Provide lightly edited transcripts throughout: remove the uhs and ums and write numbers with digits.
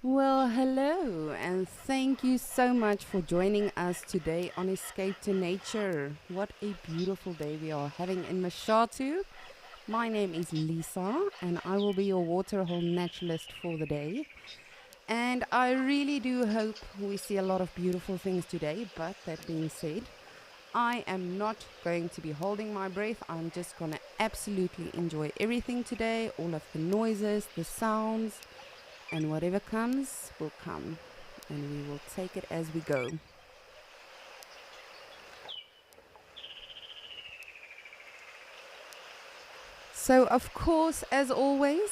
Well, hello, and thank you so much for joining us today on Escape to Nature. What a beautiful day we are having in Mashatu. My name is Lisa, and I will be your waterhole naturalist for the day. And I really do hope we see a lot of beautiful things today. But that being said, I am not going to be holding my breath. I'm just going to absolutely enjoy everything today, all of the noises, the sounds, and whatever comes will come, and we will take it as we go. So, of course, as always,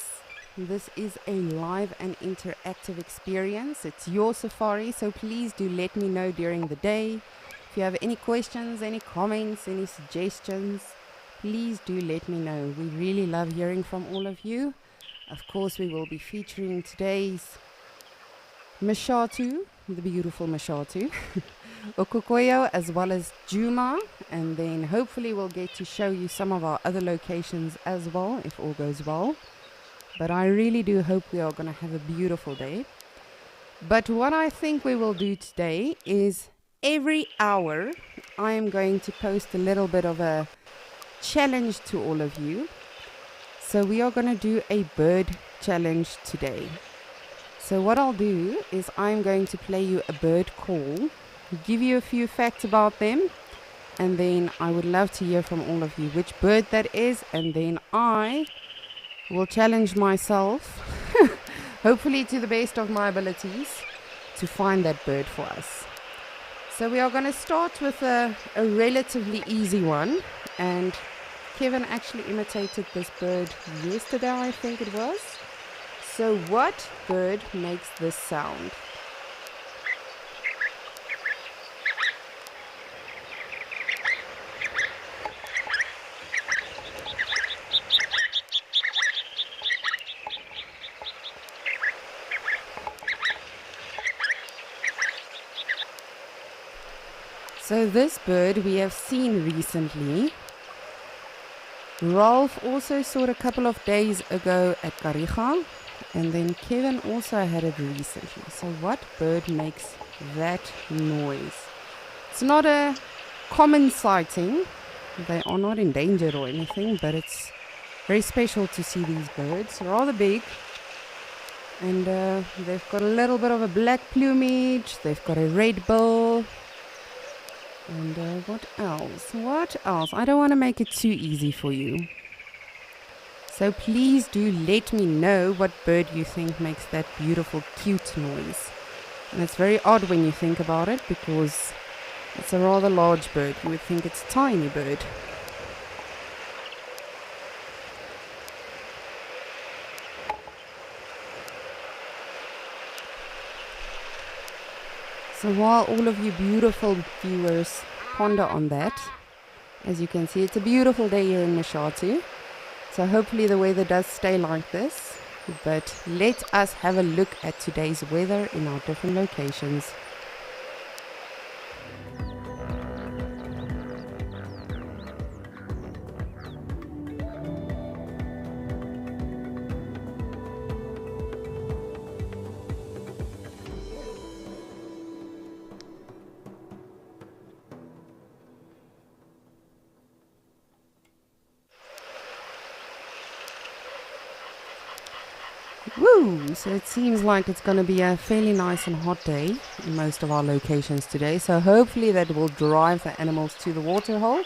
this is a live and interactive experience. It's your safari, so please do let me know during the day. If you have any questions, any comments, any suggestions, please do let me know. We really love hearing from all of you. Of course, we will be featuring today's Mashatu, the beautiful Mashatu, Okokoyo, as well as Juma, and then hopefully we'll get to show you some of our other locations as well, if all goes well. But I really do hope we are going to have a beautiful day. But what I think we will do today is every hour I am going to post a little bit of a challenge to all of you. So we are going to do a bird challenge today. So what I'll do is I'm going to play you a bird call, give you a few facts about them, and then I would love to hear from all of you which bird that is, and then I will challenge myself, hopefully to the best of my abilities, to find that bird for us. So we are going to start with a relatively easy one, and Kevin actually imitated this bird yesterday, I think it was. So what bird makes this sound? So this bird we have seen recently. Ralph also saw it a couple of days ago at Kariga. And then Kevin also had it recently. So what bird makes that noise? It's not a common sighting. They are not endangered or anything, but it's very special to see these birds. Rather big. And they've got a little bit of a black plumage. They've got a red bill. And what else? What else? I don't want to make it too easy for you. So please do let me know what bird you think makes that beautiful, cute noise. And it's very odd when you think about it because it's a rather large bird. You would think it's a tiny bird. So while all of you beautiful viewers ponder on that, as you can see, it's a beautiful day here in Mashatu. So hopefully the weather does stay like this, but let us have a look at today's weather in our different locations. Woo! So it seems like it's going to be a fairly nice and hot day in most of our locations today. So hopefully that will drive the animals to the waterhole.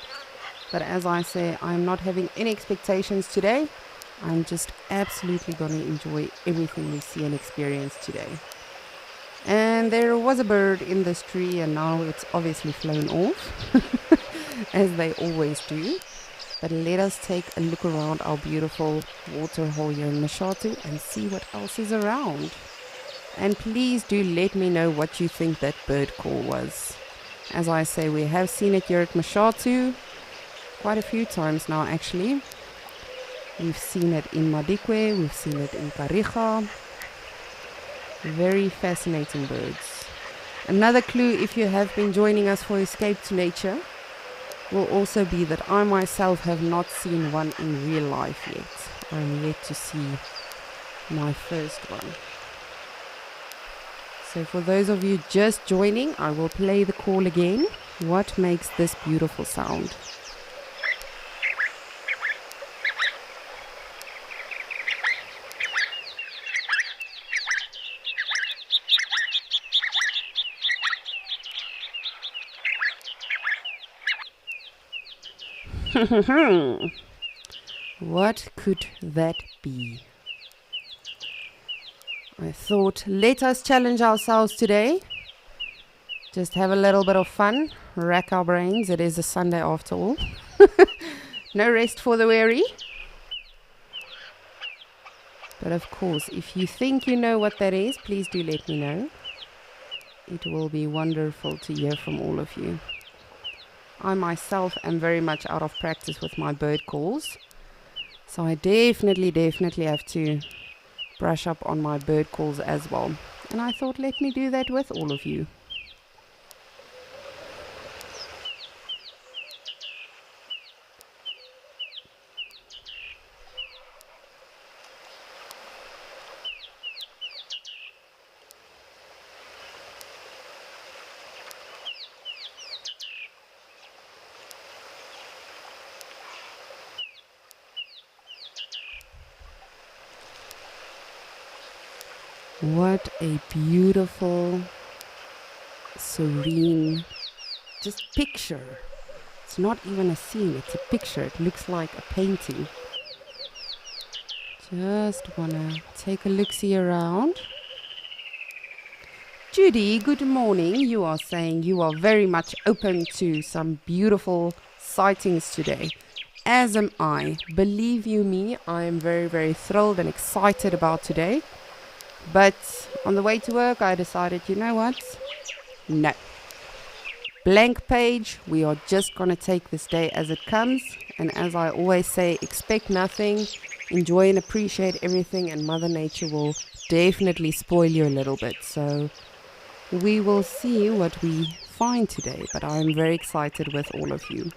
But as I say, I'm not having any expectations today. I'm just absolutely going to enjoy everything we see and experience today. And there was a bird in this tree, and now it's obviously flown off, as they always do. But let us take a look around our beautiful waterhole here in Mashatu and see what else is around. And please do let me know what you think that bird call was. As I say, we have seen it here at Mashatu quite a few times now actually. We've seen it in Madikwe, we've seen it in Kariga. Very fascinating birds. Another clue, if you have been joining us for Escape to Nature, will also be that I myself have not seen one in real life yet. I'm yet to see my first one. So for those of you just joining, I will play the call again. What makes this beautiful sound? What could that be? I thought, let us challenge ourselves today. Just have a little bit of fun, rack our brains. It is a Sunday after all. No rest for the weary. But of course, if you think you know what that is, please do let me know. It will be wonderful to hear from all of you. I myself am very much out of practice with my bird calls. So I definitely have to brush up on my bird calls as well. And I thought, let me do that with all of you. What a beautiful, serene, just picture. It's not even a scene, it's a picture. It looks like a painting. Just wanna take a look-see around. Judy, good morning. You are saying you are very much open to some beautiful sightings today. As am I. Believe you me, I am very thrilled and excited about today. But on the way to work, I decided, you know what? No. Blank page. We are just going to take this day as it comes. And as I always say, expect nothing. Enjoy and appreciate everything. And Mother Nature will definitely spoil you a little bit. So we will see what we find today. But I'm very excited with all of you.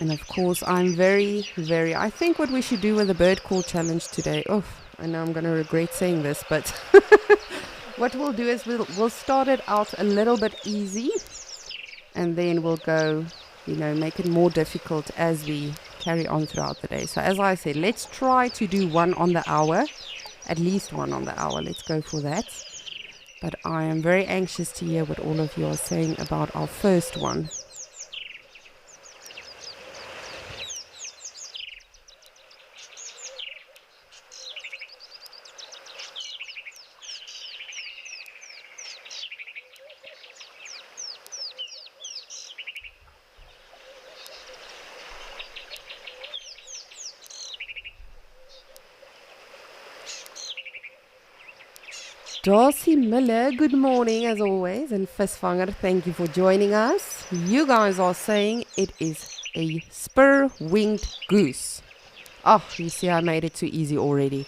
And of course, I'm very, I think what we should do with the bird call challenge today, I know I'm going to regret saying this, but what we'll do is we'll start it out a little bit easy, and then we'll go, make it more difficult as we carry on throughout the day. So as I said, let's try to do one on the hour, at least one on the hour. Let's go for that. But I am very anxious to hear what all of you are saying about our first one. Darcy Miller, good morning as always, and Visvanger, thank you for joining us. You guys are saying it is a spur-winged goose. Oh, you see I made it too easy already.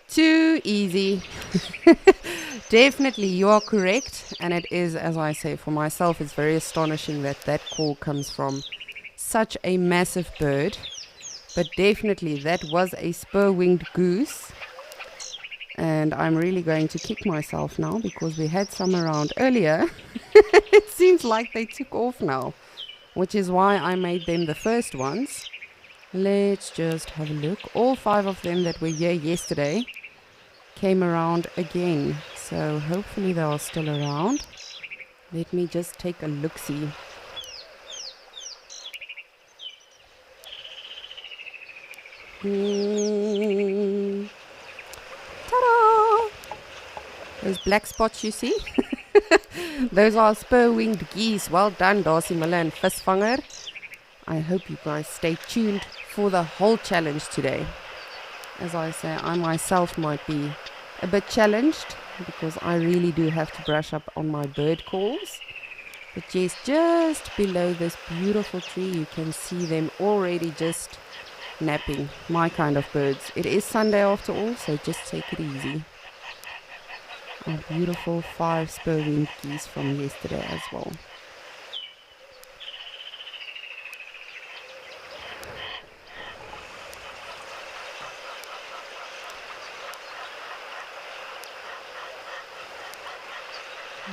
Too easy. Definitely you are correct, and it is, as I say, for myself it's very astonishing that that call comes from such a massive bird. But definitely that was a spur-winged goose. And I'm really going to kick myself now because we had some around earlier. It seems like they took off now, which is why I made them the first ones. Let's just have a look. All 5 of them that were here yesterday came around again. So hopefully they are still around. Let me just take a look-see. Ta-da! Those black spots you see? Those are spur-winged geese. Well done, Darcy Miller and Visvanger. I hope you guys stay tuned for the whole challenge today. As I say, I myself might be a bit challenged because I really do have to brush up on my bird calls. But yes, just below this beautiful tree, you can see them already just napping. My kind of birds. It is Sunday after all, so just take it easy. Our beautiful 5 spur-winged geese from yesterday as well.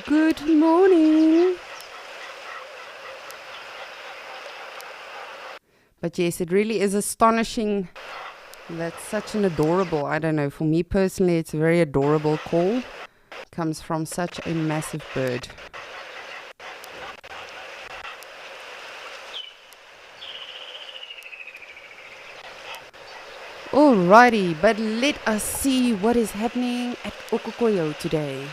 Good morning. But yes, it really is astonishing. That's such an adorable, I don't know, for me personally, it's a very adorable call. Comes from such a massive bird. Alrighty, but let us see what is happening at Okokoyo today.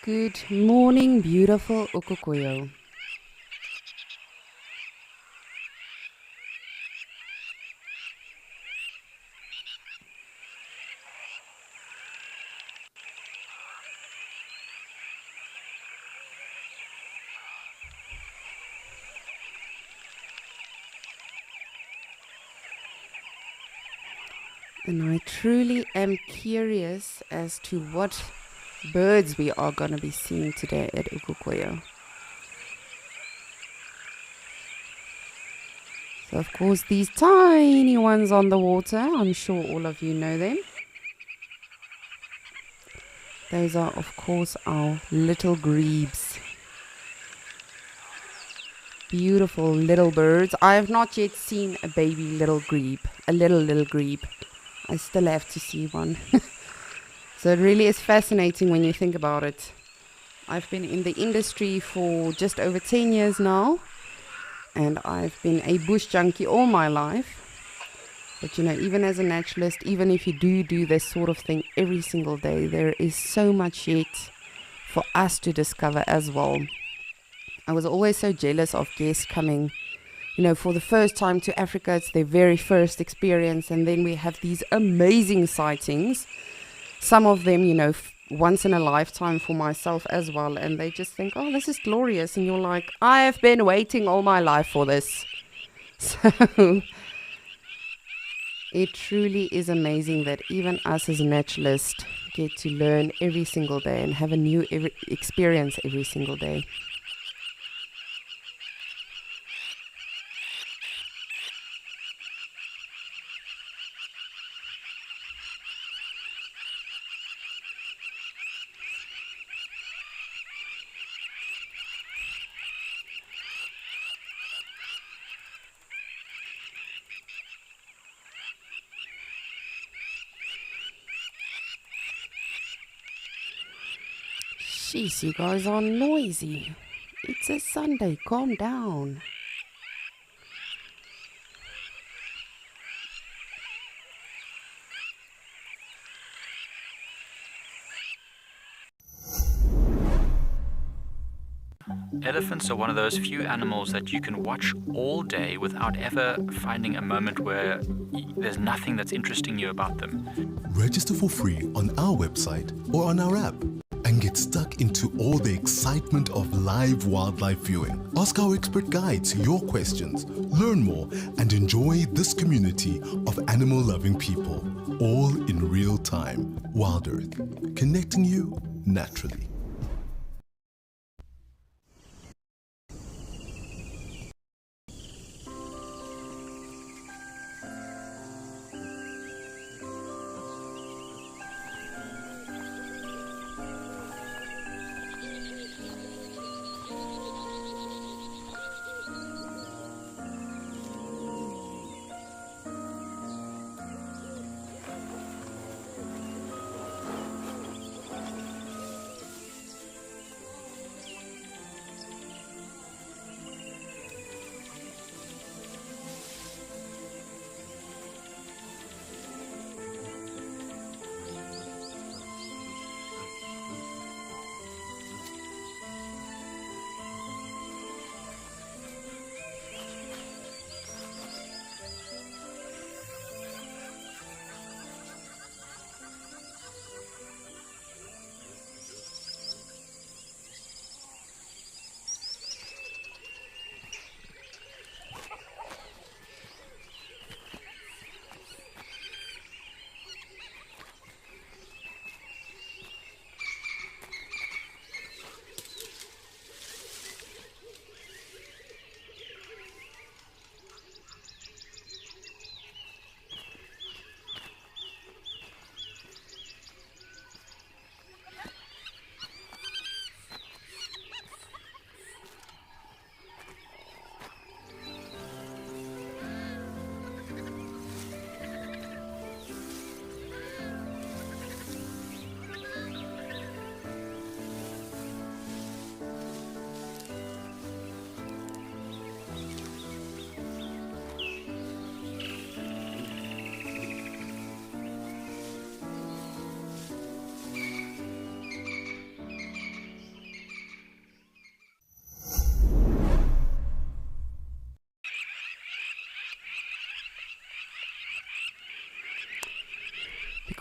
Good morning, beautiful Okokoyo. And I truly am curious as to what birds we are going to be seeing today at Okokoyo. So of course these tiny ones on the water, I'm sure all of you know them. Those are of course our little grebes. Beautiful little birds. I have not yet seen a baby little grebe, a little grebe. I still have to see one. So it really is fascinating when you think about it. I've been in the industry for just over 10 years now, and I've been a bush junkie all my life. But you know, even as a naturalist, even if you do this sort of thing every single day, there is so much yet for us to discover as well. I was always so jealous of guests coming, you know, for the first time to Africa. It's their very first experience, and then we have these amazing sightings. Some of them, you know, once in a lifetime for myself as well, and they just think, oh, this is glorious, and you're like, I have been waiting all my life for this. So it truly is amazing that even us as naturalists get to learn every single day and have a new experience every single day. Jeez, you guys are noisy. It's a Sunday, calm down. Elephants are one of those few animals that you can watch all day without ever finding a moment where there's nothing that's interesting you about them. Register for free on our website or on our app and get stuck into all the excitement of live wildlife viewing. Ask our expert guides your questions, learn more, and enjoy this community of animal-loving people, all in real time. Wild Earth, connecting you naturally.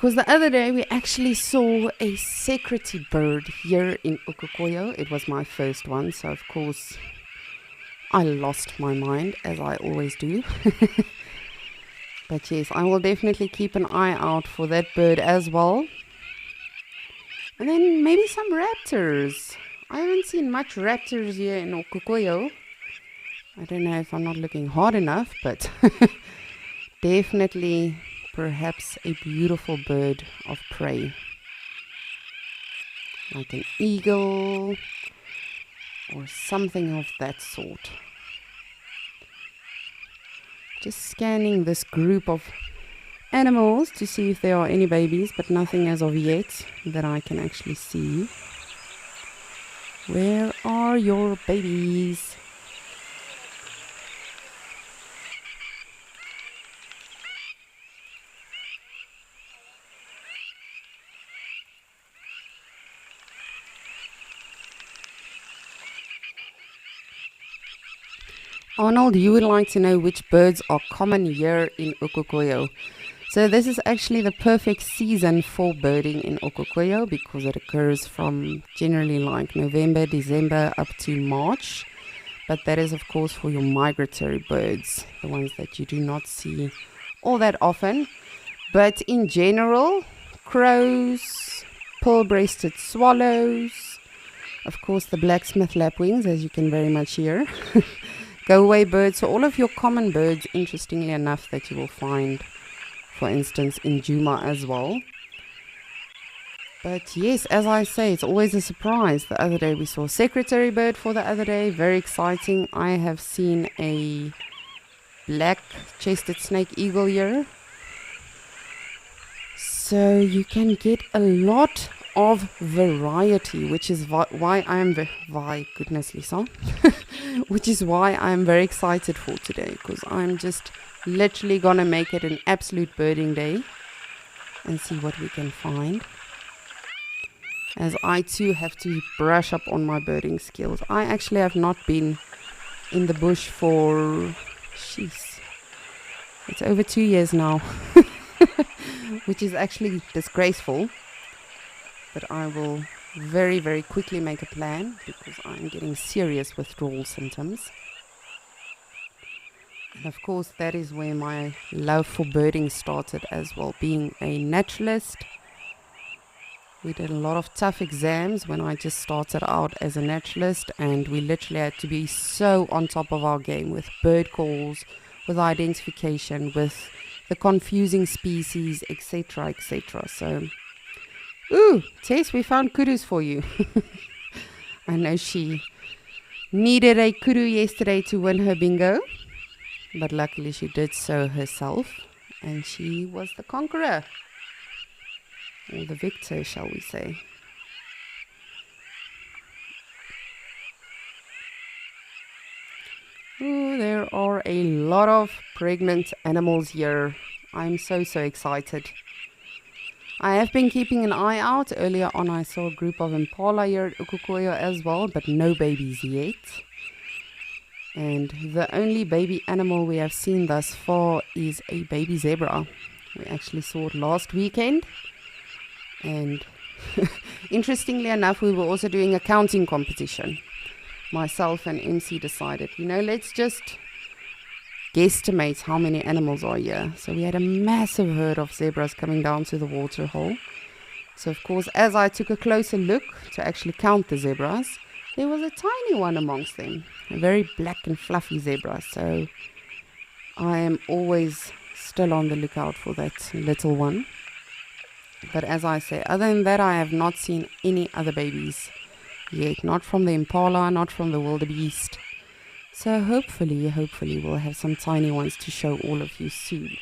because the other day we actually saw a security bird here in Okokoyo. It was my first one, so of course I lost my mind, as I always do. But yes, I will definitely keep an eye out for that bird as well. And then maybe some raptors. I haven't seen much raptors here in Okokoyo. I don't know if I'm not looking hard enough, but definitely perhaps a beautiful bird of prey. Like an eagle or something of that sort. Just scanning this group of animals to see if there are any babies, but nothing as of yet that I can actually see. Where are your babies? Arnold, you would like to know which birds are common here in Okokoyo. So this is actually the perfect season for birding in Okokoyo because it occurs from generally like November, December up to March. But that is of course for your migratory birds, the ones that you do not see all that often. But in general, crows, pearl-breasted swallows, of course the blacksmith lapwings, as you can very much hear. Go-away birds, so all of your common birds, interestingly enough, that you will find, for instance, in Djuma as well. But yes, as I say, it's always a surprise. The other day we saw a secretary bird for the other day, very exciting. I have seen a black-chested snake eagle here. So you can get a lot of variety, which is why I am goodness, Lisa. Which is why I'm very excited for today, because I'm just literally gonna make it an absolute birding day and see what we can find, as I too have to brush up on my birding skills. I actually have not been in the bush for it's over 2 years now. Which is actually disgraceful, but I will very, very quickly make a plan because I'm getting serious withdrawal symptoms. And of course, that is where my love for birding started as well. Being a naturalist, we did a lot of tough exams when I just started out as a naturalist, and we literally had to be so on top of our game with bird calls, with identification, with the confusing species, etc., etc. So, ooh, Tess, we found kudus for you. I know she needed a kudu yesterday to win her bingo, but luckily she did so herself, and she was the conqueror, or the victor, shall we say. Ooh, there are a lot of pregnant animals here. I'm so excited. I have been keeping an eye out. Earlier on I saw a group of impala here at Okokoyo as well, but no babies yet. And the only baby animal we have seen thus far is a baby zebra. We actually saw it last weekend. And interestingly enough, we were also doing a counting competition. Myself and MC decided, let's just guesstimate how many animals are here. So we had a massive herd of zebras coming down to the water hole. So of course, as I took a closer look to actually count the zebras, there was a tiny one amongst them, a very black and fluffy zebra. So I am always still on the lookout for that little one. But as I say, other than that, I have not seen any other babies yet, not from the impala, not from the wildebeest. So hopefully we'll have some tiny ones to show all of you soon.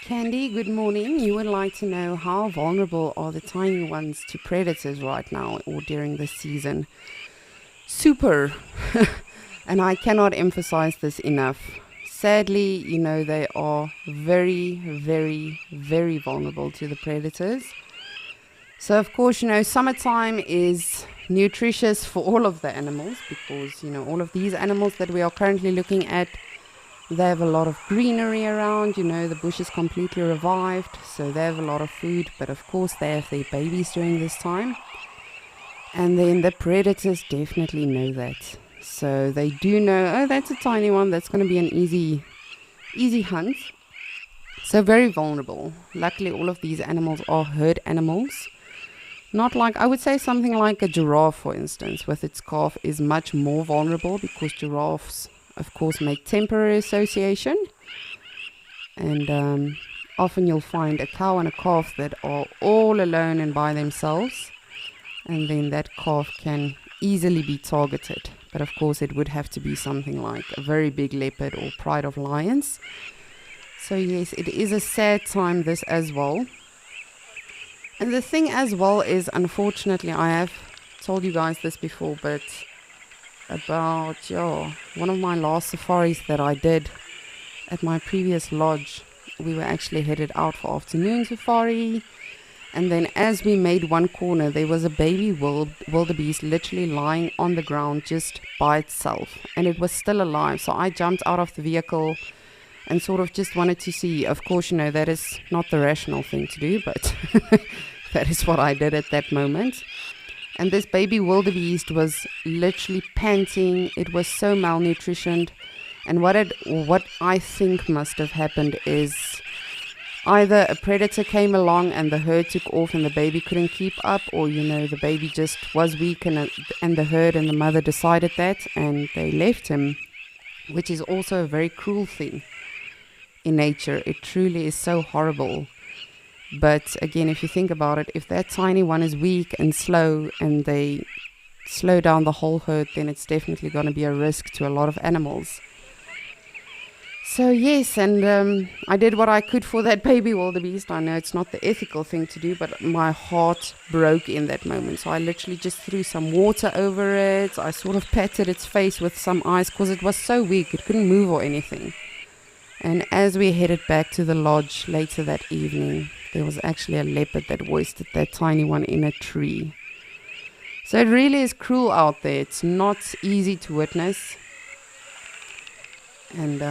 Candy, good morning. You would like to know how vulnerable are the tiny ones to predators right now or during this season? Super. And I cannot emphasize this enough. Sadly, they are very, very, very vulnerable to the predators. So, of course, summertime is nutritious for all of the animals because, all of these animals that we are currently looking at, they have a lot of greenery around, the bush is completely revived, so they have a lot of food, but of course they have their babies during this time. And then the predators definitely know that. So they do know, that's a tiny one, that's going to be an easy hunt. So very vulnerable. Luckily, all of these animals are herd animals. Not like, I would say something like a giraffe, for instance, with its calf is much more vulnerable because giraffes, of course, make temporary association. And often you'll find a cow and a calf that are all alone and by themselves. And then that calf can easily be targeted. But of course, it would have to be something like a very big leopard or pride of lions. So yes, it is a sad time, this as well. And the thing as well is, unfortunately, I have told you guys this before, but about one of my last safaris that I did at my previous lodge, we were actually headed out for afternoon safari. And then as we made one corner, there was a baby wildebeest literally lying on the ground just by itself. And it was still alive. So I jumped out of the vehicle and sort of just wanted to see. Of course, that is not the rational thing to do, but that is what I did at that moment. And this baby wildebeest was literally panting. It was so malnutritioned. And what I think must have happened is either a predator came along and the herd took off and the baby couldn't keep up, or, the baby just was weak and the herd and the mother decided that and they left him, which is also a very cruel thing in nature. It truly is so horrible. But again, if you think about it, if that tiny one is weak and slow and they slow down the whole herd, then it's definitely going to be a risk to a lot of animals. So yes, and I did what I could for that baby wildebeest. I know it's not the ethical thing to do, but my heart broke in that moment. So I literally just threw some water over it. I sort of patted its face with some ice because it was so weak. It couldn't move or anything. And as we headed back to the lodge later that evening, there was actually a leopard that hoisted that tiny one in a tree. So it really is cruel out there. It's not easy to witness. And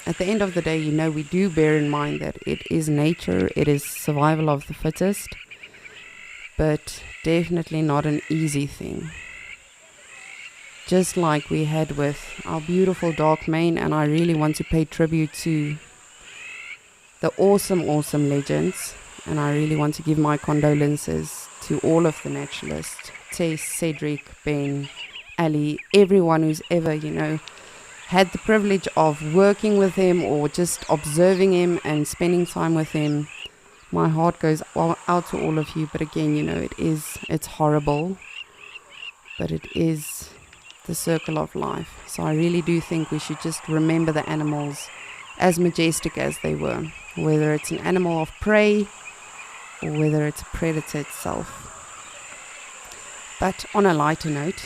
at the end of the day, we do bear in mind that it is nature. It is survival of the fittest. But definitely not an easy thing. Just like we had with our beautiful dark mane, and I really want to pay tribute to the awesome legends, and I really want to give my condolences to all of the naturalists, Tess, Cedric, Ben, Ali, everyone who's ever, had the privilege of working with him or just observing him and spending time with him. My heart goes out to all of you, but again, it's horrible, but it is the circle of life. So I really do think we should just remember the animals as majestic as they were, whether it's an animal of prey or whether it's a predator itself. But on a lighter note,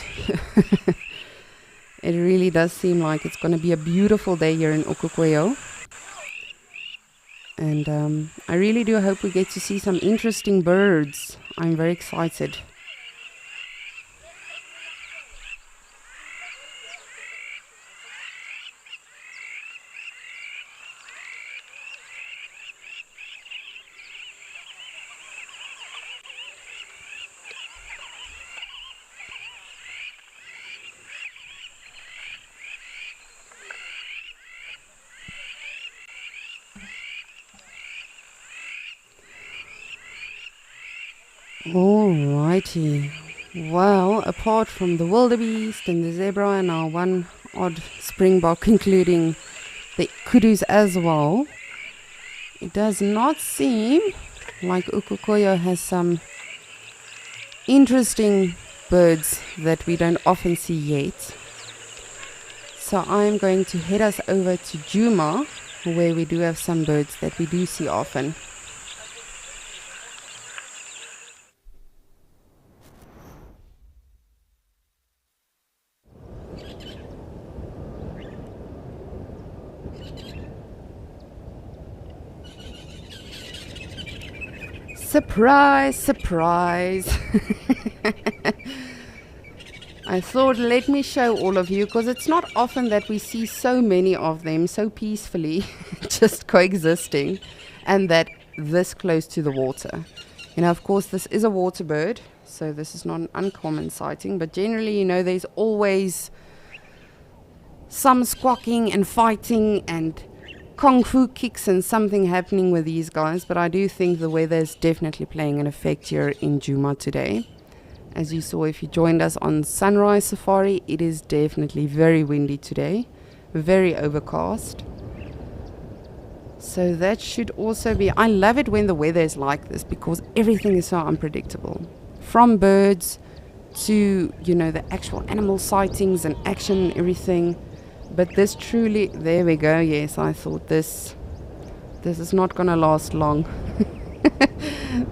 it really does seem like it's going to be a beautiful day here in Okukoyo. And I really do hope we get to see some interesting birds. I'm very excited. Alrighty. Well, apart from the wildebeest and the zebra and our one odd springbok, including the kudus as well, it does not seem like Okukoyo has some interesting birds that we don't often see yet. So I'm going to head us over to Djuma where we do have some birds that we do see often. Surprise, surprise. I thought, let me show all of you, because it's not often that we see so many of them so peacefully just coexisting, and that this close to the water. You know, of course, this is a water bird, so this is not an uncommon sighting, but generally, you know, there's always some squawking and fighting and kung fu kicks and something happening with these guys. But I do think the weather is definitely playing an effect here in Djuma today. As you saw, if you joined us on Sunrise Safari, it is definitely very windy today, very overcast. So that should also be, I love it when the weather is like this, because everything is so unpredictable. From birds to, you know, the actual animal sightings and action and everything. But this truly, there we go, yes, I thought this is not going to last long.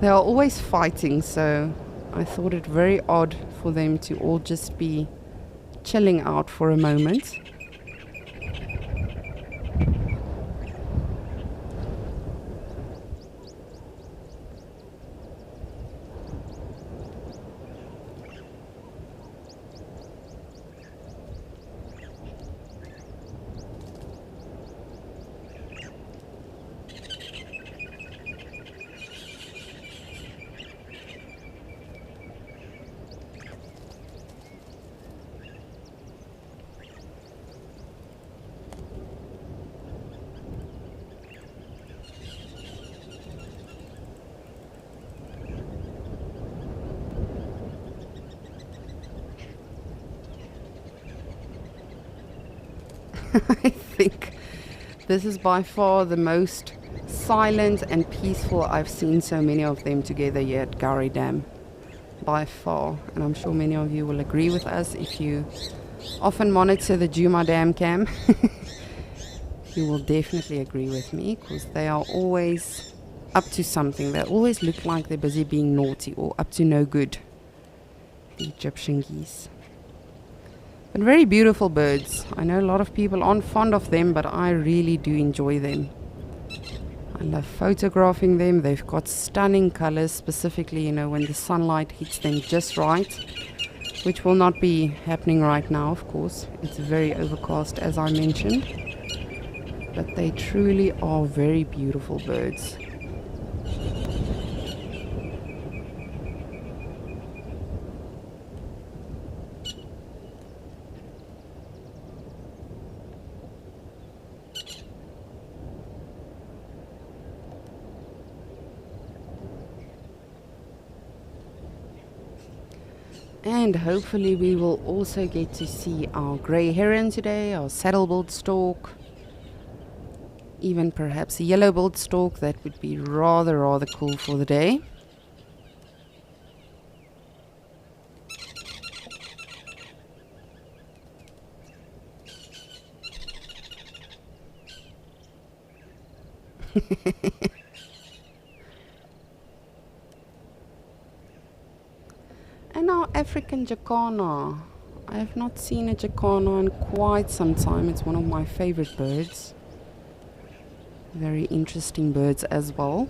They are always fighting, so I thought it very odd for them to all just be chilling out for a moment. I think this is by far the most silent and peaceful I've seen so many of them together here at Gowrie Dam. By far. And I'm sure many of you will agree with us if you often monitor the Djuma Dam cam. You will definitely agree with me, because they are always up to something. They always look like they're busy being naughty or up to no good. The Egyptian geese. But very beautiful birds. I know a lot of people aren't fond of them, but I really do enjoy them. I love photographing them. They've got stunning colors, specifically, you know, when the sunlight hits them just right, which will not be happening right now, of course. It's very overcast, as I mentioned. But they truly are very beautiful birds. And hopefully we will also get to see our grey heron today, our saddle-billed stork, even perhaps a yellow-billed stork. That would be rather cool for the day. And our African jacana. I have not seen a jacana in quite some time. It's one of my favorite birds. Very interesting birds as well.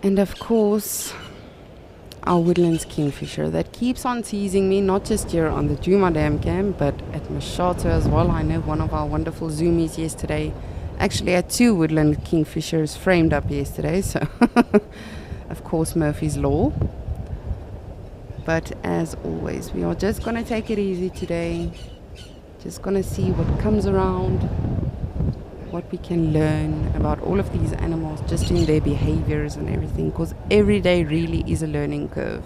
And of course, our woodlands kingfisher that keeps on teasing me, not just here on the Djuma Dam cam, but at Mshatho as well. I know one of our wonderful zoomies yesterday actually had 2 woodland kingfishers framed up yesterday, so of course Murphy's Law. But as always, we are just going to take it easy today. Just going to see what comes around, what we can learn about all of these animals, just in their behaviors and everything, because every day really is a learning curve.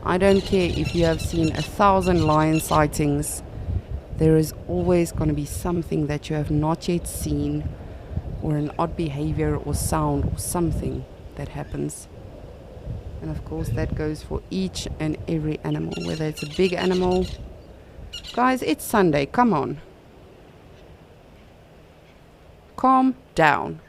I don't care if you have seen 1,000 lion sightings, there is always going to be something that you have not yet seen, or an odd behavior or sound or something that happens. And of course that goes for each and every animal, whether it's a big animal. Guys, it's Sunday, come on. Calm down.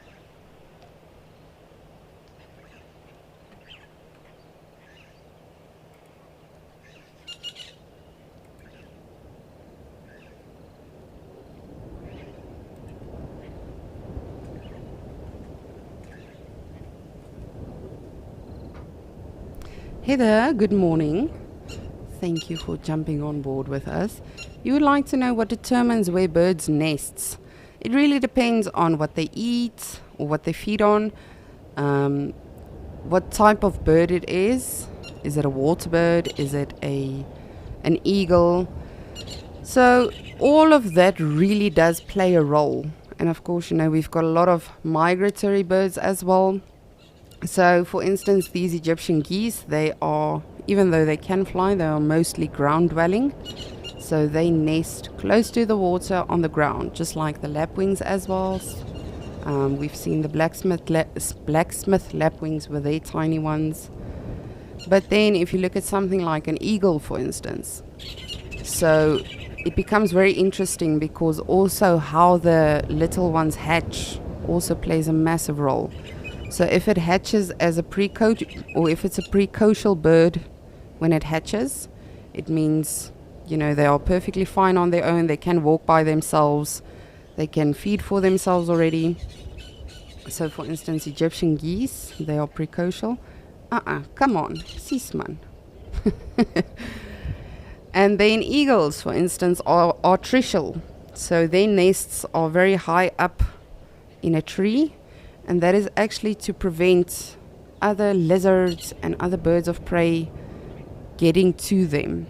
Heather, good morning. Thank you for jumping on board with us. You would like to know what determines where birds nests. It really depends on what they eat or what they feed on, what type of bird it is. Is it a water bird? Is it an eagle? So all of that really does play a role. And of course, we've got a lot of migratory birds as well. So, for instance, these Egyptian geese, they are, even though they can fly, they are mostly ground dwelling. So they nest close to the water on the ground, just like the lapwings as well. We've seen the blacksmith lapwings with their tiny ones. But then if you look at something like an eagle, for instance, so it becomes very interesting, because also how the little ones hatch also plays a massive role. So if it hatches as a or if it's a precocial bird when it hatches, it means, they are perfectly fine on their own. They can walk by themselves. They can feed for themselves already. So for instance, Egyptian geese, they are precocial. Come on, Sisman. And then eagles, for instance, are trishal. So their nests are very high up in a tree. And that is actually to prevent other lizards and other birds of prey getting to them.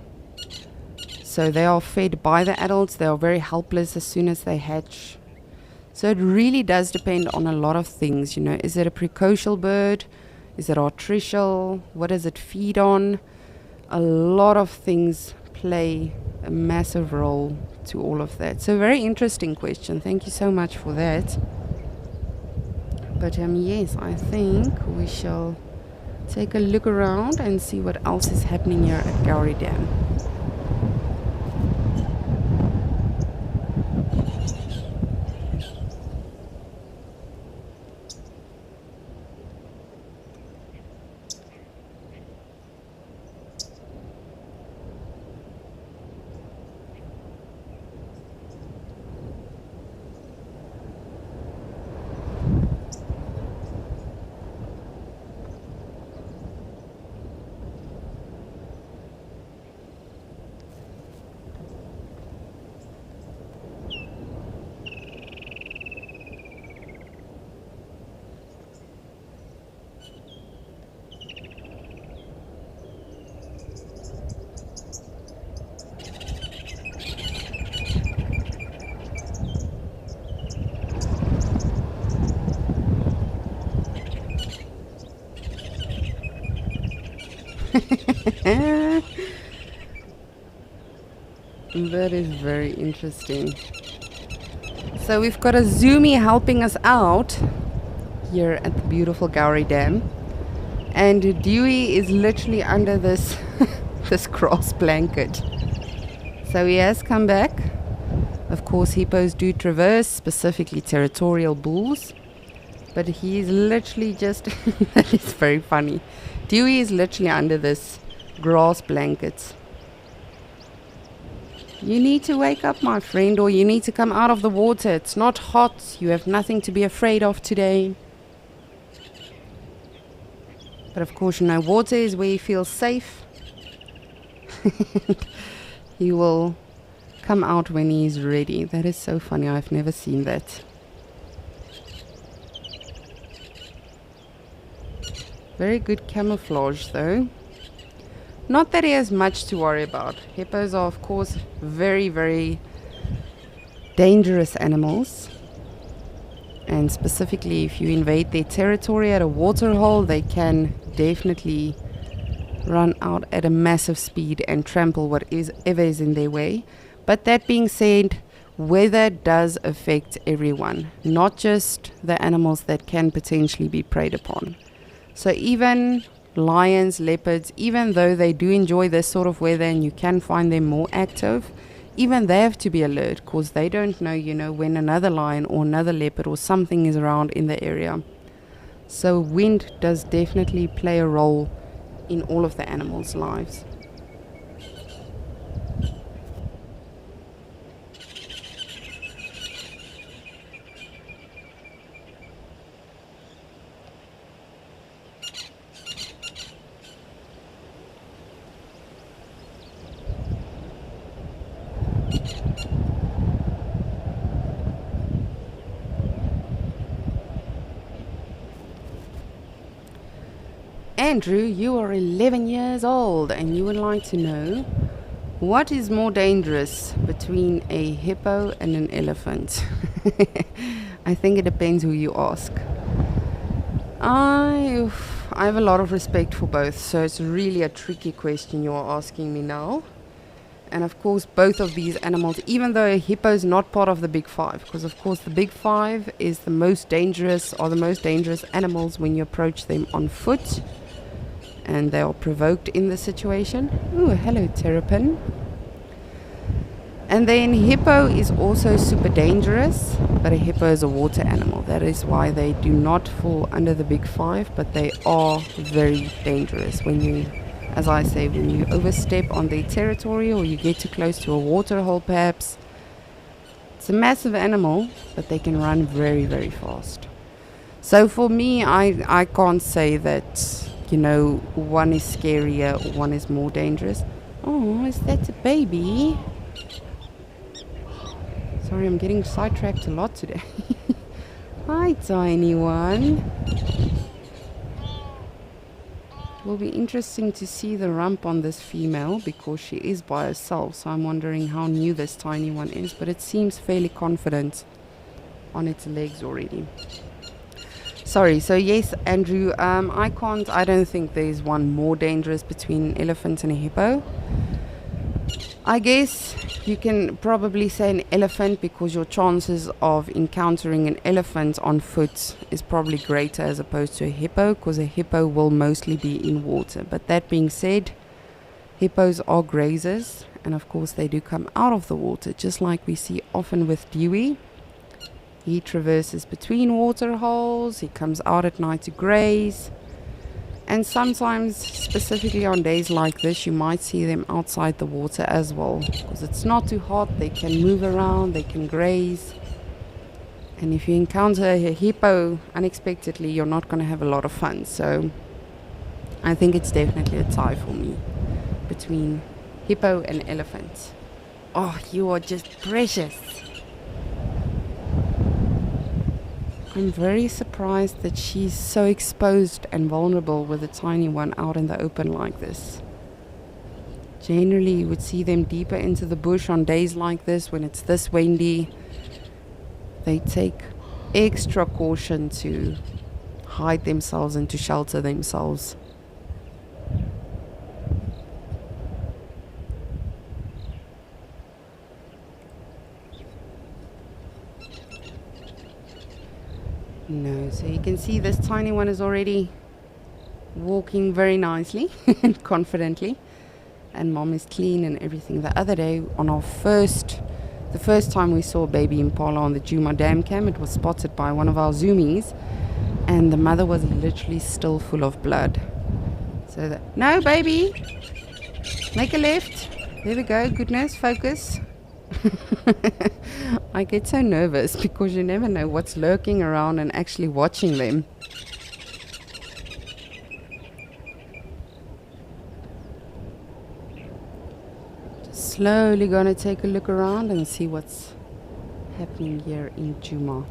So they are fed by the adults. They are very helpless as soon as they hatch. So it really does depend on a lot of things. Is it a precocial bird? Is it artificial? What does it feed on? A lot of things play a massive role to all of that. So very interesting question. Thank you so much for that. But yes, I think we shall take a look around and see what else is happening here at Gowrie Dam. That is very interesting. So we've got a Zoomy helping us out here at the beautiful Gowrie Dam, and Dewey is literally under this this grass blanket. So he has come back. Of course, hippos do traverse, specifically territorial bulls, but he's literally just that is very funny. Dewey is literally under this grass blanket. You need to wake up, my friend, or you need to come out of the water. It's not hot. You have nothing to be afraid of today. But of course, water is where he feels safe. He will come out when he's ready. That is so funny. I've never seen that. Very good camouflage, though. Not that he has much to worry about. Hippos are, of course, very, very dangerous animals. And specifically, if you invade their territory at a waterhole, they can definitely run out at a massive speed and trample whatever is in their way. But that being said, weather does affect everyone, not just the animals that can potentially be preyed upon. So even lions, leopards, even though they do enjoy this sort of weather and you can find them more active, even they have to be alert because they don't know, when another lion or another leopard or something is around in the area. So wind does definitely play a role in all of the animals' lives. Andrew, you are 11 years old and you would like to know what is more dangerous between a hippo and an elephant. I think it depends who you ask. I have a lot of respect for both, so it's really a tricky question you are asking me now. And of course, both of these animals, even though a hippo is not part of the big five, because of course the big five is the most dangerous animals when you approach them on foot. And they are provoked in the situation. Ooh, hello, Terrapin. And then hippo is also super dangerous, but a hippo is a water animal. That is why they do not fall under the big five, but they are very dangerous when you, as I say, when you overstep on their territory or you get too close to a water hole perhaps. It's a massive animal, but they can run very, very fast. So for me, I can't say that one is scarier or one is more dangerous. Oh, is that a baby? Sorry, I'm getting sidetracked a lot today. Hi, tiny one. It will be interesting to see the rump on this female because she is by herself. So I'm wondering how new this tiny one is, but it seems fairly confident on its legs already. Sorry, so yes, Andrew, I don't think there's one more dangerous between an elephant and a hippo. I guess you can probably say an elephant because your chances of encountering an elephant on foot is probably greater as opposed to a hippo, because a hippo will mostly be in water. But that being said, hippos are grazers, and of course they do come out of the water, just like we see often with Dewey. He traverses between water holes, he comes out at night to graze, and sometimes, specifically on days like this, you might see them outside the water as well, because it's not too hot, they can move around, they can graze. And if you encounter a hippo unexpectedly, you're not going to have a lot of fun. So I think it's definitely a tie for me between hippo and elephant. Oh, you are just precious. I'm very surprised that she's so exposed and vulnerable with a tiny one out in the open like this. Generally, you would see them deeper into the bush on days like this when it's this windy. They take extra caution to hide themselves and to shelter themselves. No, so you can see this tiny one is already walking very nicely and confidently, and mom is clean and everything. The other day on the first time we saw baby impala on the Djuma Dam Cam, it was spotted by one of our zoomies, and the mother was literally still full of blood. So no baby, make a left, there we go, goodness, focus. I get so nervous because you never know what's lurking around and actually watching them. Just slowly gonna take a look around and see what's happening here in Djuma.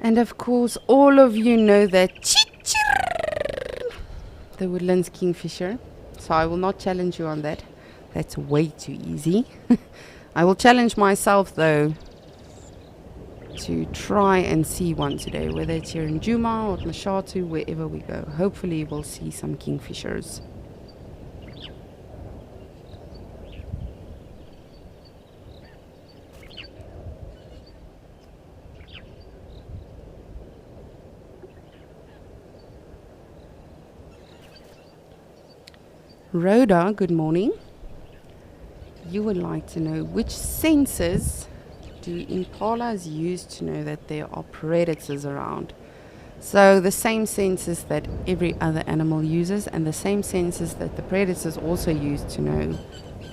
And of course, all of you know that the woodlands kingfisher. So I will not challenge you on that. That's way too easy. I will challenge myself though to try and see one today, whether it's here in Djuma or at Mashatu, wherever we go. Hopefully we'll see some kingfishers. Rhoda, good morning. You would like to know which senses do impalas use to know that there are predators around? So the same senses that every other animal uses, and the same senses that the predators also use to know,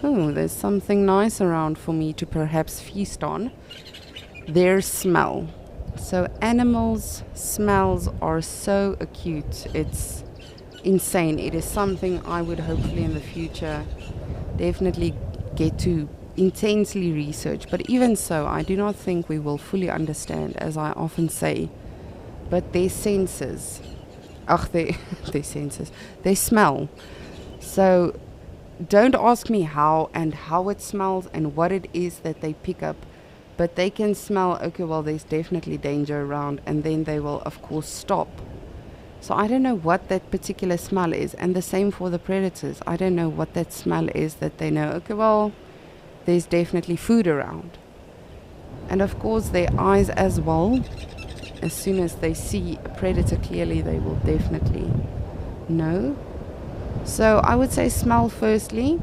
oh, there's something nice around for me to perhaps feast on. Their smell. So animals' smells are so acute. It's insane. It is something I would hopefully in the future definitely get to intensely research. But even so, I do not think we will fully understand, as I often say. But their senses, their senses, they smell. So don't ask me how and how it smells and what it is that they pick up. But they can smell, okay, well, there's definitely danger around, and then they will, of course, stop. So I don't know what that particular smell is, and the same for the predators. I don't know what that smell is that they know, okay, well, there's definitely food around. And of course their eyes as well. As soon as they see a predator clearly, they will definitely know. So I would say smell firstly,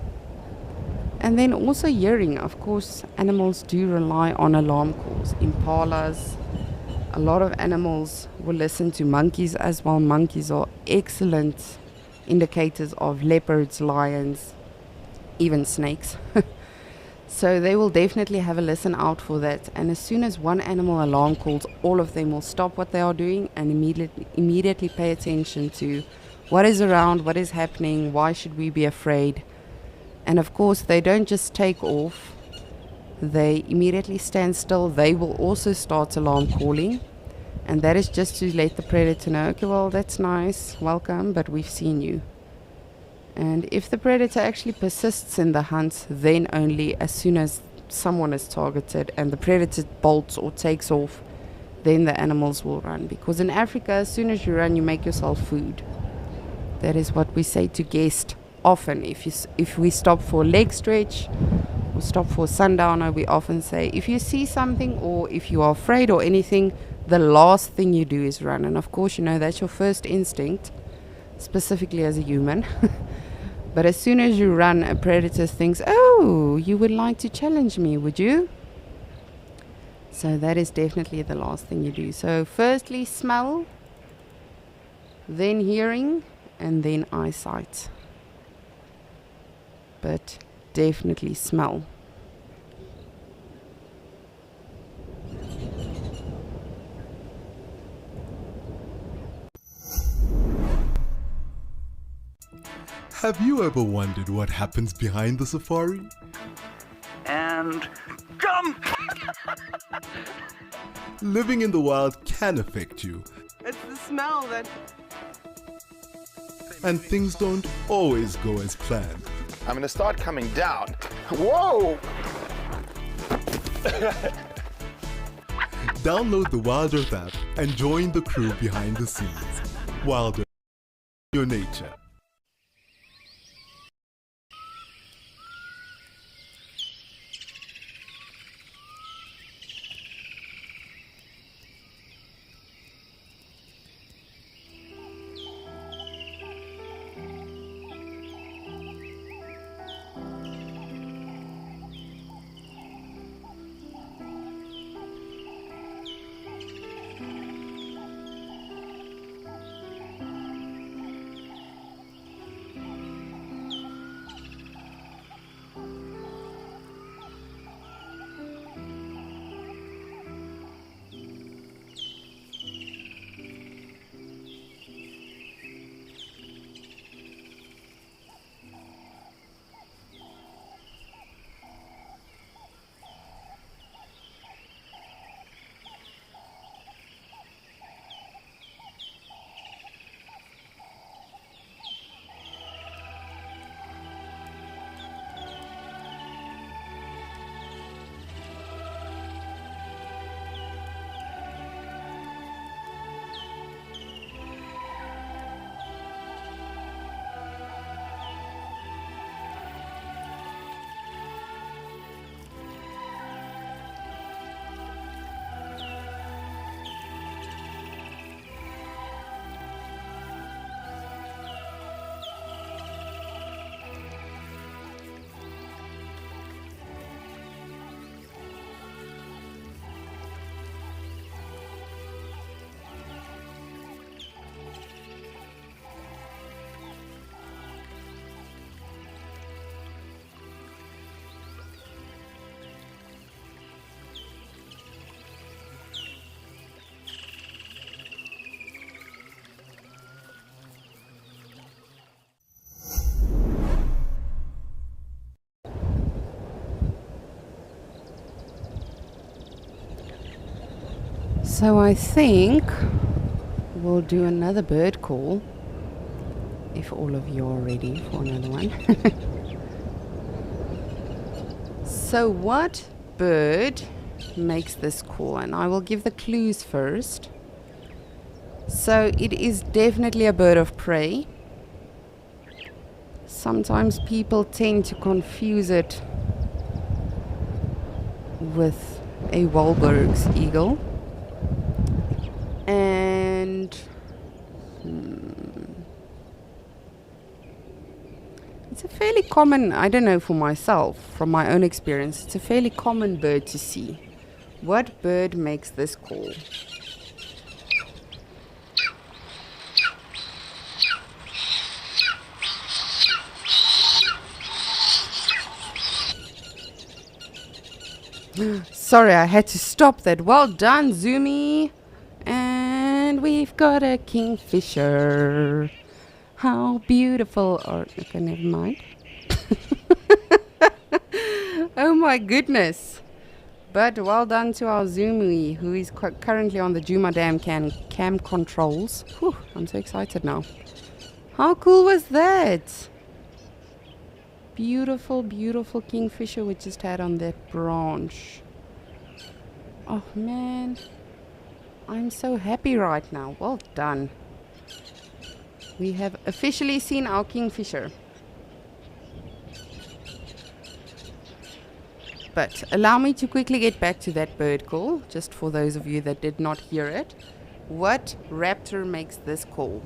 and then also hearing. Of course, animals do rely on alarm calls. Impalas, a lot of animals will listen to monkeys as well. Monkeys are excellent indicators of leopards, lions, even snakes. So they will definitely have a listen out for that. And as soon as one animal alarm calls, all of them will stop what they are doing and immediately pay attention to what is around, what is happening, why should we be afraid. And of course, they don't just take off. They immediately stand still. They will also start alarm calling. And that is just to let the predator know, okay, well, that's nice, welcome, but we've seen you. And if the predator actually persists in the hunt, then only as soon as someone is targeted and the predator bolts or takes off, then the animals will run. Because in Africa, as soon as you run, you make yourself food. That is what we say to guests often. If we stop for a leg stretch or stop for a sundowner, we often say, if you see something or if you are afraid or anything, the last thing you do is run. And of course, you know, that's your first instinct, specifically as a human. But as soon as you run, a predator thinks, oh, you would like to challenge me, would you? So that is definitely the last thing you do. So firstly, smell, then hearing, and then eyesight. But definitely smell. Have you ever wondered what happens behind the safari? And jump! Living in the wild can affect you, It's the smell that... and things don't always go as planned. I'm gonna start coming down. Whoa! Download the Wild Earth app and join the crew behind the scenes. Wild Earth, your nature. So I think we'll do another bird call, if all of you are ready for another one. So what bird makes this call? And I will give the clues first. So it is definitely a bird of prey. Sometimes people tend to confuse it with a Wahlberg's eagle. And it's a fairly common, I don't know for myself, from my own experience, it's a fairly common bird to see. What bird makes this call? Sorry, I had to stop that. Well done, Zoomy. And we've got a kingfisher. How beautiful. Or, okay, never mind. Oh my goodness. But well done to our Zoomy, who is currently on the Djuma Dam cam controls. Whew, I'm so excited now. How cool was that? Beautiful, beautiful kingfisher we just had on that branch. Oh man, I'm so happy right now. Well done. We have officially seen our kingfisher. But allow me to quickly get back to that bird call, just for those of you that did not hear it. What raptor makes this call?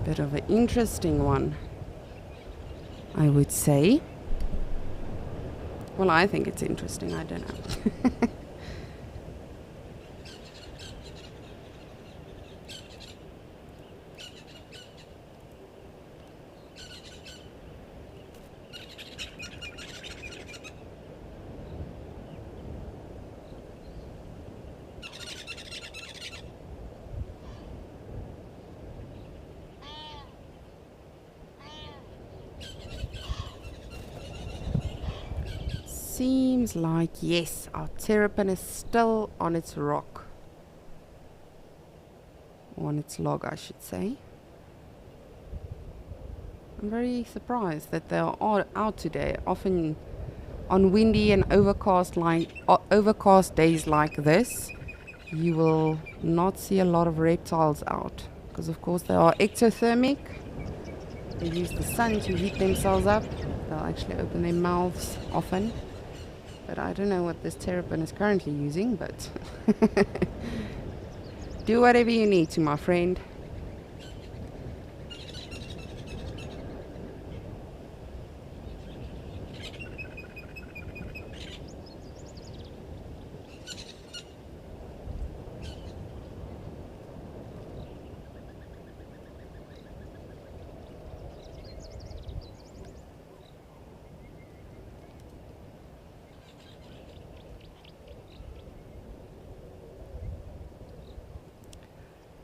Bit of an interesting one, I would say. Well, I think it's interesting, I don't know. Seems like, yes, our terrapin is still on its rock. Or on its log, I should say. I'm very surprised that they are all out today. Often on windy and overcast days like this, you will not see a lot of reptiles out. Because of course they are ectothermic. They use the sun to heat themselves up. They'll actually open their mouths often. But I don't know what this terrapin is currently using, but do whatever you need to, my friend.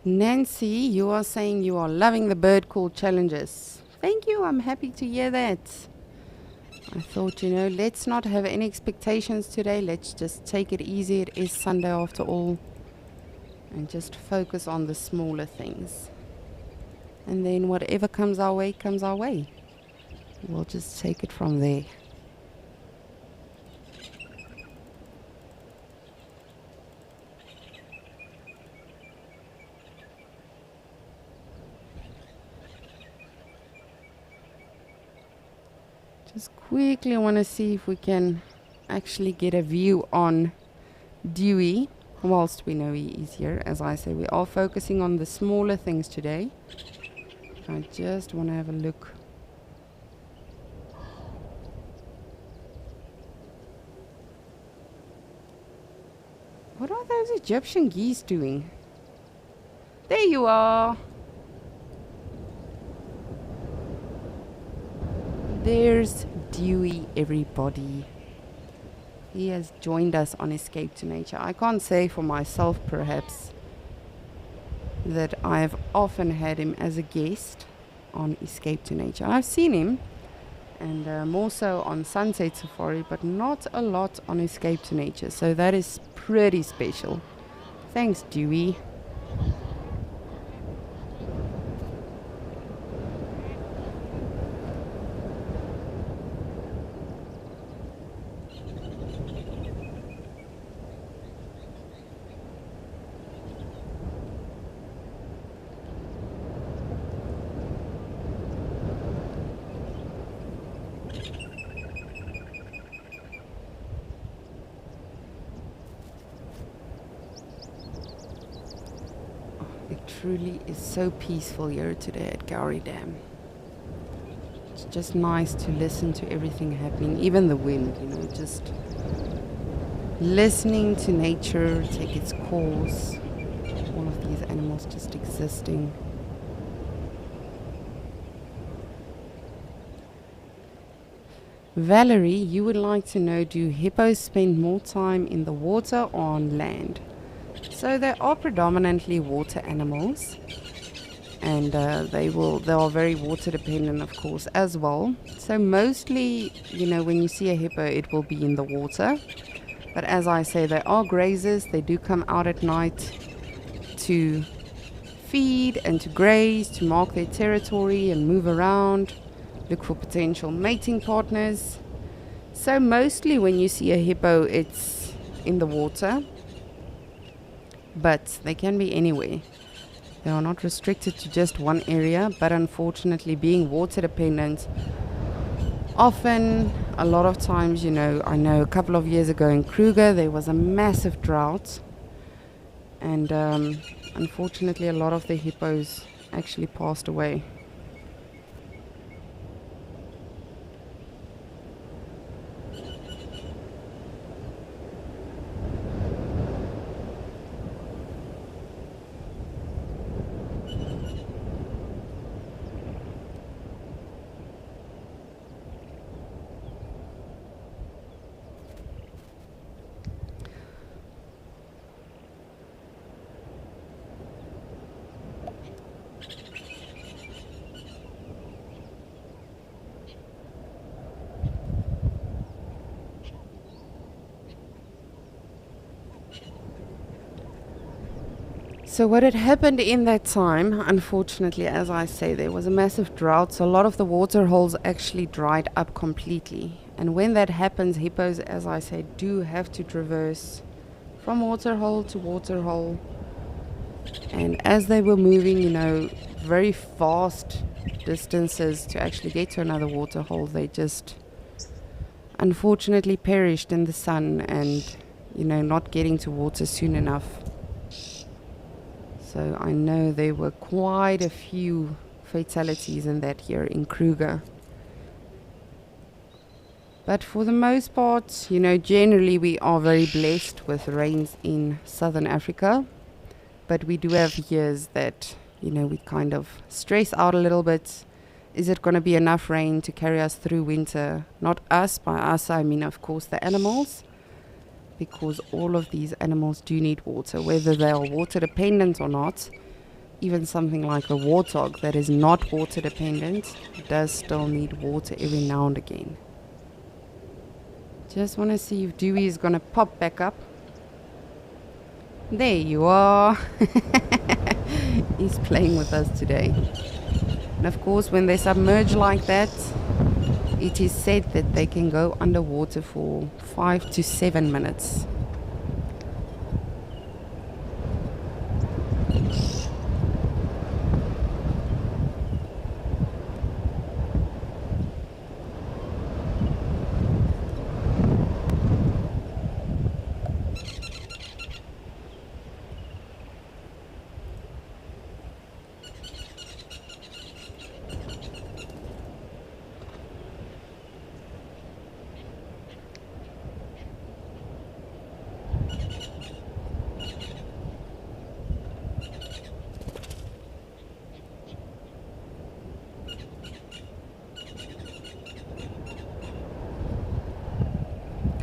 Nancy, you are saying you are loving the bird call challenges. Thank you, I'm happy to hear that. I thought, let's not have any expectations today. Let's just take it easy. It is Sunday after all. And just focus on the smaller things. And then whatever comes our way, comes our way. We'll just take it from there. Just quickly want to see if we can actually get a view on Dewey, whilst we know he is here. As I say, we are focusing on the smaller things today. I just want to have a look. What are those Egyptian geese doing? There you are. There's Dewey, everybody. he has joined us on Escape to Nature. I can't say for myself, perhaps, that I've often had him as a guest on Escape to Nature. I've seen him, and more so on Sunset Safari, but not a lot on Escape to Nature. So that is pretty special. Thanks, Dewey. It truly is so peaceful here today at Gowrie Dam. It's just nice to listen to everything happening, even the wind, just listening to nature take its course. All of these animals just existing. Valerie, you would like to know, do hippos spend more time in the water or on land? So they are predominantly water animals, and they are very water dependent, of course, as well. So mostly, when you see a hippo, it will be in the water. But as I say, they are grazers. They do come out at night to feed and to graze, to mark their territory and move around, look for potential mating partners. So mostly when you see a hippo, it's in the water. But they can be anywhere. They are not restricted to just one area, but unfortunately, being water dependent, often, a lot of times, I know a couple of years ago in Kruger, there was a massive drought, and unfortunately, a lot of the hippos actually passed away. So what had happened in that time, unfortunately, as I say, there was a massive drought, so a lot of the water holes actually dried up completely. And when that happens, hippos, as I say, do have to traverse from water hole to water hole. And as they were moving, very vast distances to actually get to another water hole, they just unfortunately perished in the sun and, not getting to water soon enough. So I know there were quite a few fatalities in that year in Kruger. But for the most part, generally we are very blessed with rains in southern Africa. But we do have years that, we kind of stress out a little bit. Is it going to be enough rain to carry us through winter? Not us, by us I mean, of course, the animals. Because all of these animals do need water, whether they are water dependent or not. Even something like a warthog that is not water dependent does still need water every now and again. Just want to see if Dewey is going to pop back up. There you are. He's playing with us today. And of course, when they submerge like that, it is said that they can go underwater for 5 to 7 minutes.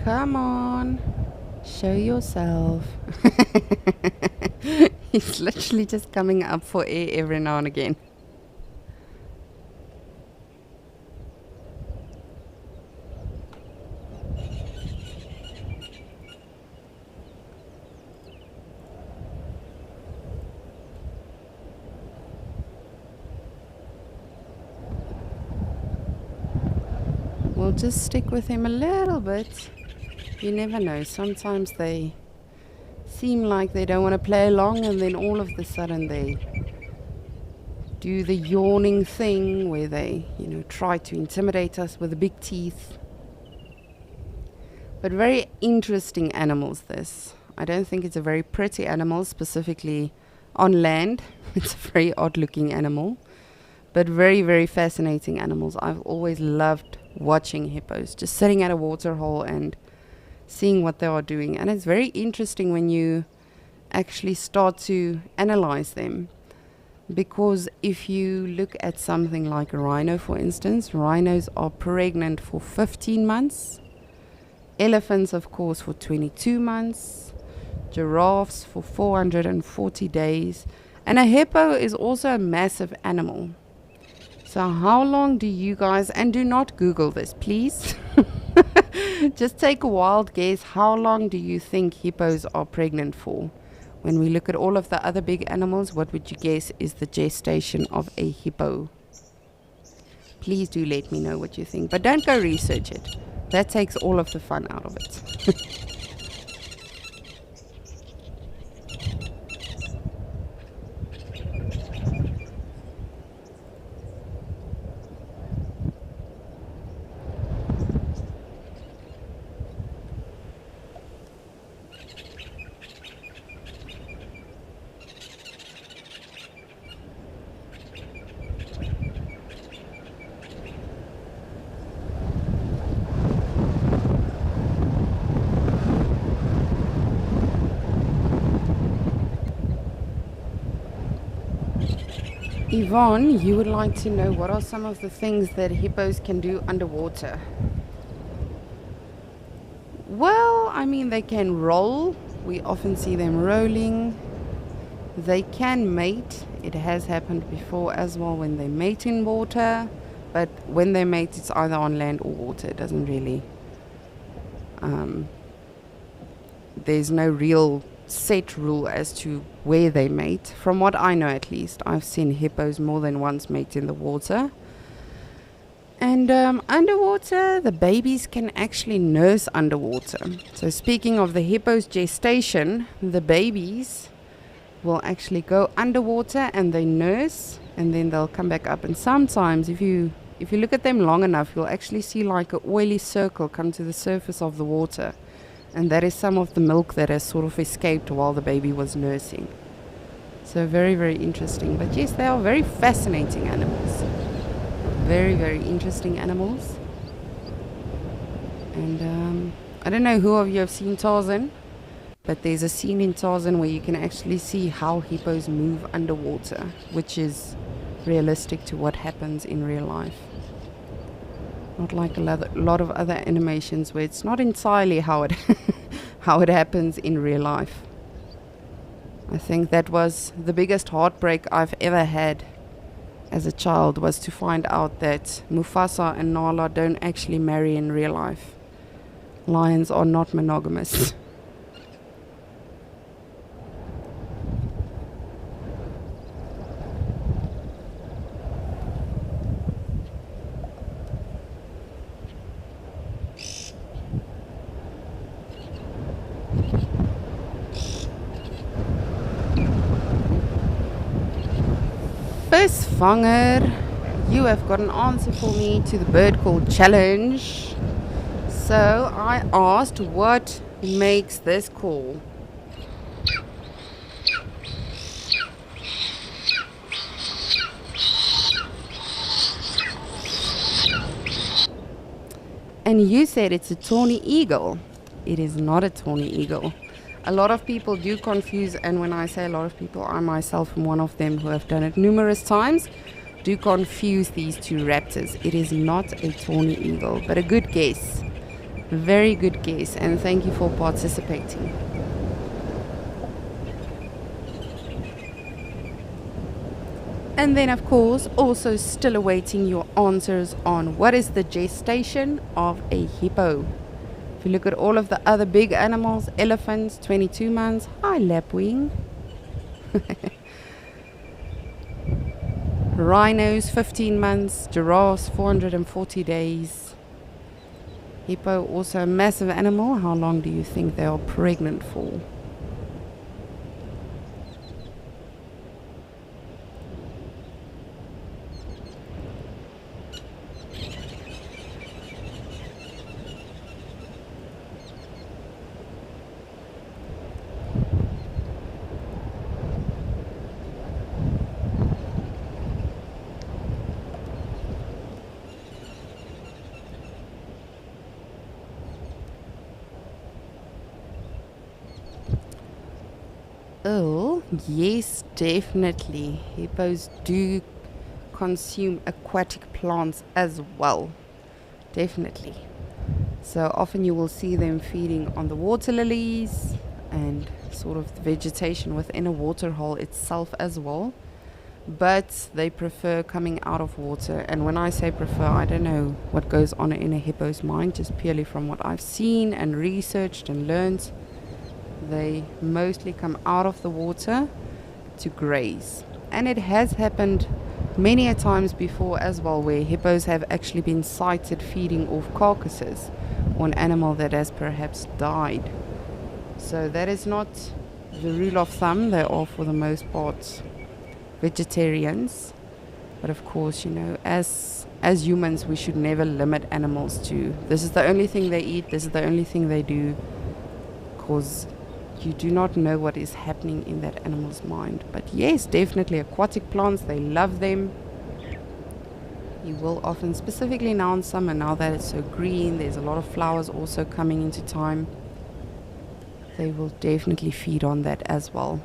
Come on. Show yourself. He's literally just coming up for air every now and again. We'll just stick with him a little bit. You never know. Sometimes they seem like they don't want to play along, and then all of a sudden they do the yawning thing where they, try to intimidate us with the big teeth. But very interesting animals, this. I don't think it's a very pretty animal, specifically on land. It's a very odd looking animal, but very, very fascinating animals. I've always loved watching hippos, just sitting at a water hole and seeing what they are doing. And it's very interesting when you actually start to analyze them, because if you look at something like a rhino, for instance, rhinos are pregnant for 15 months, elephants of course for 22 months, giraffes for 440 days, and a hippo is also a massive animal. So how long do you guys, and do not Google this, please. Just take a wild guess. How long do you think hippos are pregnant for? When we look at all of the other big animals, what would you guess is the gestation of a hippo? Please do let me know what you think. But don't go research it. That takes all of the fun out of it. Yvonne, you would like to know what are some of the things that hippos can do underwater? Well, I mean, they can roll. We often see them rolling. They can mate. It has happened before as well when they mate in water. But when they mate, it's either on land or water. It doesn't really... there's no real set rule as to where they mate. From what I know, at least, I've seen hippos more than once mate in the water. And underwater, the babies can actually nurse underwater. So speaking of the hippo's gestation, the babies will actually go underwater and they nurse, and then they'll come back up. And sometimes if you look at them long enough, you'll actually see like an oily circle come to the surface of the water. And that is some of the milk that has sort of escaped while the baby was nursing. So very, very interesting. But yes, they are very fascinating animals. Very, very interesting animals. And I don't know who of you have seen Tarzan, but there's a scene in Tarzan where you can actually see how hippos move underwater, which is realistic to what happens in real life. Not like a lot of other animations where it's not entirely how it how it happens in real life. I think that was the biggest heartbreak I've ever had as a child, was to find out that Mufasa and Nala don't actually marry in real life. Lions are not monogamous. Visvanger, you have got an answer for me to the bird call challenge. So I asked, what makes this call? And you said it's a tawny eagle. It is not a tawny eagle. A lot of people do confuse, and when I say a lot of people, I myself am one of them who have done it numerous times, do confuse these two raptors. It is not a tawny eagle, but a good guess. Very good guess, and thank you for participating. And then, of course, also still awaiting your answers on what is the gestation of a hippo. If you look at all of the other big animals, elephants, 22 months. Hi, lapwing. Rhinos, 15 months. Giraffes, 440 days. Hippo, also a massive animal. How long do you think they are pregnant for? Oh, yes, definitely. Hippos do consume aquatic plants as well. Definitely. So often you will see them feeding on the water lilies and sort of the vegetation within a water hole itself as well. But they prefer coming out of water. And when I say prefer, I don't know what goes on in a hippo's mind, just purely from what I've seen and researched and learned. They mostly come out of the water to graze. And it has happened many a times before as well, where hippos have actually been sighted feeding off carcasses or an animal that has perhaps died. So that is not the rule of thumb. They are for the most part vegetarians. But of course, you know, as humans, we should never limit animals to this is the only thing they eat, this is the only thing they do, because you do not know what is happening in that animal's mind. But yes, definitely aquatic plants, they love them. You will often, specifically now in summer, now that it's so green, there's a lot of flowers also coming into time, they will definitely feed on that as well.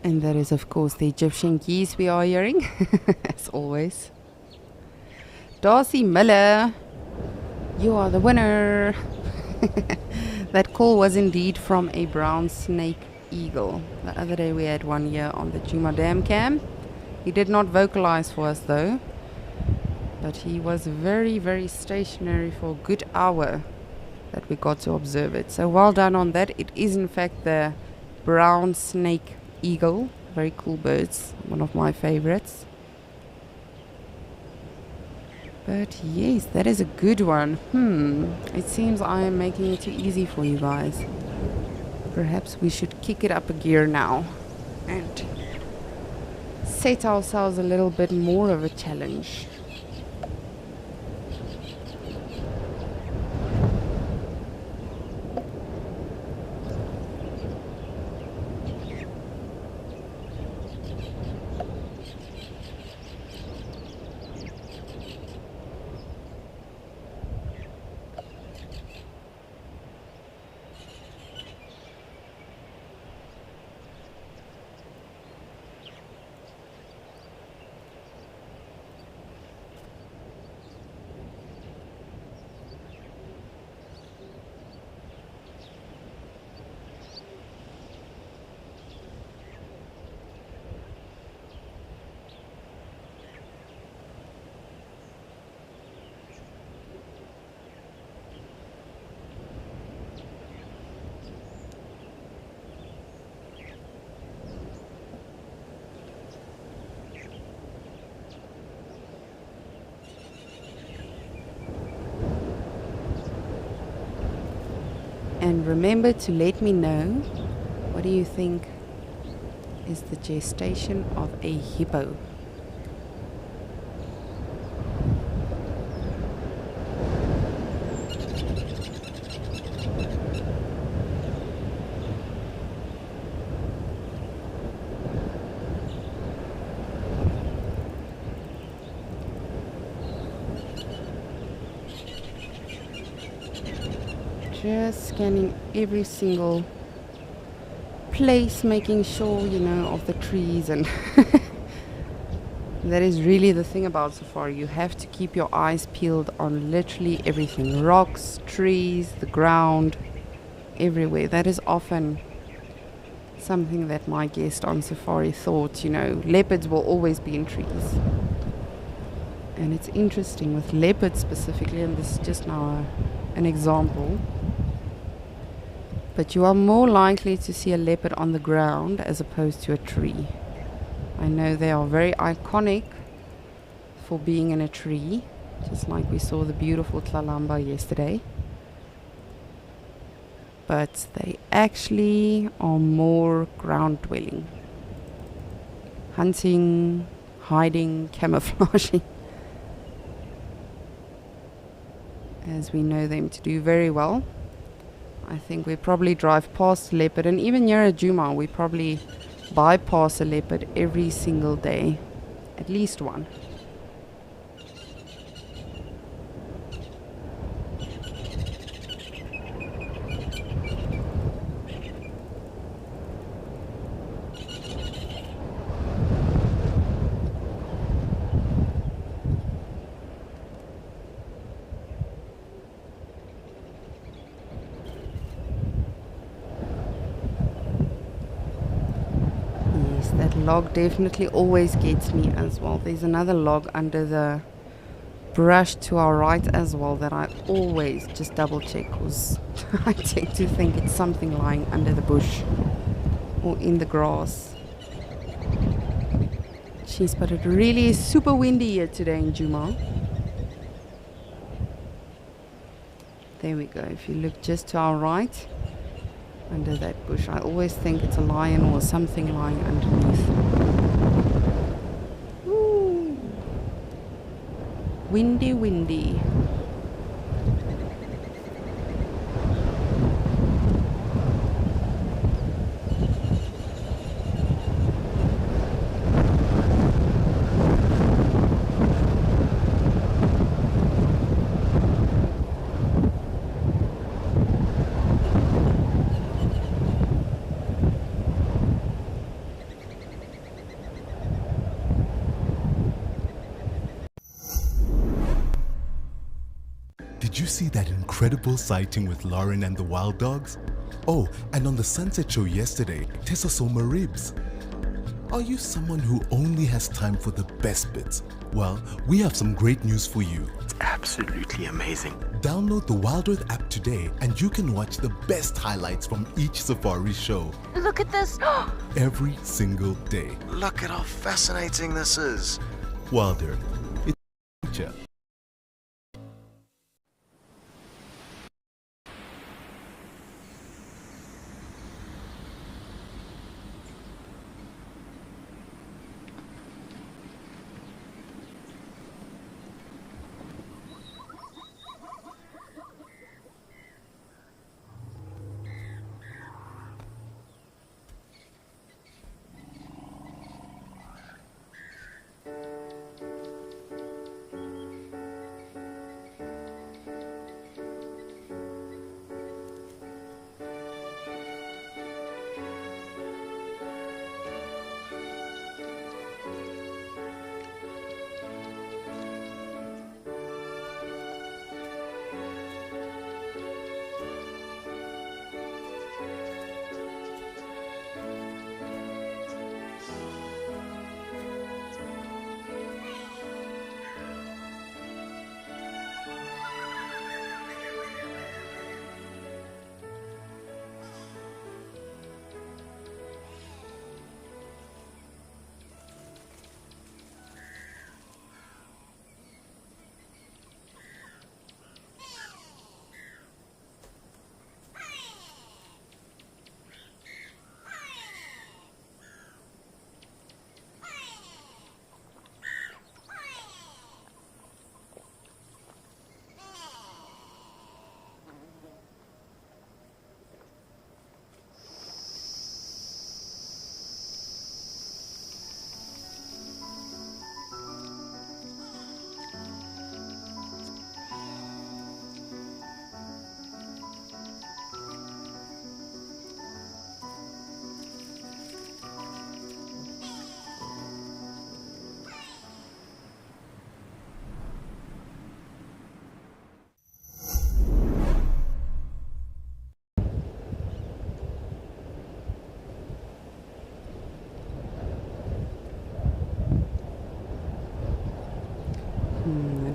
And that is, of course, the Egyptian geese we are hearing, as always. Darcy Miller, you are the winner. That call was indeed from a brown snake eagle. The other day we had one here on the Juma Dam cam. He did not vocalize for us though, but he was very, very stationary for a good hour that we got to observe it. So well done on that. It is in fact the brown snake eagle. Very cool birds, one of my favorites. But yes, that is a good one. It seems I am making it too easy for you guys. Perhaps we should kick it up a gear now and set ourselves a little bit more of a challenge. And remember to let me know, what do you think is the gestation of a hippo? Just scanning every single place, making sure, you know, of the trees, and that is really the thing about safari. You have to keep your eyes peeled on literally everything. Rocks, trees, the ground, everywhere. That is often something that my guest on safari thought, you know, leopards will always be in trees. And it's interesting with leopards specifically, and this is just now an example, but you are more likely to see a leopard on the ground as opposed to a tree. I know they are very iconic for being in a tree, just like we saw the beautiful Tlalamba yesterday. But they actually are more ground dwelling. Hunting, hiding, camouflaging, as we know them to do very well. I think we probably drive past a leopard, and even here at Djuma we probably bypass a leopard every single day, at least one. That log definitely always gets me as well. There's another log under the brush to our right as well that I always just double check, because I tend to think it's something lying under the bush or in the grass. Jeez, but it really is super windy here today in Djuma. There we go. If you look just to our right, under that bush, I always think it's a lion or something lying underneath. Ooh. Windy, windy. Did you see that incredible sighting with Lauren and the wild dogs? Oh, and on the sunset show yesterday, Tessa saw Maribs. Are you someone who only has time for the best bits? Well, we have some great news for you. It's absolutely amazing. Download the Wild Earth app today and you can watch the best highlights from each safari show. Look at this. Every single day. Look at how fascinating this is. Wild Earth. It's nature.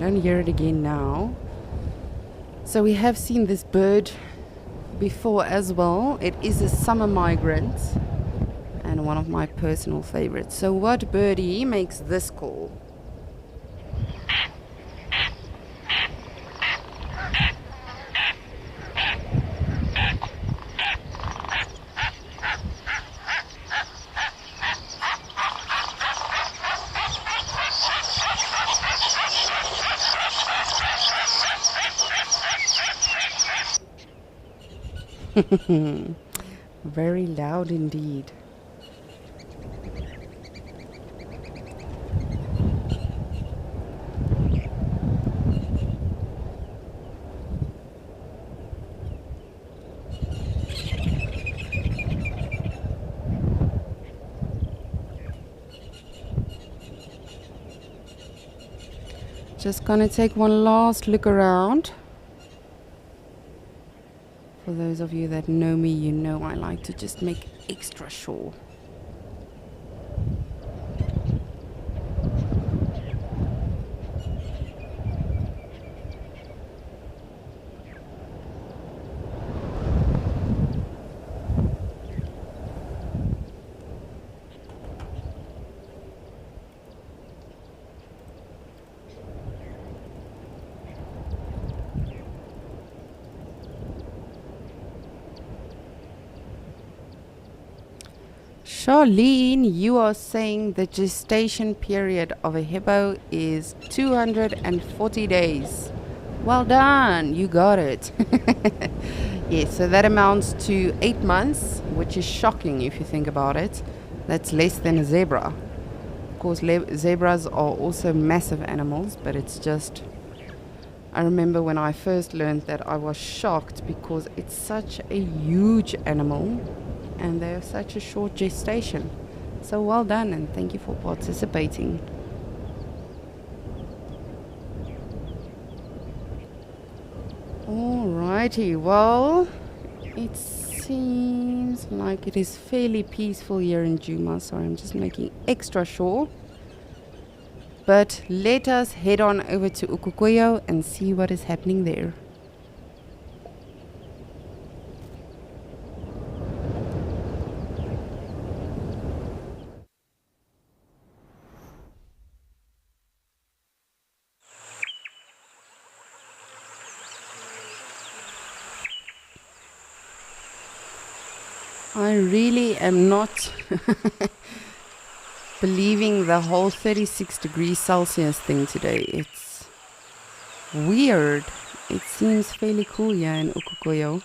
don't hear it again now. So we have seen this bird before as well. It is a summer migrant and one of my personal favorites. So what birdie makes this call? Very loud indeed. Just gonna take one last look around. For those of you that know me, you know I like to just make extra sure. Charlene, you are saying the gestation period of a hippo is 240 days. Well done, you got it. Yes, so that amounts to 8 months, which is shocking if you think about it. That's less than a zebra. Of course, zebras are also massive animals, but it's just... I remember when I first learned that I was shocked because it's such a huge animal. And they have such a short gestation. So well done and thank you for participating. Alrighty, well, it seems like it is fairly peaceful here in Djuma. Sorry, I'm just making extra sure. But let us head on over to Ukukoyo and see what is happening there. I really am not believing the whole 36 degrees Celsius thing today. It's weird. It seems fairly cool here in Ukukoyo.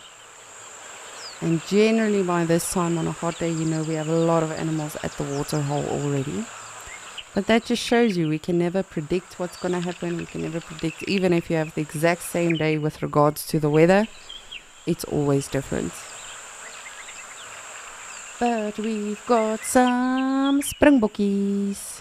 And generally by this time on a hot day, you know, we have a lot of animals at the water hole already. But that just shows you we can never predict what's going to happen. We can never predict, even if you have the exact same day with regards to the weather, it's always different. But we've got some springbokkies.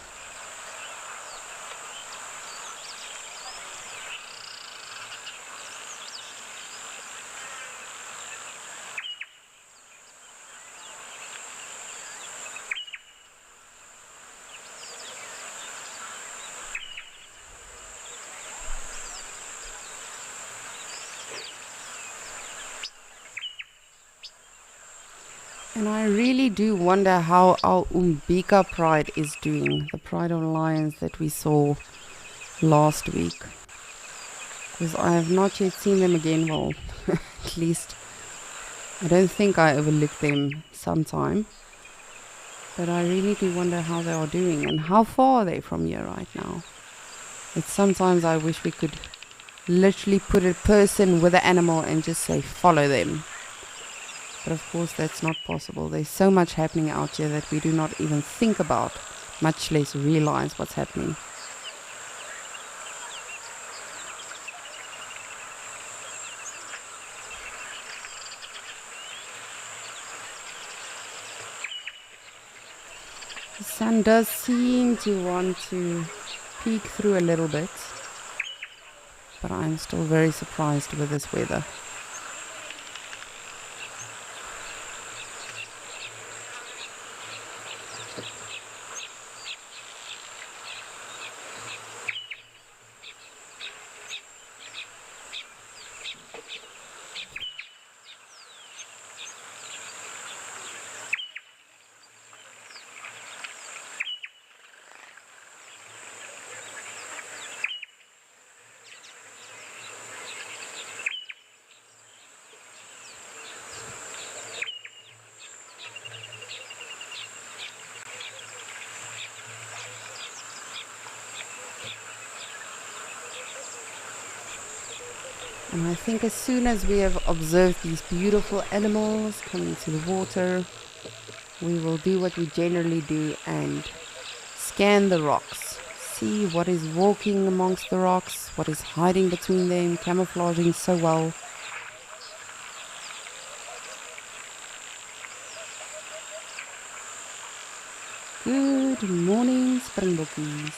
And I really do wonder how our Umbika pride is doing. The pride of lions that we saw last week. Because I have not yet seen them again. Well, at least I don't think I overlooked them sometime. But I really do wonder how they are doing and how far are they from here right now. It's sometimes I wish we could literally put a person with an animal and just say follow them. But of course that's not possible. There's so much happening out here that we do not even think about, much less realize what's happening. The sun does seem to want to peek through a little bit, but I'm still very surprised with this weather. And I think as soon as we have observed these beautiful animals coming to the water, we will do what we generally do and scan the rocks. See what is walking amongst the rocks, what is hiding between them, camouflaging so well. Good morning, Springbokkies.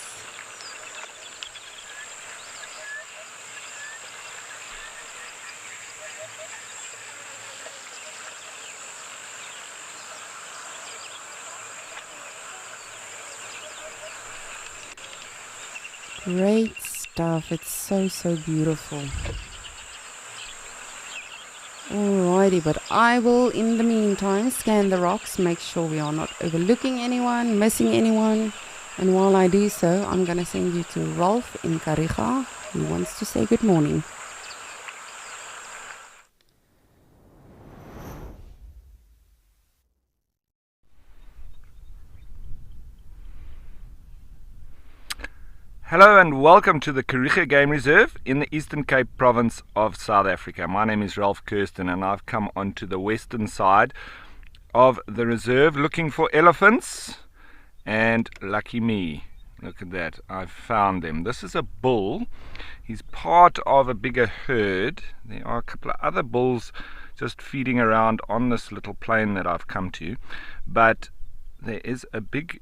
Great stuff. It's so beautiful. Alrighty, but I will in the meantime scan the rocks, make sure we are not overlooking anyone, missing anyone. And while I do so, I'm going to send you to Rolf in Kariga, who wants to say good morning. Hello and welcome to the Kariga Game Reserve in the Eastern Cape province of South Africa. My name is Ralph Kirsten and I've come onto the western side of the reserve looking for elephants, and lucky me, look at that, I've found them. This is a bull. He's part of a bigger herd. There are a couple of other bulls just feeding around on this little plain that I've come to, but there is a big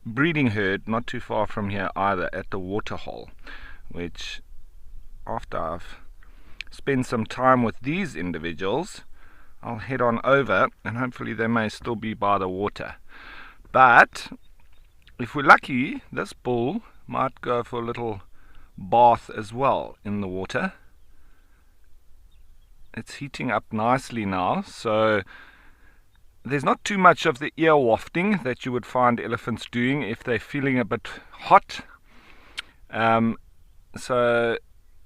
breeding herd not too far from here either at the waterhole, which after I've spent some time with these individuals I'll head on over and hopefully they may still be by the water. But if we're lucky, this bull might go for a little bath as well in the water. It's heating up nicely now, so there's not too much of the ear wafting that you would find elephants doing if they're feeling a bit hot. So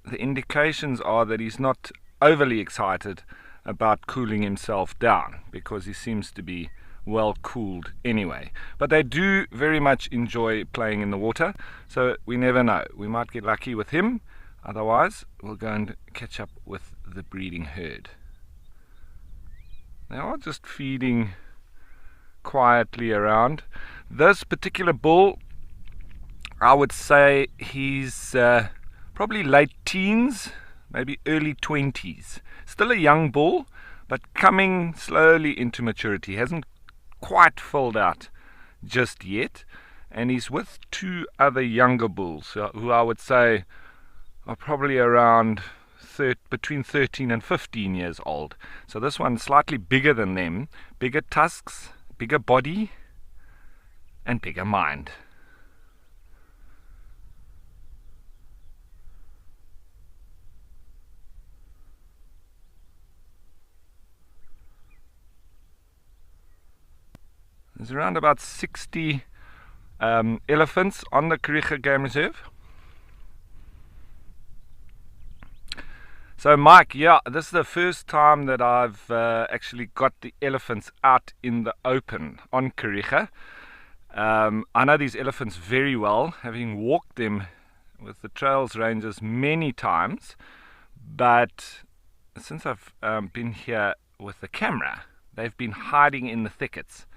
the indications are that he's not overly excited about cooling himself down because he seems to be well cooled anyway. But they do very much enjoy playing in the water, so we never know. We might get lucky with him, otherwise we'll go and catch up with the breeding herd. They are just feeding quietly around. This particular bull, I would say he's probably late teens, maybe early 20s. Still a young bull, but coming slowly into maturity. Hasn't quite filled out just yet. And he's with two other younger bulls who I would say are probably around between 13 and 15 years old. So this one's slightly bigger than them, bigger tusks, bigger body, and bigger mind. There's around about 60 elephants on the Kariga Game Reserve. So Mike, yeah, this is the first time that I've actually got the elephants out in the open on Kariga. I know these elephants very well, having walked them with the Trails Rangers many times, but since I've been here with the camera, they've been hiding in the thickets.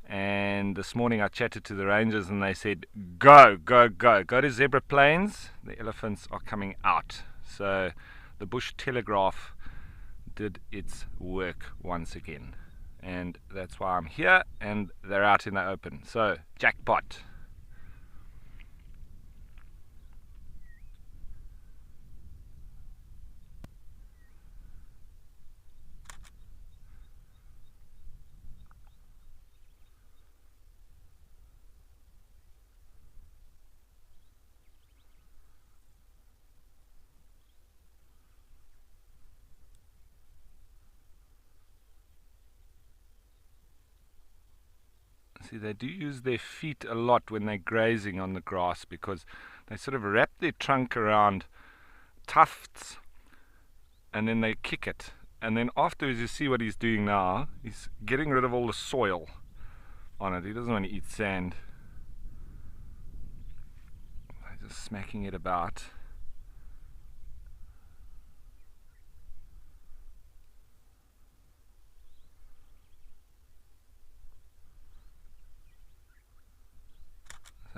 And this morning I chatted to the rangers and they said, go to Zebra Plains, the elephants are coming out. So the Bush Telegraph did its work once again, and that's why I'm here and they're out in the open. So jackpot. See, they do use their feet a lot when they're grazing on the grass because they sort of wrap their trunk around tufts and then they kick it. And then afterwards you see what he's doing now. He's getting rid of all the soil on it. He doesn't want to eat sand. Just smacking it about.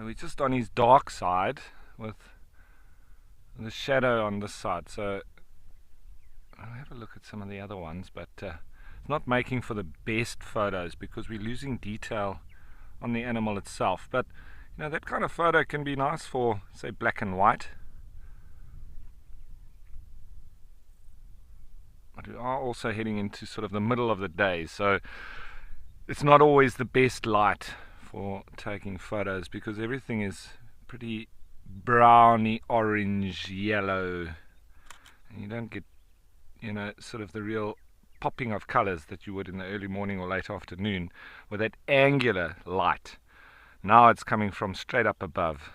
we're just on his dark side with the shadow on this side. So I'll have a look at some of the other ones, but it's not making for the best photos because we're losing detail on the animal itself. But you know, that kind of photo can be nice for, say, black and white. But we are also heading into sort of the middle of the day, so it's not always the best light for taking photos because everything is pretty browny, orange, yellow, and you don't get, you know, sort of the real popping of colors that you would in the early morning or late afternoon with that angular light. Now it's coming from straight up above.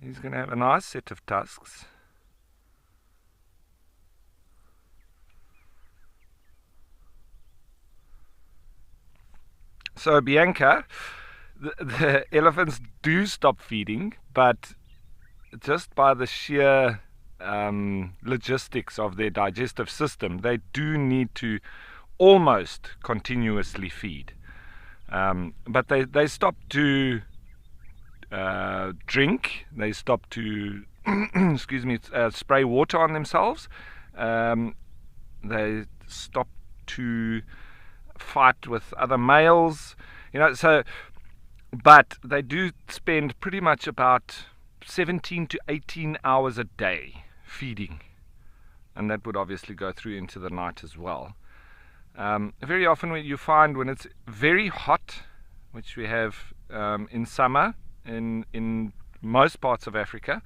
He's going to have a nice set of tusks. So Bianca, the elephants do stop feeding, but just by the sheer logistics of their digestive system, they do need to almost continuously feed. But they stop to drink, they stop to excuse me, spray water on themselves, they stop to fight with other males, you know, so, but they do spend pretty much about 17 to 18 hours a day feeding, and that would obviously go through into the night as well. Very often when you find when it's very hot, which we have in summer in most parts of Africa,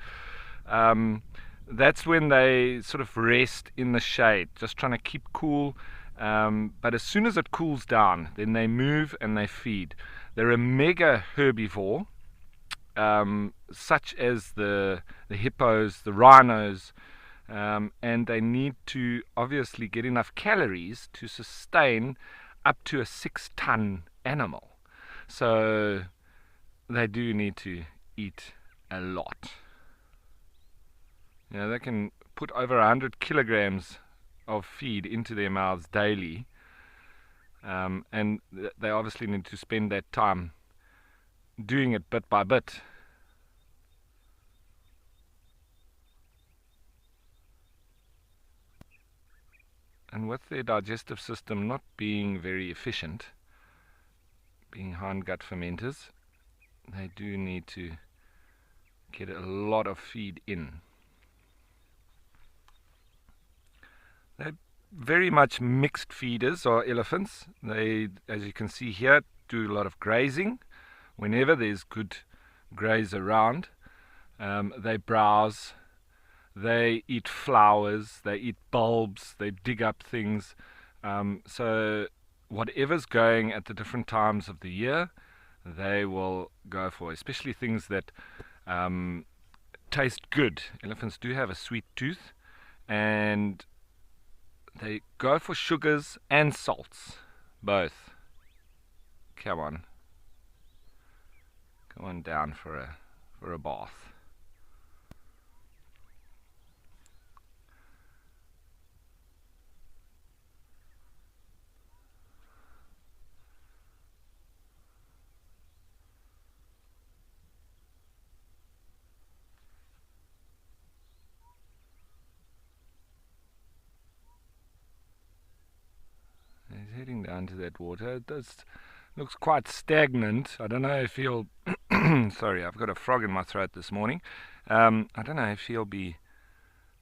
that's when they sort of rest in the shade, just trying to keep cool. But as soon as it cools down, then they move and they feed. They're a mega herbivore, such as the hippos, the rhinos, and they need to obviously get enough calories to sustain up to a 6-ton animal. So they do need to eat a lot. You know, they can put over 100 kilograms of feed into their mouths daily, and they obviously need to spend that time doing it bit by bit. And with their digestive system not being very efficient, being hindgut fermenters, they do need to get a lot of feed in. They're very much mixed feeders, are elephants. They, as you can see here, do a lot of grazing. Whenever there's good graze around, they browse, they eat flowers, they eat bulbs, they dig up things. So whatever's going at the different times of the year, they will go for, especially things that taste good. Elephants do have a sweet tooth, and they go for sugars and salts, both. Come on. Go on down for a bath. He's heading down to that water. It looks quite stagnant. I don't know if he'll sorry, I've got a frog in my throat this morning. I don't know if he'll be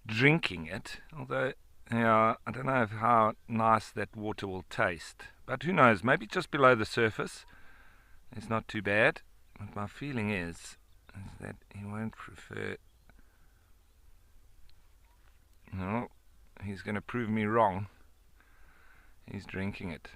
drinking it, although, yeah, I don't know how nice that water will taste. But who knows, maybe just below the surface it's not too bad. But my feeling is that he won't prefer... No, he's going to prove me wrong. He's drinking it.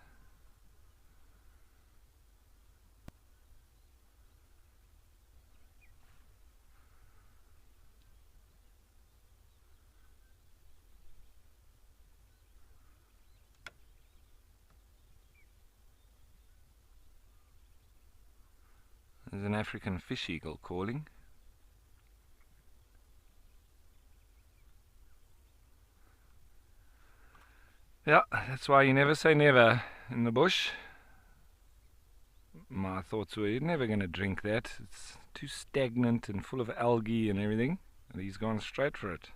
There's an African fish eagle calling. Yeah, that's why you never say never in the bush. My thoughts were, you're never going to drink that. It's too stagnant and full of algae and everything. And he's gone straight for it.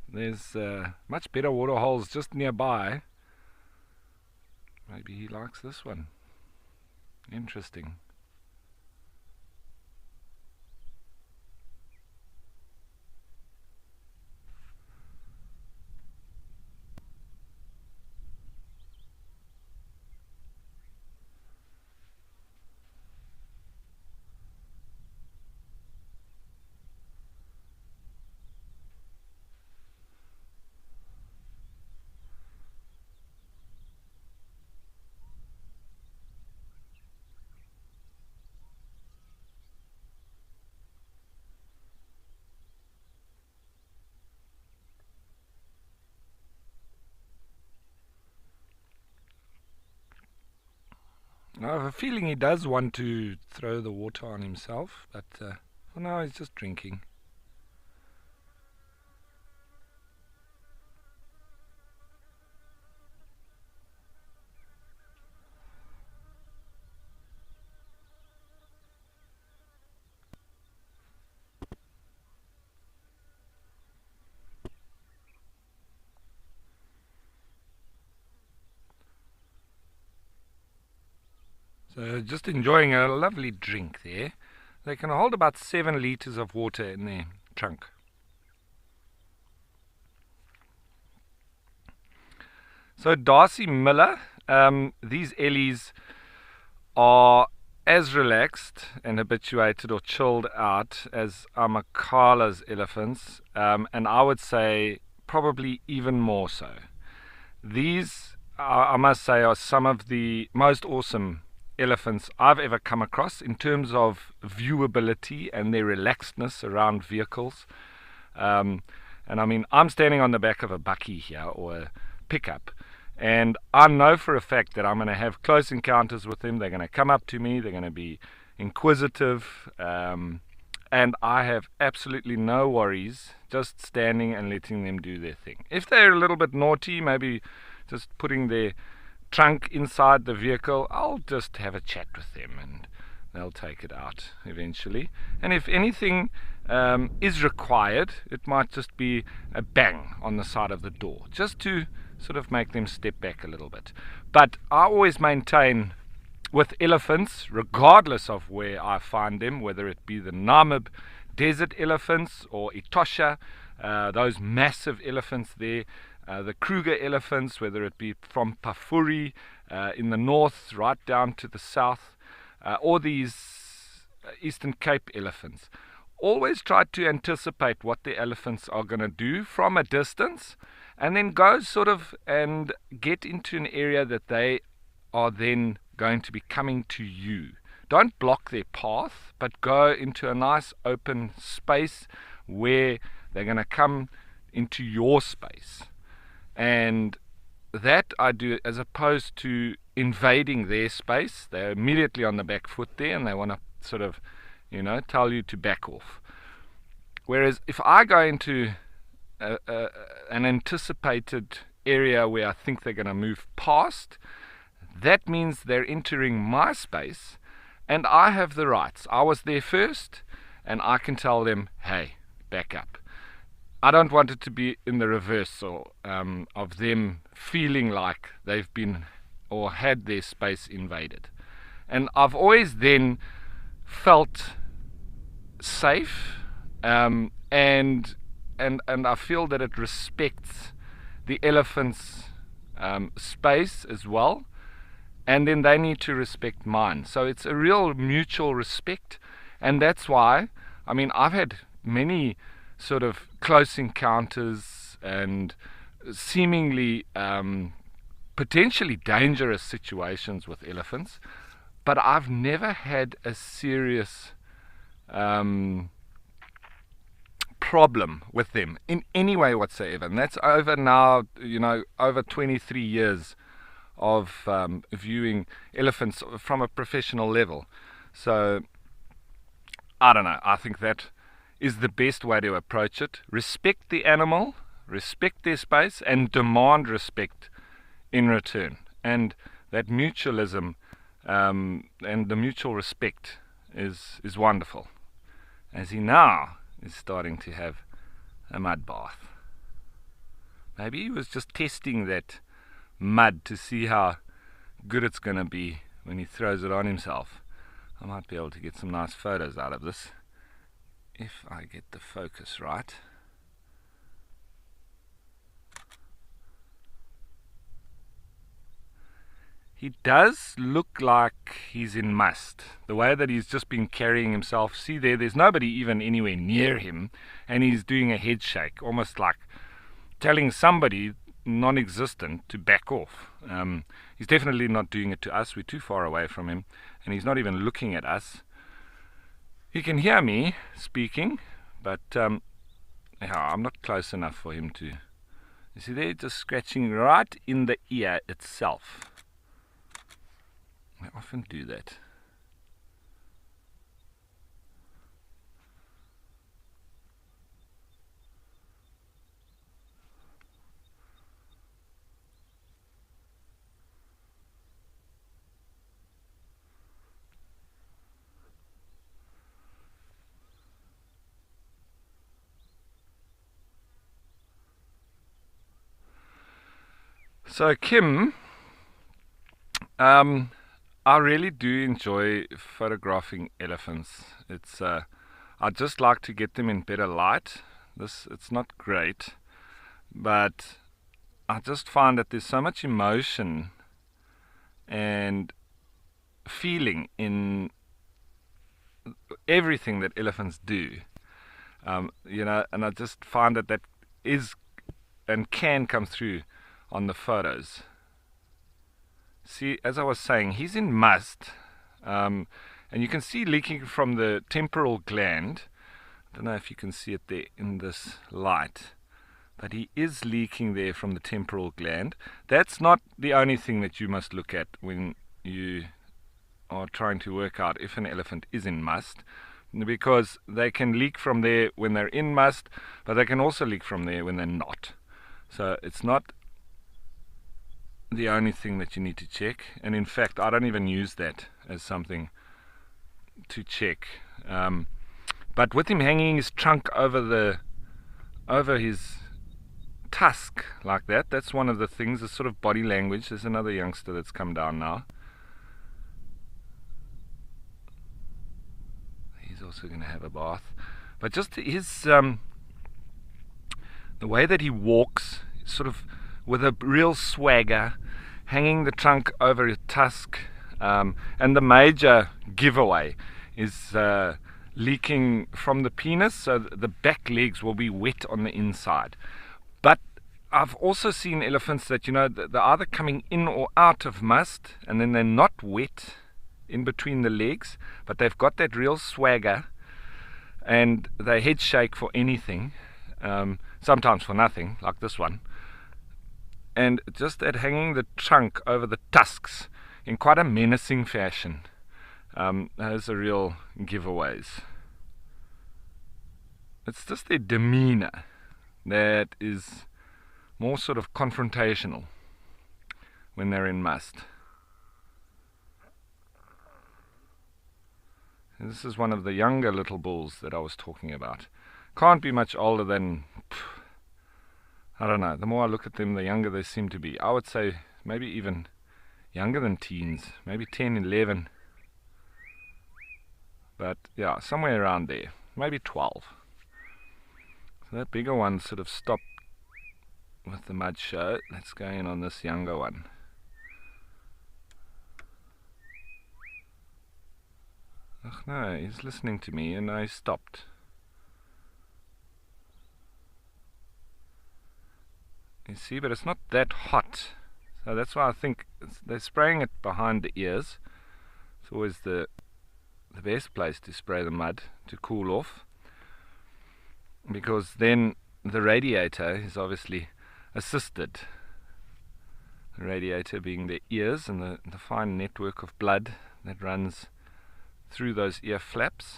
There's much better water holes just nearby. Maybe he likes this one. Interesting. I have a feeling he does want to throw the water on himself, but for now he's just drinking. So just enjoying a lovely drink there. They can hold about 7 liters of water in their trunk. So Darcy Miller, these Ellies are as relaxed and habituated or chilled out as Amakala's elephants, and I would say probably even more so. These, I must say, are some of the most awesome elephants I've ever come across in terms of viewability and their relaxedness around vehicles. And I mean, I'm standing on the back of a bakkie here, or a pickup, and I know for a fact that I'm going to have close encounters with them. They're going to come up to me, they're going to be inquisitive, and I have absolutely no worries just standing and letting them do their thing. If they're a little bit naughty, maybe just putting their trunk inside the vehicle, I'll just have a chat with them and they'll take it out eventually. And if anything is required, it might just be a bang on the side of the door, just to sort of make them step back a little bit. But I always maintain with elephants, regardless of where I find them, whether it be the Namib desert elephants or Etosha, those massive elephants there, the Kruger elephants, whether it be from Pafuri in the north right down to the south, or these Eastern Cape elephants. Always try to anticipate what the elephants are going to do from a distance, and then go sort of and get into an area that they are then going to be coming to you. Don't block their path, but go into a nice open space where they're going to come into your space. And that I do, as opposed to invading their space. They're immediately on the back foot there, and they want to sort of, tell you to back off. Whereas if I go into an anticipated area where I think they're going to move past, that means they're entering my space, and I have the rights. I was there first, and I can tell them, hey, back up. I don't want it to be in the reverse, or of them feeling like they've been or had their space invaded. And I've always then felt safe, and I feel that it respects the elephant's space as well, and then they need to respect mine. So it's a real mutual respect, and that's why, I've had many sort of close encounters and seemingly potentially dangerous situations with elephants, but I've never had a serious problem with them in any way whatsoever. And that's over now, over 23 years of viewing elephants from a professional level. So I don't know, I think that is the best way to approach it. Respect the animal, respect their space and demand respect in return. And that mutualism and the mutual respect is wonderful, as he now is starting to have a mud bath. Maybe he was just testing that mud to see how good it's going to be when he throws it on himself. I might be able to get some nice photos out of this if I get the focus right. He does look like he's in must. The way that he's just been carrying himself. See there's nobody even anywhere near him, and he's doing a head shake, almost like telling somebody non-existent to back off. He's definitely not doing it to us. We're too far away from him, and he's not even looking at us. He can hear me speaking, but yeah, I'm not close enough for him to. You see, they're just scratching right in the ear itself. I often do that. So Kim, I really do enjoy photographing elephants. It's I just like to get them in better light. It's not great, but I just find that there's so much emotion and feeling in everything that elephants do. And I just find that is and can come through on the photos. See, as I was saying, he's in must, and you can see leaking from the temporal gland. I don't know if you can see it there in this light, but he is leaking there from the temporal gland. That's not the only thing that you must look at when you are trying to work out if an elephant is in must, because they can leak from there when they're in must, but they can also leak from there when they're not. So it's not the only thing that you need to check, and in fact I don't even use that as something to check. But with him hanging his trunk over his tusk like that, that's one of the things, the sort of body language. There's another youngster that's come down now. He's also going to have a bath, but just his the way that he walks, sort of with a real swagger, hanging the trunk over his tusk, and the major giveaway is leaking from the penis, so the back legs will be wet on the inside. But I've also seen elephants that, they're either coming in or out of must, and then they're not wet in between the legs, but they've got that real swagger, and they head shake for anything, sometimes for nothing, like this one. And just at hanging the trunk over the tusks in quite a menacing fashion, those are real giveaways. It's just their demeanor that is more sort of confrontational when they're in must. And this is one of the younger little bulls that I was talking about. Can't be much older than, I don't know, the more I look at them, the younger they seem to be. I would say maybe even younger than teens, maybe 10, 11. But yeah, somewhere around there, maybe 12. So that bigger one sort of stopped with the mud show. Let's go in on this younger one. Ugh, no, he's listening to me and now he stopped. You see, but it's not that hot. So that's why I think they're spraying it behind the ears. It's always the best place to spray the mud to cool off, because then the radiator is obviously assisted. The radiator being the ears and the fine network of blood that runs through those ear flaps.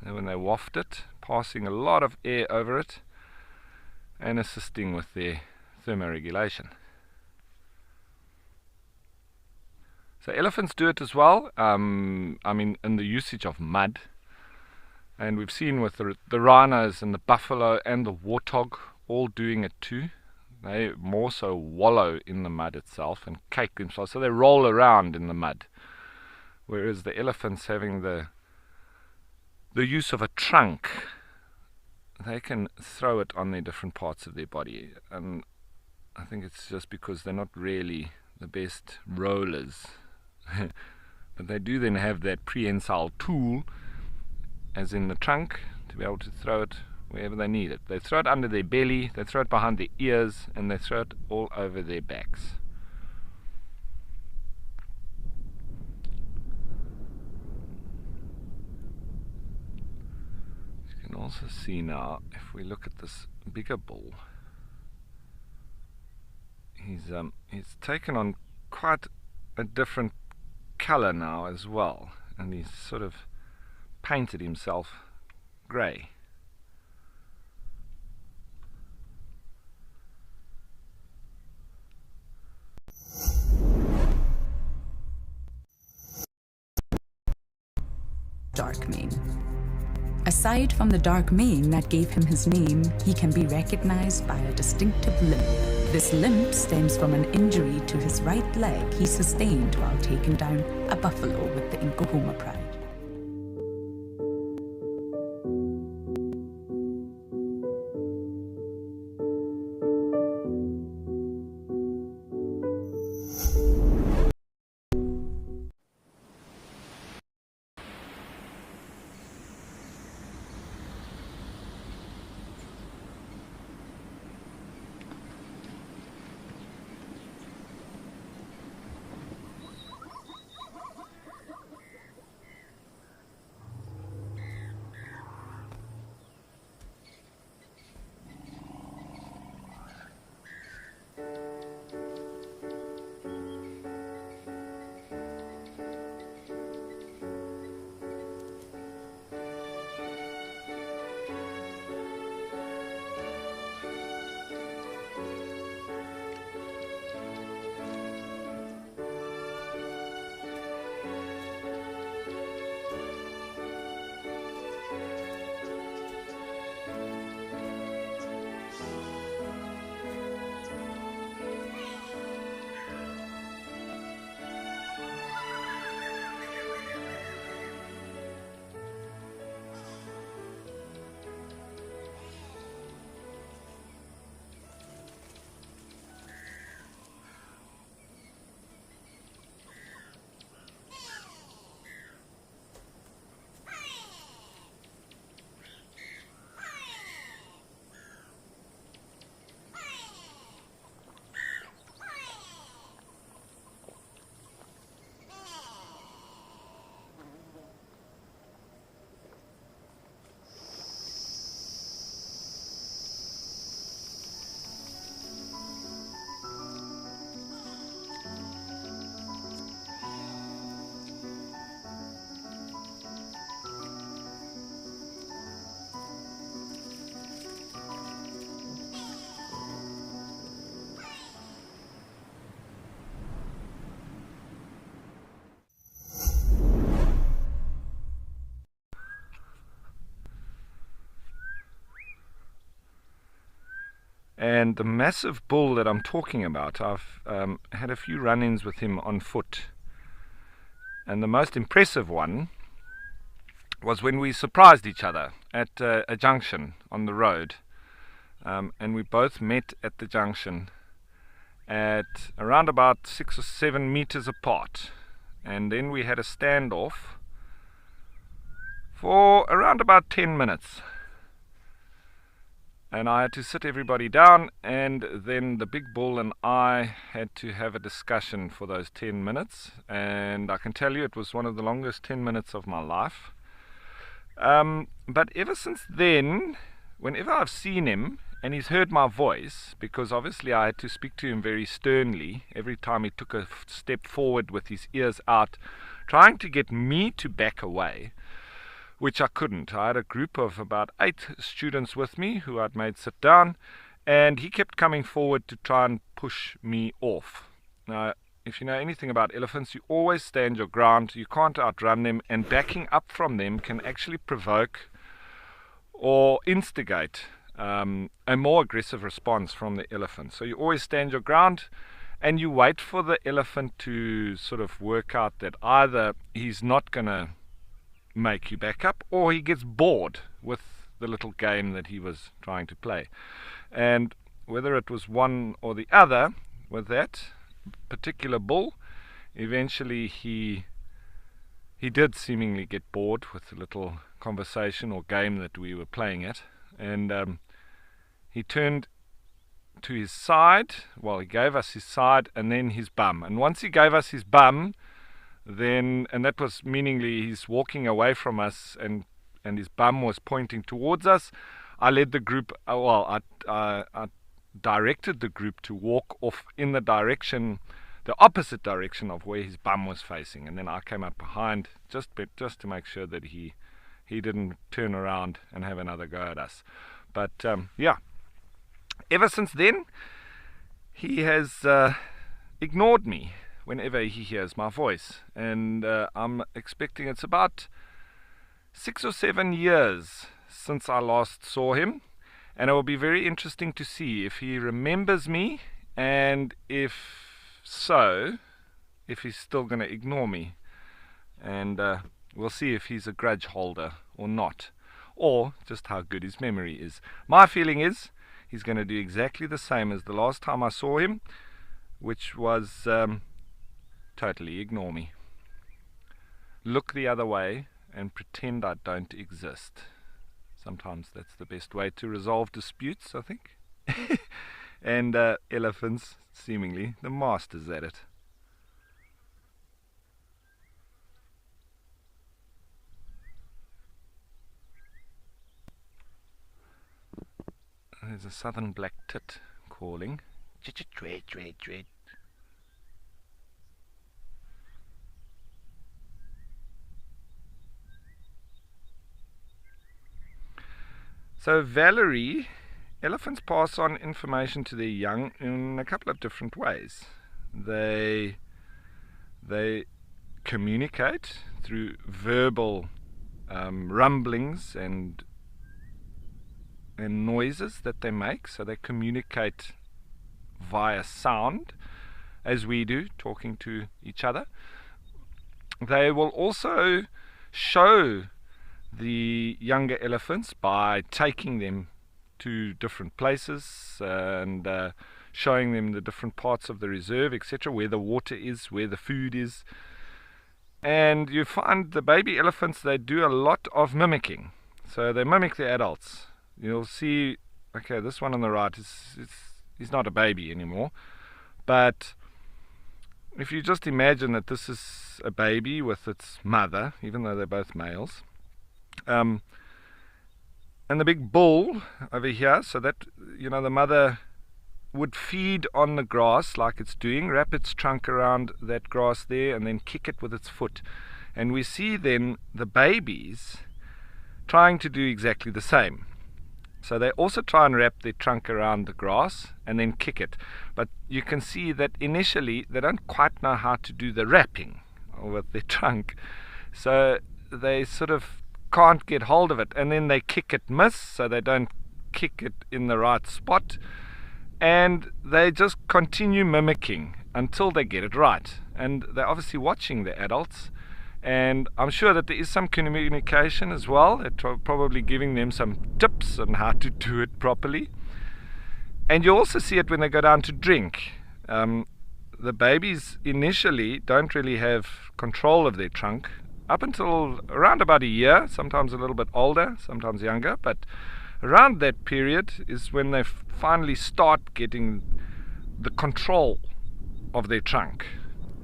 And when they waft it, passing a lot of air over it, and assisting with their thermoregulation. So elephants do it as well, in the usage of mud. And we've seen with the rhinos and the buffalo and the warthog all doing it too. They more so wallow in the mud itself and cake themselves, so they roll around in the mud. Whereas the elephants, having the use of a trunk, they can throw it on their different parts of their body. And I think it's just because they're not really the best rollers. But they do then have that prehensile tool, as in the trunk, to be able to throw it wherever they need it. They throw it under their belly, they throw it behind their ears, and they throw it all over their backs. You can also see now, if we look at this bigger bull, he's taken on quite a different color now as well, and he's sort of painted himself grey. Dark mane. Aside from the dark mane that gave him his name, he can be recognized by a distinctive limp. This limp stems from an injury to his right leg he sustained while taking down a buffalo with the Nkuhuma pride. And the massive bull that I'm talking about, I've had a few run-ins with him on foot. And the most impressive one was when we surprised each other at a junction on the road. And we both met at the junction at around about 6 or 7 meters apart. And then we had a standoff for around about 10 minutes. And I had to sit everybody down, and then the big bull and I had to have a discussion for those 10 minutes. And I can tell you it was one of the longest 10 minutes of my life. But ever since then, whenever I've seen him and he's heard my voice, because obviously I had to speak to him very sternly every time he took a step forward with his ears out, trying to get me to back away, which I couldn't. I had a group of about 8 students with me who I'd made sit down, And he kept coming forward to try and push me off. Now, if you know anything about elephants, you always stand your ground. You can't outrun them, and backing up from them can actually provoke or instigate a more aggressive response from the elephant. So you always stand your ground, and you wait for the elephant to sort of work out that either he's not going to make you back up, or he gets bored with the little game that he was trying to play. And whether it was one or the other with that particular bull, eventually he did seemingly get bored with the little conversation or game that we were playing at, and he turned to his side. Well, he gave us his side and then his bum, and once he gave us his bum, then, and that was meaningly he's walking away from us, and his bum was pointing towards us, I led the group, I directed the group to walk off in the opposite direction of where his bum was facing, and then I came up behind just to make sure that he didn't turn around and have another go at us. But yeah, ever since then he has ignored me whenever he hears my voice, and I'm expecting it's about 6 or 7 years since I last saw him, and it will be very interesting to see if he remembers me, and if so, if he's still going to ignore me. And we'll see if he's a grudge holder or not, or just how good his memory is. My feeling is he's going to do exactly the same as the last time I saw him, which was totally ignore me. Look the other way and pretend I don't exist. Sometimes that's the best way to resolve disputes, I think. And elephants, seemingly the masters at it. There's a southern black tit calling. Dread. So Valerie, elephants pass on information to their young in a couple of different ways. They communicate through verbal rumblings and noises that they make. So they communicate via sound, as we do, talking to each other. They will also show the younger elephants by taking them to different places and showing them the different parts of the reserve, etc., where the water is, where the food is. And you find the baby elephants, they do a lot of mimicking. So they mimic the adults. You'll see, okay, this one on the right he's not a baby anymore, but if you just imagine that this is a baby with its mother, even though they're both males, and the big bull over here, so that, you know, the mother would feed on the grass like it's doing, wrap its trunk around that grass there, and then kick it with its foot. And we see then the babies trying to do exactly the same. So they also try and wrap their trunk around the grass and then kick it. But you can see that initially they don't quite know how to do the wrapping with their trunk. So they sort of can't get hold of it, and then they kick it miss, so they don't kick it in the right spot, and they just continue mimicking until they get it right. And they're obviously watching the adults, and I'm sure that there is some communication as well. They're probably giving them some tips on how to do it properly. And you also see it when they go down to drink. The babies initially don't really have control of their trunk up until around about a year, sometimes a little bit older, sometimes younger, but around that period is when they finally start getting the control of their trunk.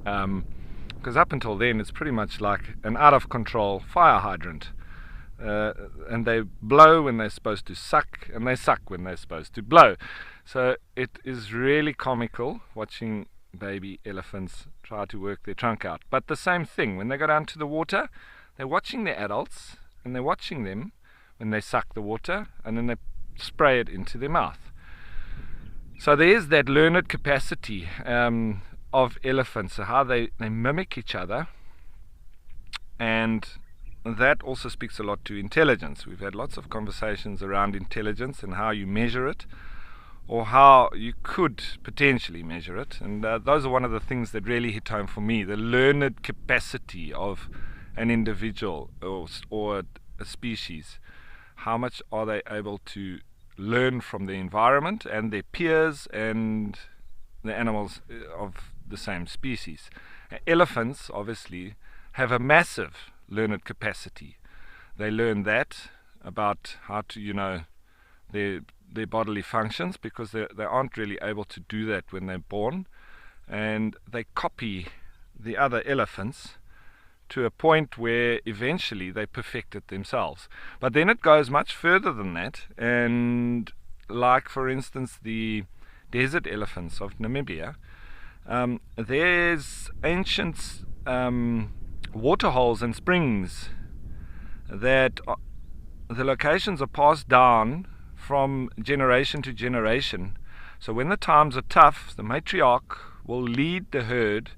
Because up until then it's pretty much like an out of control fire hydrant. And they blow when they're supposed to suck, and they suck when they're supposed to blow. So it is really comical watching baby elephants try to work their trunk out. But the same thing, when they go down to the water, they're watching the adults, and they're watching them when they suck the water, and then they spray it into their mouth. So there's that learned capacity of elephants, so how they mimic each other, and that also speaks a lot to intelligence. We've had lots of conversations around intelligence and how you measure it, or how you could potentially measure it, and those are one of the things that really hit home for me, the learned capacity of an individual or a species. How much are they able to learn from the environment and their peers and the animals of the same species? Elephants obviously have a massive learned capacity. They learn that about how to, their bodily functions, because they aren't really able to do that when they're born, and they copy the other elephants to a point where eventually they perfect it themselves. But then it goes much further than that, and like for instance the desert elephants of Namibia, there's ancient waterholes and springs that the locations are passed down from generation to generation. So when the times are tough, the matriarch will lead the herd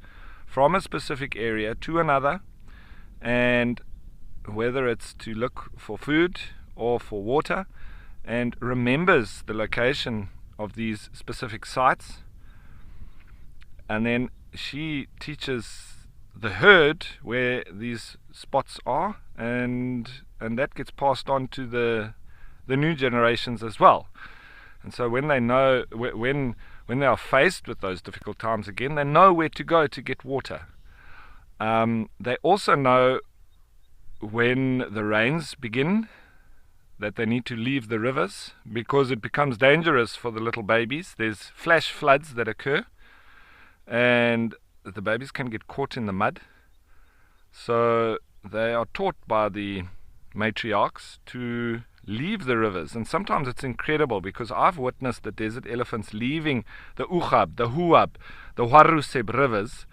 from a specific area to another, and whether it's to look for food or for water, and remembers the location of these specific sites, and then she teaches the herd where these spots are, and that gets passed on to the new generations as well. And so when they know, when they are faced with those difficult times again, they know where to go to get water. They also know when the rains begin that they need to leave the rivers, because it becomes dangerous for the little babies. There's flash floods that occur, and the babies can get caught in the mud. So they are taught by the matriarchs to leave the rivers, and sometimes it's incredible, because I've witnessed the desert elephants leaving the Ughab, the Huab, the Waruseb rivers,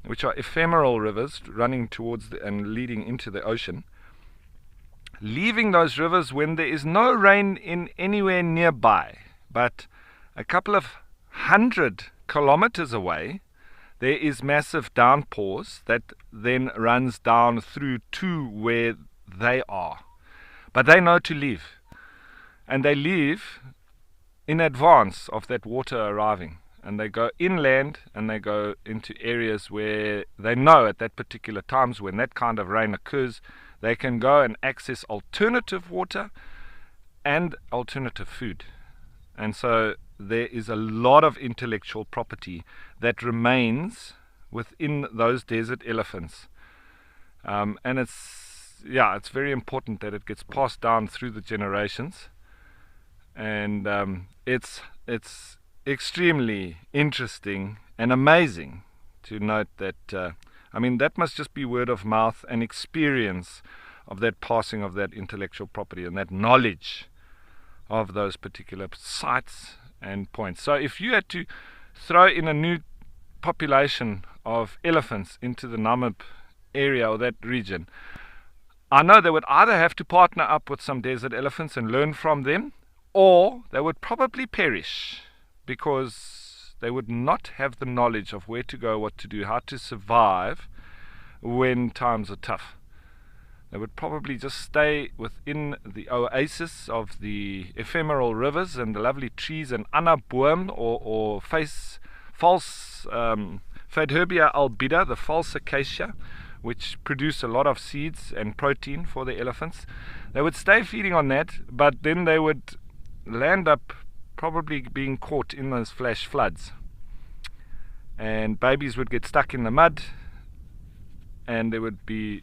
which are ephemeral rivers running towards and leading into the ocean, leaving those rivers when there is no rain in anywhere nearby, but a couple of 100 kilometers away there is massive downpours that then runs down through to where they are. But they know to leave, and they leave in advance of that water arriving, and they go inland, and they go into areas where they know at that particular times when that kind of rain occurs, they can go and access alternative water and alternative food. And so there is a lot of intellectual property that remains within those desert elephants, and it's very important that it gets passed down through the generations, and it's extremely interesting and amazing to note that that must just be word of mouth and experience of that passing of that intellectual property and that knowledge of those particular sites and points. So if you had to throw in a new population of elephants into the Namib area or that region, I know they would either have to partner up with some desert elephants and learn from them, or they would probably perish, because they would not have the knowledge of where to go, what to do, how to survive when times are tough. They would probably just stay within the oasis of the ephemeral rivers and the lovely trees and anaboom or false Faidherbia albida, the false acacia, which produce a lot of seeds and protein for the elephants. They would stay feeding on that, but then they would land up probably being caught in those flash floods, and babies would get stuck in the mud, and there would be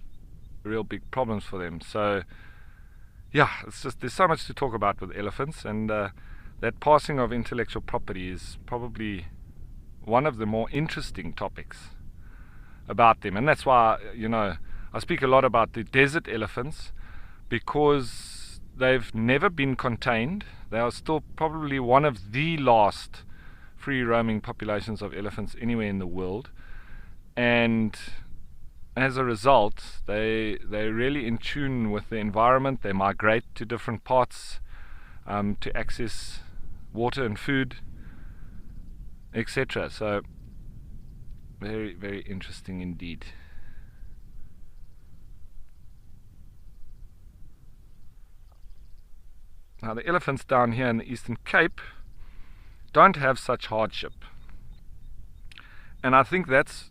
real big problems for them. So there's so much to talk about with elephants, and that passing of intellectual property is probably one of the more interesting topics about them. And that's why I speak a lot about the desert elephants, because they've never been contained. They are still probably one of the last free roaming populations of elephants anywhere in the world, and as a result they're really in tune with the environment. They migrate to different parts to access water and food, etc. So very, very interesting indeed. Now the elephants down here in the Eastern Cape don't have such hardship, and I think that's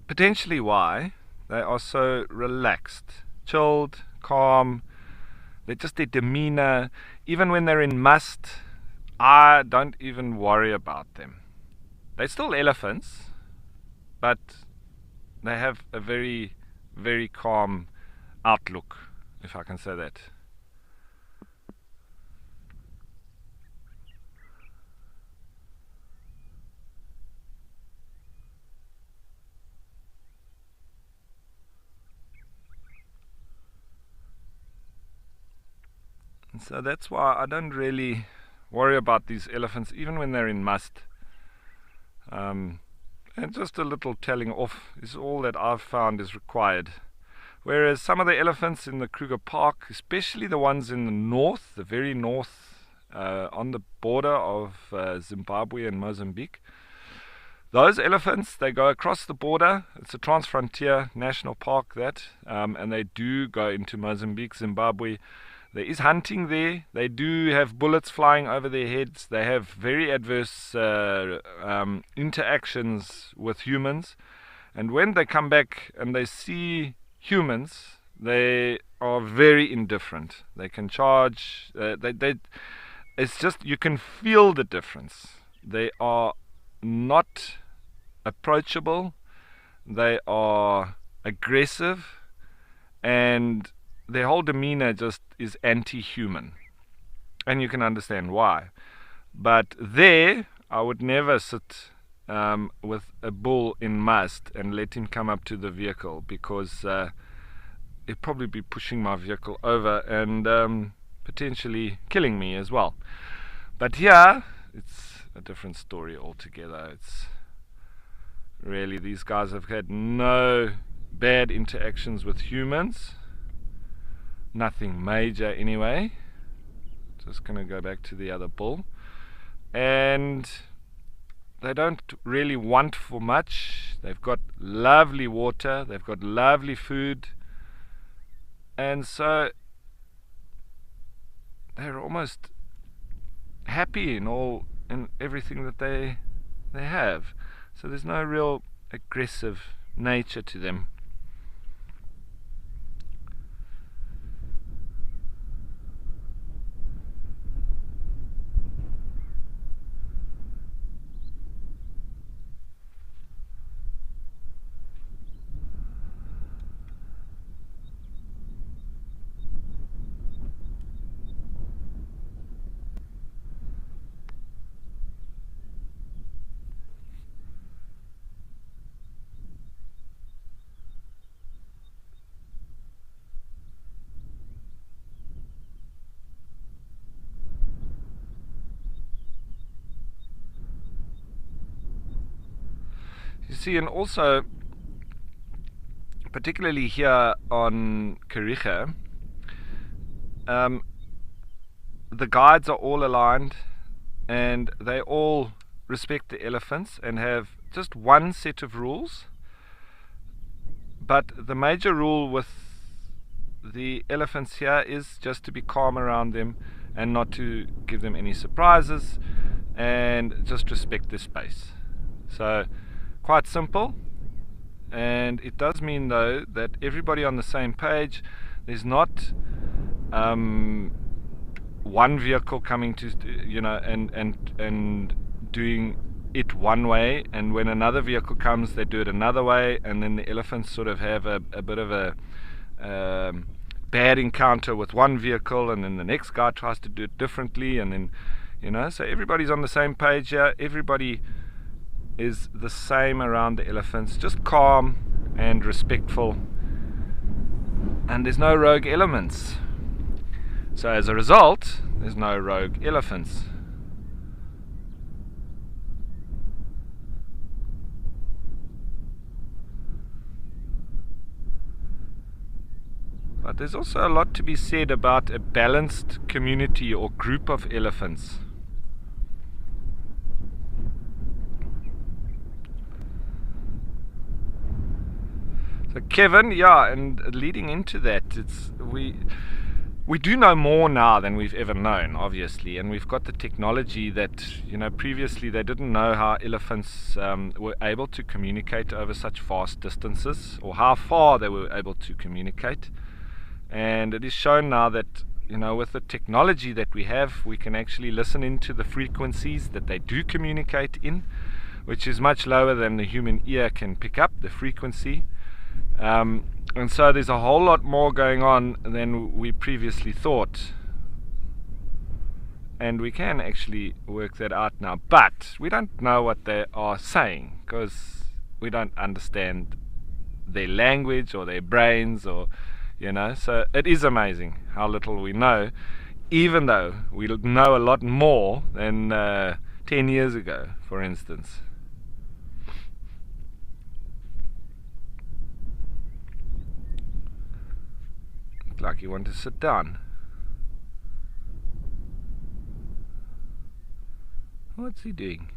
potentially why they are so relaxed, chilled, calm. They're just their demeanor, even when they're in must, I don't even worry about them. They're still elephants, but they have a very, very calm outlook, if I can say that. And so that's why I don't really worry about these elephants, even when they're in must. And just a little telling off is all that I've found is required. Whereas some of the elephants in the Kruger Park, especially the ones in the north, the very north, on the border of Zimbabwe and Mozambique, those elephants, they go across the border. It's a Transfrontier National Park, and they do go into Mozambique, Zimbabwe. There is hunting there. They do have bullets flying over their heads. They have very adverse interactions with humans. And when they come back and they see humans, they are very indifferent. They can charge. It's just, you can feel the difference. They are not approachable. They are aggressive, and their whole demeanor just is anti-human, and you can understand why. But there, I would never sit with a bull in must and let him come up to the vehicle, because he'd probably be pushing my vehicle over and potentially killing me as well. But here, it's a different story altogether. It's really, these guys have had no bad interactions with humans. Nothing major anyway. Just going to go back to the other bull. And they don't really want for much. They've got lovely water. They've got lovely food. And so they're almost happy in everything that they have. So there's no real aggressive nature to them. You see, and also, particularly here on Kariega, the guides are all aligned, and they all respect the elephants and have just one set of rules. But the major rule with the elephants here is just to be calm around them and not to give them any surprises, and just respect the space. So quite simple, and it does mean though that everybody on the same page. There's not one vehicle coming to, and doing it one way, and when another vehicle comes they do it another way, and then the elephants sort of have a bit of a bad encounter with one vehicle, and then the next guy tries to do it differently, and then so everybody's on the same page here. Everybody is the same around the elephants, just calm and respectful, and there's no rogue elements. So as a result, there's no rogue elephants. But there's also a lot to be said about a balanced community or group of elephants. So Kevin, yeah, and leading into that, we do know more now than we've ever known, obviously, and we've got the technology that, previously they didn't know how elephants were able to communicate over such vast distances, or how far they were able to communicate. And it is shown now that, with the technology that we have, we can actually listen into the frequencies that they do communicate in, which is much lower than the human ear can pick up, the frequency. And so there's a whole lot more going on than we previously thought. And we can actually work that out now. But we don't know what they are saying, because we don't understand their language or their brains, or, so it is amazing how little we know, even though we know a lot more than 10 years ago, for instance. Like you want to sit down. What's he doing?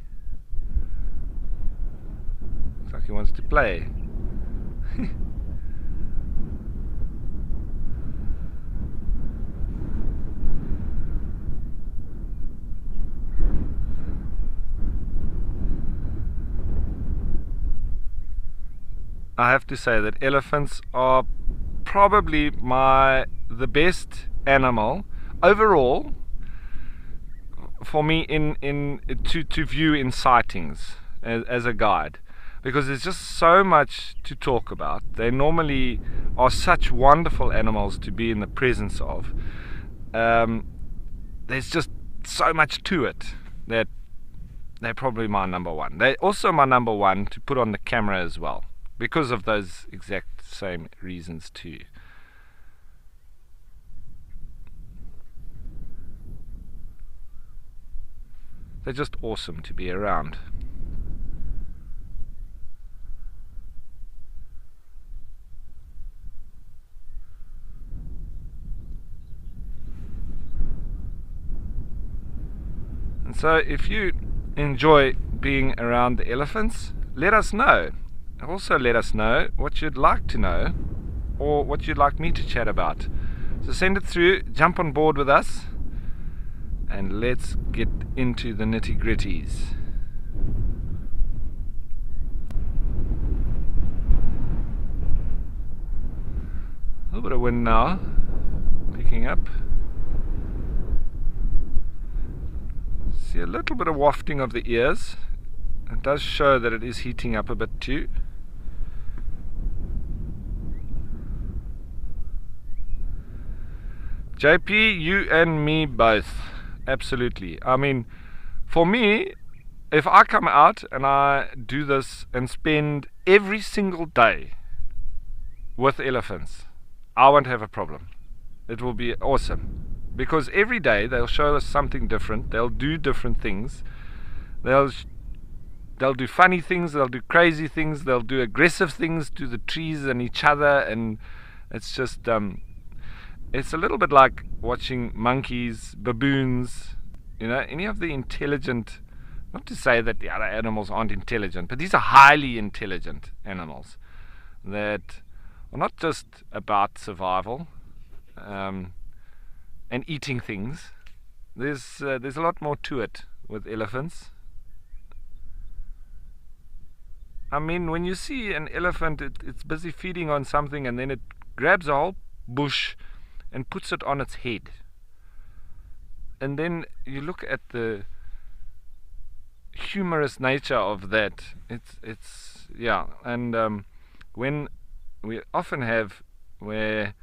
Looks like he wants to play. I have to say that elephants are probably the best animal overall for me to view in sightings as a guide, because there's just so much to talk about. They normally are such wonderful animals to be in the presence of. There's just so much to it that they're probably my number one. They're also my number one to put on the camera as well, because of those exact same reasons too. They're just awesome to be around. And so if you enjoy being around the elephants, let us know. Also let us know what you'd like to know, or what you'd like me to chat about. So send it through, jump on board with us, and let's get into the nitty-gritties. A little bit of wind now, picking up. See a little bit of wafting of the ears. It does show that it is heating up a bit too. JP, you and me both. Absolutely. I mean, for me, if I come out and I do this and spend every single day with elephants, I won't have a problem. It will be awesome. Because every day they'll show us something different. They'll do different things. They'll do funny things, they'll do crazy things, they'll do aggressive things to the trees and each other, and it's just it's a little bit like watching monkeys, baboons, any of the intelligent, not to say that the other animals aren't intelligent, but these are highly intelligent animals that are not just about survival and eating things. There's a lot more to it with elephants. I mean, when you see an elephant, it's busy feeding on something, and then it grabs a whole bush and puts it on its head. And then you look at the humorous nature of that. It's yeah. And when we often have where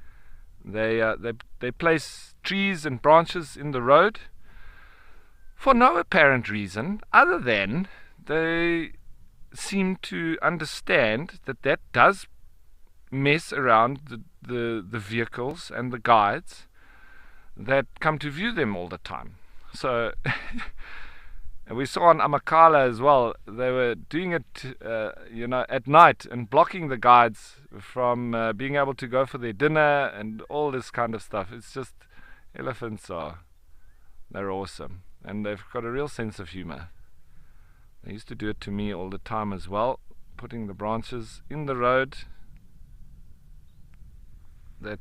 they place trees and branches in the road for no apparent reason other than they seem to understand that does mess around the vehicles and the guides that come to view them all the time. So and we saw on Amakhala as well, they were doing it at night and blocking the guides from being able to go for their dinner and all this kind of stuff. It's just, elephants they're awesome, and they've got a real sense of humor. They used to do it to me all the time as well, putting the branches in the road that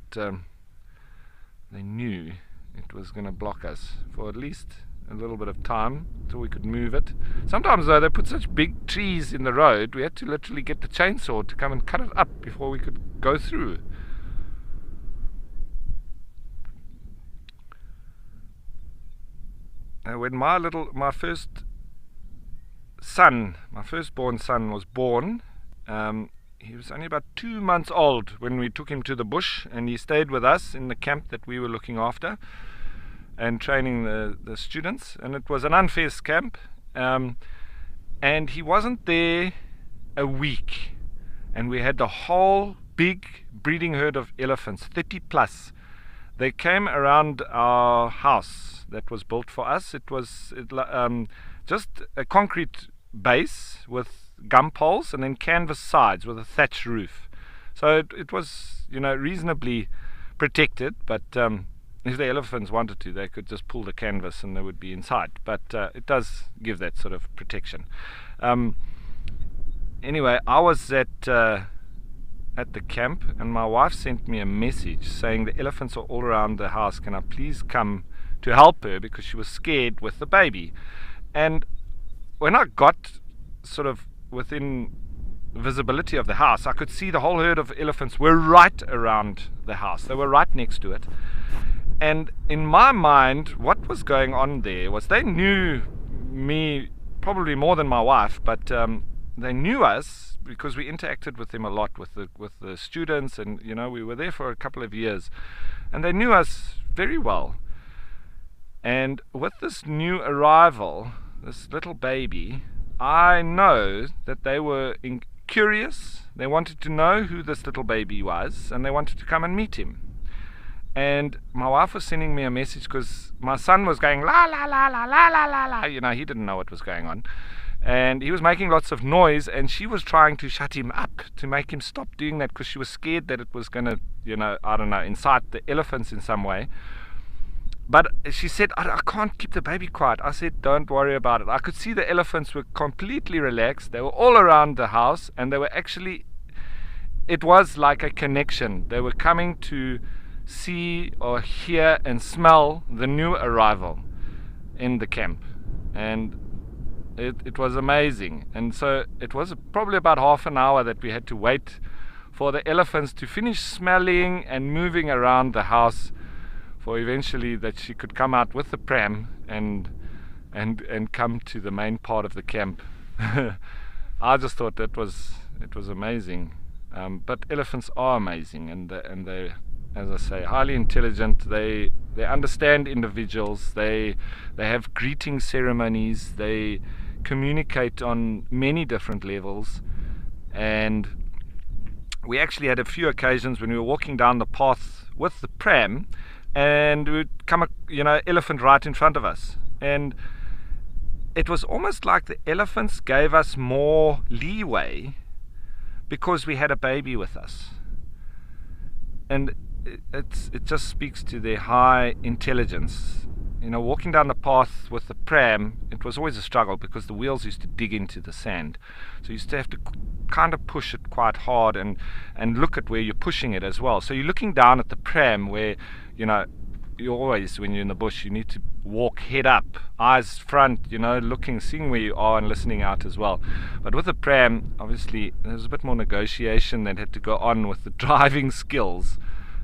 they knew it was going to block us for at least a little bit of time until we could move it. Sometimes though, they put such big trees in the road, we had to literally get the chainsaw to come and cut it up before we could go through. When my firstborn son was born, he was only about 2 months old when we took him to the bush, and he stayed with us in the camp that we were looking after and training the students, and it was an unfenced camp, and he wasn't there a week, and we had the whole big breeding herd of elephants, 30 plus. They came around our house that was built for us. It was just a concrete base with gum poles and then canvas sides with a thatch roof. So it was, reasonably protected, but if the elephants wanted to, they could just pull the canvas and they would be inside. But it does give that sort of protection. Anyway, I was at the camp, and my wife sent me a message saying the elephants are all around the house. Can I please come to help her, because she was scared with the baby? And when I got sort of within visibility of the house, I could see the whole herd of elephants were right around the house. They were right next to it. And in my mind, what was going on there was they knew me probably more than my wife, but they knew us because we interacted with them a lot with the students, and we were there for a couple of years, and they knew us very well. And with this new arrival, this little baby, I know that they were curious. They wanted to know who this little baby was, and they wanted to come and meet him. And my wife was sending me a message because my son was going la la la la la la la la. He didn't know what was going on, and he was making lots of noise, and she was trying to shut him up to make him stop doing that because she was scared that it was going to, incite the elephants in some way. But she said, I can't keep the baby quiet. I said, don't worry about it. I could see the elephants were completely relaxed. They were all around the house, and they were actually, it was like a connection. They were coming to see or hear and smell the new arrival in the camp, and it was amazing. And so it was probably about half an hour that we had to wait for the elephants to finish smelling and moving around the house, for eventually that she could come out with the pram and come to the main part of the camp. I just thought it was amazing. But elephants are amazing, and they, as I say, highly intelligent. They understand individuals. They have greeting ceremonies. They communicate on many different levels. And we actually had a few occasions when we were walking down the path with the pram, and we would come elephant right in front of us, and it was almost like the elephants gave us more leeway because we had a baby with us. And it just speaks to their high intelligence. Walking down the path with the pram, it was always a struggle because the wheels used to dig into the sand, so you used to have to kind of push it quite hard and look at where you're pushing it as well. So you're looking down at the pram where you always, when you're in the bush, you need to walk head up, eyes front, looking, seeing where you are and listening out as well. But with the pram, obviously there's a bit more negotiation that had to go on with the driving skills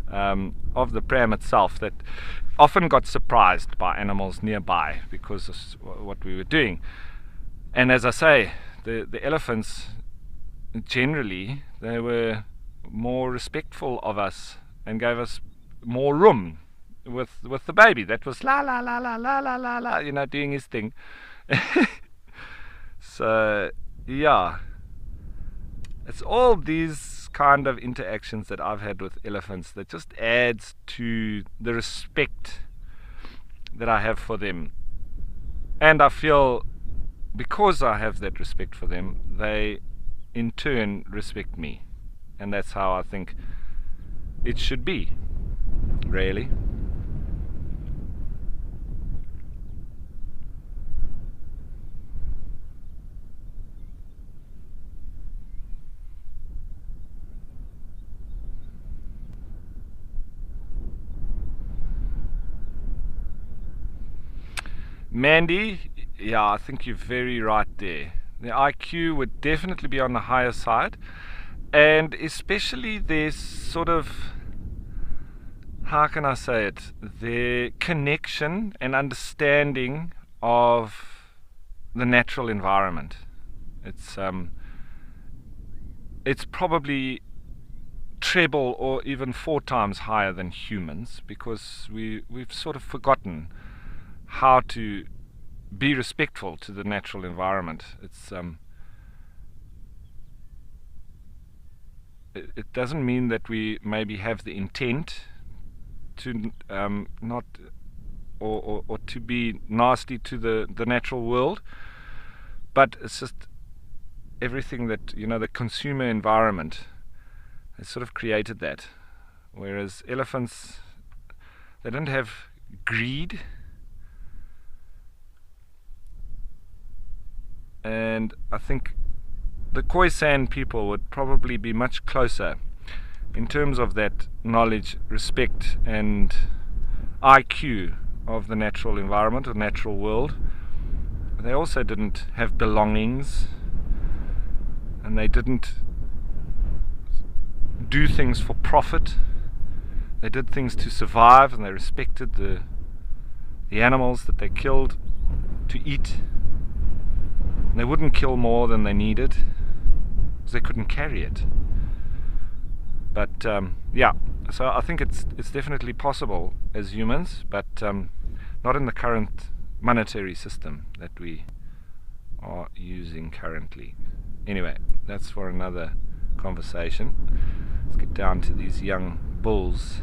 of the pram itself, that often got surprised by animals nearby because of what we were doing. And as I say, the elephants generally, they were more respectful of us and gave us more room with the baby that was la la la la la la la la, doing his thing. So yeah, it's all these kind of interactions that I've had with elephants that just adds to the respect that I have for them. And I feel because I have that respect for them, they in turn respect me. And that's how I think it should be, really. Mandy, yeah, I think you're very right there. The IQ would definitely be on the higher side, and especially their sort of, how can I say it, their connection and understanding of the natural environment. It's probably treble or even 4 times higher than humans, because we've sort of forgotten how to be respectful to the natural environment. It doesn't mean that we maybe have the intent to not or to be nasty to the natural world, but it's just everything that, the consumer environment has sort of created that. Whereas elephants, they don't have greed, and I think the Khoisan people would probably be much closer in terms of that knowledge, respect and IQ of the natural environment or natural world. They also didn't have belongings, and they didn't do things for profit. They did things to survive, and they respected the animals that they killed to eat. And they wouldn't kill more than they needed, because they couldn't carry it. But yeah, so I think it's definitely possible as humans, but not in the current monetary system that we are using currently. Anyway, that's for another conversation. Let's get down to these young bulls.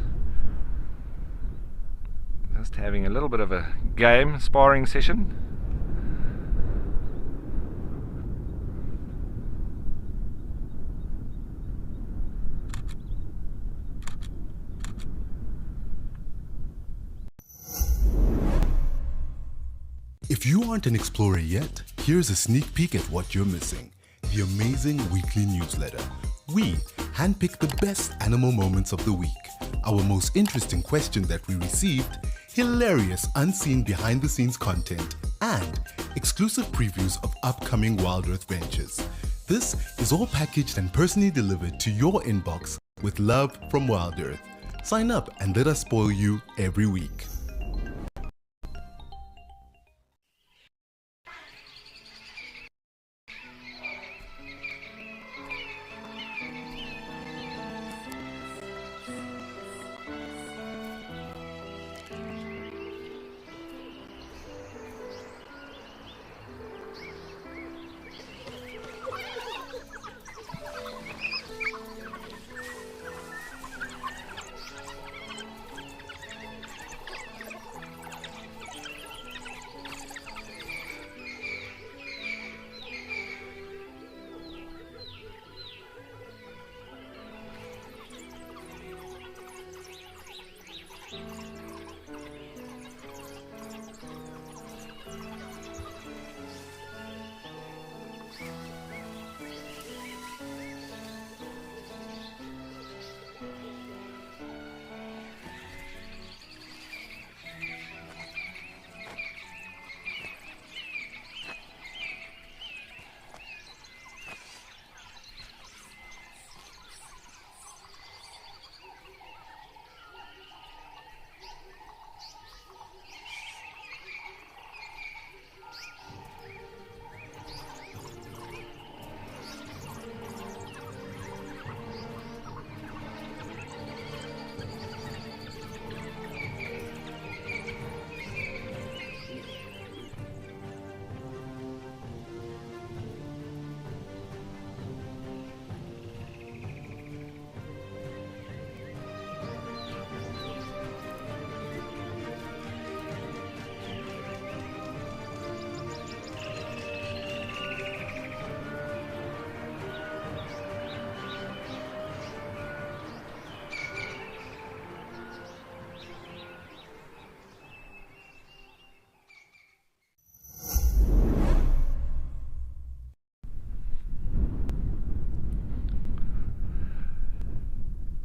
Just having a little bit of a game, sparring session. If you aren't an explorer yet, here's a sneak peek at what you're missing. The amazing weekly newsletter. We handpick the best animal moments of the week, our most interesting question that we received, hilarious unseen behind the scenes content, and exclusive previews of upcoming Wild Earth ventures. This is all packaged and personally delivered to your inbox with love from Wild Earth. Sign up and let us spoil you every week.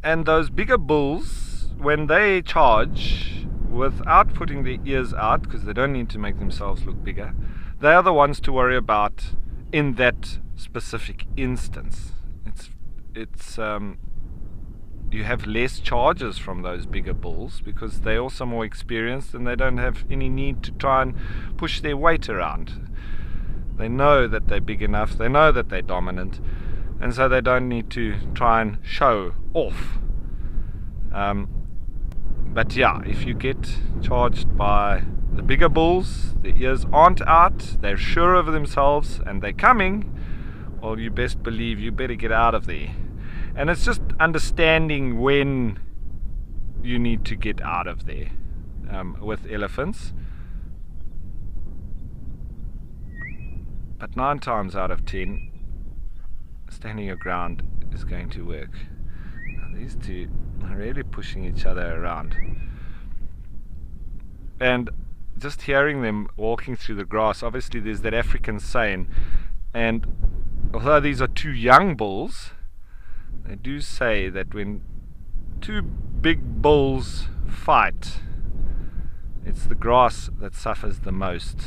And those bigger bulls, when they charge without putting their ears out, because they don't need to make themselves look bigger, they are the ones to worry about in that specific instance. It's you have less charges from those bigger bulls because they're also more experienced and they don't have any need to try and push their weight around. They know that they're big enough, they know that they're dominant, and so they don't need to try and show off. But yeah, if you get charged by the bigger bulls, their ears aren't out, they're sure of themselves, and they're coming, well, you best believe you better get out of there. And it's just understanding when you need to get out of there with elephants. But 9 times out of 10, standing your ground is going to work. Now, these two are really pushing each other around. And just hearing them walking through the grass, obviously there's that African saying, and although these are 2 young bulls, they do say that when 2 big bulls fight, it's the grass that suffers the most.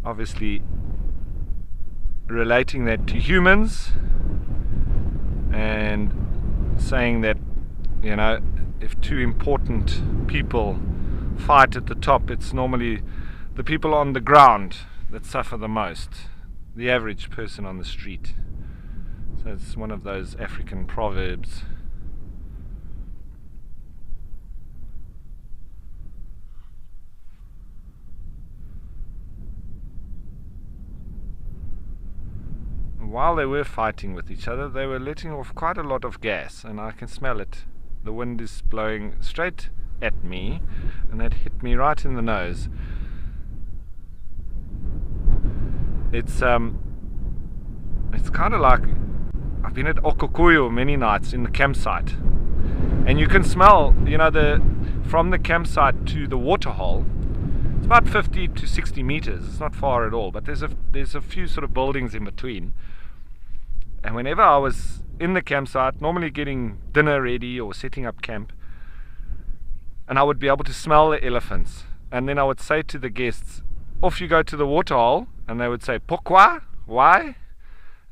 Obviously relating that to humans and saying that, you know, if 2 important people fight at the top, it's normally the people on the ground that suffer the most, the average person on the street. So it's one of those African proverbs. While they were fighting with each other, they were letting off quite a lot of gas, and I can smell it. The wind is blowing straight at me, and that hit me right in the nose. It's kind of like, I've been at Okukuyu many nights in the campsite, and you can smell, you know, from the campsite to the waterhole. It's about 50 to 60 meters. It's not far at all, but there's a few sort of buildings in between. And whenever I was in the campsite, normally getting dinner ready or setting up camp, and I would be able to smell the elephants, and then I would say to the guests, off you go to the waterhole, and they would say, pourquoi? Why?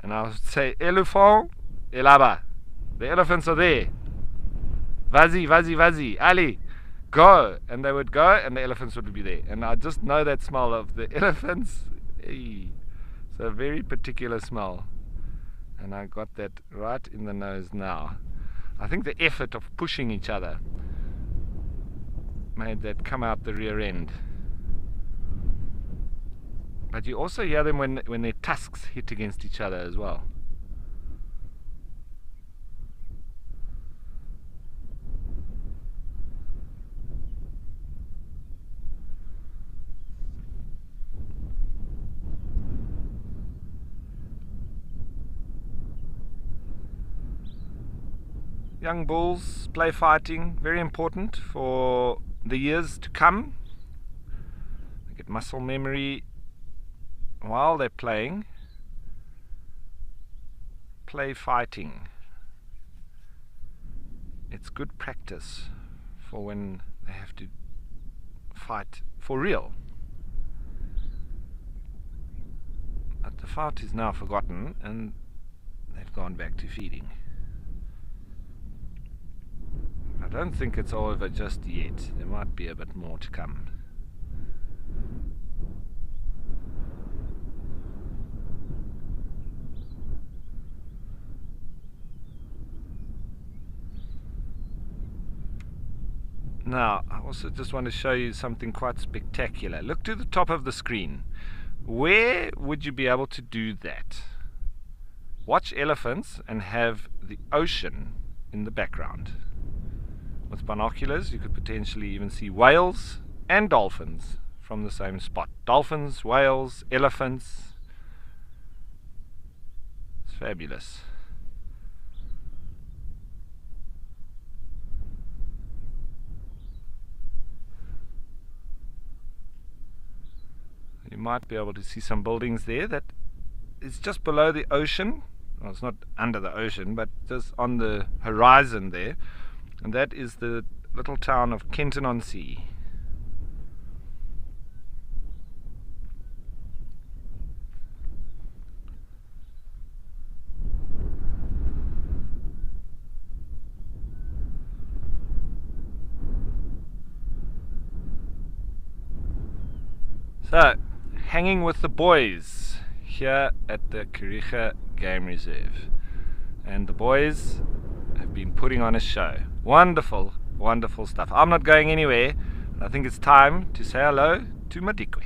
And I would say, éléphant est là-bas. The elephants are there. Vas-y, vas-y, vas-y, allez, go. And they would go, and the elephants would be there. And I just know that smell of the elephants. It's a very particular smell. And I got that right in the nose now. I think the effort of pushing each other made that come out the rear end. But you also hear them when their tusks hit against each other as well. Young bulls play fighting, very important for the years to come. They get muscle memory while they're playing. Play fighting. It's good practice for when they have to fight for real. But the fight is now forgotten and they've gone back to feeding. I don't think it's over just yet. There might be a bit more to come. Now, I also just want to show you something quite spectacular. Look to the top of the screen. Where would you be able to do that? Watch elephants and have the ocean in the background. With binoculars, you could potentially even see whales and dolphins from the same spot. Dolphins, whales, elephants. It's fabulous. You might be able to see some buildings there that is just below the ocean, well, it's not under the ocean, but just on the horizon there, and that is the little town of Kenton-on-Sea. So, hanging with the boys here at the Kariega Game Reserve, and the boys have been putting on a show. Wonderful, wonderful stuff. I'm not going anywhere. I think it's time to say hello to Madikwe.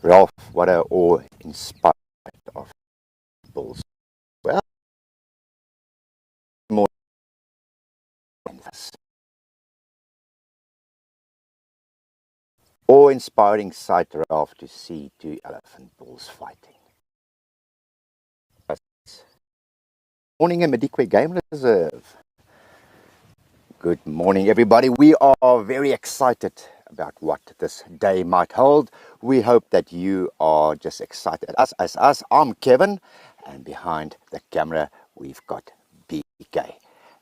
Ralph, what a awe-inspired of bulls. Well, more than this. Awe-inspiring sight, Ralph, to see two elephant bulls fighting. Morning in Madikwe Game Reserve. Good morning, everybody. We are very excited about what this day might hold. We hope that you are just excited as us. I'm Kevin, and behind the camera we've got BK.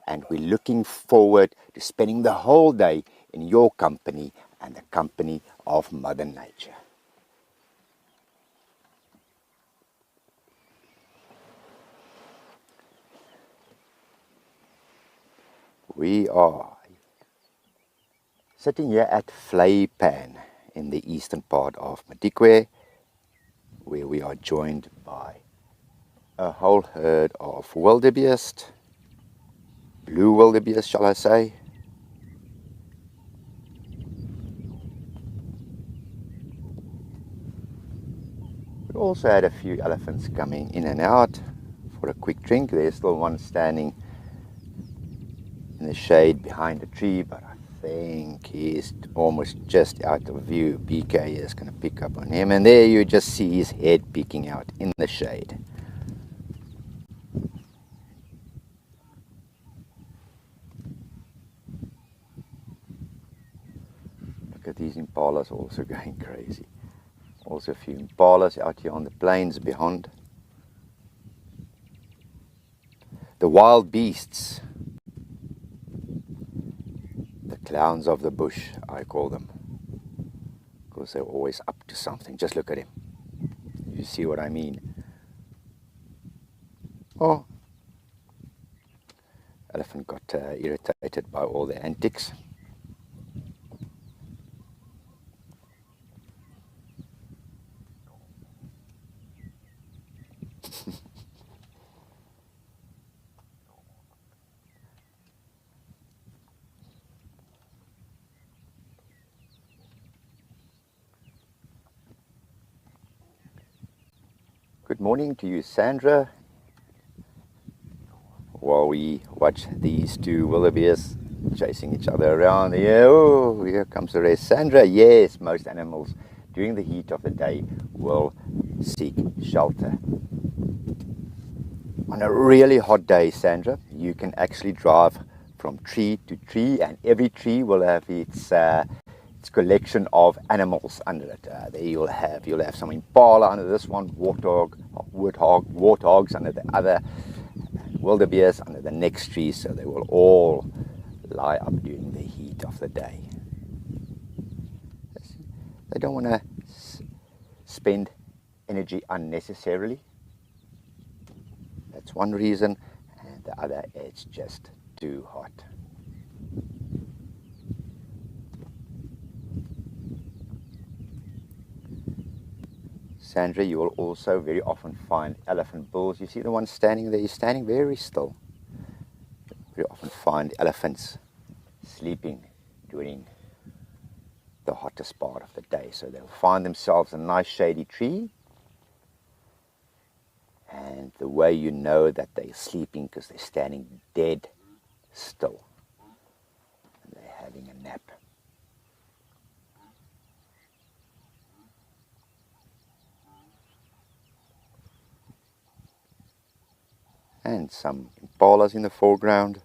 And we're looking forward to spending the whole day in your company and the company of Mother Nature. We are sitting here at Vlei-Pan in the eastern part of Madikwe, where we are joined by a whole herd of wildebeest, blue wildebeest shall I say. We also had a few elephants coming in and out for a quick drink. There's still one standing in the shade behind a tree, but I think he's almost just out of view. BK is going to pick up on him, and there you just see his head peeking out in the shade. Look at these impalas also going crazy. Also a few impalas out here on the plains beyond. The wild beasts. The clowns of the bush, I call them, because they're always up to something. Just look at him. You see what I mean? Oh, elephant got irritated by all the antics. Good morning to you, Sandra. While we watch these two wildebeest chasing each other around here. Oh, here comes the rest. Sandra, yes, most animals during the heat of the day will seek shelter. On a really hot day, Sandra, you can actually drive from tree to tree, and every tree will have its collection of animals under it. There you'll have some impala under this one, warthogs under the other, and wildebeest under the next tree. So they will all lie up during the heat of the day. They don't want to spend energy unnecessarily. That's one reason, and the other, it's just too hot. Sandra, you will also very often find elephant bulls. You see the one standing there? He's standing very still. Very often find elephants sleeping during the hottest part of the day. So they'll find themselves a nice shady tree. And the way you know that they're sleeping, because they're standing dead still. And they're having a nap. And some impalas in the foreground.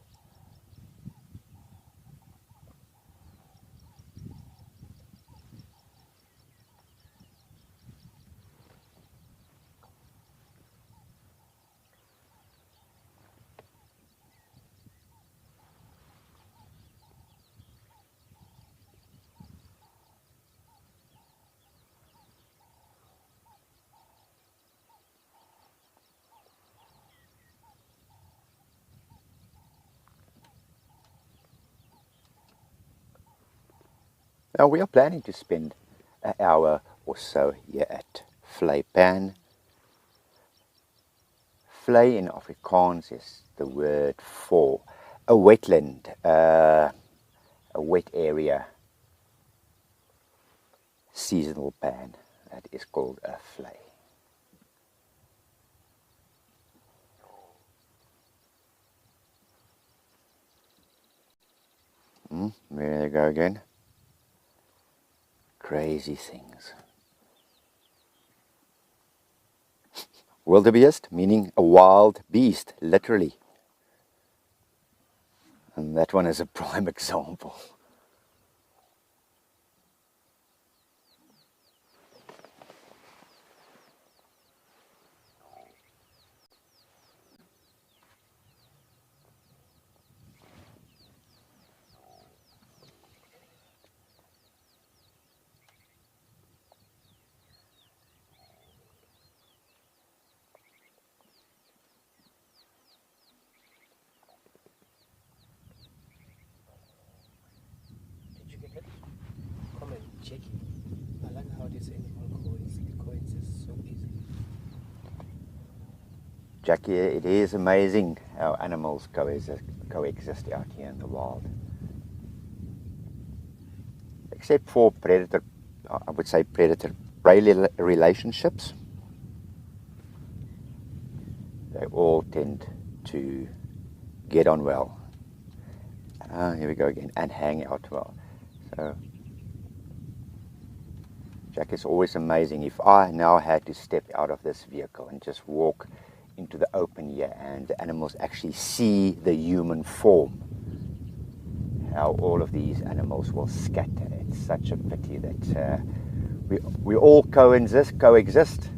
Now we are planning to spend an hour or so here at Vlei Pan. Vlei in Afrikaans is the word for a wetland, a wet area, seasonal pan. That is called a vlei. There they go again. Crazy things. Wildebeest, meaning a wild beast, literally. And that one is a prime example. Jackie. I like how this animal coexists so easily. Jackie, it is amazing how animals coexist out here in the wild. Except for predator, I would say predator-prey relationships. They all tend to get on well. Here we go again, and hang out well. So, Jack, is always amazing. If I now had to step out of this vehicle and just walk into the open here and the animals actually see the human form, how all of these animals will scatter. It's such a pity that we all coexist.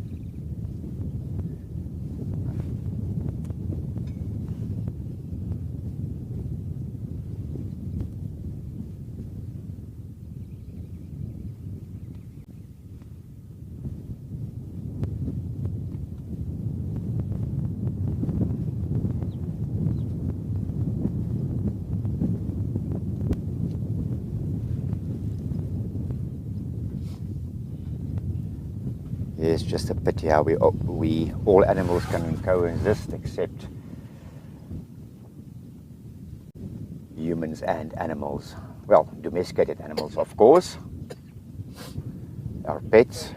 It's just a pity how we all animals can coexist except humans and animals. Well, domesticated animals, of course, our pets,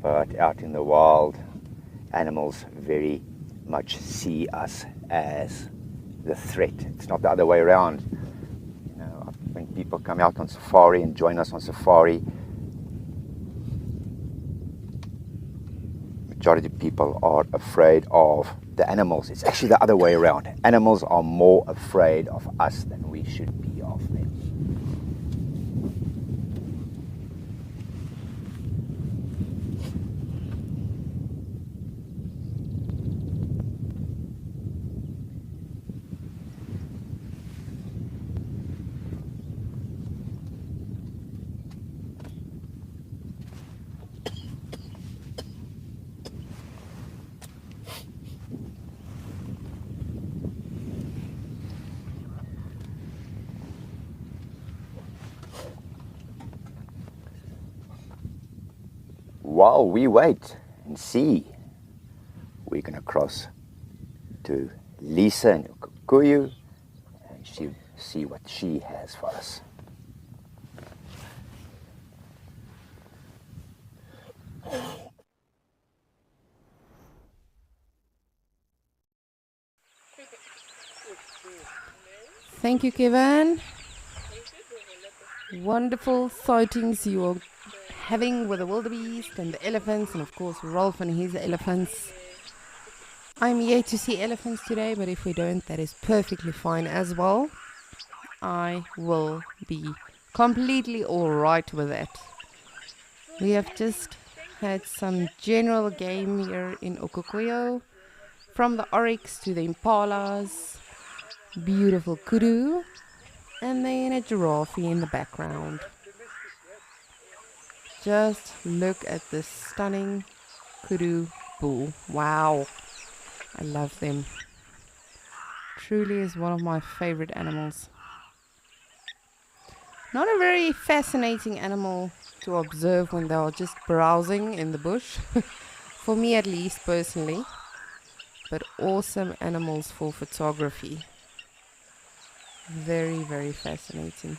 but out in the wild, animals very much see us as the threat. It's not the other way around. You know, when people come out on safari and join us on safari, majority of people are afraid of the animals. It's actually the other way around. Animals are more afraid of us than we should be of them. While we wait and see, we're going to cross to Lisa in Kikuyu and see what she has for us. Thank you, Kevin. Wonderful sightings you are having with the wildebeest and the elephants, and of course Rolf and his elephants. I'm yet to see elephants today, but if we don't, that is perfectly fine as well. I will be completely alright with that. We have just had some general game here in Okokoyo, from the oryx to the impalas, beautiful kudu, and then a giraffe in the background. Just look at this stunning kudu bull. Wow, I love them. Truly is one of my favorite animals. Not a very fascinating animal to observe when they are just browsing in the bush, for me at least personally, but awesome animals for photography. Very, very fascinating.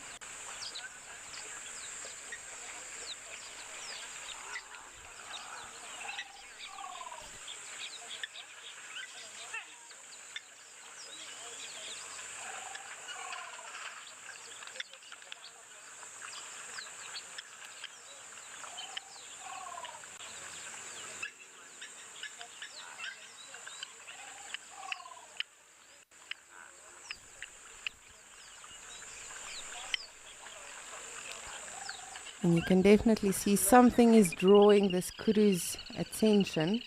And you can definitely see something is drawing this kudu's attention.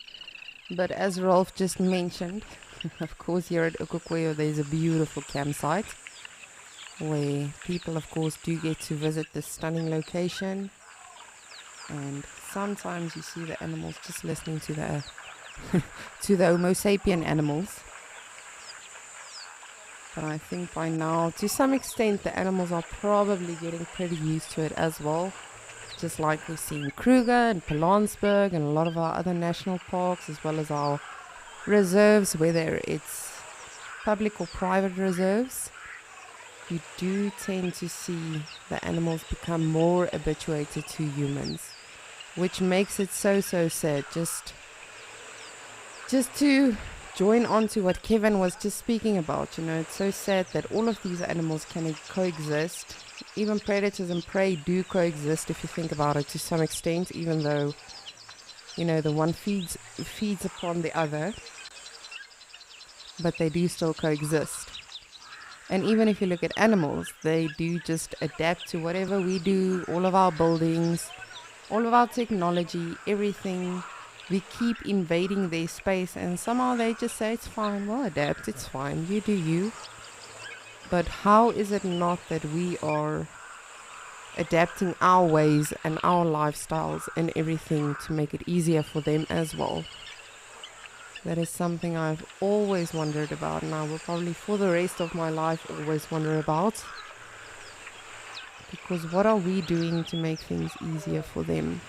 But as Rolf just mentioned, of course here at Okokoyo there's a beautiful campsite where people of course do get to visit this stunning location. And sometimes you see the animals just listening to the to the Homo sapien animals. But I think by now, to some extent, the animals are probably getting pretty used to it as well. Just like we've seen Kruger and Pilanesberg and a lot of our other national parks, as well as our reserves, whether it's public or private reserves. You do tend to see the animals become more habituated to humans, which makes it so sad. Just to join on to what Kevin was just speaking about, it's so sad that all of these animals can coexist. Even predators and prey do coexist if you think about it to some extent, even though, the one feeds upon the other, but they do still coexist. And even if you look at animals, they do just adapt to whatever we do, all of our buildings, all of our technology, everything. We keep invading their space and somehow they just say it's fine, we'll adapt, it's fine, you do you. But how is it not that we are adapting our ways and our lifestyles and everything to make it easier for them as well? That is something I've always wondered about, and I will probably for the rest of my life always wonder about. Because what are we doing to make things easier for them?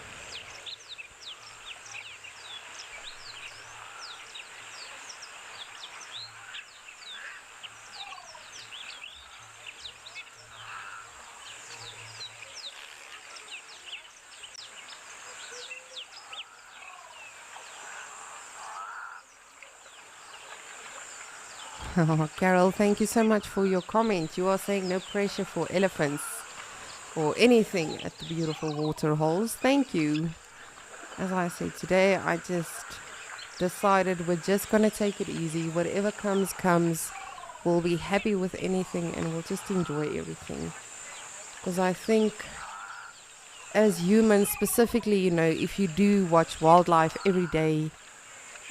Carol, thank you so much for your comment. You are saying no pressure for elephants or anything at the beautiful water holes. Thank you. As I said today, I just decided we're just going to take it easy. Whatever comes. We'll be happy with anything and we'll just enjoy everything. Because I think as humans specifically, if you do watch wildlife every day,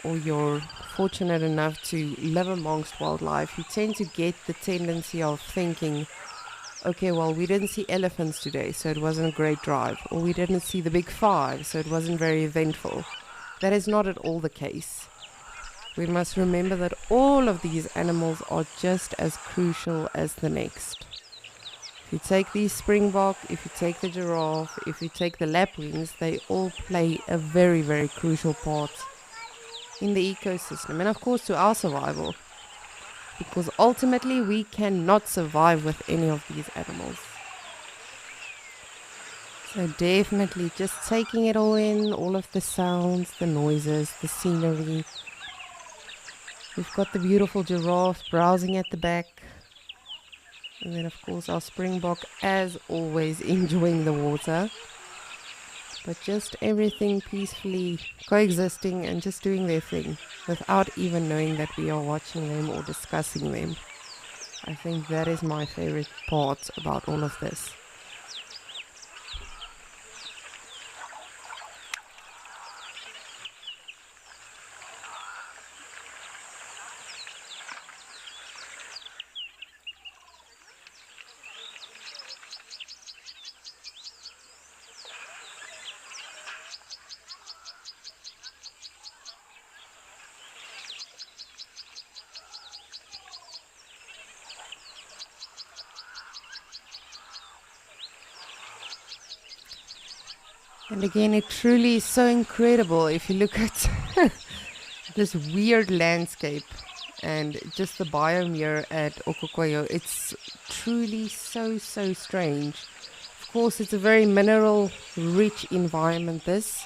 or you're fortunate enough to live amongst wildlife, you tend to get the tendency of thinking, okay, well, we didn't see elephants today, so it wasn't a great drive. Or we didn't see the big five, so it wasn't very eventful. That is not at all the case. We must remember that all of these animals are just as crucial as the next. If you take the springbok, if you take the giraffe, if you take the lapwings, they all play a very, very crucial part in the ecosystem, and of course to our survival, because ultimately we cannot survive with any of these animals. So definitely just taking it all in, all of the sounds, the noises, the scenery. We've got the beautiful giraffe browsing at the back, and then of course our springbok as always enjoying the water. but just everything peacefully coexisting and just doing their thing without even knowing that we are watching them or discussing them. I think that is my favorite part about all of this. And again, it truly is so incredible if you look at this weird landscape and just the biome here at Okokwayo. It's truly so strange. Of course, it's a very mineral-rich environment, this,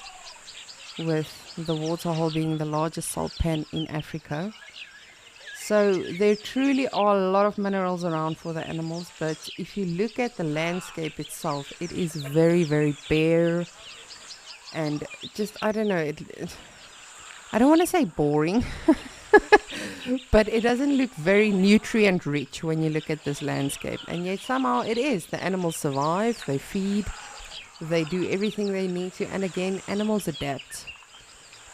with the waterhole being the largest salt pan in Africa. So there truly are a lot of minerals around for the animals, but if you look at the landscape itself, it is very bare and just, I don't know, I don't want to say boring, but it doesn't look very nutrient rich when you look at this landscape, and yet somehow it is. The animals survive, they feed, they do everything they need to, and again, animals adapt.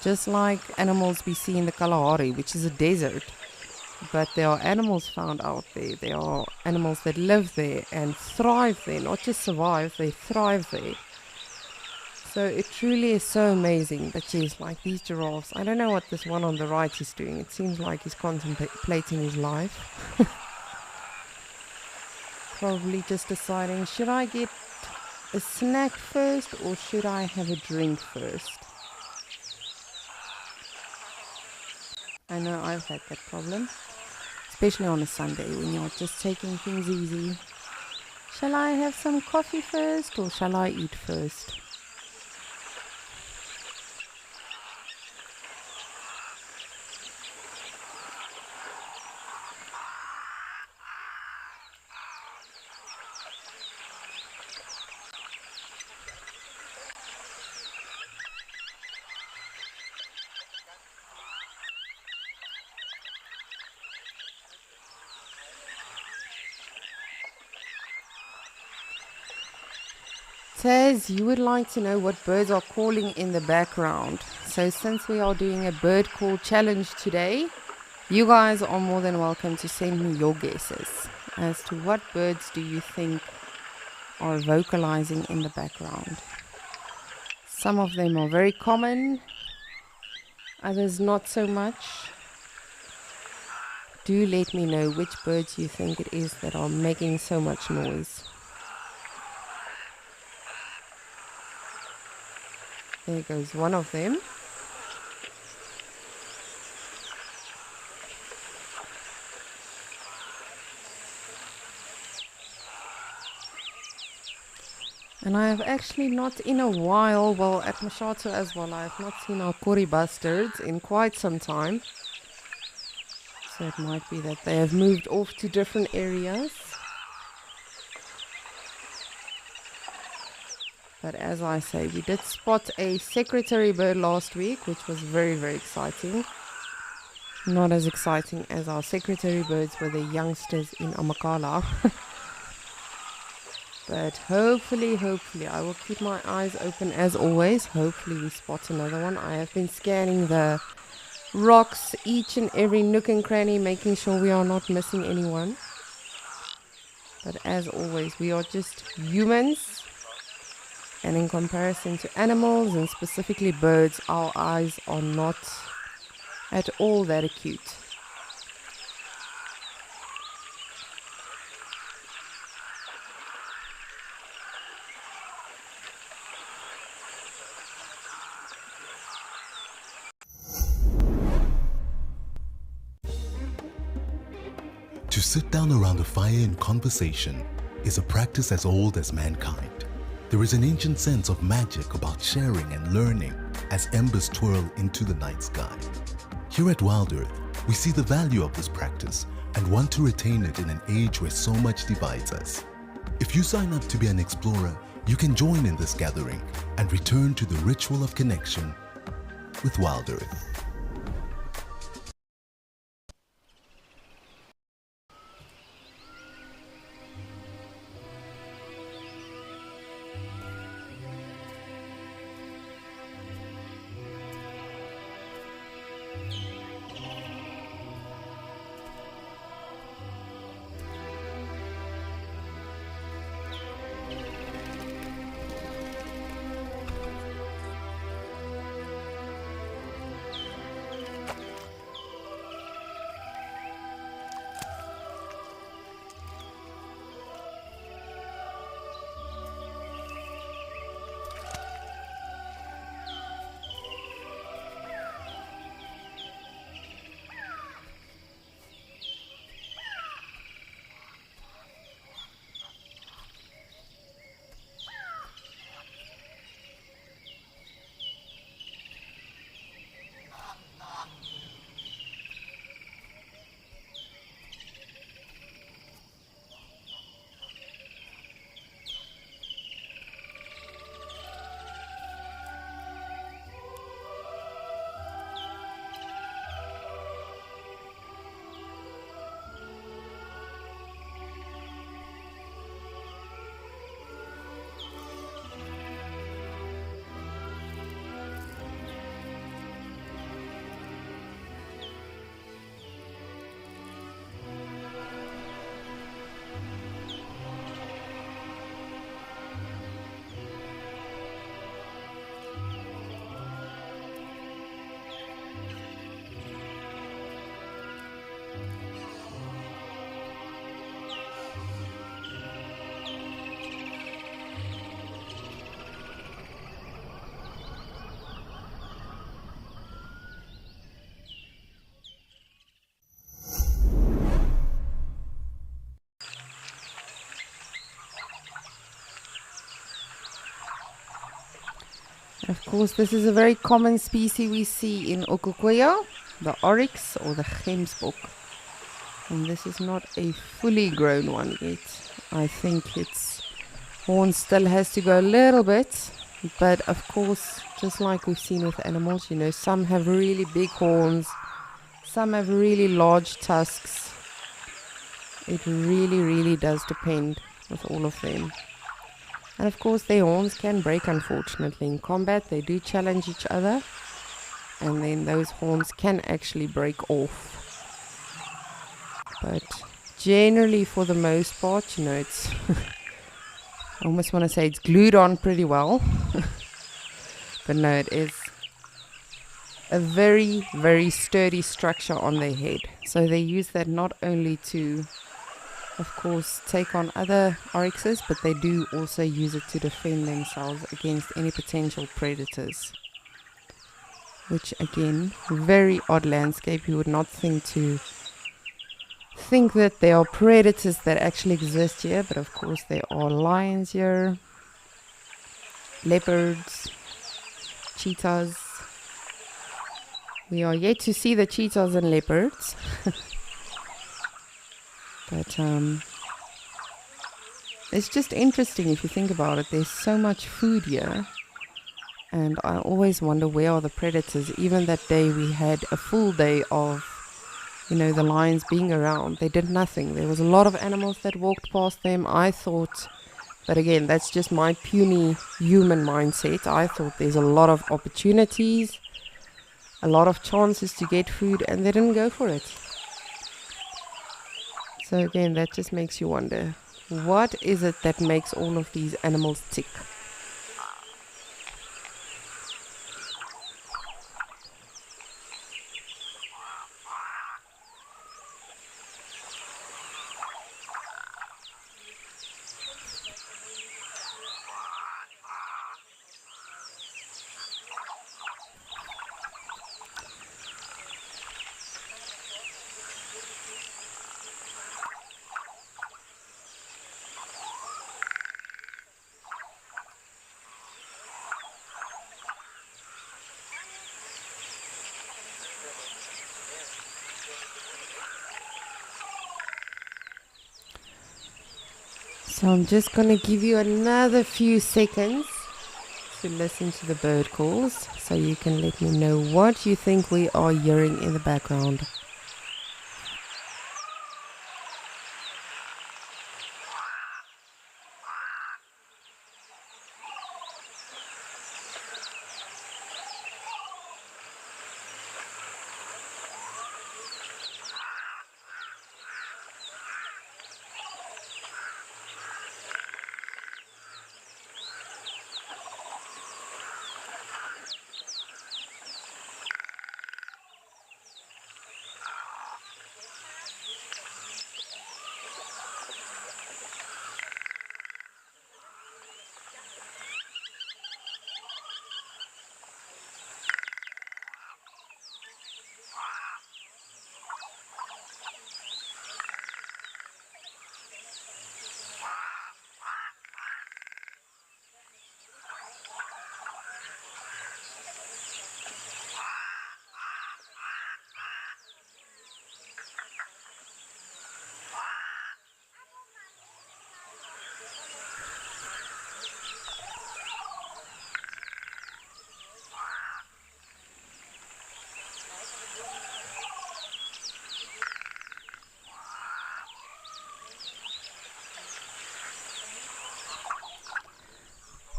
Just like animals we see in the Kalahari, which is a desert. But there are animals found out there. There are animals that live there and thrive there. Not just survive, they thrive there. So it truly is so amazing. But yes, like these giraffes. I don't know what this one on the right is doing. It seems like he's contemplating his life. Probably just deciding, should I get a snack first or should I have a drink first? I know I've had that problem, especially on a Sunday when you're just taking things easy. Shall I have some coffee first or shall I eat first? Says you would like to know what birds are calling in the background. So since we are doing a bird call challenge today, you guys are more than welcome to send me your guesses as to what birds do you think are vocalizing in the background. Some of them are very common, others not so much. Do let me know which birds you think it is that are making so much noise. There goes one of them. And I have actually not in a while, well at Moshatho as well, I have not seen our Kori bustards in quite some time. So it might be that they have moved off to different areas. But as I say, we did spot a secretary bird last week, which was very exciting. Not as exciting as our secretary birds were the youngsters in Amakala. But hopefully, I will keep my eyes open as always. Hopefully we spot another one. I have been scanning the rocks, each and every nook and cranny, making sure we are not missing anyone. But as always, we are just humans. And in comparison to animals and specifically birds, our eyes are not at all that acute. To sit down around a fire in conversation is a practice as old as mankind. There is an ancient sense of magic about sharing and learning as embers twirl into the night sky. Here at Wild Earth, we see the value of this practice and want to retain it in an age where so much divides us. If you sign up to be an explorer, You can join in this gathering and return to the ritual of connection with Wild Earth. Of course, this is a very common species we see in Okukoya, the oryx or the gemsbok. And this is not a fully grown one yet. I think its horn still has to go a little bit. But of course, just like we've seen with animals, you know, some have really big horns, some have really large tusks. It really, really does depend with all of them. And of course their horns can break, unfortunately. In combat they do challenge each other, and then those horns can actually break off. But generally, for the most part, you know, it's I almost want to say it's glued on pretty well. But no, it is a very, very sturdy structure on their head. So they use that not only to, of course, take on other oryxes, but they do also use it to defend themselves against any potential predators. Which again, very odd landscape. You would not think that there are predators that actually exist here, but of course there are lions here, leopards, cheetahs. We are yet to see the cheetahs and leopards. But it's just interesting if you think about it. There's so much food here, and I always wonder, where are the predators? Even that day we had a full day of, you know, the lions being around. They did nothing. There was a lot of animals that walked past them. I thought, but again, that's just my puny human mindset. I thought there's a lot of opportunities, a lot of chances to get food, and they didn't go for it. So again, that just makes you wonder, what is it that makes all of these animals tick? So I'm just going to give you another few seconds to listen to the bird calls so you can let me know what you think we are hearing in the background.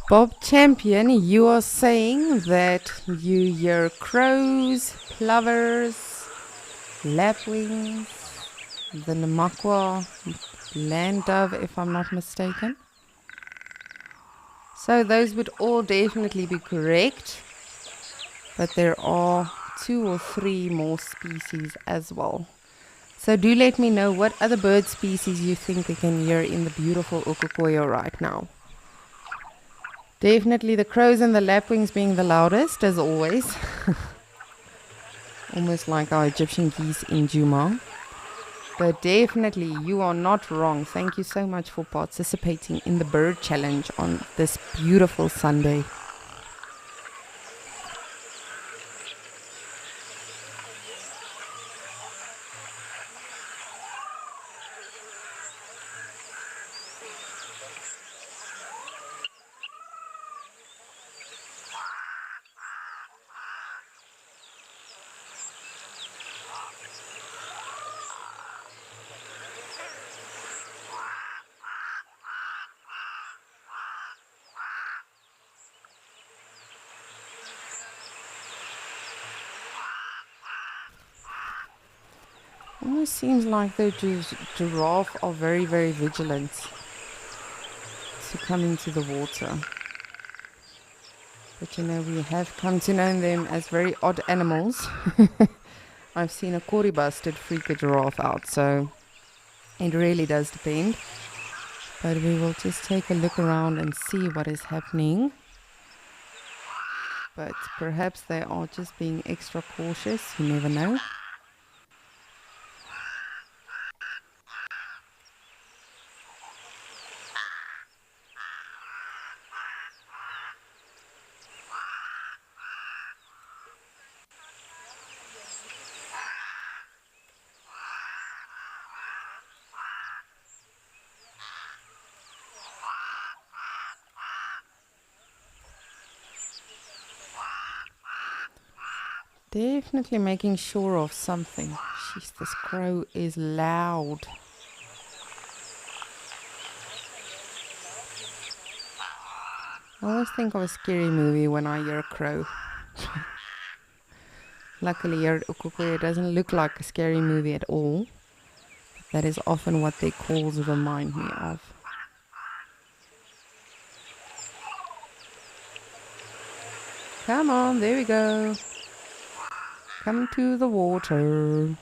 Bob Champion, you are saying that you hear crows, plovers, lapwings, the Namakwa land dove, if I'm not mistaken. So those would all definitely be correct, but there are 2 or 3 more species as well. So do let me know what other bird species you think we can hear in the beautiful Ukokoyo right now. Definitely the crows and the lapwings being the loudest, as always. Almost like our Egyptian geese in Juma. But definitely, you are not wrong. Thank you so much for participating in the bird challenge on this beautiful Sunday. Almost seems like the giraffe are very, very vigilant to come into the water. But you know, we have come to know them as very odd animals. I've seen a kori bustard freak a giraffe out, so it really does depend. But we will just take a look around and see what is happening. But perhaps they are just being extra cautious, you never know. Definitely making sure of something. Jeez, this crow is loud. I always think of a scary movie when I hear a crow. Luckily here at Ukokoyo doesn't look like a scary movie at all. That is often what their calls remind me of. Come on, there we go. Come to the water.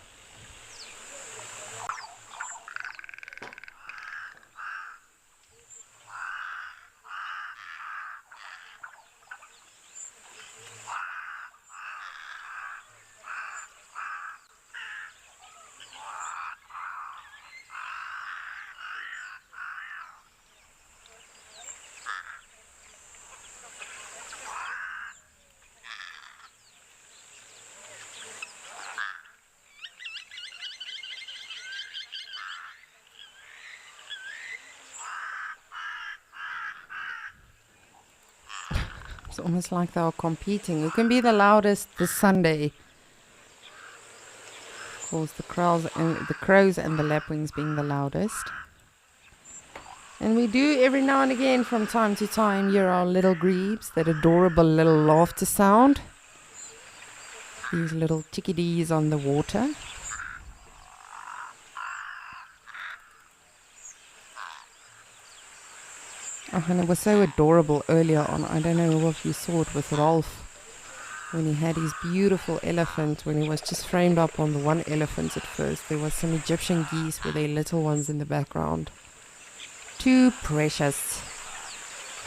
It's almost like they are competing. Who can be the loudest this Sunday? Of course, the crows and the lapwings being the loudest. And we do every now and again, from time to time, hear our little grebes, that adorable little laughter sound. These little chickadees on the water. Oh, and it was so adorable earlier on. I don't know if you saw it with Rolf, when he had his beautiful elephant, when he was just framed up on the one elephant at first. There was some Egyptian geese with their little ones in the background. Too precious.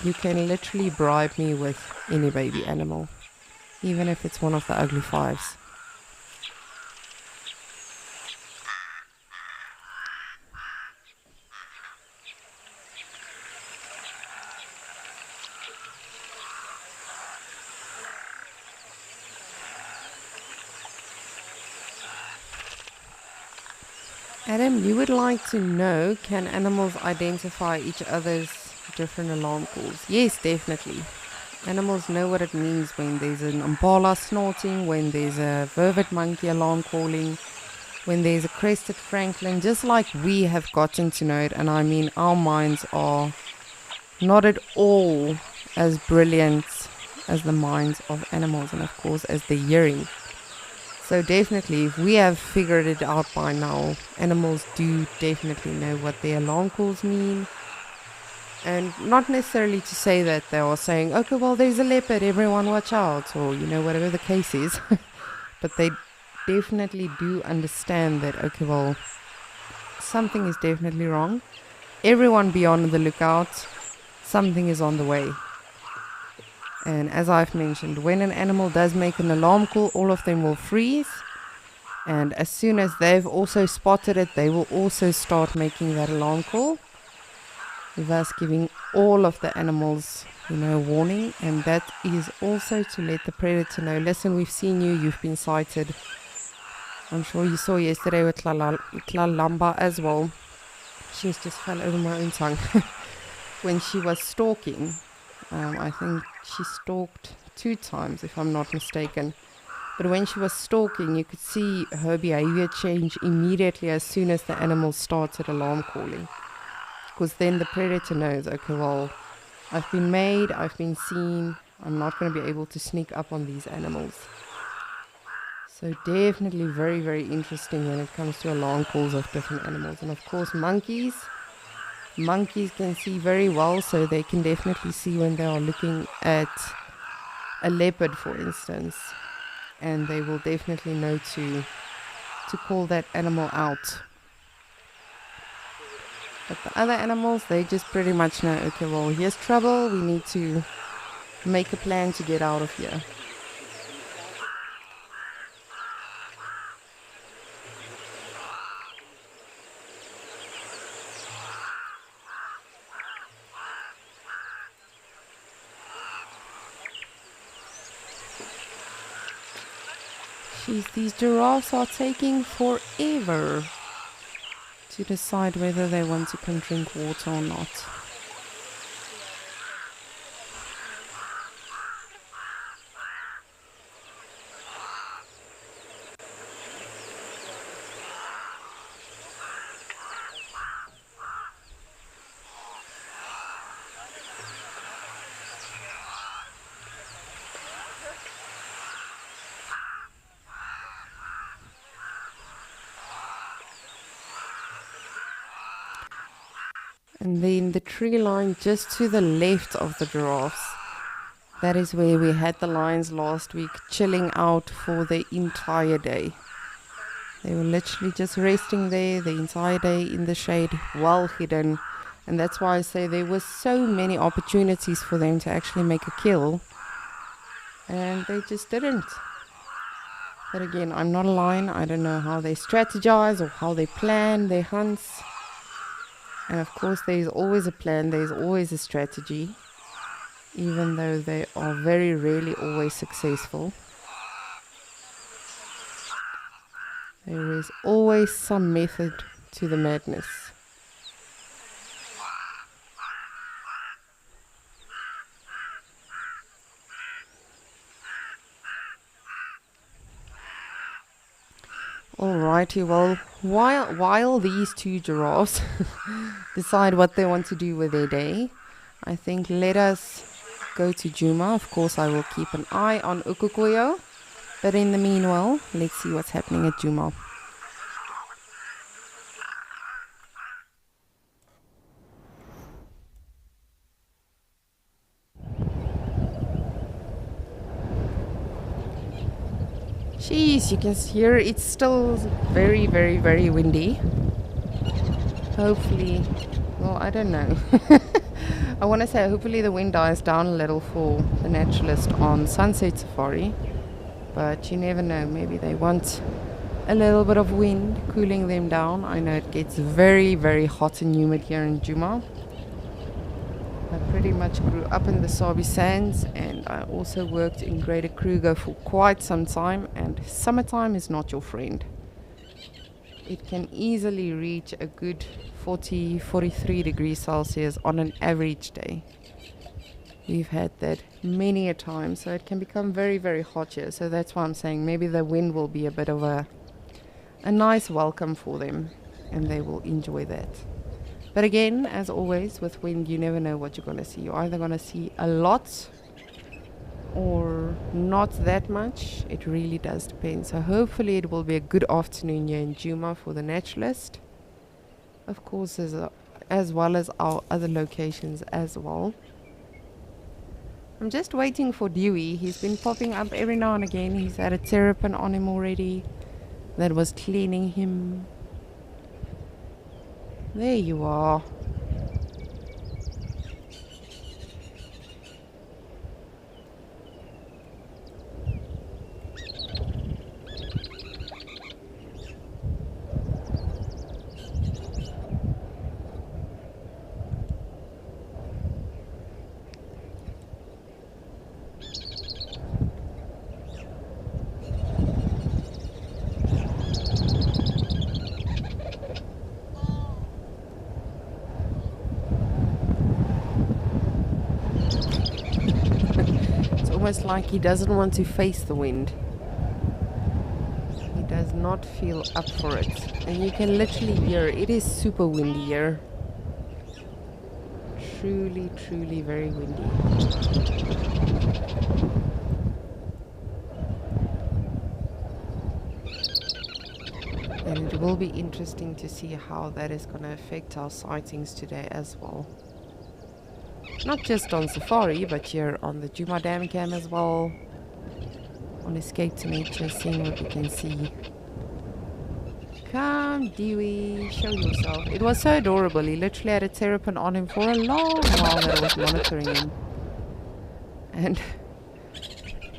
You can literally bribe me with any baby animal, even if it's one of the ugly fives. Adam, you would like to know, can animals identify each other's different alarm calls? Yes, definitely. Animals know what it means when there's an impala snorting, when there's a vervet monkey alarm calling, when there's a crested francolin, just like we have gotten to know it. And I mean, our minds are not at all as brilliant as the minds of animals, and of course as the hearing. So definitely, if we have figured it out by now, animals do definitely know what their alarm calls mean. And not necessarily to say that they are saying, okay, well, there's a leopard, everyone watch out, or, you know, whatever the case is. But they definitely do understand that, okay, well, something is definitely wrong. Everyone be on the lookout. Something is on the way. And as I've mentioned, when an animal does make an alarm call, all of them will freeze. And as soon as they've also spotted it, they will also start making that alarm call, thus giving all of the animals, you know, warning. And that is also to let the predator know, listen, we've seen you, you've been sighted. I'm sure you saw yesterday with Tlalamba as well. She's just fell over my own tongue. When she was stalking, I think she stalked 2 times, if I'm not mistaken. But when she was stalking, you could see her behavior change immediately as soon as the animal started alarm calling. Because then the predator knows, okay, well, I've been made, I've been seen, I'm not going to be able to sneak up on these animals. So definitely very, very interesting when it comes to alarm calls of different animals. And of course, monkeys can see very well, so they can definitely see when they are looking at a leopard, for instance, and they will definitely know to call that animal out. But the other animals, they just pretty much know, okay, well, here's trouble, we need to make a plan to get out of here. Jeez, these giraffes are taking forever to decide whether they want to come drink water or not. And then the tree line just to the left of the giraffes, that is where we had the lions last week chilling out for the entire day. They were literally just resting there the entire day in the shade, well hidden. And that's why I say there were so many opportunities for them to actually make a kill, and they just didn't. But again, I'm not a lion. I don't know how they strategize or how they plan their hunts. And of course, there's always a plan, there's always a strategy, even though they are very rarely always successful. There is always some method to the madness. Alrighty, well, while these two giraffes decide what they want to do with their day, I think let us go to Djuma. Of course, I will keep an eye on Ukukoyo, but in the meanwhile, let's see what's happening at Djuma. Jeez, you can hear it's still very, very, very windy. Hopefully, well, I don't know. I want to say hopefully the wind dies down a little for the naturalist on Sunset Safari. But you never know, maybe they want a little bit of wind cooling them down. I know it gets very, very hot and humid here in Djuma. I pretty much grew up in the Sabi Sands, and I also worked in Greater Kruger for quite some time, and summertime is not your friend. It can easily reach a good 40, 43 degrees Celsius on an average day. We've had that many a time, so it can become very, very hot here. So that's why I'm saying maybe the wind will be a bit of a nice welcome for them, and they will enjoy that. But again, as always, with wind, you never know what you're going to see. You're either going to see a lot or not that much. It really does depend. So hopefully it will be a good afternoon here in Djuma for the naturalist. Of course, as well as our other locations as well. I'm just waiting for Dewey. He's been popping up every now and again. He's had a terrapin on him already that was cleaning him. There you are. Almost like he doesn't want to face the wind. He does not feel up for it. And you can literally hear it is super windy here. Truly, truly very windy. And it will be interesting to see how that is going to affect our sightings today as well. Not just on safari, but here on the Djuma Dam Cam as well. On Escape to Nature, seeing what we can see. Come, Dewey, show yourself. It was so adorable. He literally had a terrapin on him for a long while that I was monitoring him. And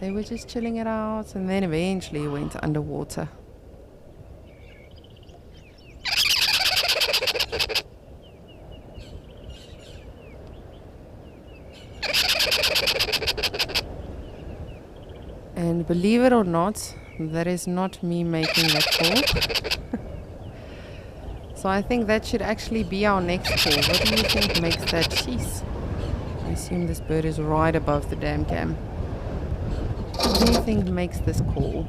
they were just chilling it out, and then eventually he went underwater. And believe it or not, that is not me making that call. So I think that should actually be our next call. What do you think makes that? Jeez. I assume this bird is right above the dam cam. What do you think makes this call?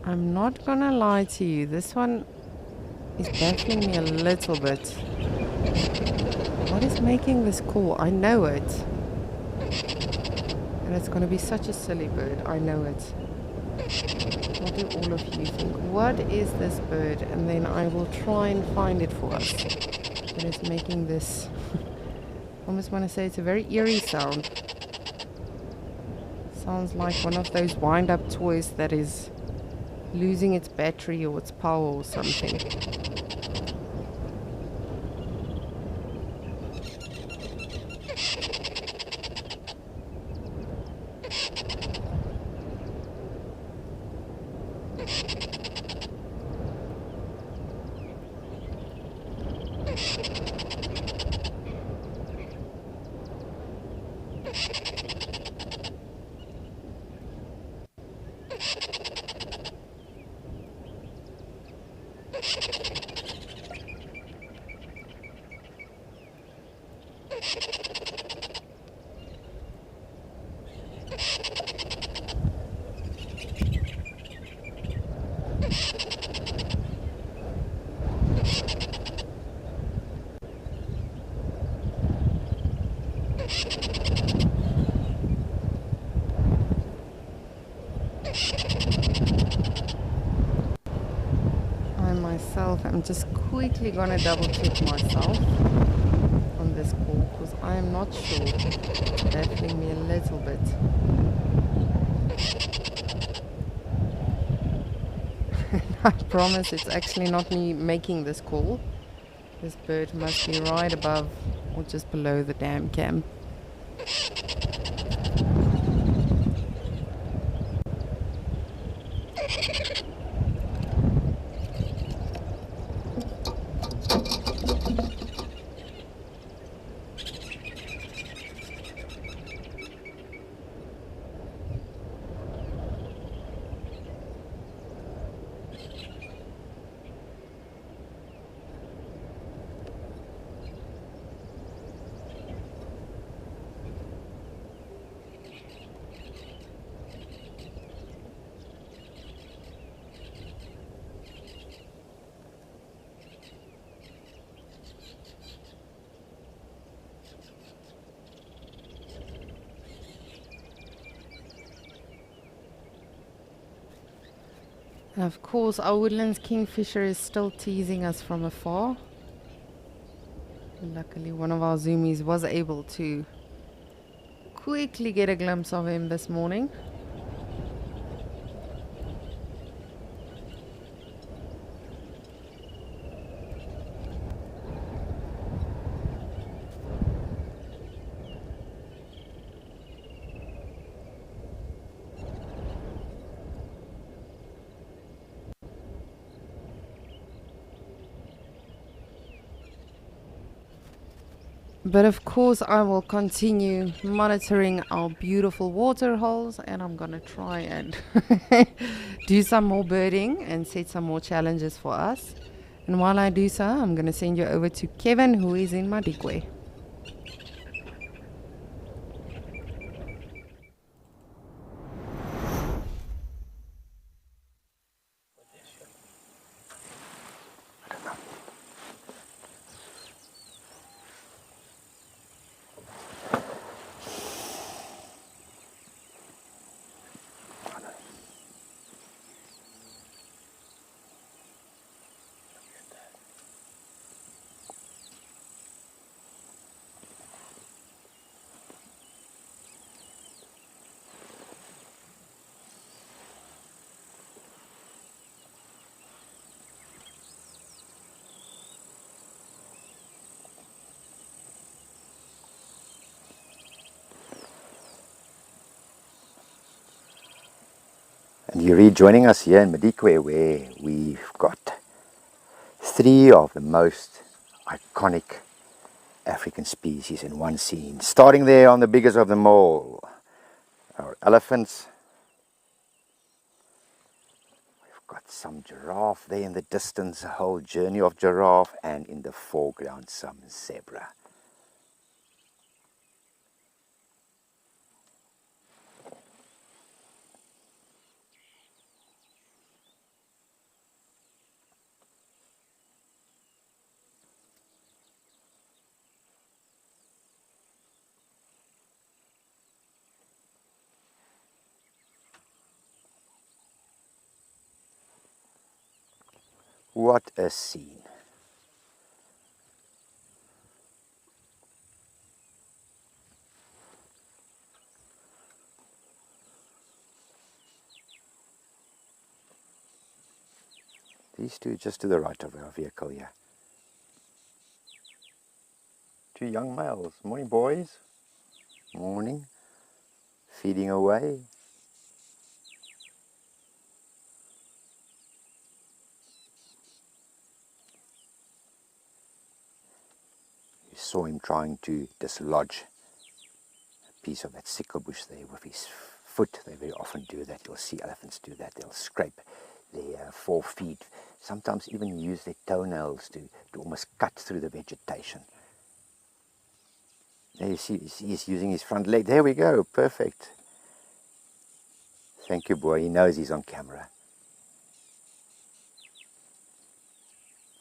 I'm not gonna lie to you, this one is baffling me a little bit. What is making this call? I know it. And it's going to be such a silly bird. I know it. What do all of you think? What is this bird? And then I will try and find it for us. That is making this... almost want to say it's a very eerie sound. Sounds like one of those wind-up toys that is losing its battery or its power or something. I'm just quickly gonna double check myself on this call because I am not sure. It's baffling me a little bit. I promise it's actually not me making this call. This bird must be right above or just below the damn cam. And of course, our woodlands kingfisher is still teasing us from afar. Luckily, one of our zoomies was able to quickly get a glimpse of him this morning. But of course I will continue monitoring our beautiful water holes, and I'm gonna try and do some more birding and set some more challenges for us. And while I do so, I'm gonna send you over to Kevin, who is in Madikwe. And you're rejoining us here in Madikwe, where we've got three of the most iconic African species in one scene. Starting there on the biggest of them all, our elephants. We've got some giraffe there in the distance, a whole journey of giraffe, and in the foreground some zebra. What a scene. These two just to the right of our vehicle here. Two young males. Morning, boys. Morning. Feeding away. You saw him trying to dislodge a piece of that sickle bush there with his foot. They very often do that. You'll see elephants do that. They'll scrape their forefeet, sometimes even use their toenails to almost cut through the vegetation. There you see he's using his front leg. There we go, perfect. Thank you, boy. He knows he's on camera.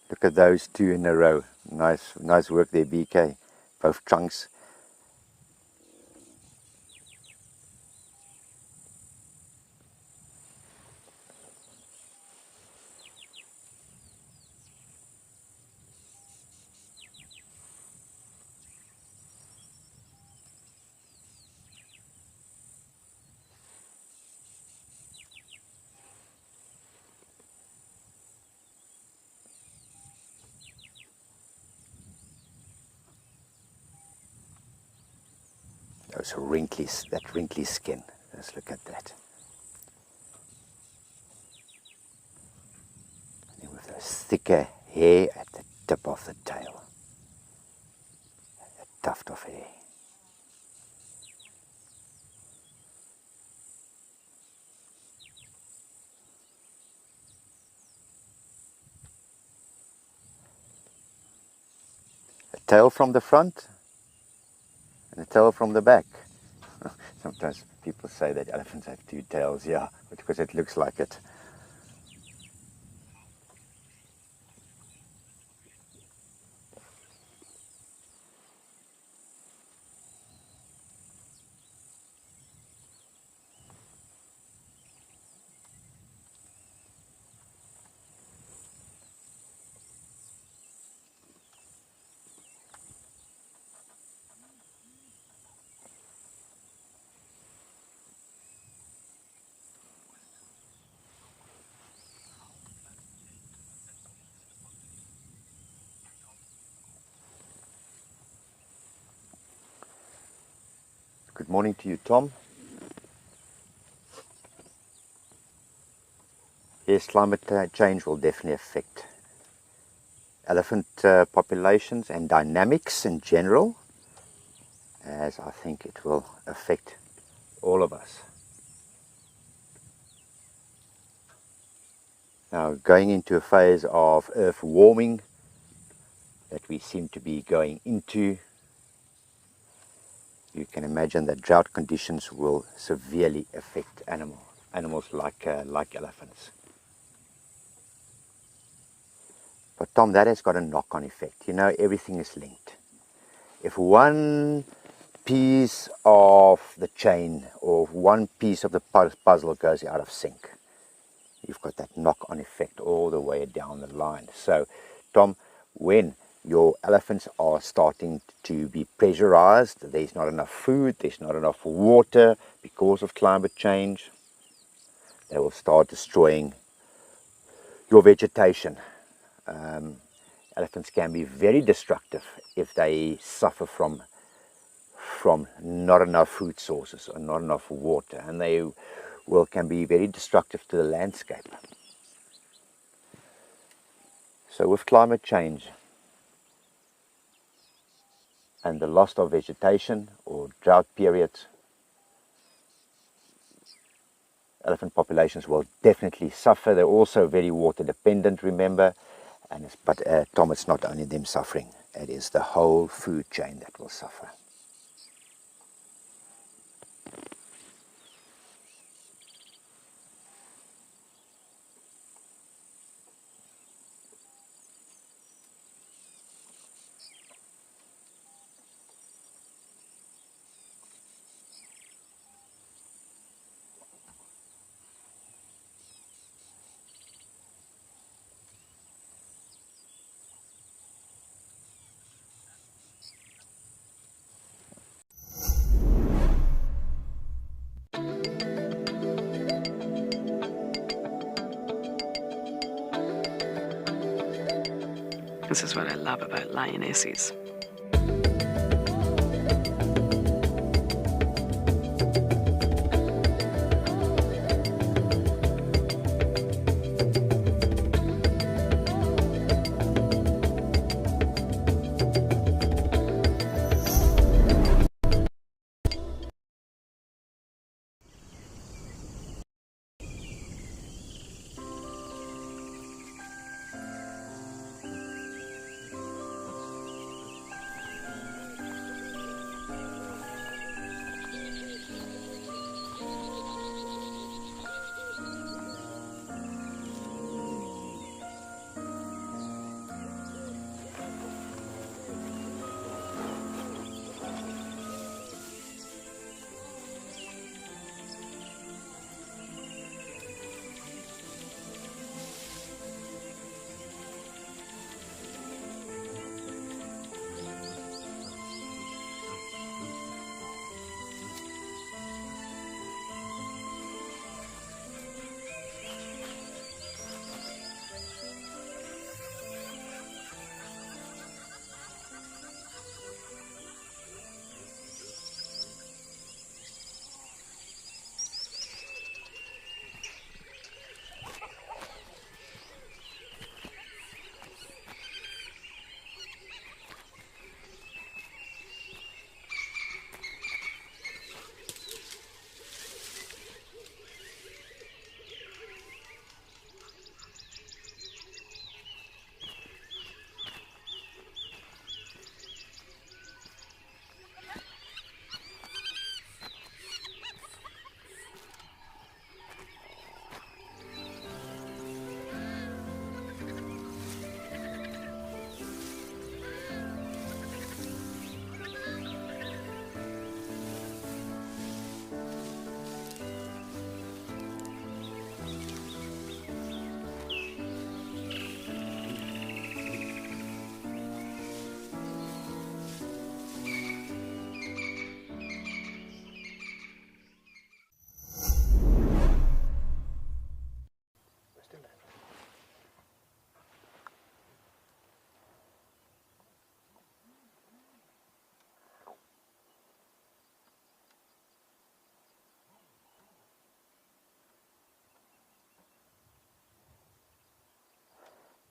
Look at those two in a row. Nice work there, BK. Both trunks. Those wrinklies, that wrinkly skin. Let's look at that. And then with those thicker hair at the tip of the tail. A tuft of hair. A tail from the front. And a tail from the back. Sometimes people say that elephants have two tails, yeah, because it looks like it. Good morning to you, Tom. Yes, climate change will definitely affect elephant populations and dynamics in general, as I think it will affect all of us. Now, going into a phase of earth warming that we seem to be going into, you can imagine that drought conditions will severely affect animals like elephants. But Tom, that has got a knock-on effect. You know, everything is linked. If one piece of the chain or one piece of the puzzle goes out of sync, you've got that knock-on effect all the way down the line. So, Tom, when your elephants are starting to be pressurized, there's not enough food, there's not enough water because of climate change, they will start destroying your vegetation. Elephants can be very destructive if they suffer from not enough food sources or not enough water, and they can be very destructive to the landscape. So with climate change and the loss of vegetation or drought periods, elephant populations will definitely suffer. They're also very water dependent, remember. But Tom, it's not only them suffering, it is the whole food chain that will suffer. This is what I love about lionesses.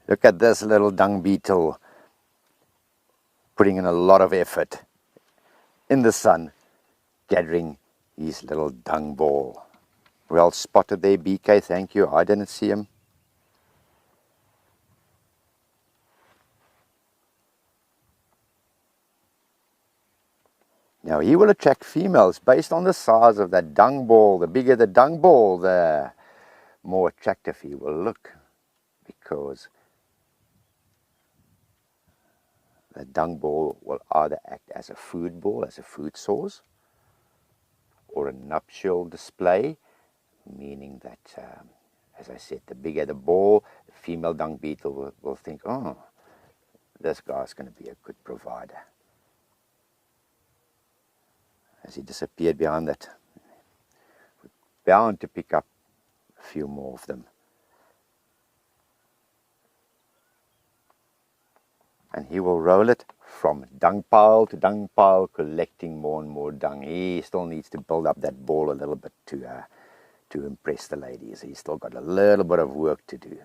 Look at this little dung beetle putting in a lot of effort in the sun, gathering his little dung ball. Well spotted there, BK, thank you. I didn't see him. Now he will attract females based on the size of that dung ball. The bigger the dung ball, the more attractive he will look, because the dung ball will either act as a food ball, as a food source, or a nuptial display, meaning that, as I said, the bigger the ball, the female dung beetle will think, oh, this guy's going to be a good provider. As he disappeared behind that, we're bound to pick up a few more of them. And he will roll it from dung pile to dung pile, collecting more and more dung. He still needs to build up that ball a little bit to impress the ladies. He's still got a little bit of work to do.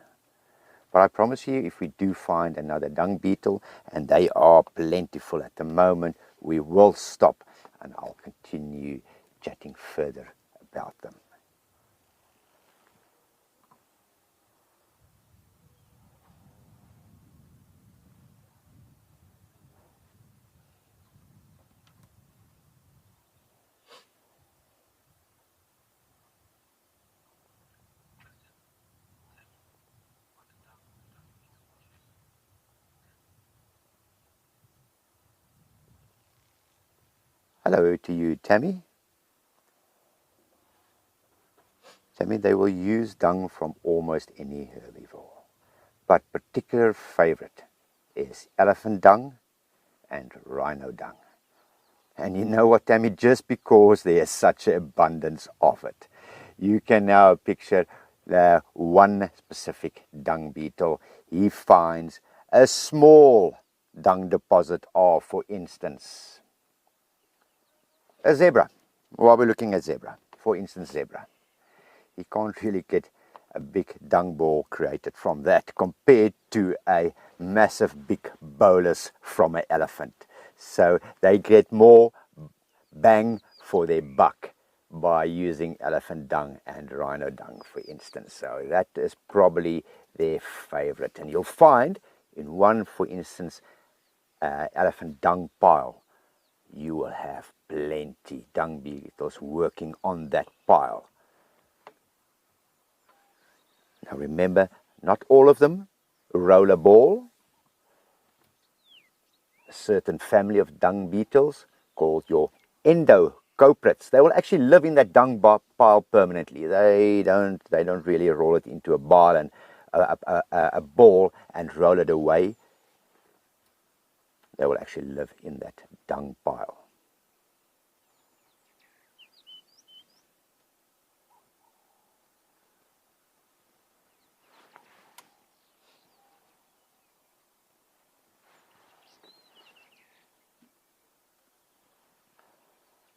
But I promise you, if we do find another dung beetle, and they are plentiful at the moment, we will stop and I'll continue chatting further about them. Hello to you, Tammy. Tammy, they will use dung from almost any herbivore. But particular favorite is elephant dung and rhino dung. And you know what, Tammy, just because there is such an abundance of it, you can now picture the one specific dung beetle. He finds a small dung deposit of, for instance, a zebra. While we're looking at zebra, for instance, zebra, you can't really get a big dung ball created from that compared to a massive big bolus from an elephant. So they get more bang for their buck by using elephant dung and rhino dung, for instance. So that is probably their favorite. And you'll find in one, for instance, elephant dung pile, you will have plenty dung beetles working on that pile. Now remember, not all of them roll a ball. A certain family of dung beetles called your endocoprids, they will actually live in that dung pile permanently. They don't really roll it into a ball and a ball and roll it away. They will actually live in that dung pile.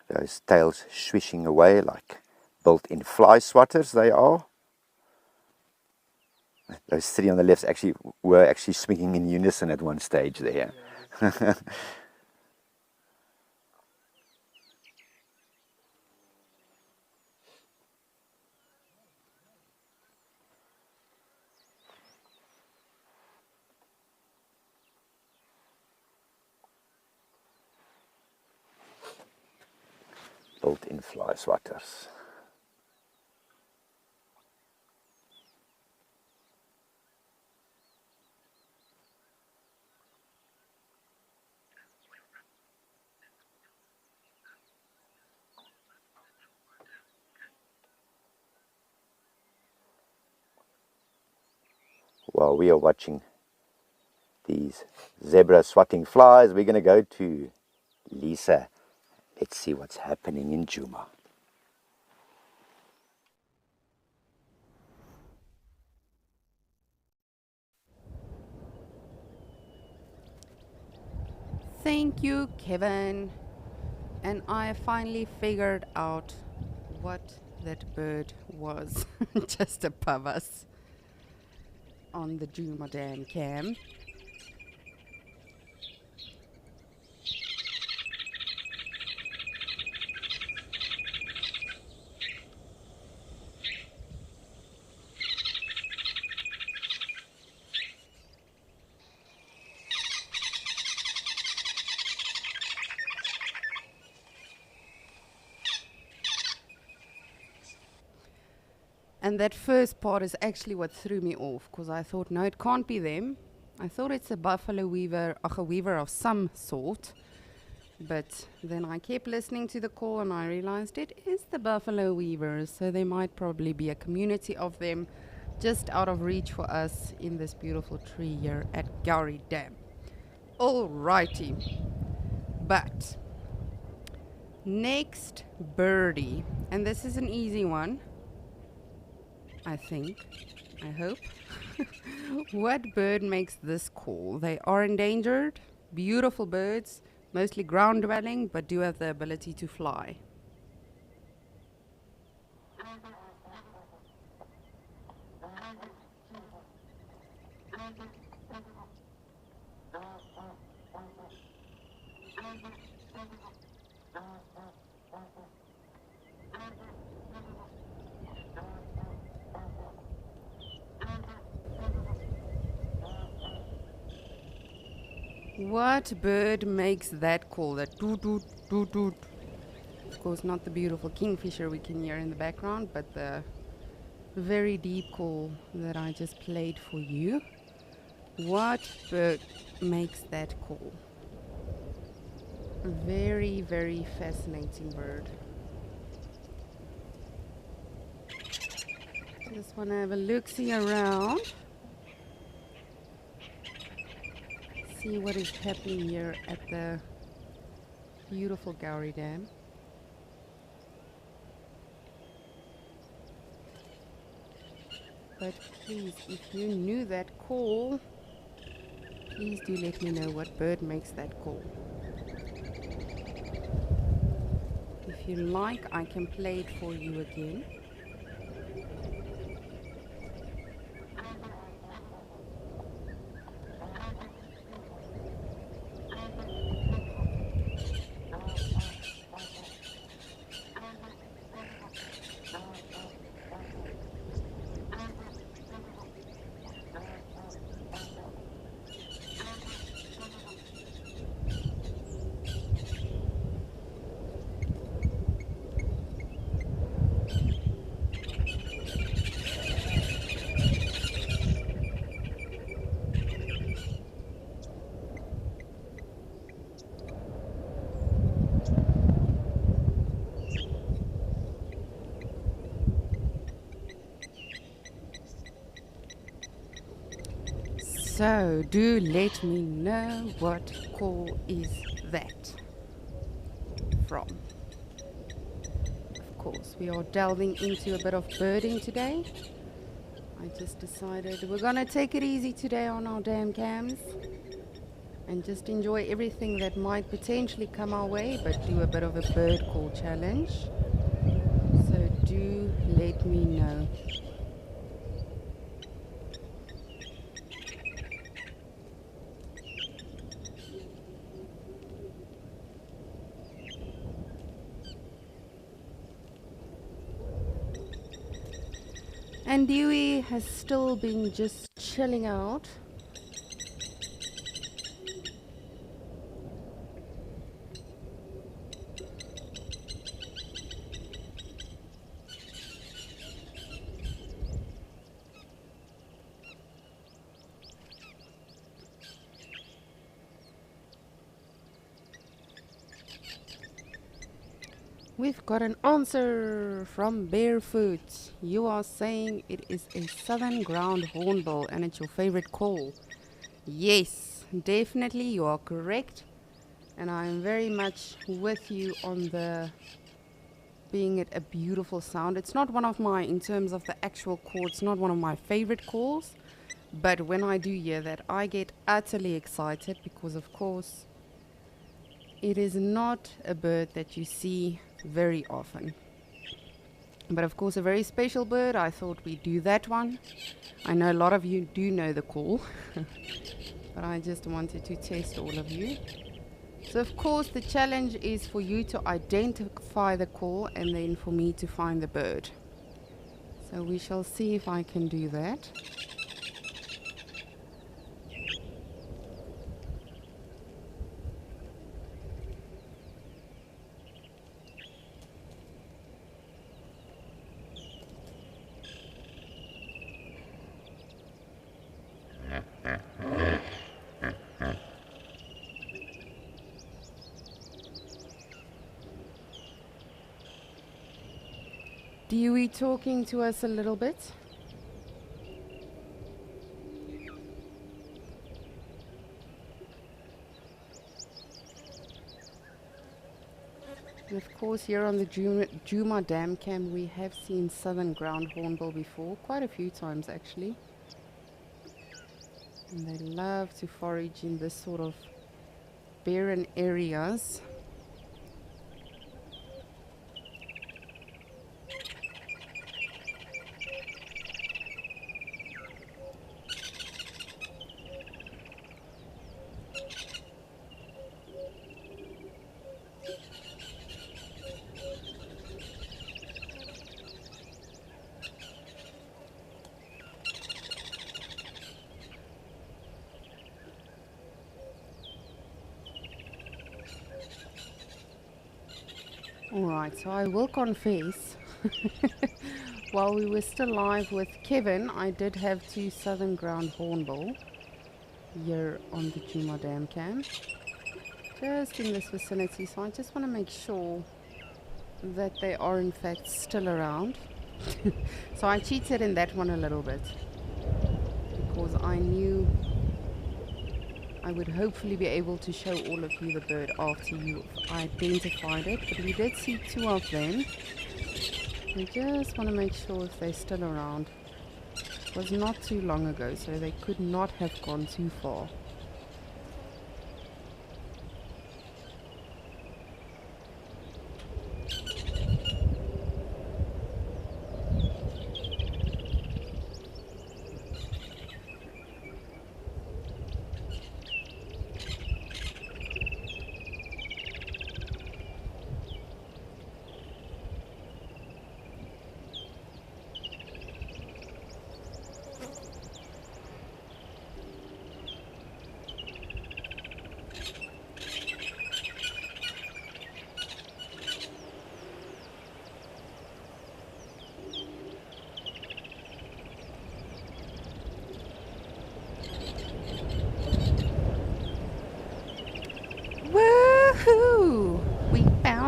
Those tails swishing away like built-in fly swatters they are. Those three on the left were actually swinging in unison at one stage there. Built-in fly swatters. While we are watching these zebra swatting flies, we're going to go to Lisa. Let's see what's happening in Djuma. Thank you, Kevin. And I finally figured out what that bird was just above us on the Djuma Dam cam. And that first part is actually what threw me off, because I thought, no, it can't be them. I thought it's a buffalo weaver, a weaver of some sort. But then I kept listening to the call and I realized it is the buffalo weavers. So there might probably be a community of them just out of reach for us in this beautiful tree here at Gowrie Dam. Alrighty. But next birdie, and this is an easy one, I think, I hope. What bird makes this call? They are endangered, beautiful birds, mostly ground dwelling, but do have the ability to fly. What bird makes that call? That doot doot doot doot. Of course, not the beautiful kingfisher we can hear in the background, but the very deep call that I just played for you. What bird makes that call? A very, very fascinating bird. Just want to have a look-see around. See what is happening here at the beautiful Gowrie Dam. But please, if you knew that call, please do let me know what bird makes that call. If you like, I can play it for you again. So, do let me know what call is that from. Of course, we are delving into a bit of birding today. I just decided we're gonna take it easy today on our damn cams and just enjoy everything that might potentially come our way, but do a bit of a bird call challenge. So do let me know. And Dewey has still been just chilling out. We've got an answer from Barefoot. You are saying it is a southern ground hornbill and it's your favorite call. Yes, definitely you are correct. And I am very much with you on the being it a beautiful sound. It's not one of my, in terms of the actual call, it's not one of my favorite calls. But when I do hear that, I get utterly excited because, of course, it is not a bird that you see very often. But of course, a very special bird. I thought we'd do that one. I know a lot of you do know the call, but I just wanted to test all of you. So of course, the challenge is for you to identify the call and then for me to find the bird. So we shall see if I can do that. Dewey talking to us a little bit. And of course, here on the Djuma Dam Cam, we have seen southern ground hornbill before, quite a few times actually. And they love to forage in this sort of barren areas. Alright, so I will confess, while we were still live with Kevin, I did have two southern ground hornbill here on the Djuma Dam Cam, just in this vicinity, so I just want to make sure that they are in fact still around. So I cheated in that one a little bit, because I knew I would hopefully be able to show all of you the bird after you identified it, but we did see two of them. I just want to make sure if they're still around. It was not too long ago, so they could not have gone too far.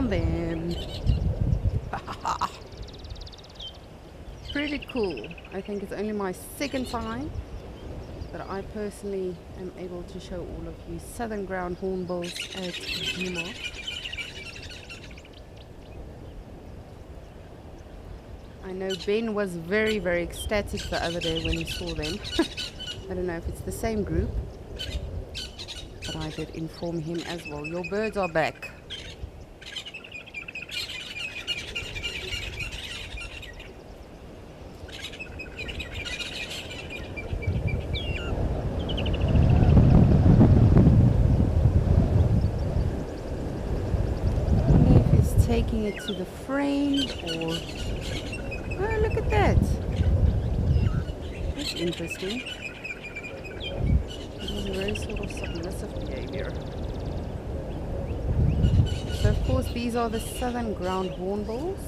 found them. Pretty cool. I think it's only my second time that I personally am able to show all of you southern ground hornbills at Djuma. I know Ben was very, very ecstatic the other day when he saw them. I don't know if it's the same group, but I did inform him as well. Your birds are back. Taking it to the frame, or oh, look at that. That's interesting. It was a very sort of submissive behavior. So of course these are the southern ground hornbills,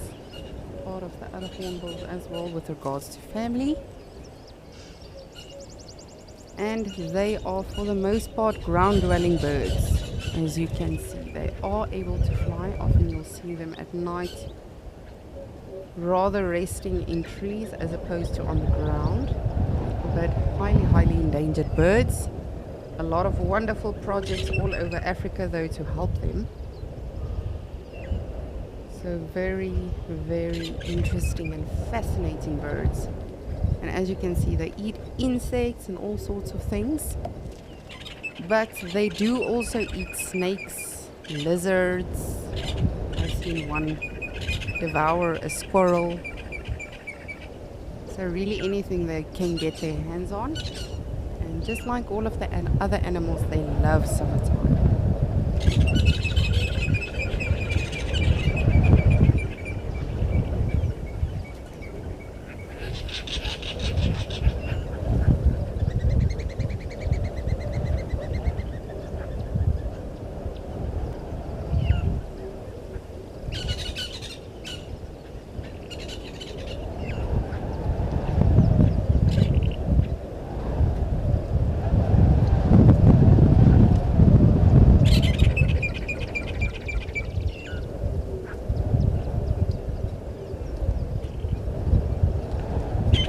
part of the other hornbills as well with regards to family. And they are for the most part ground dwelling birds. As you can see, they are able to fly. Often you'll see them at night rather resting in trees as opposed to on the ground. But highly endangered birds. A lot of wonderful projects all over Africa though to help them. So very interesting and fascinating birds. And as you can see, they eat insects and all sorts of things. But they do also eat snakes, lizards. I've seen one devour a squirrel. So really anything they can get their hands on. And just like all of the other animals, they love summertime.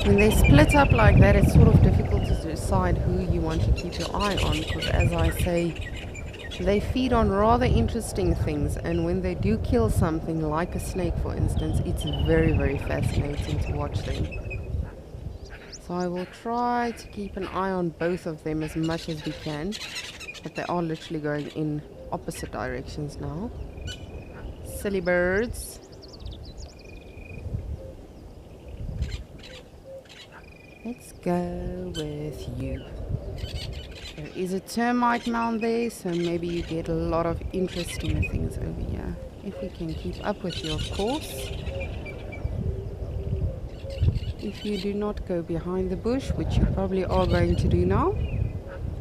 When they split up like that, it's sort of difficult to decide who you want to keep your eye on, because as I say, they feed on rather interesting things, and when they do kill something like a snake for instance, it's very fascinating to watch them. So I will try to keep an eye on both of them as much as we can, but they are literally going in opposite directions now. Silly birds. Let's go with you. There is a termite mound there, so maybe you get a lot of interesting things over here. If we can keep up with you, of course. If you do not go behind the bush, which you probably are going to do now,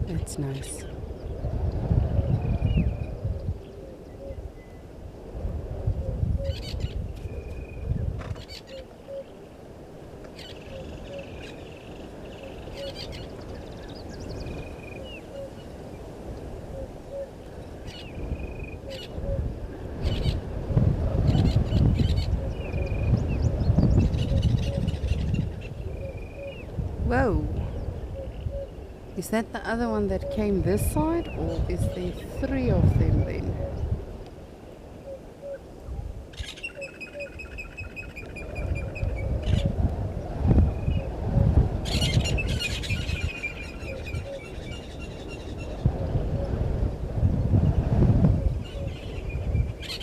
that's nice. Whoa. Is that the other one that came this side, or is there three of them then?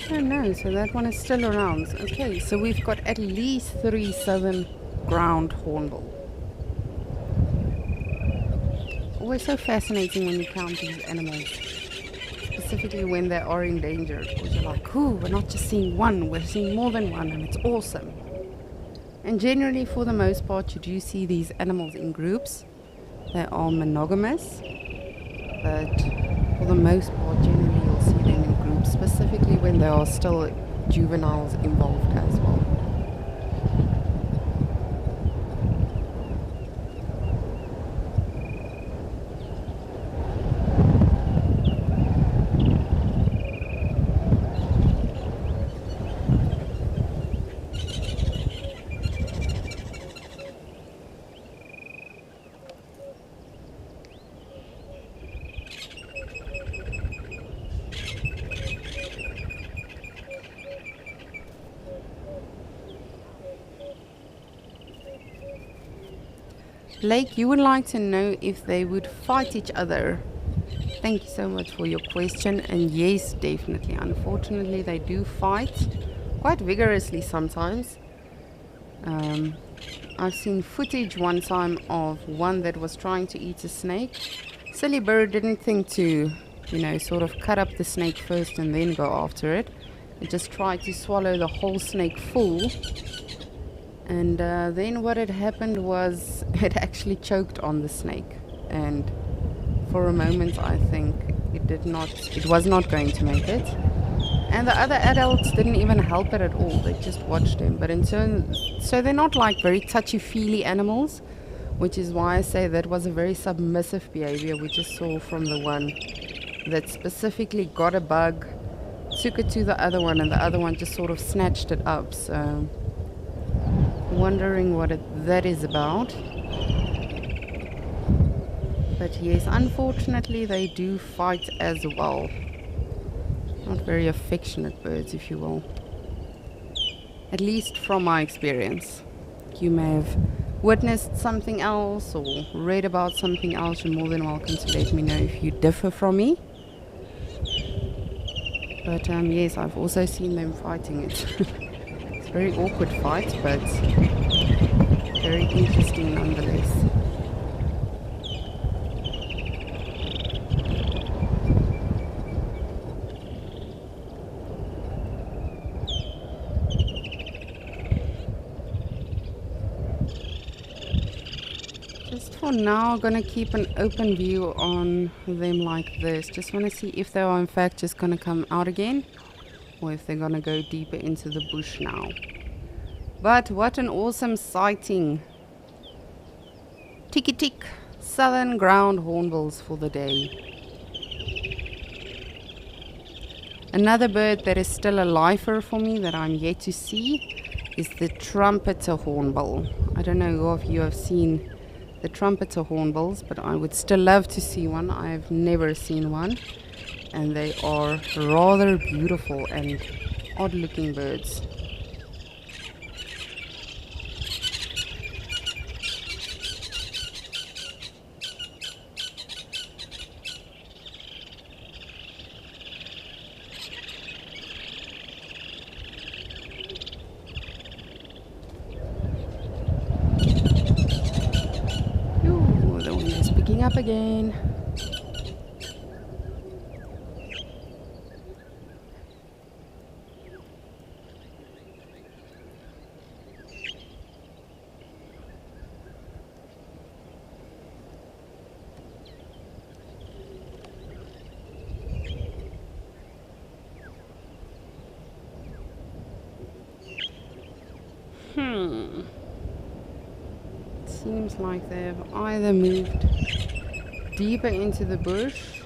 Oh no, so that one is still around. Okay, so we've got at least 3 southern ground hornbill. Always so fascinating when you count these animals, specifically when they are endangered, because you're like, ooh, we're not just seeing one, we're seeing more than one, and it's awesome. And generally, for the most part, you do see these animals in groups. They are monogamous, but for the most part, generally you'll see them in groups, specifically when there are still juveniles involved as well. Blake, you would like to know if they would fight each other. Thank you so much for your question. And yes, definitely. Unfortunately, they do fight quite vigorously sometimes. I've seen footage one time of one that was trying to eat a snake. Silly bird didn't think to, sort of cut up the snake first and then go after it. It just tried to swallow the whole snake full. And then what had happened was it actually choked on the snake. And for a moment, I think it was not going to make it. And the other adults didn't even help it at all. They just watched him. But so they're not like very touchy-feely animals, which is why I say that was a very submissive behavior we just saw from the one that specifically got a bug, took it to the other one, and the other one just sort of snatched it up. So, wondering what that is about. But yes, unfortunately, they do fight as well. Not very affectionate birds, if you will. At least from my experience. You may have witnessed something else or read about something else. You're more than welcome to let me know if you differ from me. But yes, I've also seen them fighting it. It's a very awkward fight, but very interesting nonetheless. For now, I'm going to keep an open view on them like this. Just want to see if they are in fact just going to come out again, or if they're going to go deeper into the bush now. But what an awesome sighting. Tiki tick, southern ground hornbills for the day. Another bird that is still a lifer for me that I'm yet to see is the trumpeter hornbill. I don't know who of you have seen the trumpeter hornbills, but I would still love to see one. I've never seen one, and they are rather beautiful and odd looking birds. Up again. Seems like they've either moved deeper into the bush,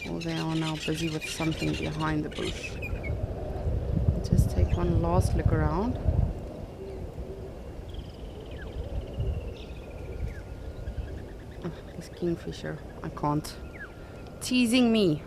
or they are now busy with something behind the bush. I'll just take one last look around. Oh, this kingfisher, I can't. Teasing me.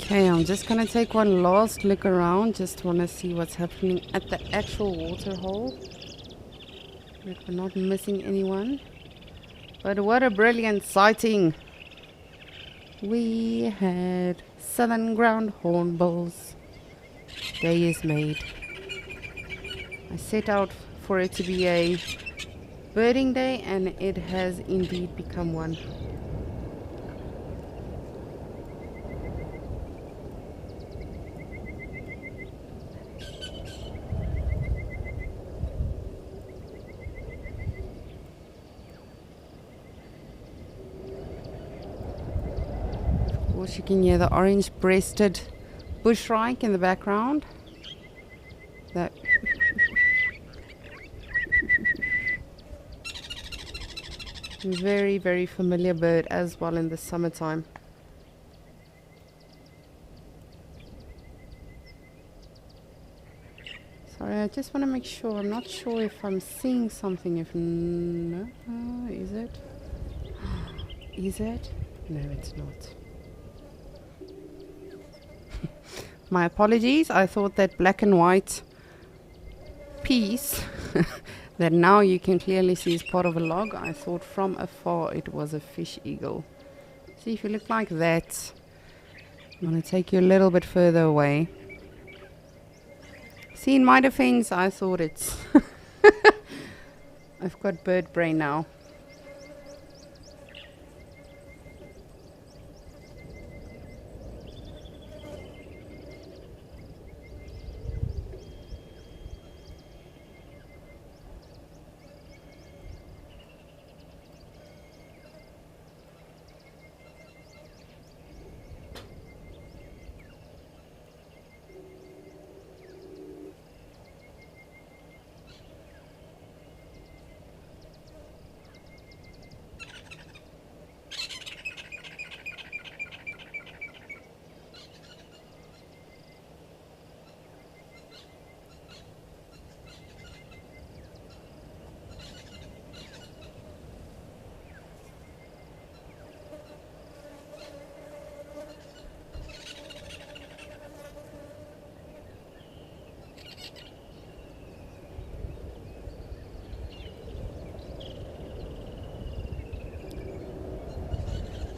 Okay, I'm just gonna take one last look around. Just wanna see what's happening at the actual water hole. That we're not missing anyone. But what a brilliant sighting! We had southern ground hornbills. Day is made. I set out for it to be a birding day, and it has indeed become one. You can hear the orange-breasted bushshrike in the background. The Very, very familiar bird as well in the summertime. Sorry, I just want to make sure. I'm not sure if I'm seeing something. If no, is it? Is it? No, it's not. My apologies. I thought that black and white piece that now you can clearly see is part of a log. I thought from afar it was a fish eagle. See, if you look like that, I'm going to take you a little bit further away. See, in my defense, I thought it's... I've got bird brain now.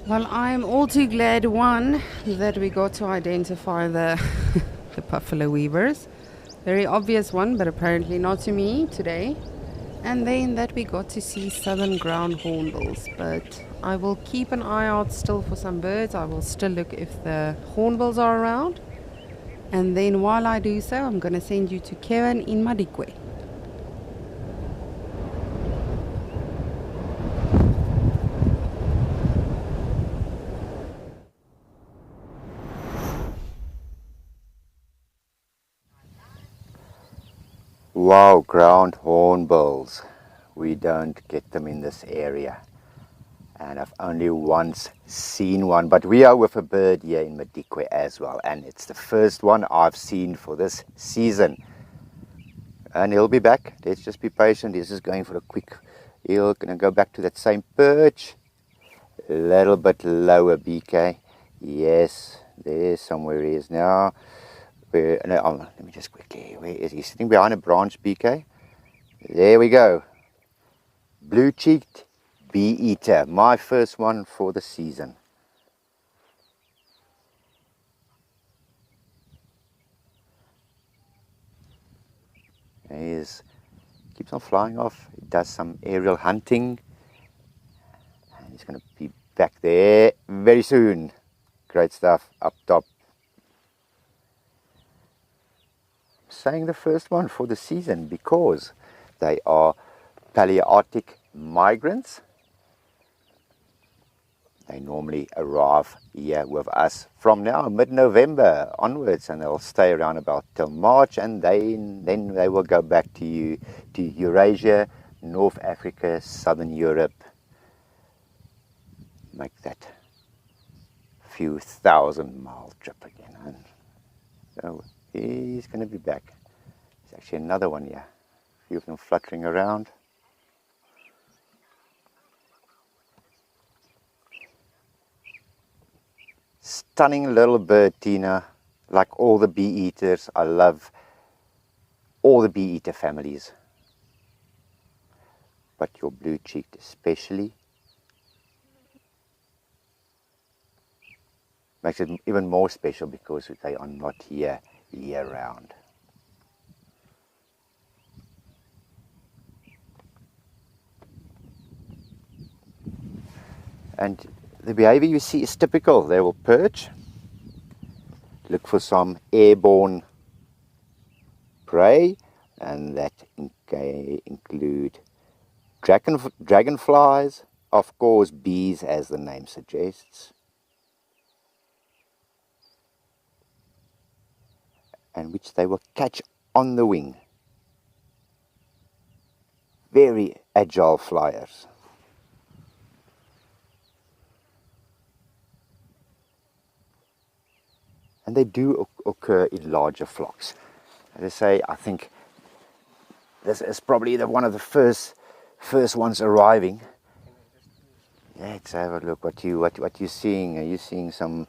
Well, I'm all too glad, one, that we got to identify the the buffalo weavers. Very obvious one, but apparently not to me today. And then that we got to see southern ground hornbills. But I will keep an eye out still for some birds. I will still look if the hornbills are around. And then while I do so, I'm going to send you to Kevin in Madikwe. Wow, ground hornbills. We don't get them in this area. And I've only once seen one, but we are with a bird here in Madikwe as well. And it's the first one I've seen for this season. And he'll be back. Let's just be patient. He's just going for a quick, he'll gonna go back to that same perch. A little bit lower, BK. Yes, there's somewhere he is now. No, let me just quickly, where is he? Sitting behind a branch, BK. There we go. Blue-cheeked bee-eater. My first one for the season. He keeps on flying off. He does some aerial hunting. And he's going to be back there very soon. Great stuff up top. Saying the first one for the season because they are Palearctic migrants. They normally arrive here with us from now, mid-November onwards, and they'll stay around about till March, and then they will go back to Eurasia, North Africa, Southern Europe. Make that few 1,000-mile trip again. And so he's going to be back. There's actually another one here. A few of them fluttering around. Stunning little bird, Tina. Like all the bee-eaters, I love all the bee-eater families. But your blue-cheeked especially. Makes it even more special because they are not here year-round. And the behavior you see is typical. They will perch, look for some airborne prey, and that include dragonflies, of course bees as the name suggests, and which they will catch on the wing. Very agile flyers. and they do occur in larger flocks. As I say, I think this is probably one of the first ones arriving. Let's have a look. What you seeing? Are you seeing some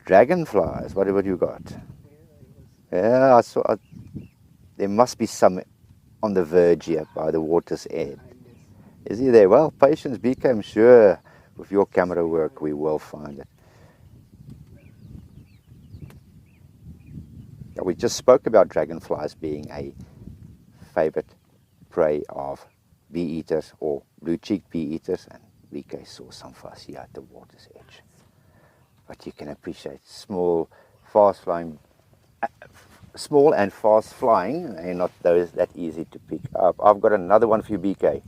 dragonflies? What you got? Yeah, I saw. There must be some on the verge here by the water's edge. Is he there? Well, patience, BK, I'm sure with your camera work we will find it. Yeah, we just spoke about dragonflies being a favorite prey of bee eaters or blue-cheeked bee eaters, and BK saw some for us here at the water's edge. But you can appreciate small and fast flying, and not those that easy to pick up. I've got another one for you, BK.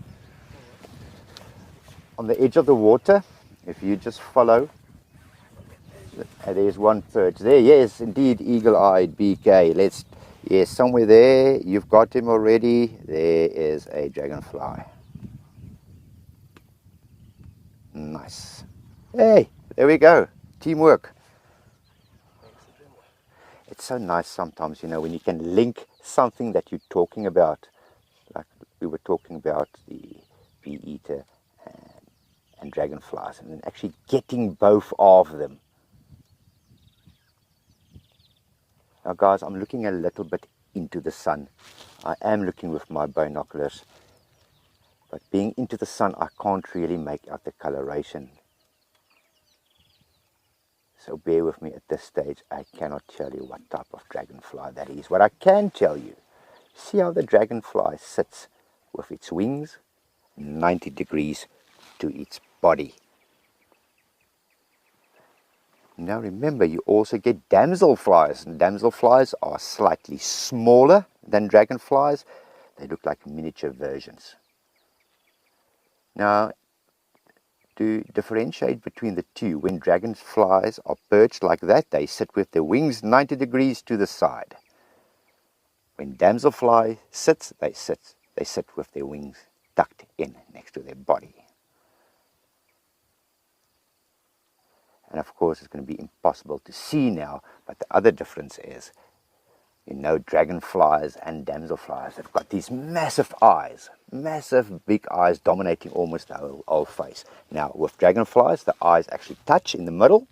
On the edge of the water, if you just follow, there's one perch there. Yes, indeed, eagle-eyed BK. Yes, somewhere there. You've got him already. There is a dragonfly. Nice. Hey, there we go. Teamwork. It's so nice sometimes, when you can link something that you're talking about. Like we were talking about the bee eater and dragonflies, and then actually getting both of them. Now guys, I'm looking a little bit into the sun. I am looking with my binoculars, but being into the sun, I can't really make out the coloration. So bear with me at this stage. I cannot tell you what type of dragonfly that is. What I can tell you, see how the dragonfly sits with its wings 90 degrees to its body. Now remember, you also get damselflies, and damselflies are slightly smaller than dragonflies. They look like miniature versions. Now, to differentiate between the two, when dragonflies are perched like that, they sit with their wings 90 degrees to the side. When damselfly sits, they sit with their wings tucked in next to their body. And of course, it's going to be impossible to see now, but the other difference is, dragonflies and damselflies have got these massive eyes, massive big eyes dominating almost the whole face. Now, with dragonflies, the eyes actually touch in the middle,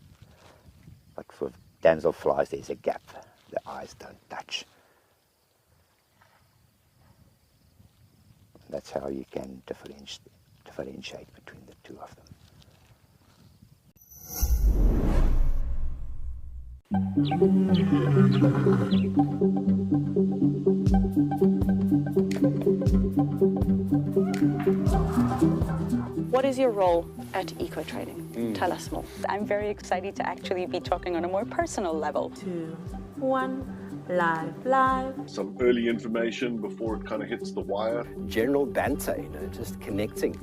but with damselflies, there's a gap. The eyes don't touch. That's how you can differentiate between the two of them. What is your role at Eco Trading? Tell us more. I'm very excited to actually be talking on a more personal level. 2, 1, live. Some early information before it kind of hits the wire. General banter, just connecting.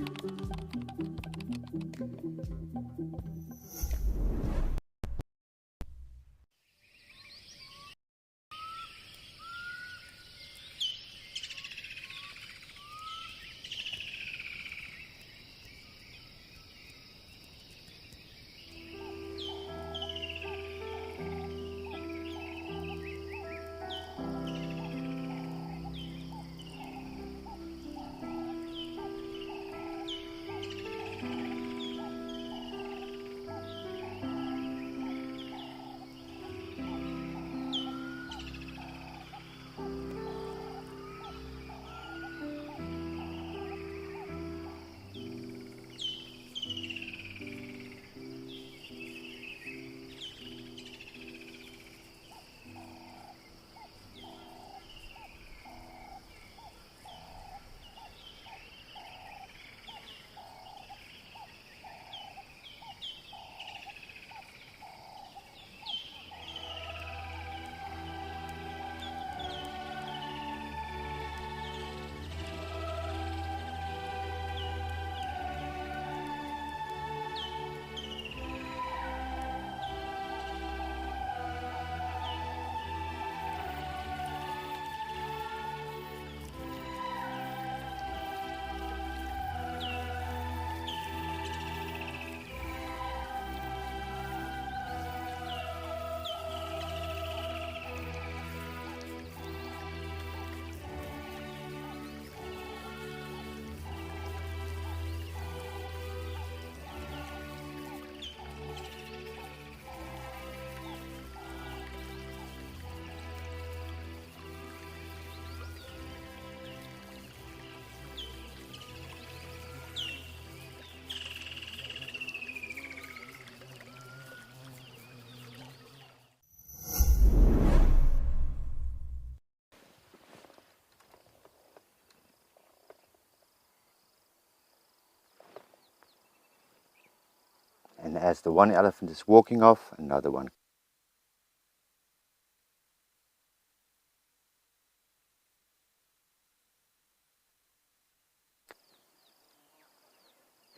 And as the one elephant is walking off, another one.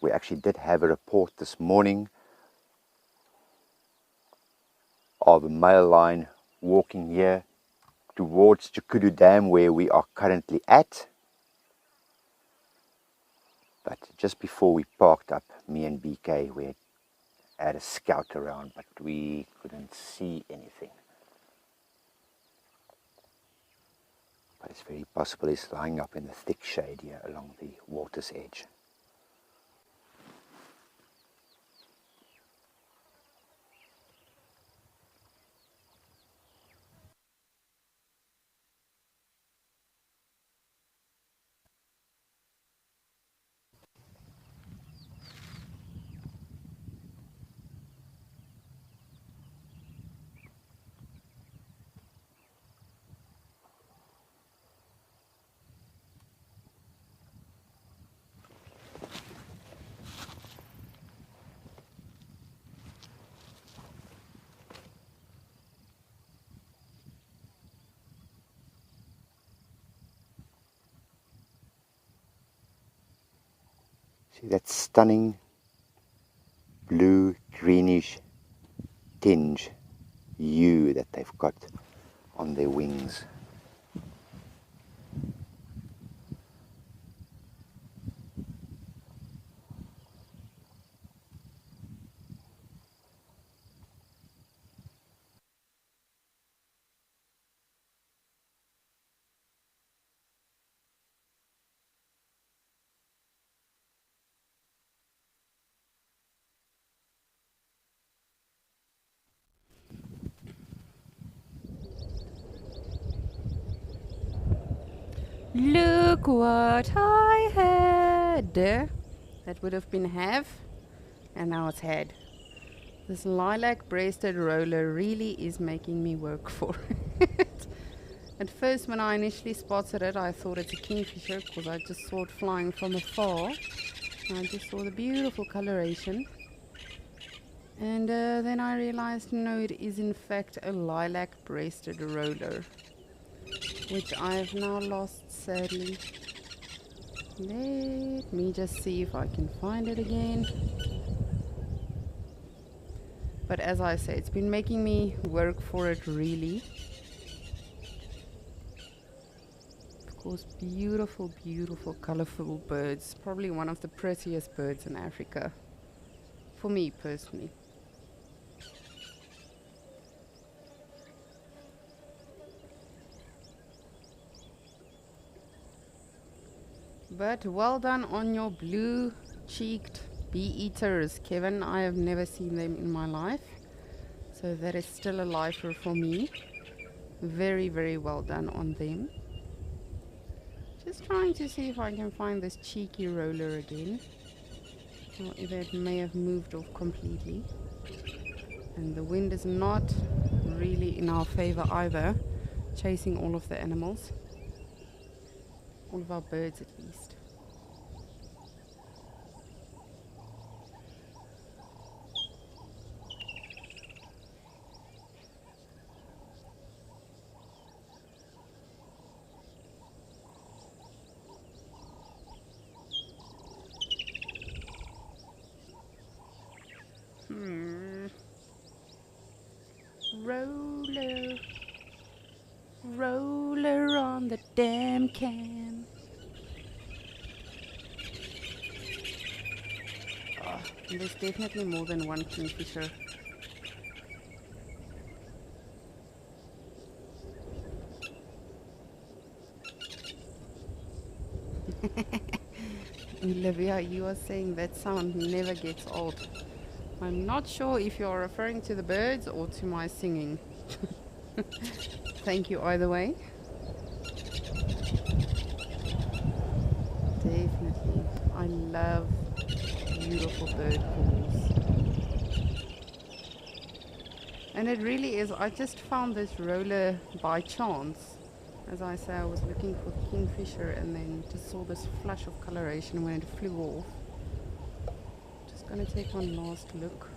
We actually did have a report this morning of a male lion walking here towards Chukudu Dam, where we are currently at. But just before we parked up, me and BK, we had a scout around, but we couldn't see anything. But it's very possible he's lying up in the thick shade here along the water's edge. See that stunning blue greenish tinge hue that they've got on their wings. Look what I had. That would have been half, and now it's had. This lilac-breasted roller really is making me work for it. At first, when I initially spotted it, I thought it's a kingfisher because I just saw it flying from afar. I just saw the beautiful coloration. And then I realized, no, it is in fact a lilac-breasted roller, which I have now lost, sadly. Let me just see if I can find it again. But as I say, it's been making me work for it, really. Of course, beautiful, beautiful, colorful birds. Probably one of the prettiest birds in Africa, for me personally. But well done on your blue-cheeked bee-eaters, Kevin. I have never seen them in my life, so that is still a lifer for me. Very, very well done on them. Just trying to see if I can find this cheeky roller again, or if it may have moved off completely. And the wind is not really in our favor either, chasing all of the animals. All of our birds, at least. Roller, roller on the damn can. Oh, there's definitely more than one kingfisher. Olivia, you are saying that sound never gets old. I'm not sure if you're referring to the birds or to my singing. Thank you either way. Definitely. I love beautiful bird calls. And it really is. I just found this roller by chance. As I say, I was looking for the kingfisher and then just saw this flash of coloration when it flew off. Just gonna take one last look.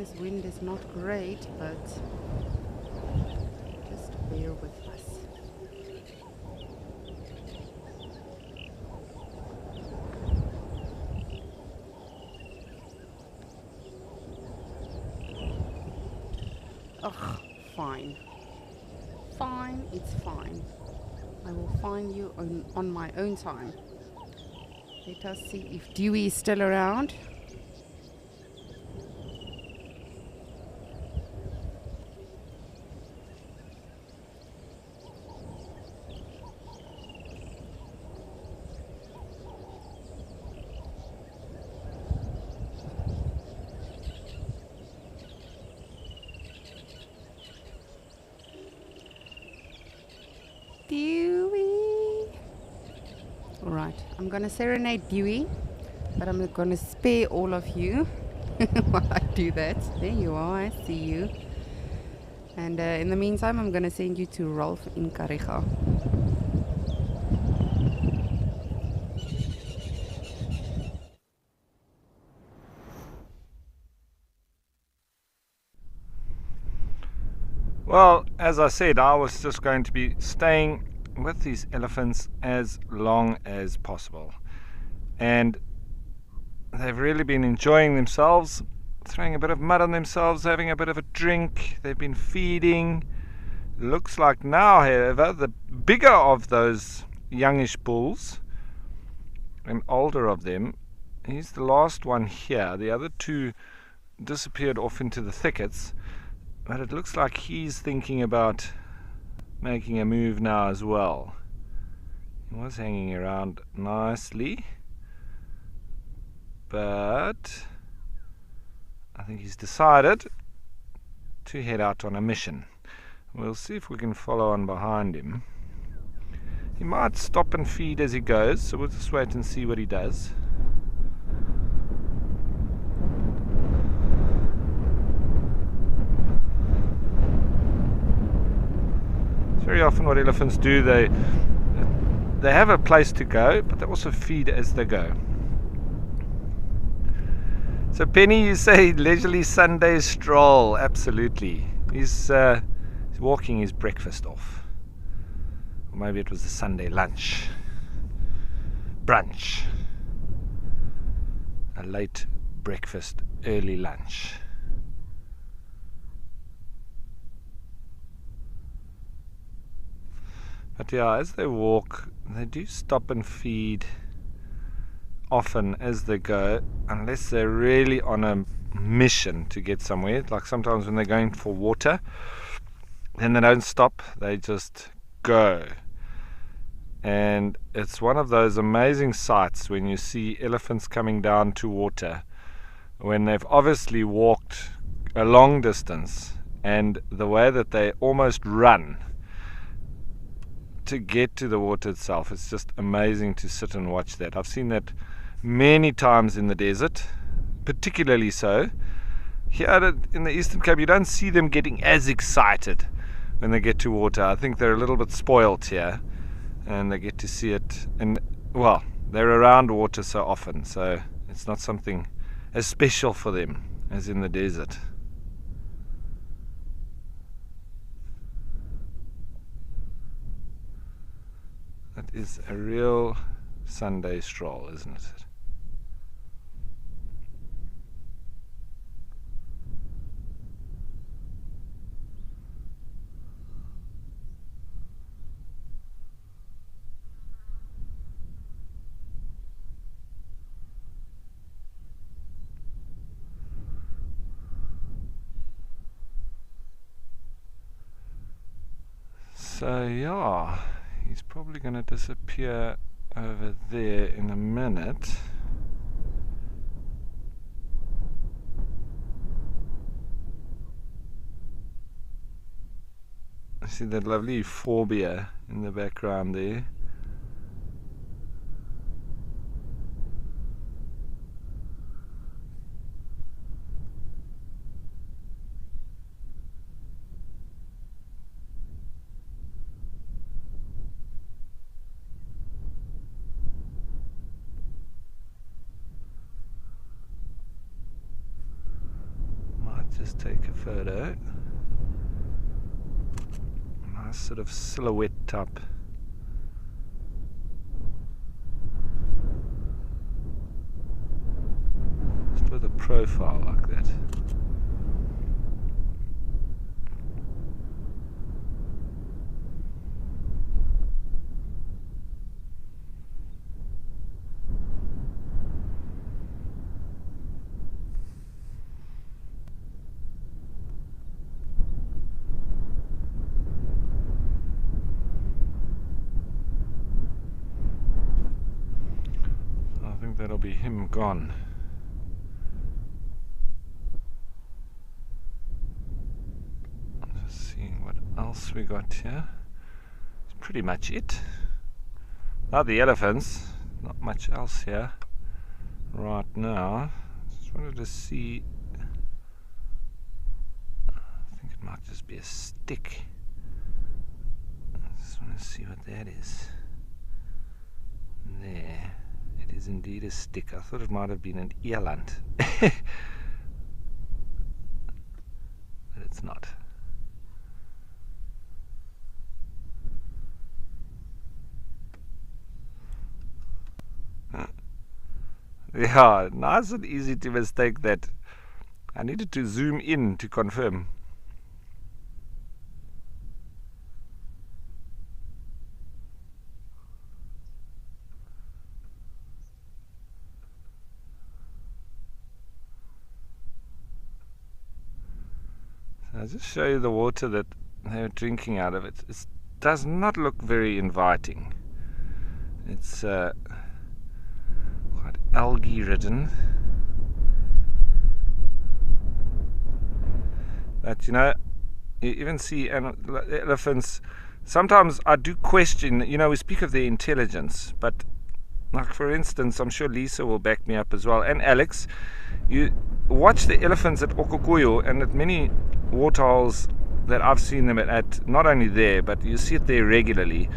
this wind is not great, but just bear with us. Ugh, fine. Fine, it's fine. I will find you on my own time. Let us see if Dewey is still around. Dewey. Alright, I'm gonna serenade Dewey, but I'm gonna spare all of you while I do that. There you are, I see you. And in the meantime, I'm gonna send you to Rolf in Kariga. Well, as I said, I was just going to be staying with these elephants as long as possible. And they've really been enjoying themselves, throwing a bit of mud on themselves, having a bit of a drink. They've been feeding. Looks like now, however, the bigger of those youngish bulls and older of them, he's the last one here. The other two disappeared off into the thickets. But it looks like he's thinking about making a move now as well. He was hanging around nicely, but I think he's decided to head out on a mission. We'll see if we can follow on behind him. He might stop and feed as he goes, so we'll just wait and see what he does. Very often what elephants do, they have a place to go, but they also feed as they go. So Penny, you say leisurely Sunday stroll. Absolutely. He's walking his breakfast off. Or maybe it was the Sunday lunch. Brunch. A late breakfast, early lunch. But yeah, as they walk, they do stop and feed often as they go, unless they're really on a mission to get somewhere. Like sometimes when they're going for water, then they don't stop, they just go. And it's one of those amazing sights when you see elephants coming down to water, when they've obviously walked a long distance, and the way that they almost run to get to the water itself. It's just amazing to sit and watch that. I've seen that many times in the desert, particularly so. Here in the Eastern Cape, you don't see them getting as excited when they get to water. I think they're a little bit spoilt here, and they get to see it. And well, they're around water so often, so it's not something as special for them as in the desert. That is a real Sunday stroll, isn't it? So yeah, he's probably going to disappear over there in a minute. I see that lovely euphorbia in the background there. Let's take a photo. Nice sort of silhouette type. Just with a profile like that. I think that'll be him gone. Just seeing what else we got here. It's pretty much it. Now the elephants, not much else here right now. Just wanted to see, I think it might just be a stick. I just want to see what that is. There. It is indeed a stick. I thought it might have been an eland. But it's not. Yeah, nice and easy to mistake that. I needed to zoom in to confirm. I'll just show you the water that they're drinking out of. It does not look very inviting. It's quite algae ridden. But you know, you even see elephants. Sometimes I do question, you know, we speak of their intelligence, but like for instance, I'm sure Lisa will back me up as well, and Alex, you watch the elephants at Okokuyo and at many waterholes that I've seen them at, not only there, but you see it there regularly.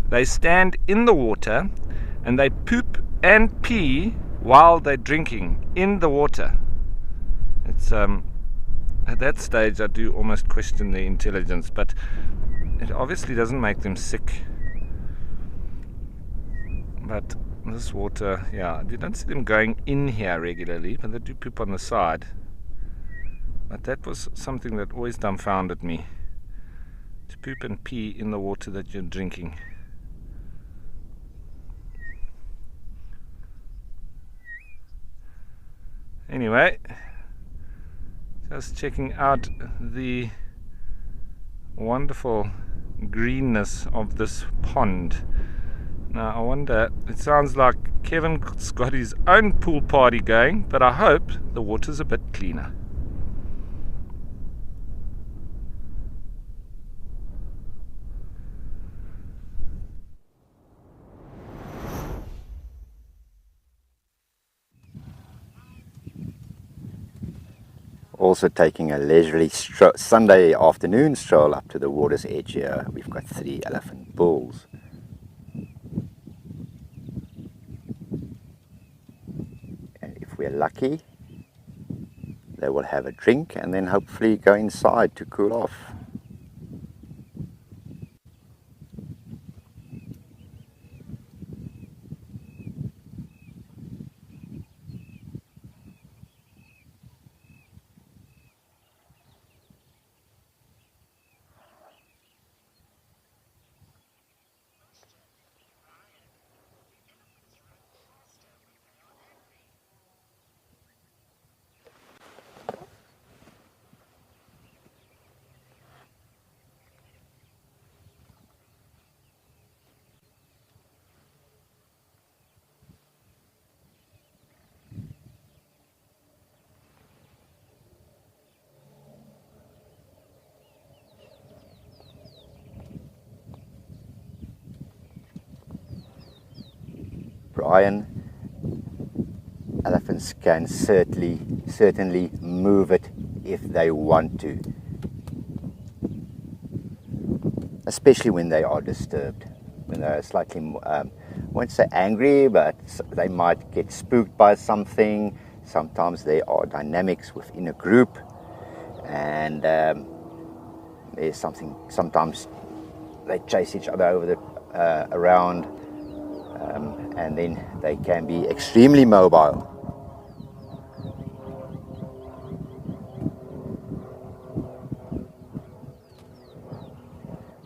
They stand in the water and they poop and pee while they're drinking in the water. It's at that stage I do almost question their intelligence, but it obviously doesn't make them sick. But this water, yeah, you don't see them going in here regularly, but they do poop on the side. But that was something that always dumbfounded me, to poop and pee in the water that you're drinking. Anyway, just checking out the wonderful greenness of this pond. Now I wonder, it sounds like Kevin's got his own pool party going, but I hope the water's a bit cleaner. Also taking a leisurely Sunday afternoon stroll up to the water's edge here. We've got 3 elephant bulls. And if we're lucky, they will have a drink and then hopefully go inside to cool off. Brian, elephants can certainly move it if they want to, especially when they are disturbed, when they're slightly, I won't say angry, but they might get spooked by something. Sometimes there are dynamics within a group, and there's something. Sometimes they chase each other over the around, and then they can be extremely mobile.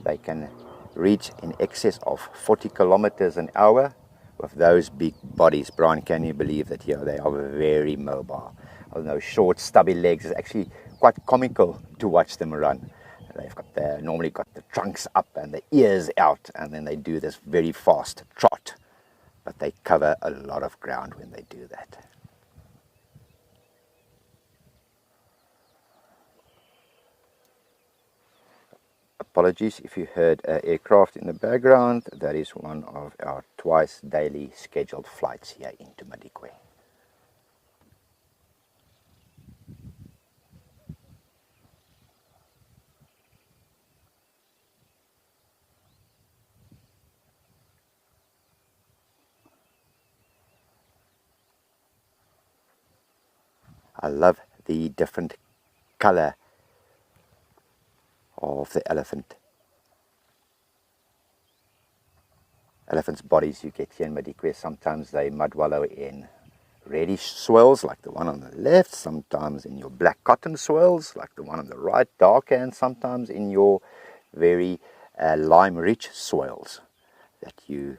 They can reach in excess of 40 kilometers an hour with those big bodies. Brian, can you believe that here they are very mobile? Those short, stubby legs is actually quite comical to watch them run. They've got normally got the trunks up and the ears out, and then they do this very fast trot. But they cover a lot of ground when they do that. Apologies if you heard an aircraft in the background. That is one of our twice daily scheduled flights here into Madikwe. I love the different color of the elephant's bodies you get here in Madikwe. Sometimes they mud wallow in reddish swirls like the one on the left, sometimes in your black cotton swirls like the one on the right, darker, and sometimes in your very lime-rich swirls that you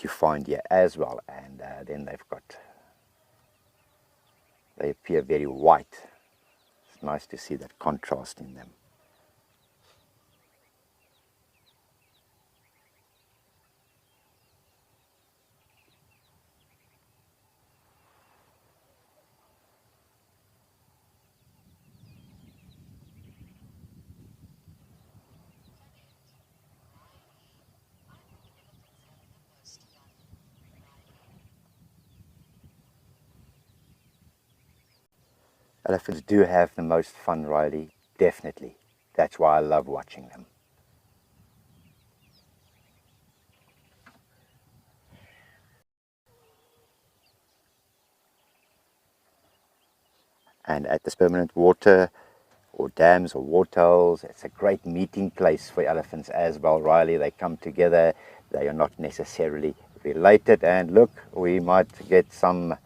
find here as well. And then they appear very white. It's nice to see that contrast in them. Elephants do have the most fun, Riley, definitely. That's why I love watching them. And at this permanent water or dams or waterholes, it's a great meeting place for elephants as well, Riley. They come together, they are not necessarily related, and look, we might get some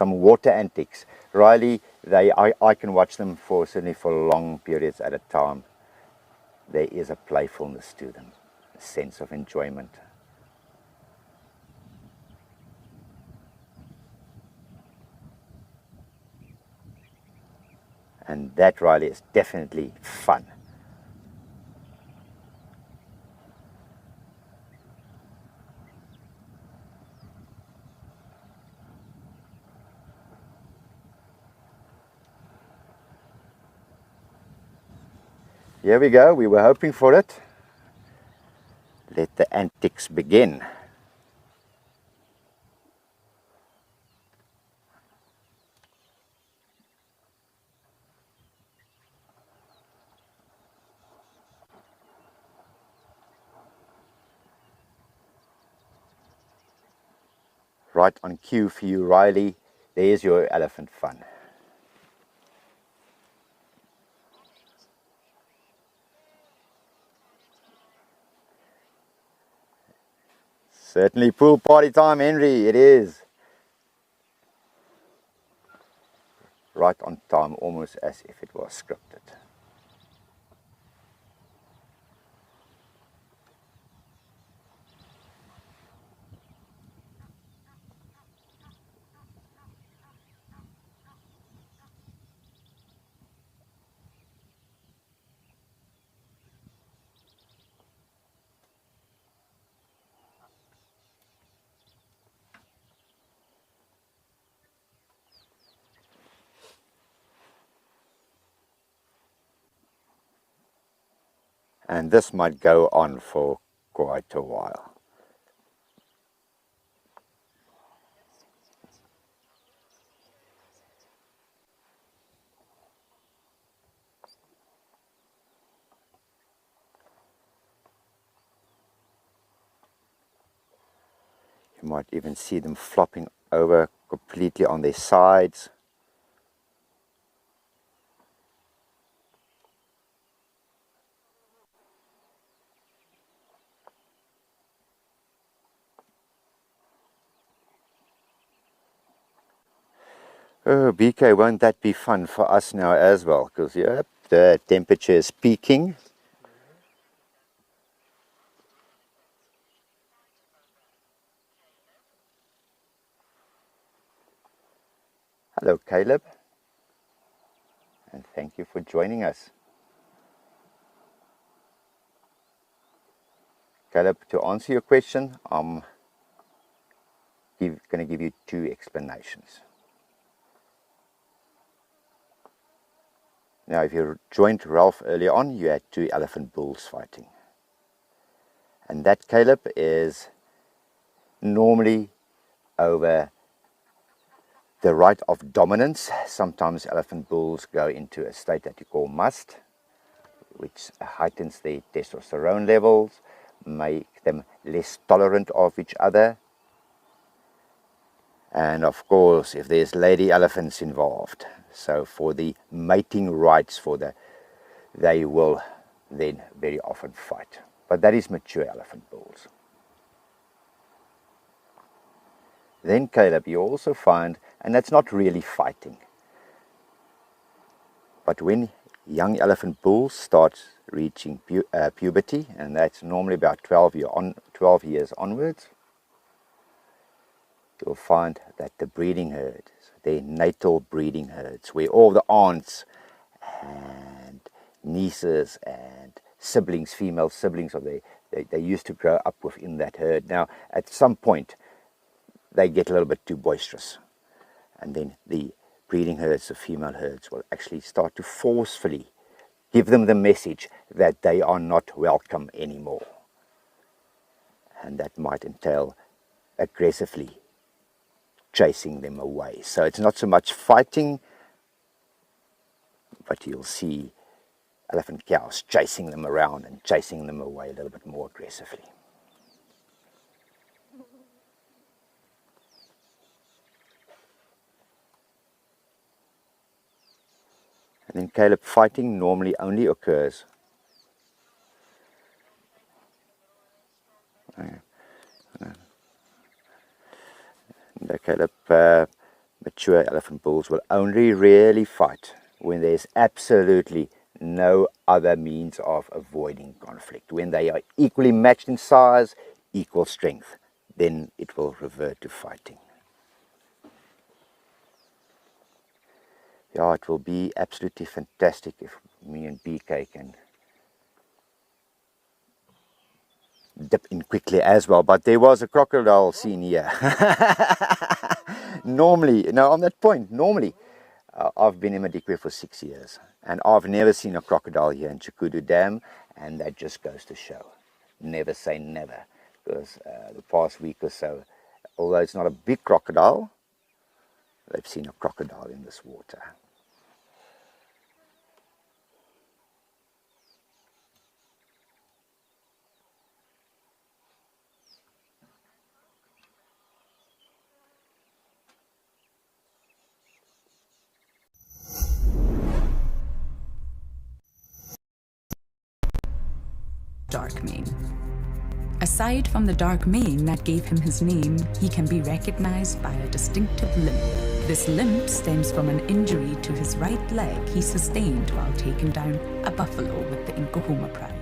water antics. Riley, I can watch them certainly for long periods at a time. There is a playfulness to them, a sense of enjoyment. And that, Riley, is definitely fun. Here we go, we were hoping for it. Let the antics begin. Right on cue for you, Riley. There's your elephant fun. Certainly pool party time, Henry, it is. Right on time, almost as if it was scripted. And this might go on for quite a while. You might even see them flopping over completely on their sides. Oh, BK, won't that be fun for us now as well? Because, yeah, the temperature is peaking. Hello, Caleb. And thank you for joining us. Caleb, to answer your question, I'm going to give you two explanations. Now, if you joined Ralph earlier on, you had two elephant bulls fighting. And that, Caleb, is normally over the right of dominance. Sometimes elephant bulls go into a state that you call must, which heightens their testosterone levels, make them less tolerant of each other. And of course, if there's lady elephants involved, so for the mating rights they will then very often fight. But that is mature elephant bulls. Then, Caleb, you also find, and that's not really fighting, but when young elephant bulls start reaching puberty, and that's normally about 12 years onwards, you'll find that the breeding herds, their natal breeding herds, where all the aunts and nieces and siblings, female siblings of they used to grow up within that herd. Now, at some point, they get a little bit too boisterous, and then the breeding herds, the female herds, will actually start to forcefully give them the message that they are not welcome anymore. And that might entail aggressively chasing them away. So it's not so much fighting, but you'll see elephant cows chasing them around and chasing them away a little bit more aggressively. And then, Caleb, fighting normally only occurs Caleb, mature elephant bulls will only really fight when there's absolutely no other means of avoiding conflict. When they are equally matched in size, equal strength, then it will revert to fighting. Yeah, it will be absolutely fantastic if me and BK can dip in quickly as well. But there was a crocodile seen here. Normally, now on that point, normally, I've been in Madikwe for 6 years, and I've never seen a crocodile here in Tshukudu Dam, and that just goes to show. Never say never, because the past week or so, although it's not a big crocodile, they've seen a crocodile in this water. Dark mane. Aside from the dark mane that gave him his name, he can be recognized by a distinctive limp. This limp stems from an injury to his right leg he sustained while taking down a buffalo with the Nkuhuma pride.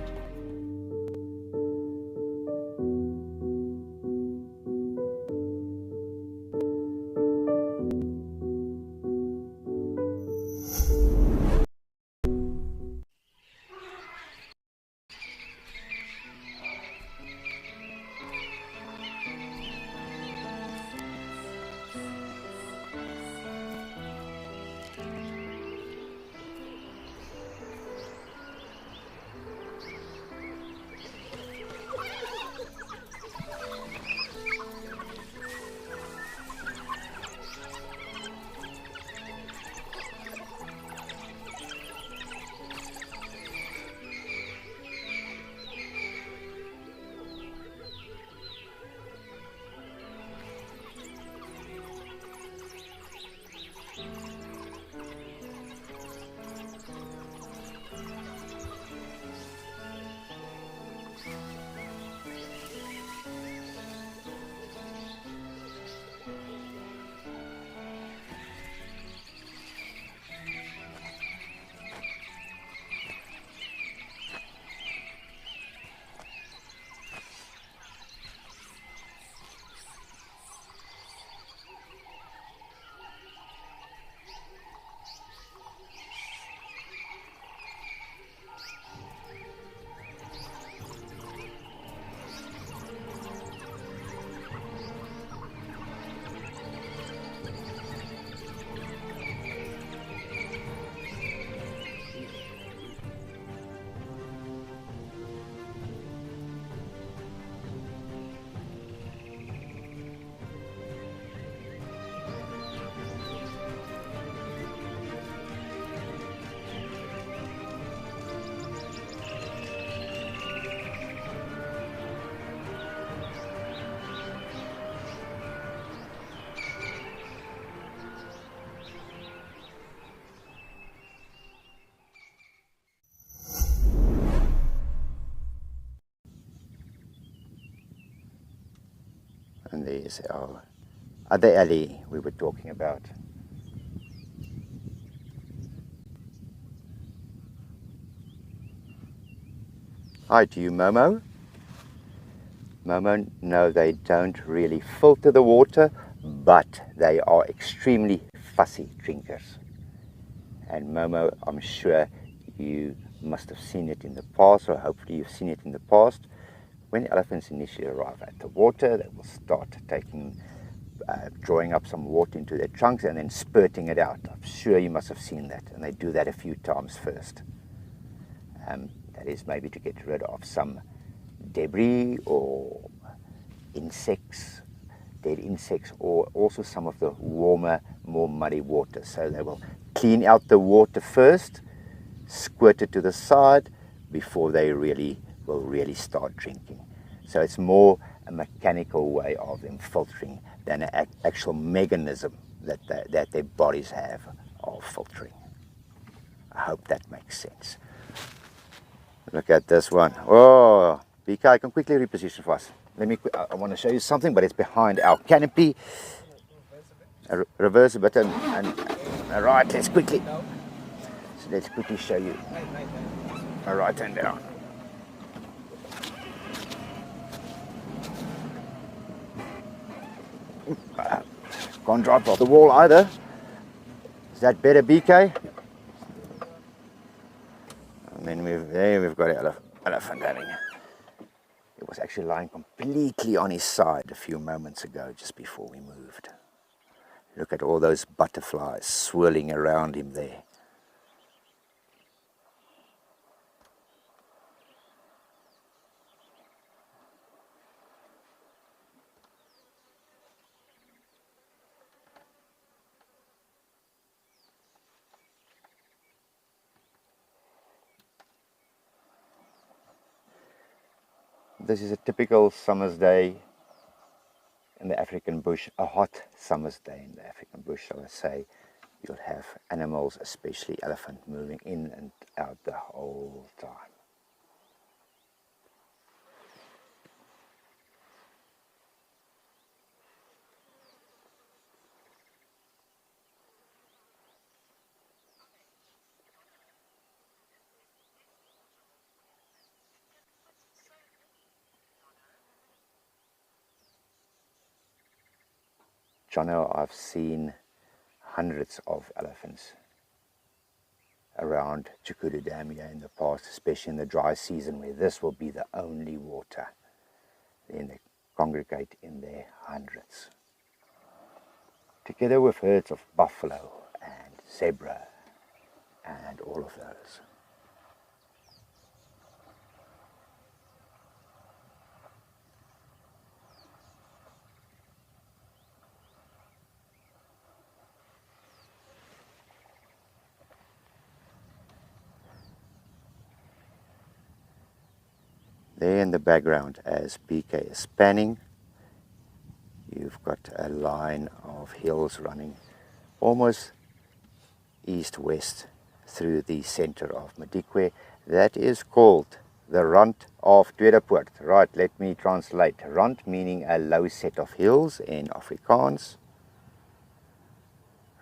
There's our other alley we were talking about. Hi to you, Momo. Momo, no, they don't really filter the water, but they are extremely fussy drinkers. And Momo, I'm sure you must have seen it in the past, or hopefully you've seen it in the past. When elephants initially arrive at the water, they will start drawing up some water into their trunks and then spurting it out. I'm sure you must have seen that, and they do that a few times first. That is maybe to get rid of some debris or insects, dead insects, or also some of the warmer, more muddy water. So they will clean out the water first, squirt it to the side before they will really start drinking. So it's more a mechanical way of them filtering than an actual mechanism that their bodies have of filtering. I hope that makes sense. Look at this one. Oh, BK, I can quickly reposition for us. I want to show you something, but it's behind our canopy. Reverse a bit and right, let's quickly show you. A right hand down. Can't drop off the wall either. Is that better, BK? And then we've got an elephant having. It was actually lying completely on his side a few moments ago, just before we moved. Look at all those butterflies swirling around him there. This is a typical summer's day in the African bush, a hot summer's day in the African bush, shall I say. You'll have animals, especially elephant, moving in and out the whole time. Jono, I've seen hundreds of elephants around Chukuru Dam here in the past, especially in the dry season where this will be the only water. Then they congregate in their hundreds, together with herds of buffalo and zebra and all of those. There in the background, as BK is panning, you've got a line of hills running almost east-west through the center of Madikwe. That is called the Rand of Tweedepoort. Right, let me translate. Rand meaning a low set of hills in Afrikaans.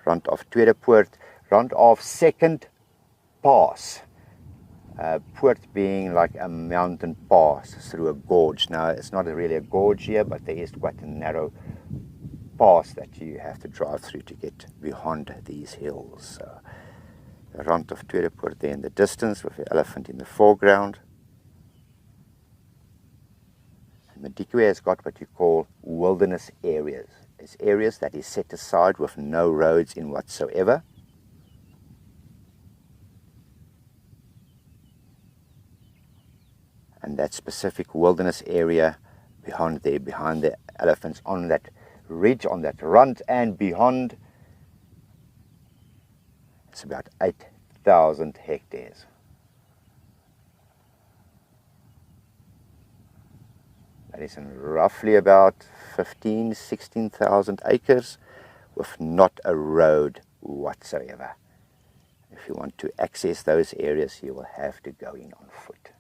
Rand of Tweedepoort, Rand of second pass. Poort being like a mountain pass through a gorge. Now, it's not really a gorge here, but there is quite a narrow pass that you have to drive through to get beyond these hills. The Rand of Tweedepoort there in the distance with the elephant in the foreground. And Madikwe has got what you call wilderness areas. It's areas that is set aside with no roads in whatsoever. And that specific wilderness area behind the elephants, on that ridge, on that rand, and beyond, it's about 8,000 hectares. That is in roughly about 16,000 acres with not a road whatsoever. If you want to access those areas, you will have to go in on foot.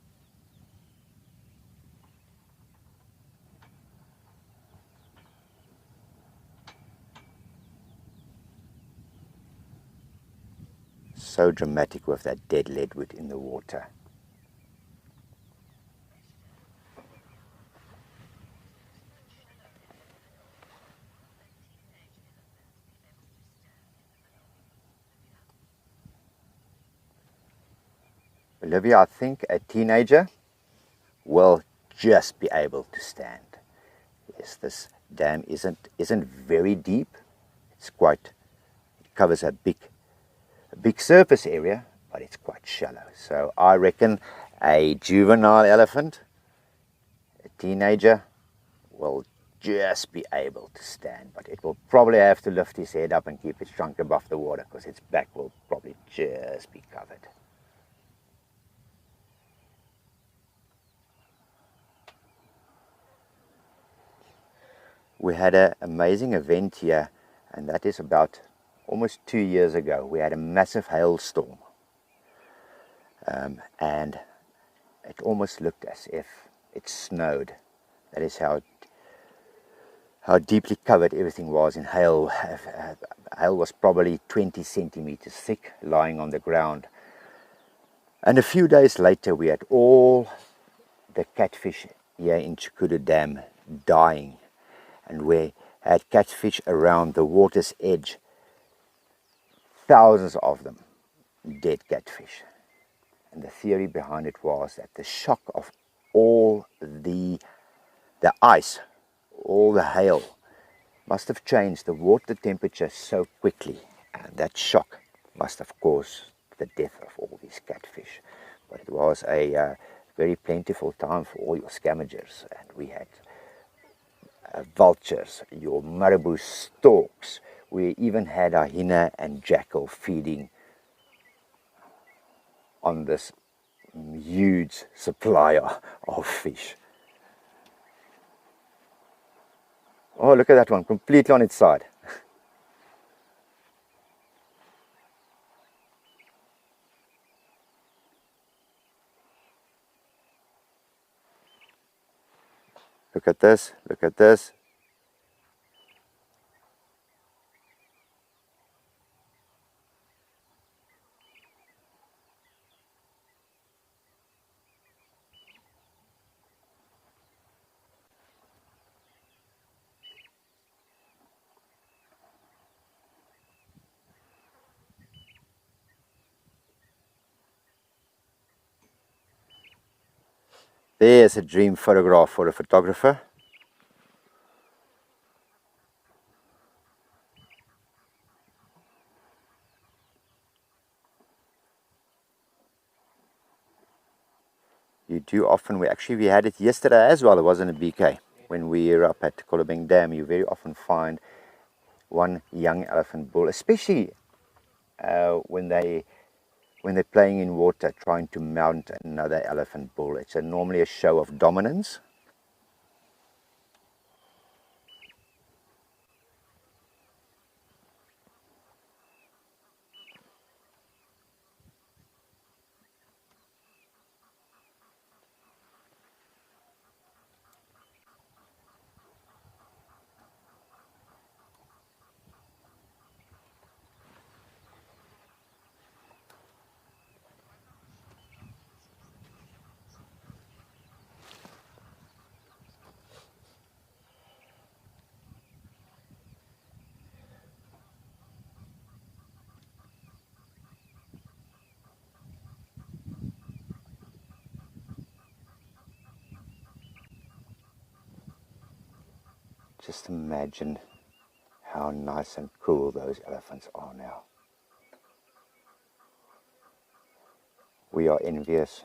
So dramatic with that dead leadwood in the water. Olivia, I think a teenager will just be able to stand. Yes, this dam isn't very deep. It covers a big surface area, but it's quite shallow. So I reckon a juvenile elephant, a teenager, will just be able to stand, but it will probably have to lift his head up and keep its trunk above the water because its back will probably just be covered. We had an amazing event here, and that is about almost 2 years ago. We had a massive hailstorm, and it almost looked as if it snowed. That is how deeply covered everything was in hail. Hail was probably 20 centimeters thick, lying on the ground. And a few days later, we had all the catfish here in Tshukudu Dam dying. And we had catfish around the water's edge, thousands of them, dead catfish. And the theory behind it was that the shock of all the ice, all the hail, must have changed the water temperature so quickly. And that shock must have caused the death of all these catfish. But it was a very plentiful time for all your scavengers, and we had vultures, your marabou storks. We even had a hyena and jackal feeding on this huge supply of fish. Oh, look at that one, completely on its side. Look at this, look at this. There's a dream photograph for a photographer. You do often, we had it yesterday as well. It wasn't a BK. When we were up at Kolobeng Dam, you very often find one young elephant bull, especially when they're playing in water, trying to mount another elephant bull. It's normally a show of dominance. Just imagine how nice and cool those elephants are now. We are envious.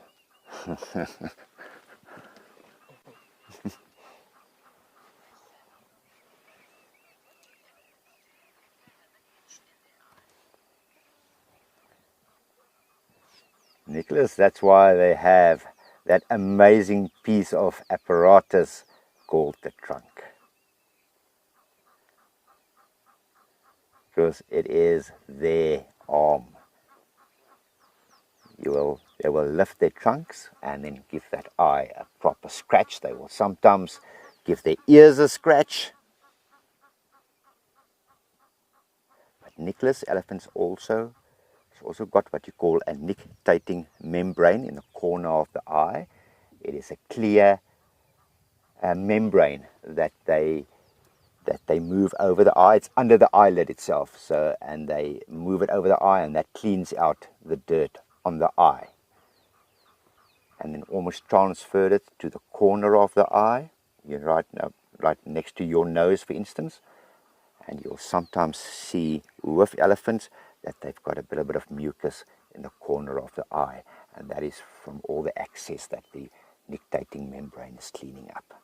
Nicholas, that's why they have that amazing piece of apparatus called the trunk. Because it is their arm. They will lift their trunks and then give that eye a proper scratch. They will sometimes give their ears a scratch. But Nicholas, elephants also also got what you call a nictitating membrane in the corner of the eye. It is a clear membrane that they move over the eye. It's under the eyelid itself, so, and they move it over the eye, and that cleans out the dirt on the eye. And then almost transferred it to the corner of the eye, right next to your nose, for instance. And you'll sometimes see with elephants that they've got a little bit of mucus in the corner of the eye, and that is from all the excess that the nictitating membrane is cleaning up.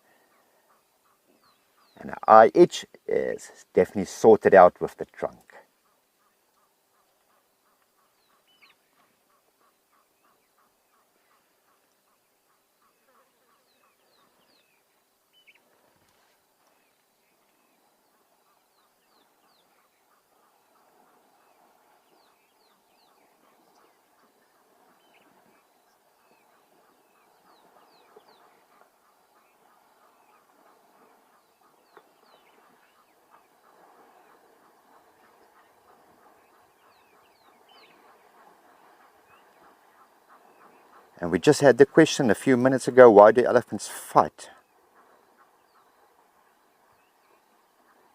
And the eye itch is definitely sorted out with the trunk. And we just had the question a few minutes ago, why do elephants fight?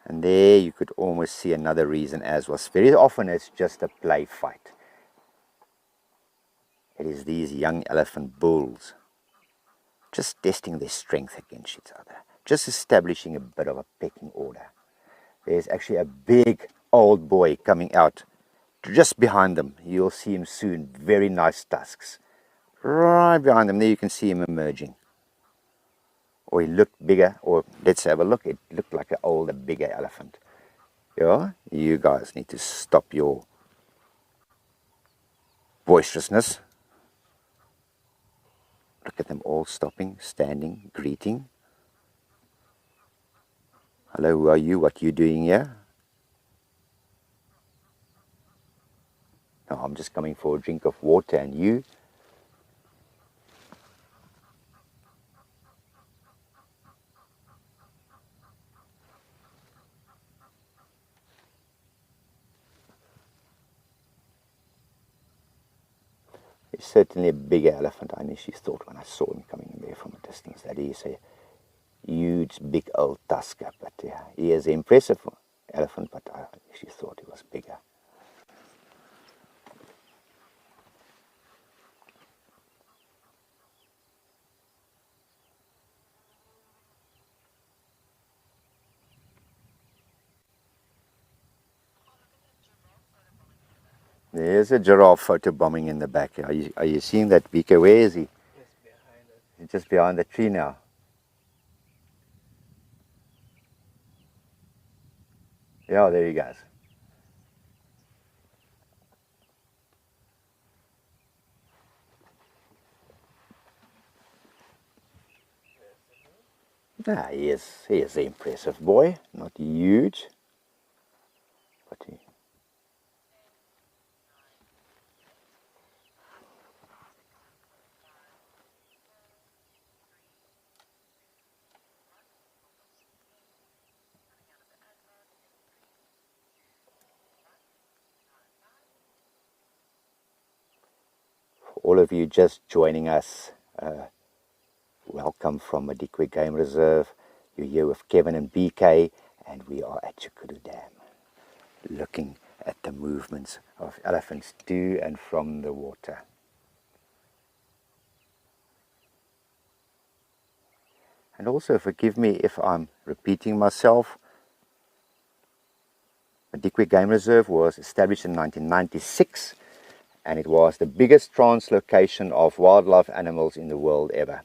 And there you could almost see another reason as well. Very often it's just a play fight. It is these young elephant bulls just testing their strength against each other, just establishing a bit of a pecking order. There's actually a big old boy coming out just behind them. You'll see him soon, very nice tusks. Right behind them, there you can see him emerging. Or he looked bigger, or let's have a look, it looked like an older, bigger elephant. Yeah, you guys need to stop your boisterousness. Look at them all stopping, standing, greeting. Hello, who are you? What are you doing here? No, I'm just coming for a drink of water, and you? He's certainly a bigger elephant. I initially thought when I saw him coming in there from a distance that he is a huge, big old tusker. But yeah, he is an impressive elephant, but I initially thought he was bigger. There's a giraffe photobombing in the back. Are you seeing that, BK? Where is he? Just behind it. He's just behind the tree now. Yeah, there he goes. Ah, he is an impressive boy. Not huge, but he... All of you just joining us, welcome from Madikwe Game Reserve. You're here with Kevin and BK, and we are at Chukuru Dam, looking at the movements of elephants to and from the water. And also, forgive me if I'm repeating myself, Madikwe Game Reserve was established in 1996, and it was the biggest translocation of wildlife animals in the world ever.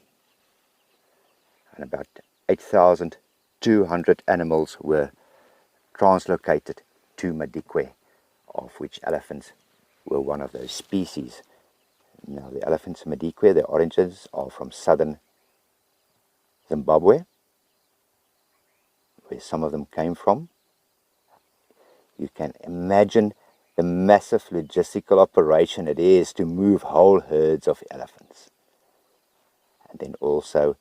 And about 8,200 animals were translocated to Madikwe, of which elephants were one of those species. Now the elephants in Madikwe, their origins are from southern Zimbabwe, where some of them came from. You can imagine the massive logistical operation it is to move whole herds of elephants. And then also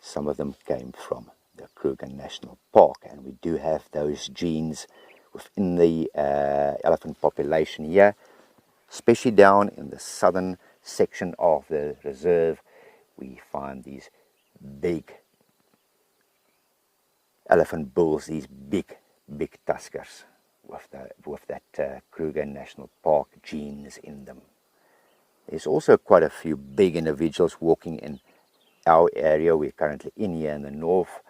some of them came from the Kruger National Park, and we do have those genes within the elephant population here. especially down in the southern section of the reserve, we find these big elephant bulls, these big tuskers with that Kruger National Park genes in them. There's also quite a few big individuals walking in our area. We're currently in here in the north,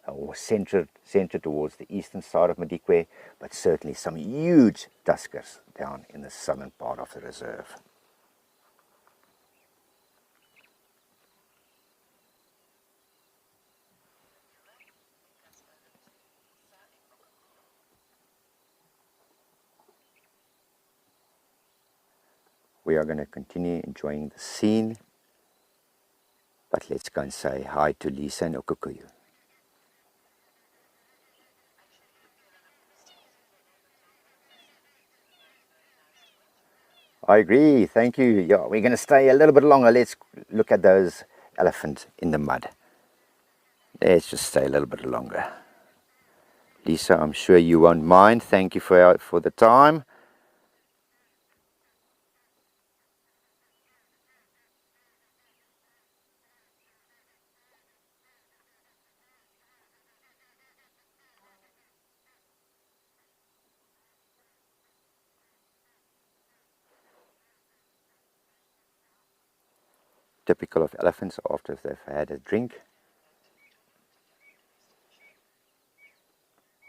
or centered towards the eastern side of Madikwe, but certainly some huge tuskers down in the southern part of the reserve. We are going to continue enjoying the scene, but let's go and say hi to Lisa and Okukuyu. I agree, thank you. Yeah, we're going to stay a little bit longer. Let's look at those elephants in the mud. Let's just stay a little bit longer. Lisa, I'm sure you won't mind. Thank you for the time. Typical of elephants after they've had a drink.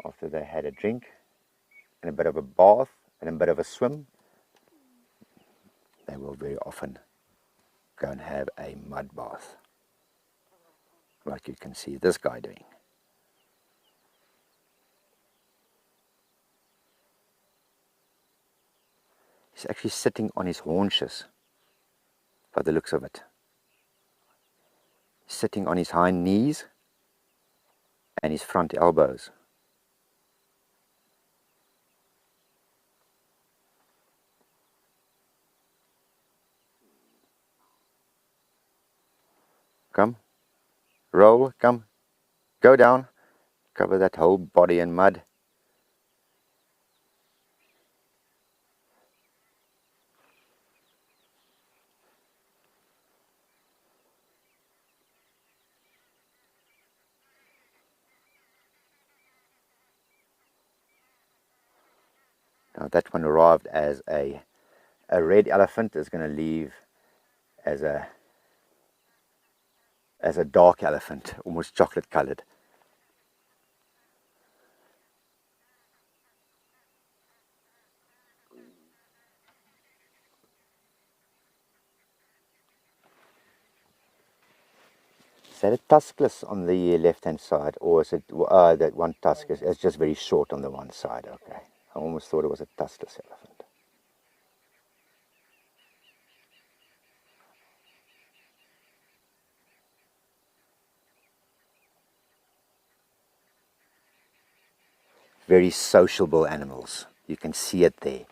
After they had a drink and a bit of a bath and a bit of a swim, they will very often go and have a mud bath, like you can see this guy doing. He's actually sitting on his haunches, by the looks of it. Sitting on his hind knees and his front elbows. Come, roll, come, go down, cover that whole body in mud. Now that one arrived as a red elephant, is going to leave as a dark elephant, almost chocolate colored. Is that a tuskless on the left hand side, or is it that one tusk is just very short on the one side? Okay, I almost thought it was a tuskless elephant. Very sociable animals. You can see it there,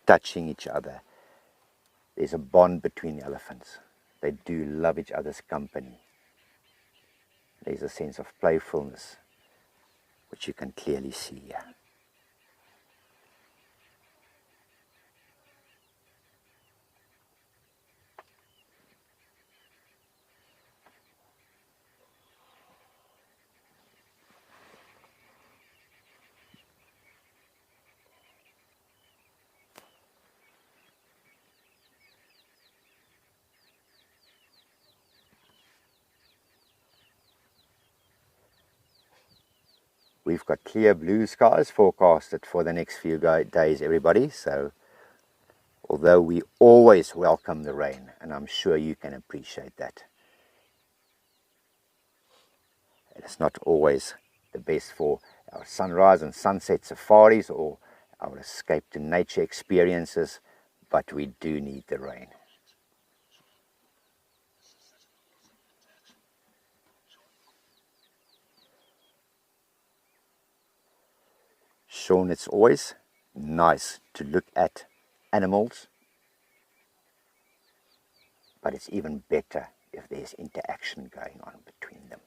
touching each other. There's a bond between the elephants. They do love each other's company. There's a sense of playfulness, which you can clearly see here. We've got clear blue skies forecasted for the next few days, everybody. So, although we always welcome the rain, and I'm sure you can appreciate that, it's not always the best for our sunrise and sunset safaris or our escape to nature experiences, but we do need the rain. Sean, it's always nice to look at animals, but it's even better if there's interaction going on between them.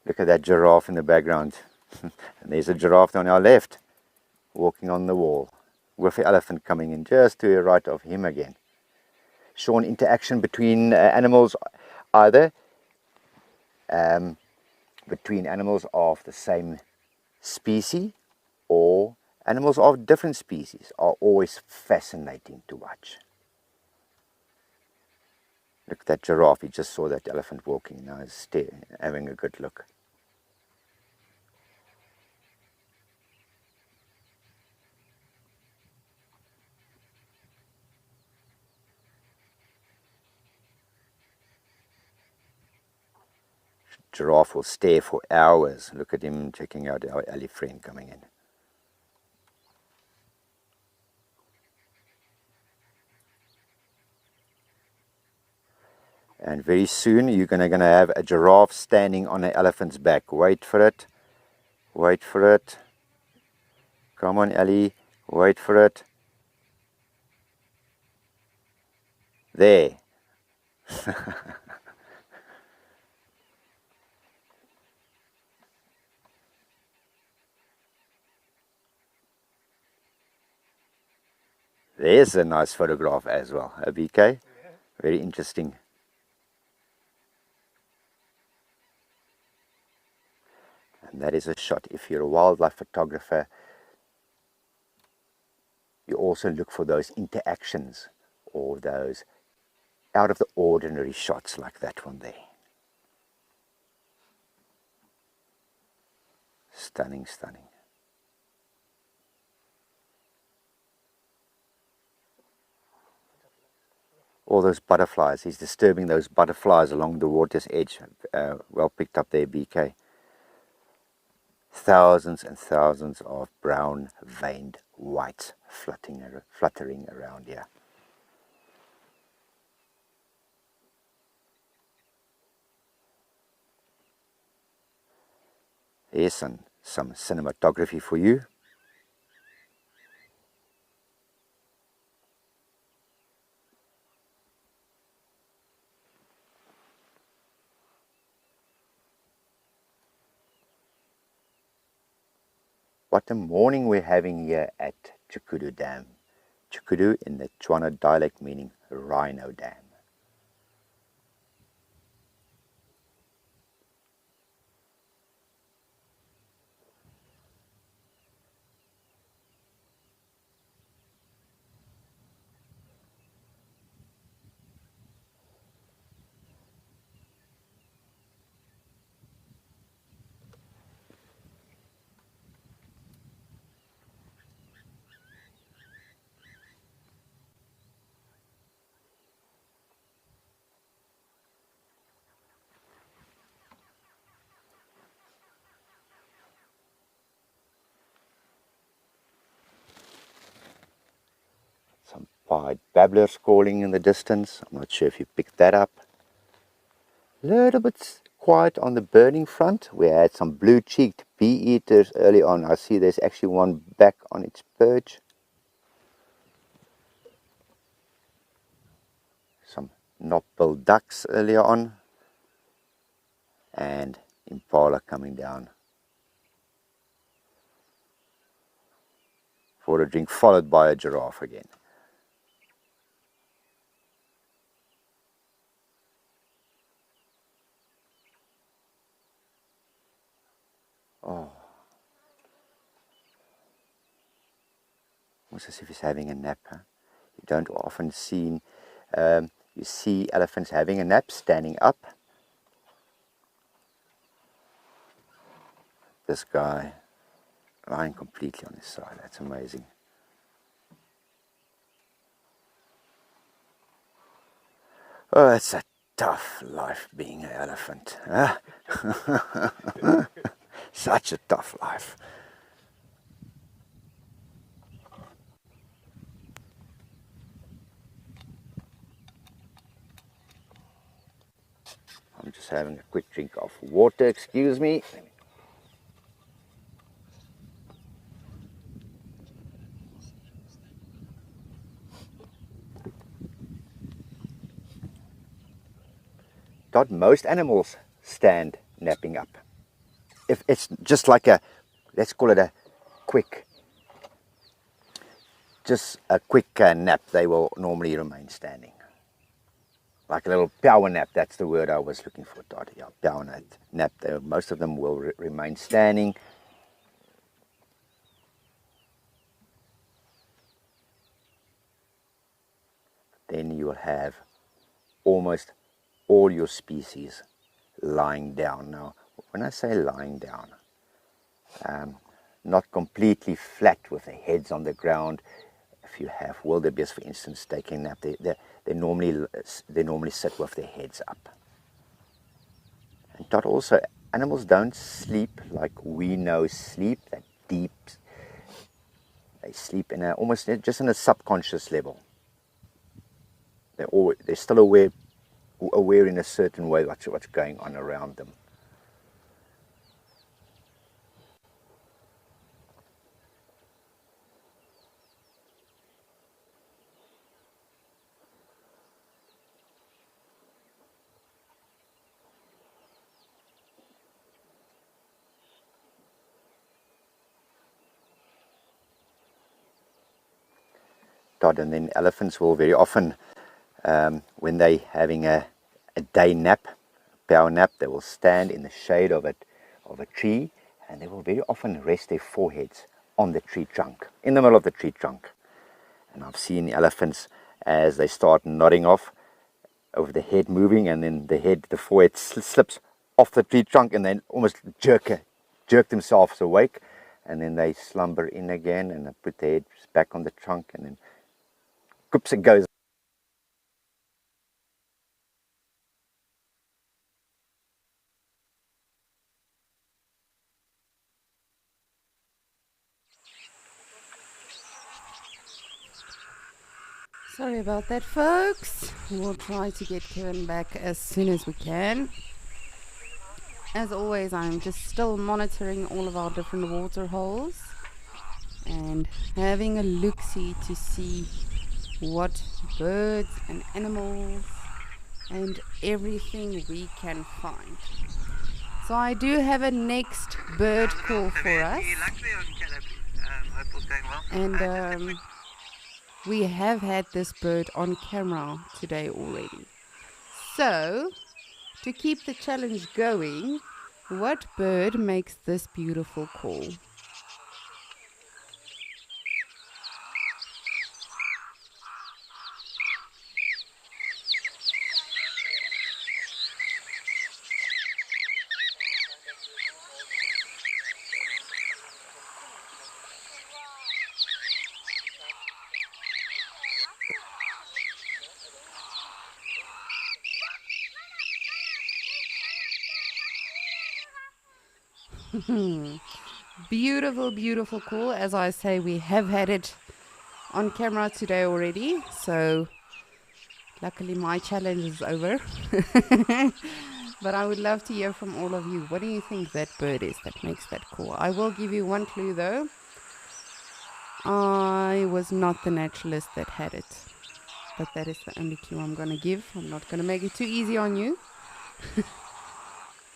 Look at that giraffe in the background, And there's a giraffe on our left, walking on the wall, with the elephant coming in just to the right of him again. Shown interaction between animals, either between animals of the same species or animals of different species, are always fascinating to watch. Look at that giraffe, he just saw that elephant walking, now he's having a good look. Giraffe will stare for hours. Look at him checking out our alley friend coming in. And very soon you're gonna have a giraffe standing on an elephant's back. Wait for it. Wait for it. Come on, Ellie. Wait for it. There. There's a nice photograph as well, BK. Very interesting. And that is a shot. If you're a wildlife photographer, you also look for those interactions or those out of the ordinary shots like that one there. Stunning, stunning. All those butterflies, he's disturbing those butterflies along the water's edge. Well picked up there, BK. Thousands and thousands of brown veined whites fluttering around here. Here's some cinematography for you. What a morning we're having here at Tshukudu Dam. Tshukudu in the Tswana dialect meaning Rhino Dam. Some pied babblers calling in the distance. I'm not sure if you picked that up. A little bit quiet on the birding front. We had some blue-cheeked bee-eaters early on. I see there's actually one back on its perch. Some knob-billed ducks earlier on. And impala coming down for a drink, followed by a giraffe again. Oh, almost as if he's having a nap. Huh? You don't often see, you see elephants having a nap standing up. This guy lying completely on his side. That's amazing. Oh, it's a tough life being an elephant. Huh? Such a tough life. I'm just having a quick drink of water, excuse me. Most animals stand napping up. If it's just like a let's call it a quick, just a quick nap, they will normally remain standing. Like a little power nap, that's the word I was looking for, Todd. Yeah, power nap. Most of them will remain standing. Then you will have almost all your species lying down. Now, when I say lying down, not completely flat with their heads on the ground. If you have wildebeest, for instance, taking a nap, they normally sit with their heads up. And Todd, also, animals don't sleep like we know sleep, that deep. They sleep in almost just in a subconscious level. They're still aware in a certain way what's going on around them. Todd, and then elephants will very often, when they're having a day nap, power nap, they will stand in the shade of a tree, and they will very often rest their foreheads on the tree trunk, in the middle of the tree trunk. And I've seen elephants as they start nodding off, over the head moving, and then the forehead slips off the tree trunk, and then almost jerk themselves awake, and then they slumber in again, and they put their heads back on the trunk, and then goops it goes. Sorry about that, folks. We'll try to get Kevin back as soon as we can. As always, I'm just still monitoring all of our different water holes and having a look-see to see what birds and animals and everything we can find. So I do have a next bird call for us, and we have had this bird on camera today already. So to keep the challenge going, what bird makes this beautiful call? Beautiful call. As I say, we have had it on camera today already, so luckily my challenge is over. But I would love to hear from all of you. What do you think that bird is that makes that call? I will give you one clue though. I was not the naturalist that had it, but that is the only clue I'm going to give. I'm not going to make it too easy on you.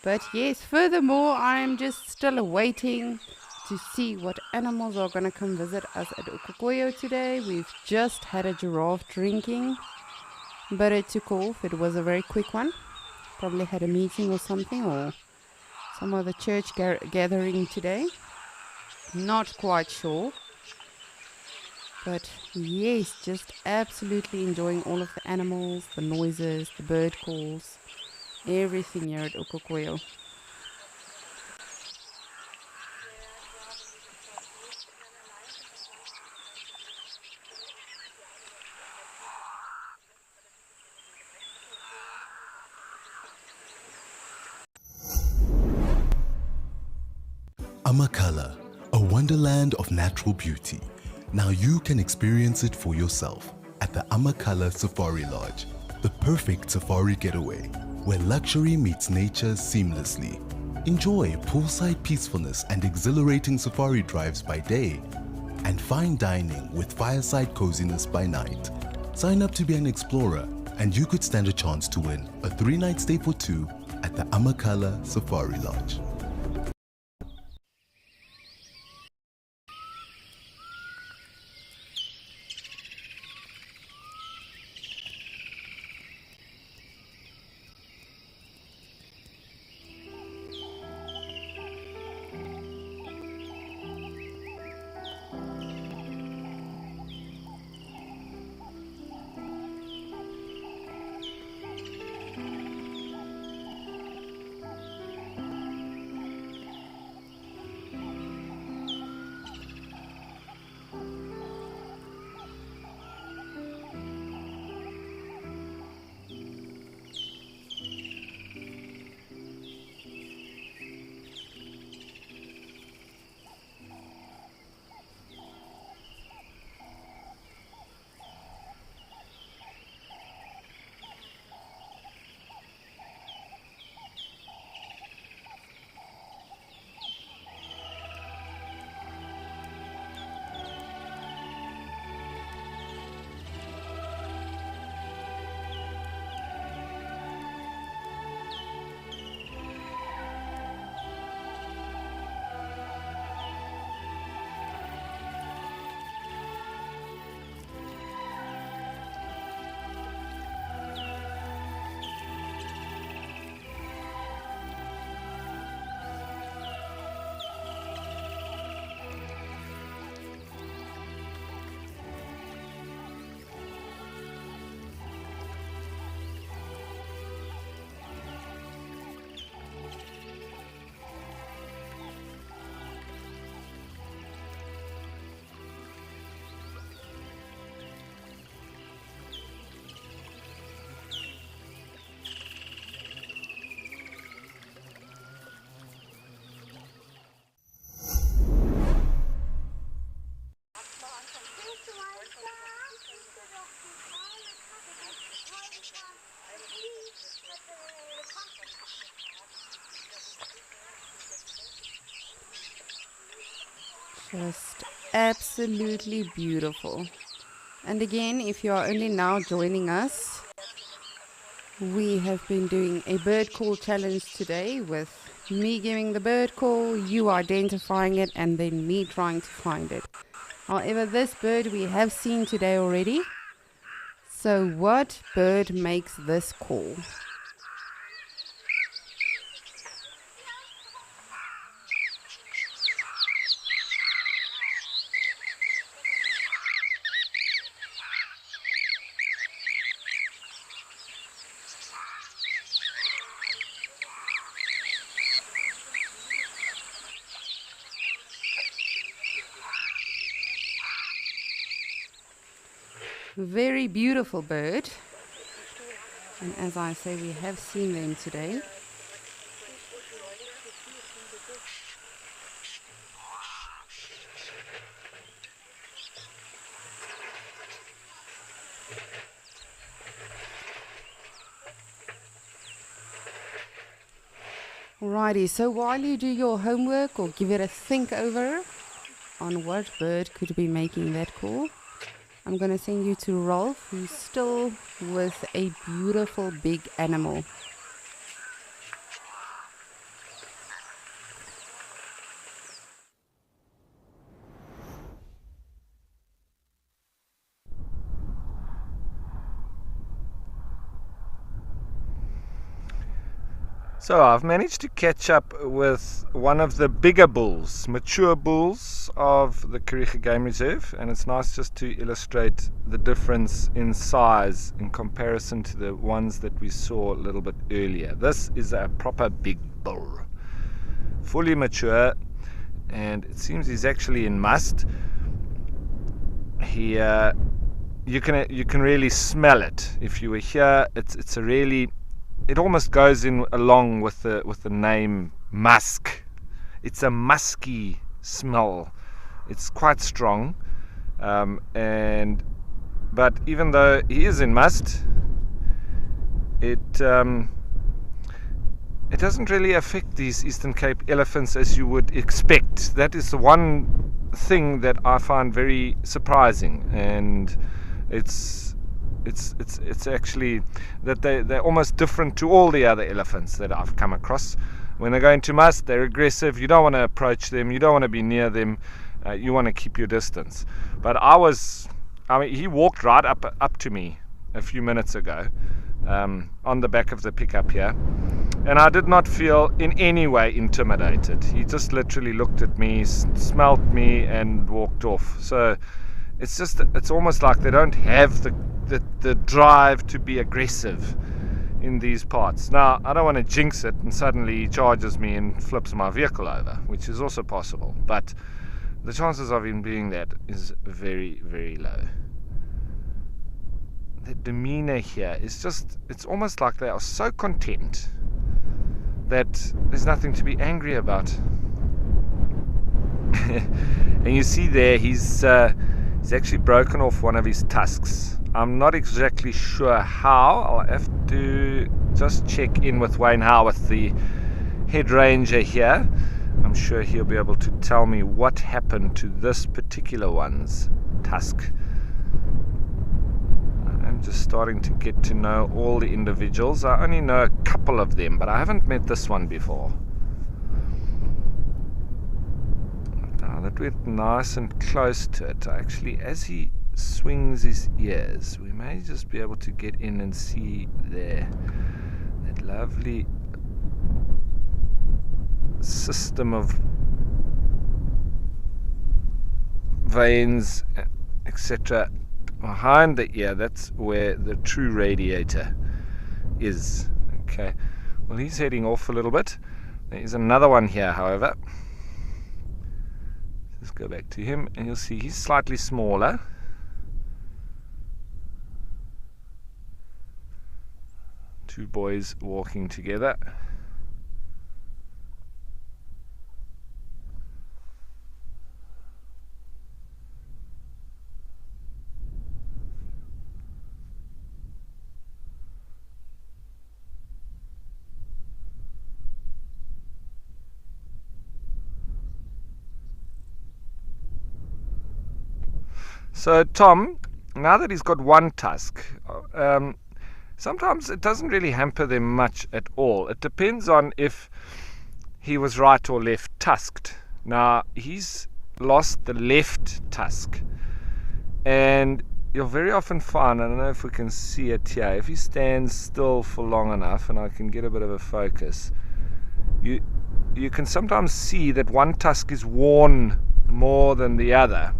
But yes, furthermore, I'm just still awaiting to see what animals are going to come visit us at Ukokoyo today. We've just had a giraffe drinking, but it took off. It was a very quick one. Probably had a meeting or something, or some other church gathering today. Not quite sure. But yes, just absolutely enjoying all of the animals, the noises, the bird calls. Everything here at Ukokoyo. Amakhala, a wonderland of natural beauty. Now you can experience it for yourself at the Amakhala Safari Lodge, the perfect safari getaway, where luxury meets nature seamlessly. Enjoy poolside peacefulness and exhilarating safari drives by day, and fine dining with fireside coziness by night. Sign up to be an explorer, and you could stand a chance to win a 3-night stay for 2 at the Amakhala Safari Lodge. Just absolutely beautiful. And again, if you are only now joining us, we have been doing a bird call challenge today with me giving the bird call, you identifying it, and then me trying to find it. However, this bird we have seen today already. So what bird makes this call? Very beautiful bird. And as I say, we have seen them today. Alrighty, so while you do your homework or give it a think over on what bird could be making that call, I'm going to send you to Rolf, who's still with a beautiful big animal. So I've managed to catch up with one of the bigger bulls, mature bulls of the Kariega Game Reserve, and it's nice just to illustrate the difference in size in comparison to the ones that we saw a little bit earlier. This is a proper big bull, fully mature, and it seems he's actually in must. You can really smell it. If you were here, it's a really, it almost goes in along with the name musk. It's a musky smell. It's quite strong, but even though he is in must, it doesn't really affect these Eastern Cape elephants as you would expect. That is the one thing that I find very surprising, and it's actually that they're almost different to all the other elephants that I've come across. When they go into must, they're aggressive. You don't want to approach them. You don't want to be near them. You want to keep your distance. But he walked right up to me a few minutes ago on the back of the pickup here, and I did not feel in any way intimidated. He just literally looked at me, smelt me, and walked off. So it's almost like they don't have the drive to be aggressive in these parts. Now, I don't want to jinx it and suddenly he charges me and flips my vehicle over, which is also possible, but the chances of him doing that is very, very low. The demeanor here is just, it's almost like they are so content that there's nothing to be angry about. And you see there, he's actually broken off one of his tusks. I'm not exactly sure how. I'll have to just check in with Wayne Howarth, the head ranger here. I'm sure he'll be able to tell me what happened to this particular one's tusk. I'm just starting to get to know all the individuals. I only know a couple of them, but I haven't met this one before. Now that we're nice and close to it, actually, as he swings his ears, we may just be able to get in and see there that lovely system of veins, etc. behind the ear. That's where the true radiator is. Okay, well, he's heading off a little bit. There is another one here, however. Let's go back to him, and you'll see he's slightly smaller. Two boys walking together. So Tom, now that he's got one tusk, sometimes it doesn't really hamper them much at all. It depends on if he was right or left tusked. Now he's lost the left tusk, and you'll very often find, I don't know if we can see it here, if he stands still for long enough, and I can get a bit of a focus, you can sometimes see that one tusk is worn more than the other,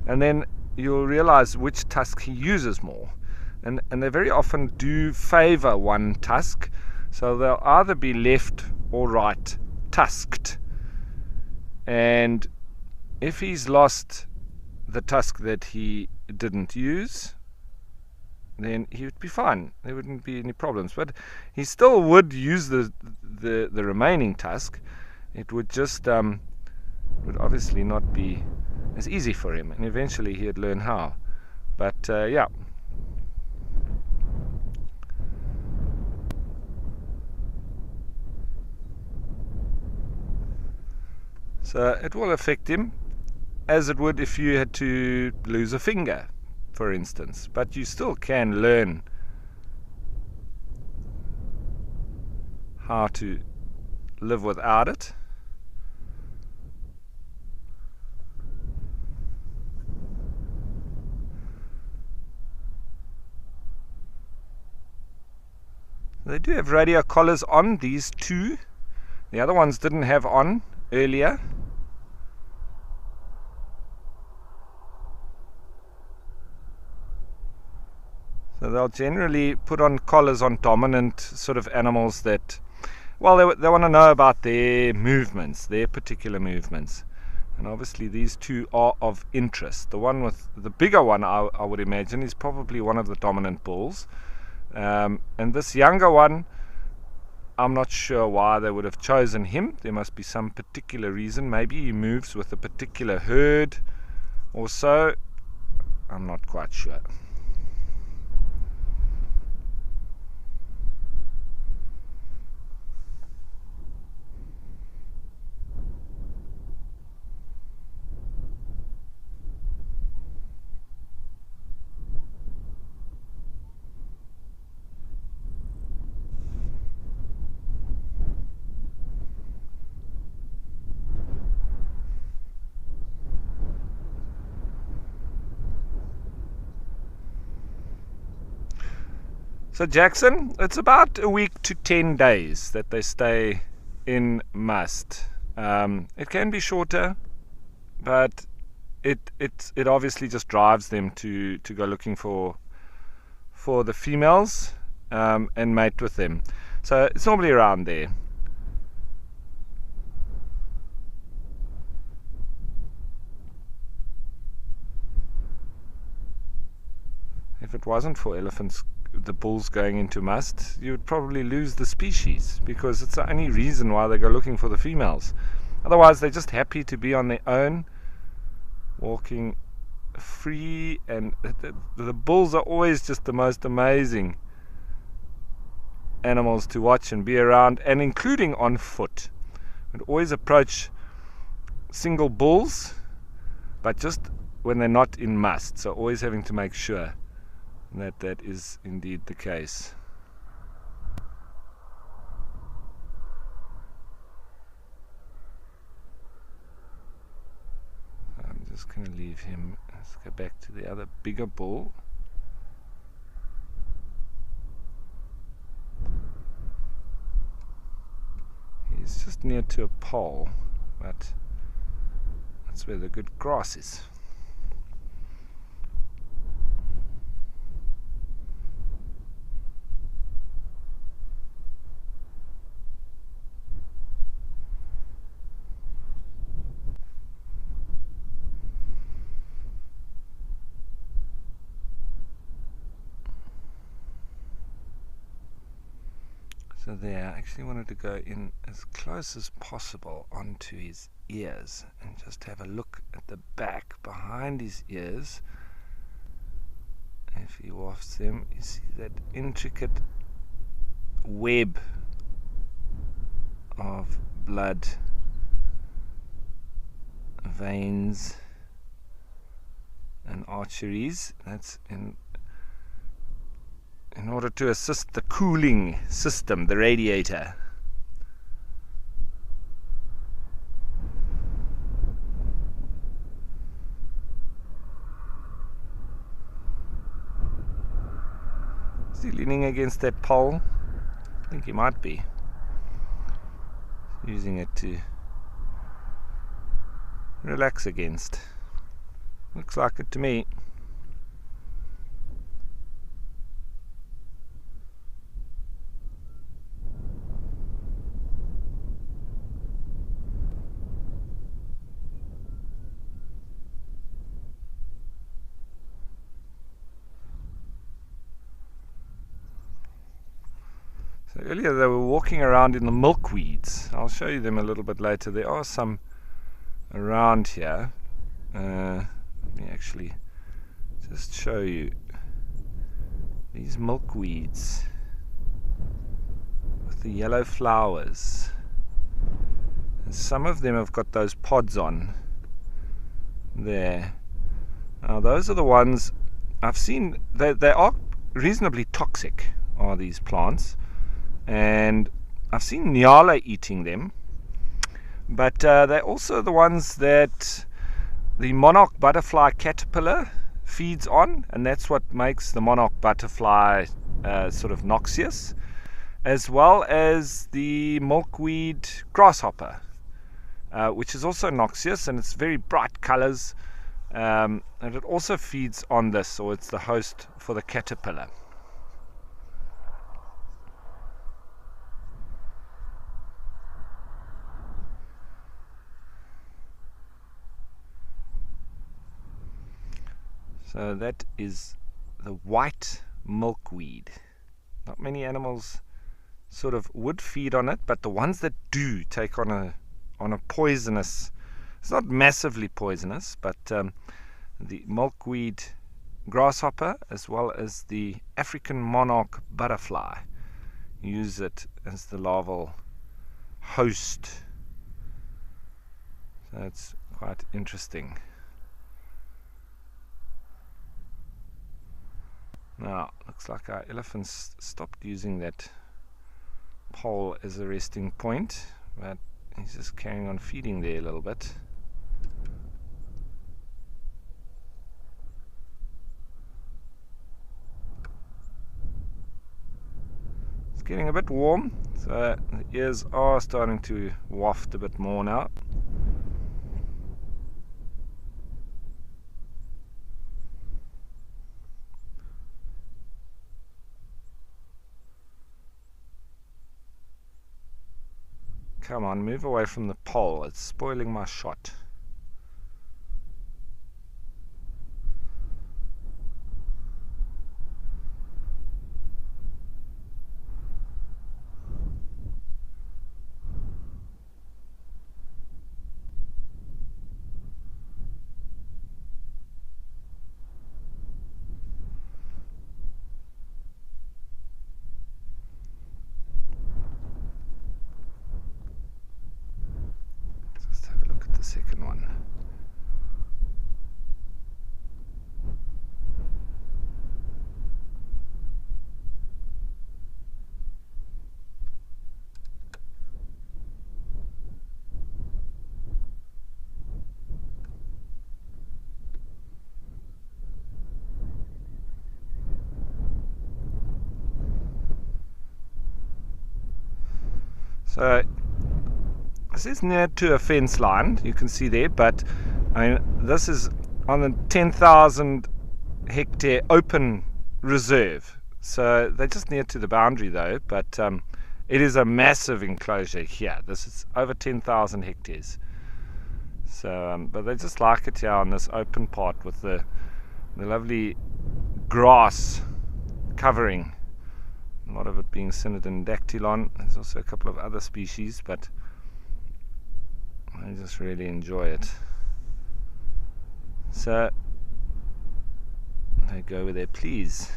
and then you'll realize which tusk he uses more, and they very often do favor one tusk, so they'll either be left or right tusked. And if he's lost the tusk that he didn't use, then he would be fine. There wouldn't be any problems. But he still would use the remaining tusk. It would just would obviously not be as easy for him, and eventually he'd learn how. But yeah. So it will affect him, as it would if you had to lose a finger, for instance. But you still can learn how to live without it. They do have radio collars on, these two. The other ones didn't have on earlier. So they'll generally put on collars on dominant sort of animals that, well, they want to know about their movements, their particular movements. And obviously these two are of interest. The one with the bigger one, I would imagine, is probably one of the dominant bulls. And this younger one, I'm not sure why they would have chosen him. There must be some particular reason. Maybe he moves with a particular herd or so. I'm not quite sure. So Jackson, it's about a week to 10 days that they stay in must. It can be shorter, but it obviously just drives them to go looking for the females and mate with them. So it's normally around there. If it wasn't for the bulls going into must, you would probably lose the species, because it's the only reason why they go looking for the females. Otherwise they're just happy to be on their own, walking free, and the bulls are always just the most amazing animals to watch and be around, and including on foot. We'd always approach single bulls, but just when they're not in must, so always having to make sure that is indeed the case. I'm just going to leave him. Let's go back to the other bigger bull. He's just near to a pole, but that's where the good grass is. So there, I actually wanted to go in as close as possible onto his ears and just have a look at the back behind his ears. If he wafts them, you see that intricate web of blood, veins and archeries. That's in order to assist the cooling system, the radiator. Is he leaning against that pole? I think he might be. Using it to relax against. Looks like it to me. So earlier they were walking around in the milkweeds. I'll show you them a little bit later. There are some around here. Let me actually just show you these milkweeds with the yellow flowers. And some of them have got those pods on there. Now those are the ones I've seen. They are reasonably toxic, are these plants. And I've seen Nyala eating them, but they're also the ones that the monarch butterfly caterpillar feeds on, and that's what makes the monarch butterfly sort of noxious, as well as the milkweed grasshopper, which is also noxious, and it's very bright colors, and it also feeds on this, or it's the host for the caterpillar. So that is the white milkweed. Not many animals sort of would feed on it, but the ones that do take on a poisonous, it's not massively poisonous, but the milkweed grasshopper as well as the African monarch butterfly use it as the larval host. So it's quite interesting. Now, looks like our elephants stopped using that pole as a resting point, but he's just carrying on feeding there a little bit. It's getting a bit warm, so the ears are starting to waft a bit more now. Come on, move away from the pole. It's spoiling my shot. The second one. So this is near to a fence line, you can see there, but I mean, this is on a 10,000 hectare open reserve. So they're just near to the boundary though, but it is a massive enclosure here. This is over 10,000 hectares. So, but they just like it here on this open part with the lovely grass covering. A lot of it being Cynodon dactylon. There's also a couple of other species, but I just really enjoy it. So they go over there, please.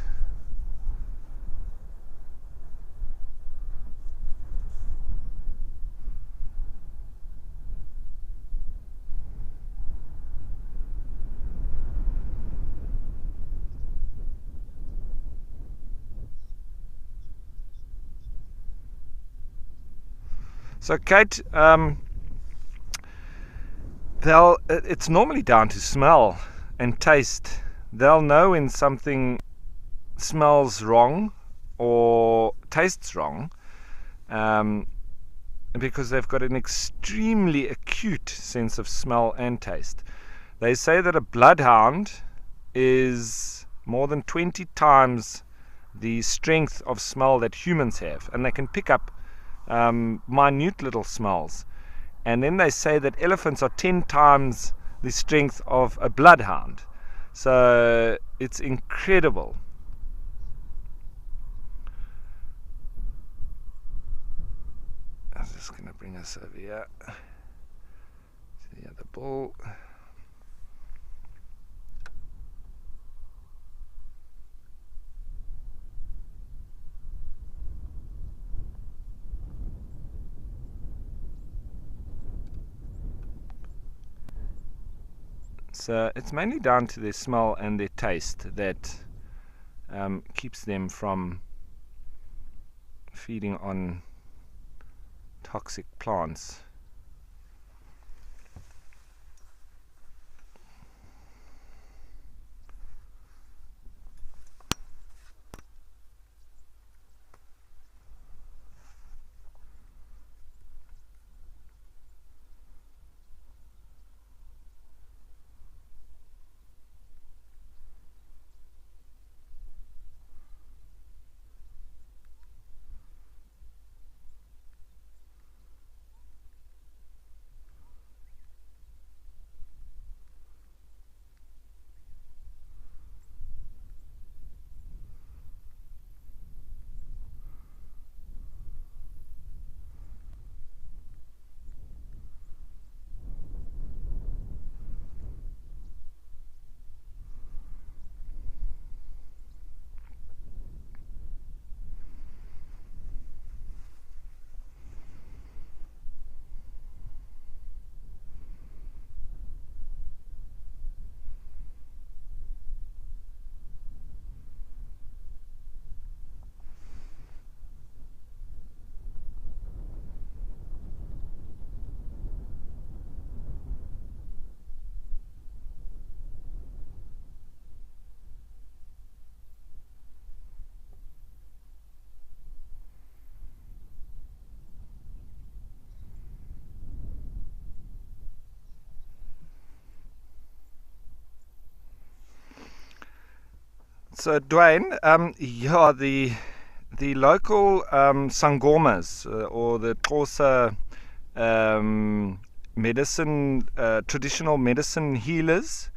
So Kate, it's normally down to smell and taste. They'll know when something smells wrong or tastes wrong, because they've got an extremely acute sense of smell and taste. They say that a bloodhound is more than 20 times the strength of smell that humans have, and they can pick up minute little smells. And then they say that elephants are 10 times the strength of a bloodhound. So it's incredible. I'm just going to bring us over here to the other bull. So it's mainly down to their smell and their taste that keeps them from feeding on toxic plants. So Dwayne, yeah, the local sangomas or the Xhosa medicine, traditional medicine healers,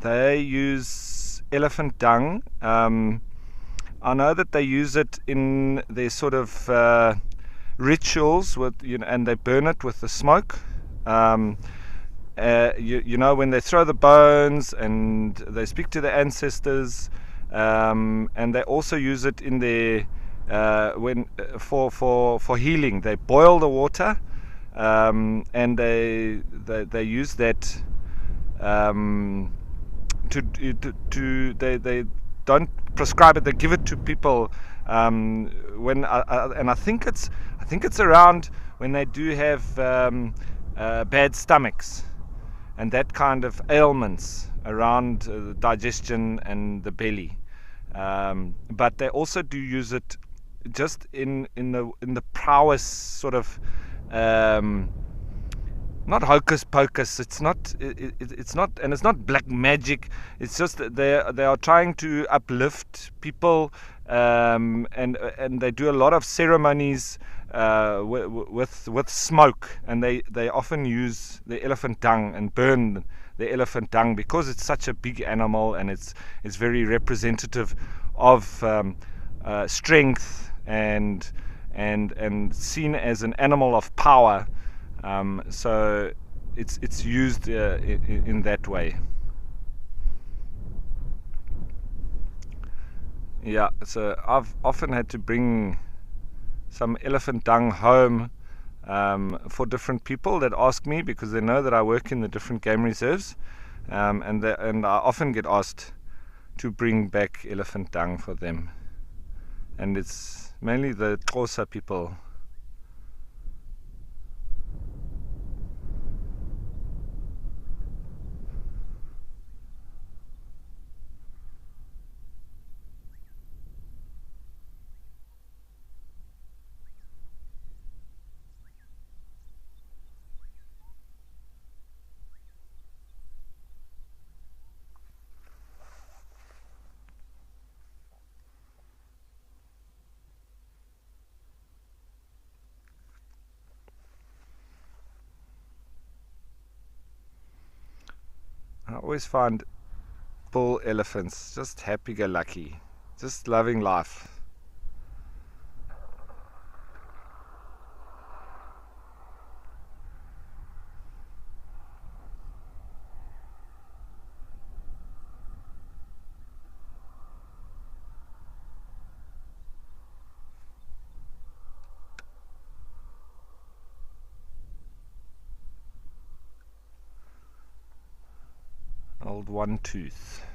they use elephant dung. I know that they use it in their sort of rituals with, and they burn it with the smoke. You know, when they throw the bones and they speak to the ancestors. And they also use it in their for healing. They boil the water, and they use that they don't prescribe it. They give it to people and I think it's around when they do have bad stomachs and that kind of ailments around the digestion and the belly. But they also do use it just in the prowess sort of, not hocus pocus. It's not, and it's not black magic. It's just that they are trying to uplift people, and they do a lot of ceremonies with smoke, and they often use the elephant dung and burn the elephant dung because it's such a big animal and it's very representative of strength and seen as an animal of power. So it's used in that way. Yeah, so I've often had to bring some elephant dung home for different people that ask me because they know that I work in the different game reserves, and I often get asked to bring back elephant dung for them, and it's mainly the Xhosa people always find bull elephants just happy-go-lucky, just loving life. Old one tooth.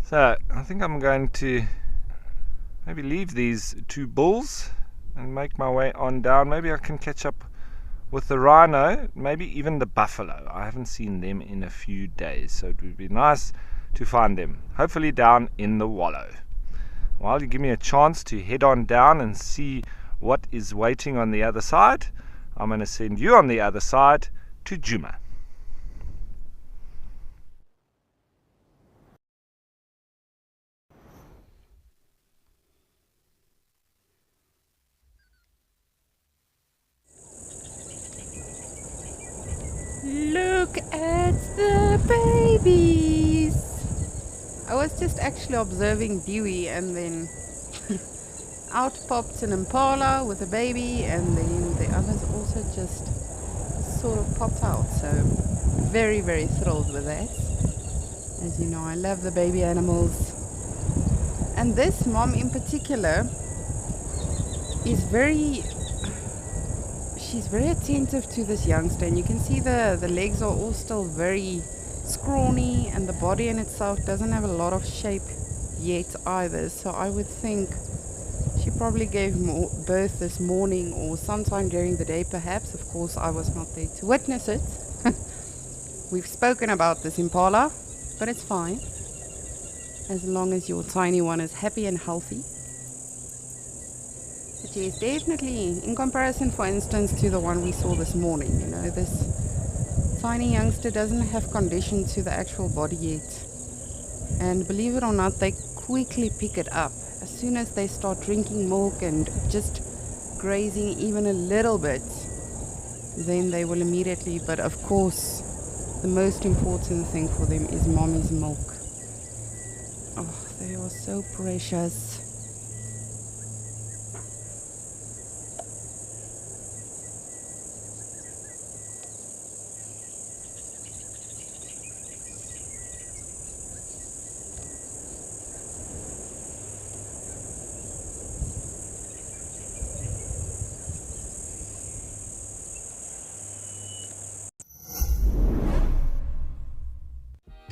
So I think I'm going to maybe leave these two bulls and make my way on down. Maybe I can catch up with the rhino, maybe even the buffalo. I haven't seen them in a few days, so it would be nice to find them, hopefully down in the wallow. While you give me a chance to head on down and see what is waiting on the other side, I'm going to send you on the other side to Djuma. Look at the babies. I was just actually observing Dewey, and then out popped an impala with a baby, and then the others also just sort of popped out. So very, very thrilled with that. As you know, I love the baby animals. And this mom in particular is she's very attentive to this youngster, and you can see the legs are all still very scrawny, and the body in itself doesn't have a lot of shape yet either. So I would think she probably gave birth this morning or sometime during the day perhaps. Of course, I was not there to witness it. We've spoken about this impala, but it's fine as long as your tiny one is happy and healthy. But yes, definitely, in comparison, for instance, to the one we saw this morning, you know, this tiny youngster doesn't have condition to the actual body yet. And believe it or not, they quickly pick it up. As soon as they start drinking milk and just grazing even a little bit, then they will immediately, but of course, the most important thing for them is mommy's milk. Oh, they are so precious.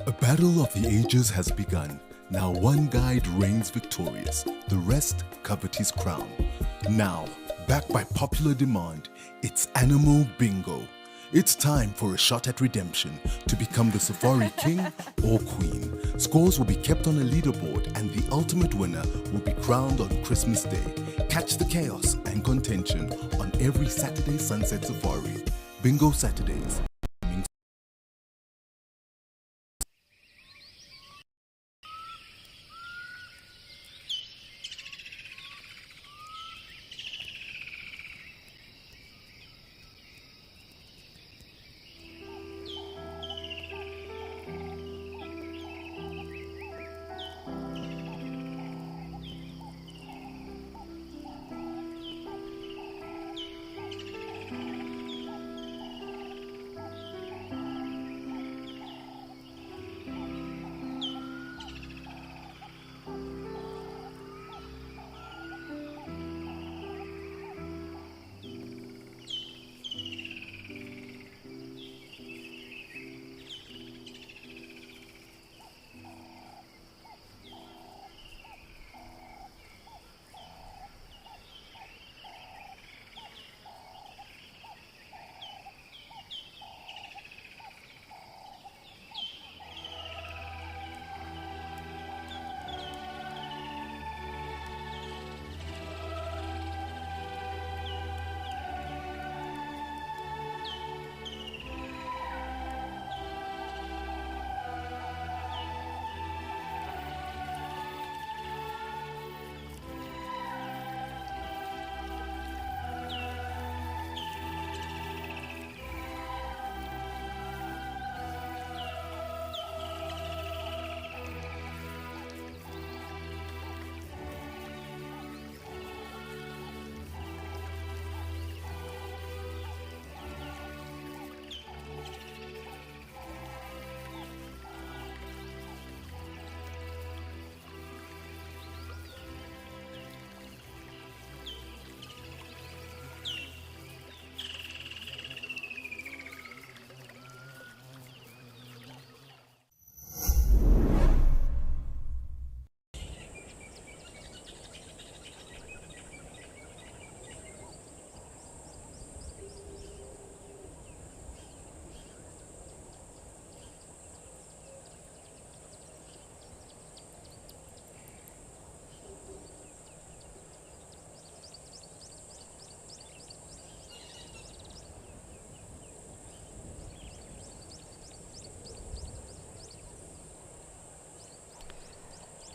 A battle of the ages has begun. Now one guide reigns victorious. The rest covet his crown. Now, backed by popular demand, it's Animal Bingo. It's time for a shot at redemption to become the safari king or queen. Scores will be kept on a leaderboard, and the ultimate winner will be crowned on Christmas Day. Catch the chaos and contention on every Saturday Sunset Safari. Bingo Saturdays.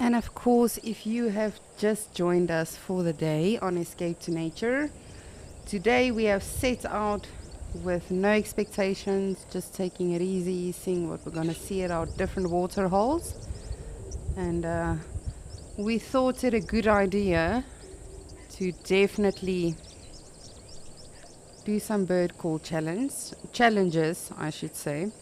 And of course, if you have just joined us for the day on Escape to Nature, today we have set out with no expectations, just taking it easy, seeing what we're going to see at our different water holes. And we thought it a good idea to definitely do some bird call challenges, I should say.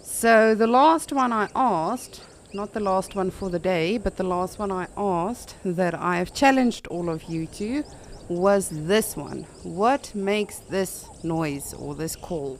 So the last one I asked, not the last one for the day, but the last one I asked that I have challenged all of you to was this one. What makes this noise or this call?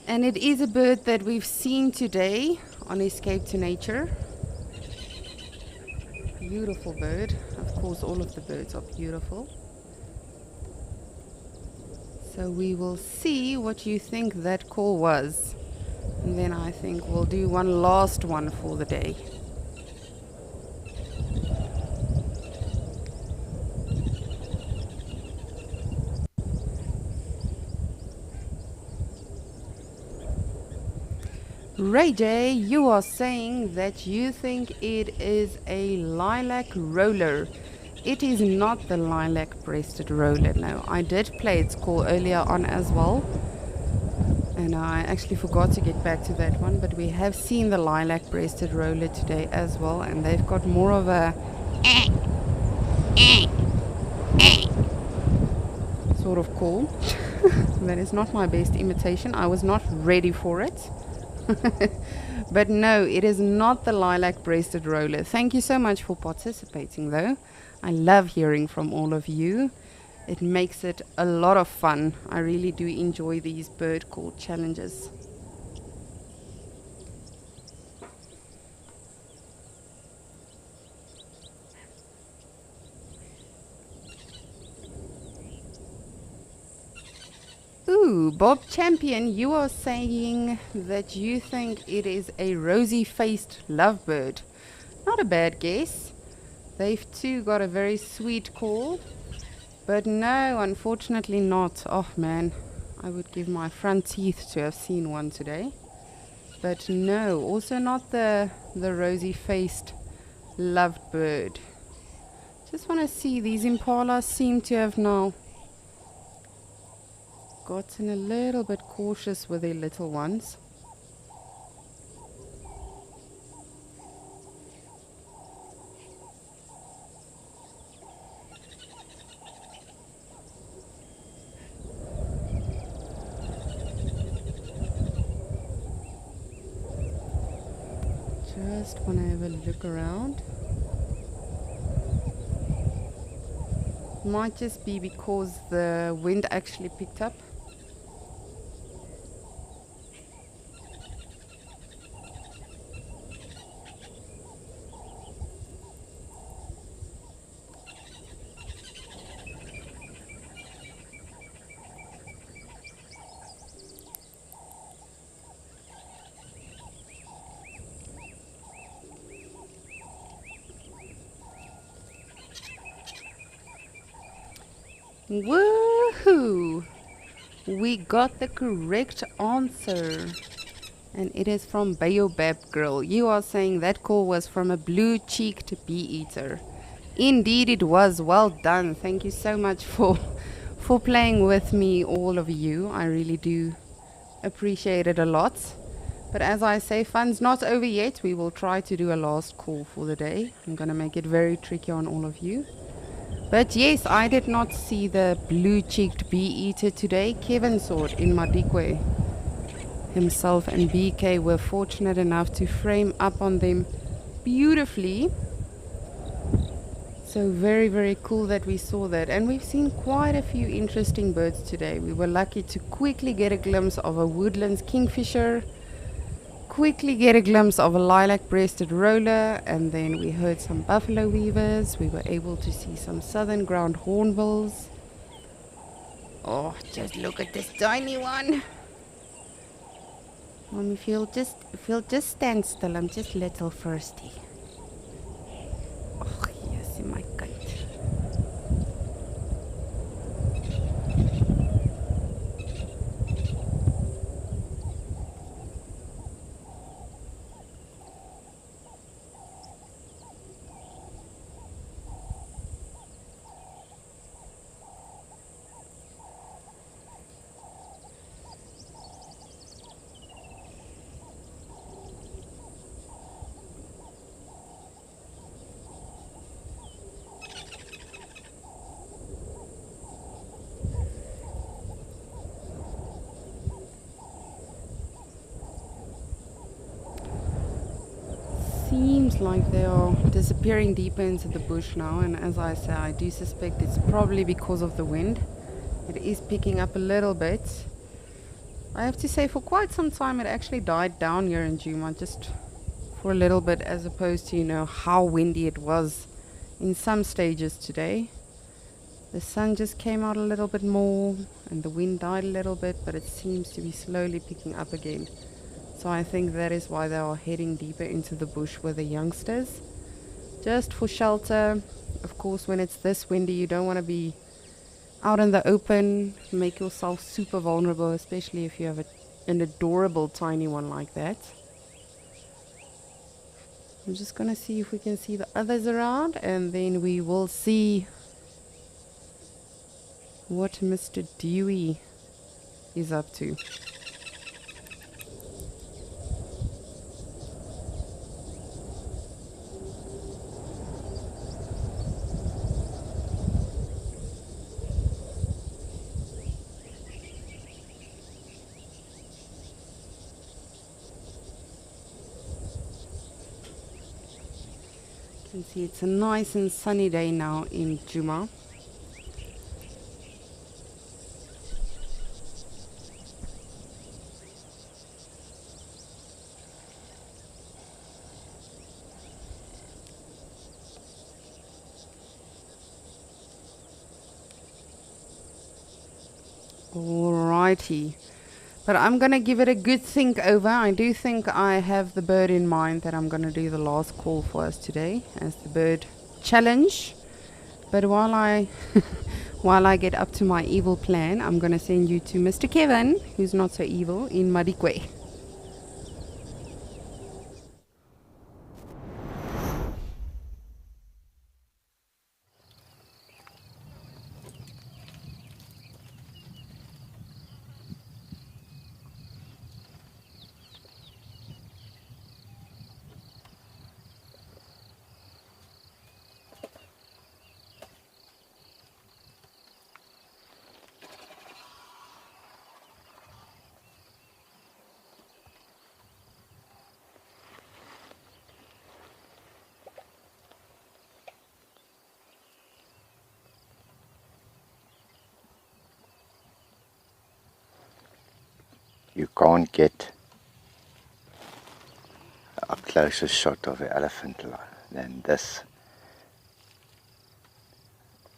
And it is a bird that we've seen today on Escape to Nature. Beautiful bird. Of course, all of the birds are beautiful. So we will see what you think that call was. And then I think we'll do one last one for the day. Ray J, you are saying that you think it is a lilac roller. It is not the lilac-breasted roller. No, I did play its call earlier on as well. And I actually forgot to get back to that one. But we have seen the lilac-breasted roller today as well. And they've got more of a sort of call. That is not my best imitation. I was not ready for it. But no, it is not the lilac-breasted roller. Thank you so much for participating though. I love hearing from all of you. It makes it a lot of fun. I really do enjoy these bird call challenges. Ooh, Bob Champion, you are saying that you think it is a rosy-faced lovebird. Not a bad guess. They've too got a very sweet call. But no, unfortunately not. Oh man, I would give my front teeth to have seen one today. But no, also not the rosy-faced loved bird. Just want to see, these impalas seem to have now gotten a little bit cautious with their little ones. Just want to have a look around. Might just be because the wind actually picked up. Woohoo! We got the correct answer. And it is from Baobab Girl. You are saying that call was from a blue-cheeked bee-eater. Indeed it was. Well done. Thank you so much for playing with me, all of you. I really do appreciate it a lot. But as I say, fun's not over yet. We will try to do a last call for the day. I'm going to make it very tricky on all of you. But yes, I did not see the blue-cheeked bee-eater today. Kevin saw it in Madikwe. Himself and BK were fortunate enough to frame up on them beautifully. So very, very cool that we saw that. And we've seen quite a few interesting birds today. We were lucky to quickly get a glimpse of a woodlands kingfisher. quickly get a glimpse of a lilac-breasted roller, and then we heard some buffalo weavers. We were able to see some southern ground hornbills. Oh, just look at this tiny one. Mom, if you'll just stand still, I'm just a little thirsty. Oh, yes, in my gut. Seems like they are disappearing deeper into the bush now, and as I say, I do suspect it's probably because of the wind. It is picking up a little bit. I have to say, for quite some time it actually died down here in Djuma, just for a little bit, as opposed to, you know, how windy it was in some stages today. The sun just came out a little bit more and the wind died a little bit, but it seems to be slowly picking up again. So I think that is why they are heading deeper into the bush with the youngsters, just for shelter. Of course, when it's this windy, you don't want to be out in the open, make yourself super vulnerable, especially if you have an adorable tiny one like that. I'm just going to see if we can see the others around, and then we will see what Mr. Dewey is up to. You can see it's a nice and sunny day now in Djuma. Alrighty, but I'm gonna give it a good think over. I do think I have the bird in mind that I'm gonna do the last call for us today as the bird challenge. But while I while I get up to my evil plan, I'm gonna send you to Mr. Kevin, who's not so evil, in Madikwe. You can't get a closer shot of an elephant than this.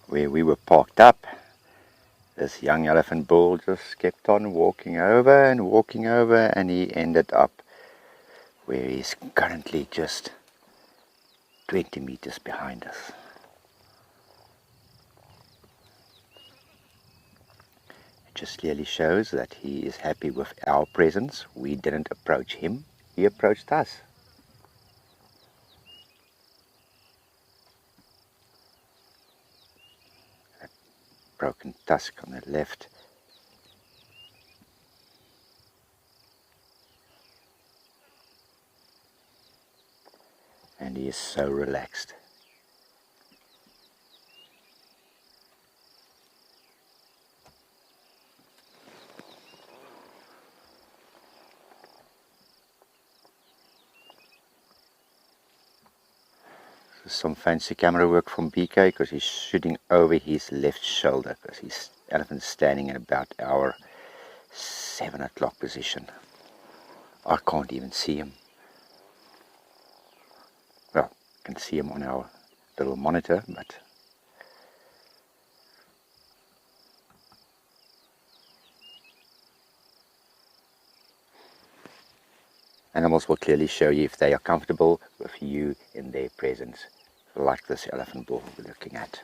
Where we were parked up, this young elephant bull just kept on walking over, and he ended up where he's currently just 20 meters behind us. Just clearly shows that he is happy with our presence. We didn't approach him, he approached us. That broken tusk on the left. And he is so relaxed. Some fancy camera work from BK because he's shooting over his left shoulder because his elephant's standing in about our 7 o'clock position. I can't even see him. Well, I can see him on our little monitor, but animals will clearly show you if they are comfortable with you in their presence, like this elephant bull we're looking at.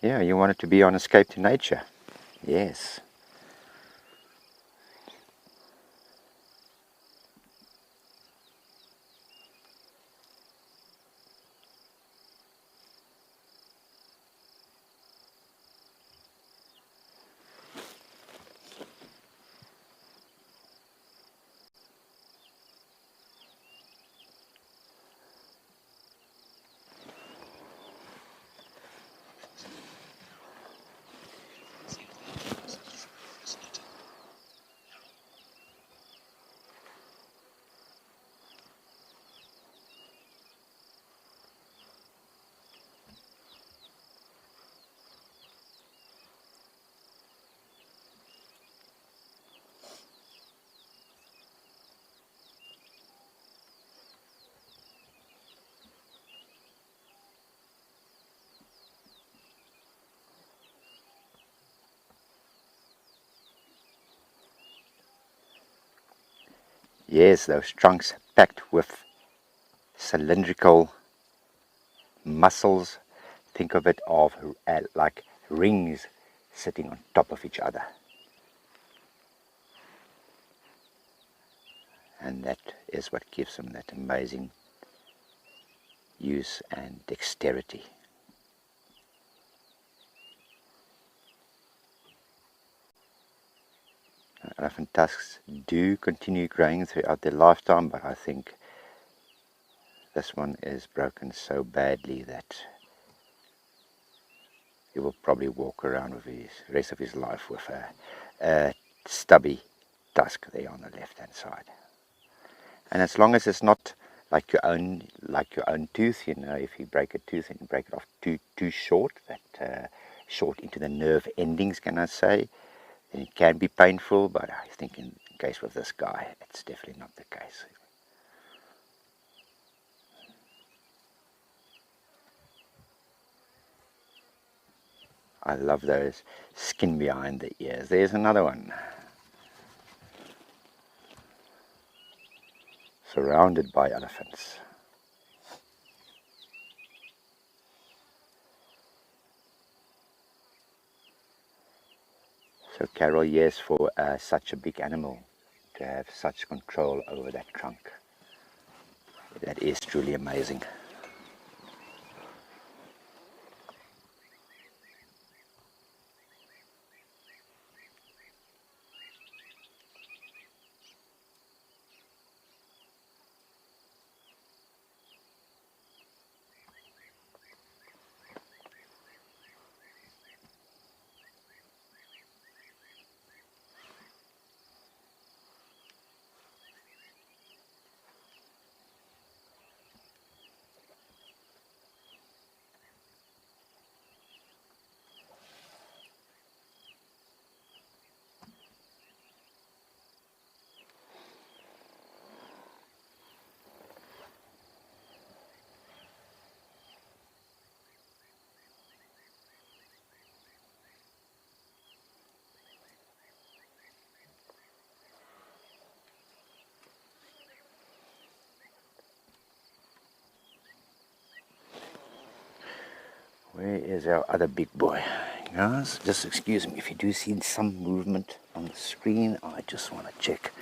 Yeah, you wanted to be on escape to nature. Yes. Yes, those trunks packed with cylindrical muscles. Think of it of like rings sitting on top of each other. And that is what gives them that amazing use and dexterity. Elephant tusks do continue growing throughout their lifetime, but I think this one is broken so badly that he will probably walk around with the rest of his life with a stubby tusk there on the left hand side. And as long as it's not like your own tooth, you know, if you break a tooth and you break it off too short, that short into the nerve endings, can I say, then it can be painful. But I think in case with this guy, it's definitely not the case. I love those skin behind the ears. There's another one. Surrounded by elephants. So Carol, yes, for such a big animal to have such control over that trunk, that is truly amazing. Where is our other big boy? Guys, just excuse me if you do see some movement on the screen. I just want to check.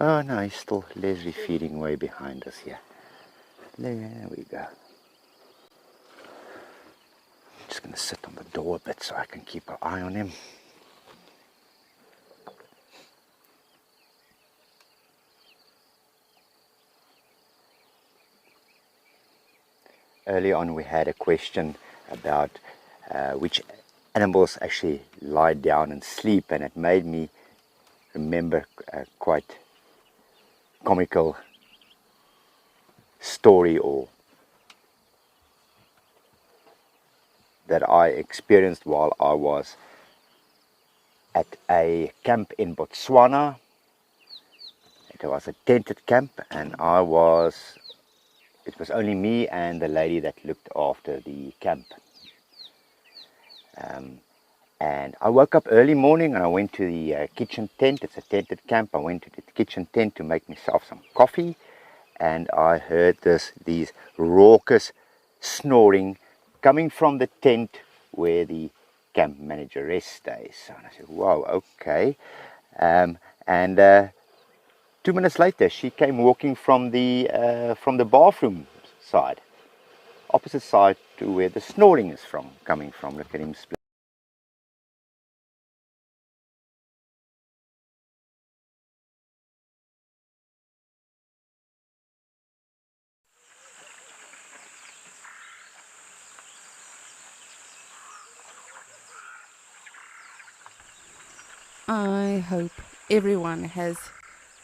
Oh no, he's still leisurely feeding way behind us here. There we go. Just going to sit on the door a bit so I can keep an eye on him. Earlier on we had a question about which animals actually lie down and sleep, and it made me remember a quite comical story or that I experienced while I was a camp in Botswana. It was a tented camp, and it was only me and the lady that looked after the camp. And I woke up early morning and I went to the kitchen tent. It's a tented camp. I went to the kitchen tent to make myself some coffee, and I heard these raucous snoring coming from the tent where the camp manageress stays. And I said, wow, okay. And 2 minutes later, she came walking from the bathroom side, opposite side to where the snoring is coming from. Look at him split. I hope everyone has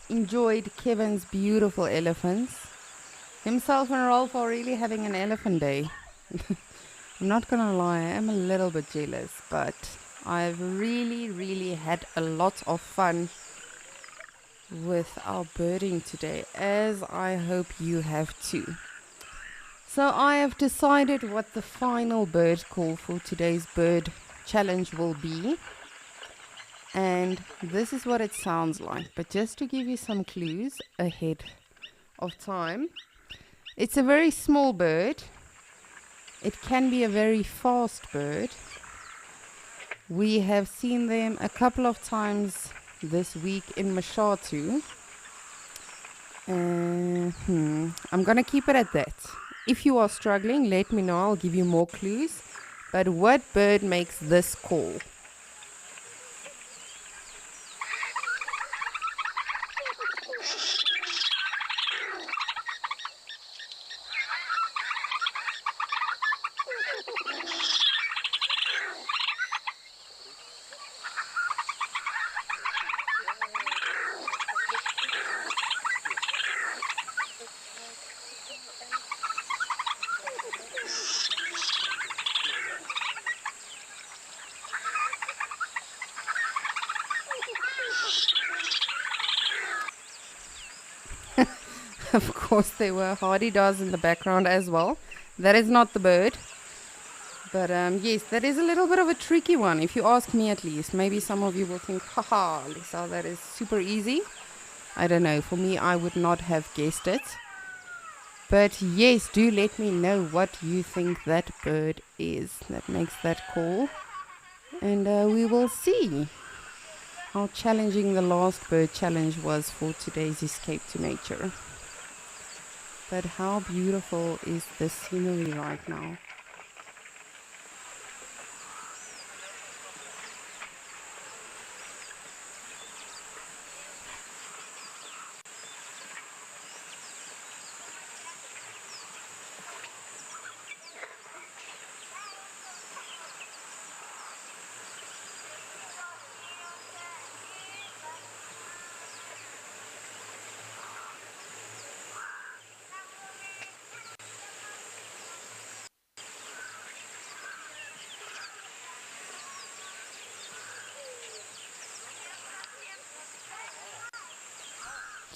enjoyed Kevin's beautiful elephants. Himself and Rolf are really having an elephant day. I'm not gonna lie, I am a little bit jealous, but I've really had a lot of fun with our birding today, as I hope you have too. So I have decided what the final bird call for today's bird challenge will be. And this is what it sounds like, but just to give you some clues ahead of time, it's a very small bird. It can be a very fast bird. We have seen them a couple of times this week in Mashatu. I'm gonna keep it at that. If you are struggling, let me know, I'll give you more clues. But what bird makes this call? Of course, there were hardy-daws in the background as well. That is not the bird. But yes, that is a little bit of a tricky one, if you ask me at least. Maybe some of you will think, haha, Lisa, that is super easy. I don't know. For me, I would not have guessed it. But yes, do let me know what you think that bird is that makes that call. And we will see how challenging the last bird challenge was for today's Escape to Nature. But how beautiful is this scenery right now?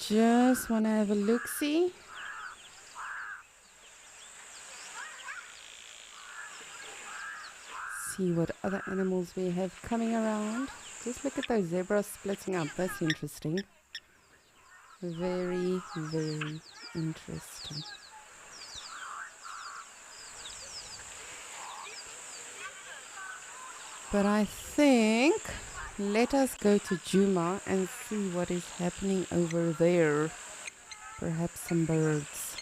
Just want to have a look-see. See what other animals we have coming around. Just look at those zebras splitting up. That's interesting. Very interesting. But I think let us go to Djuma and see what is happening over there. Perhaps some birds.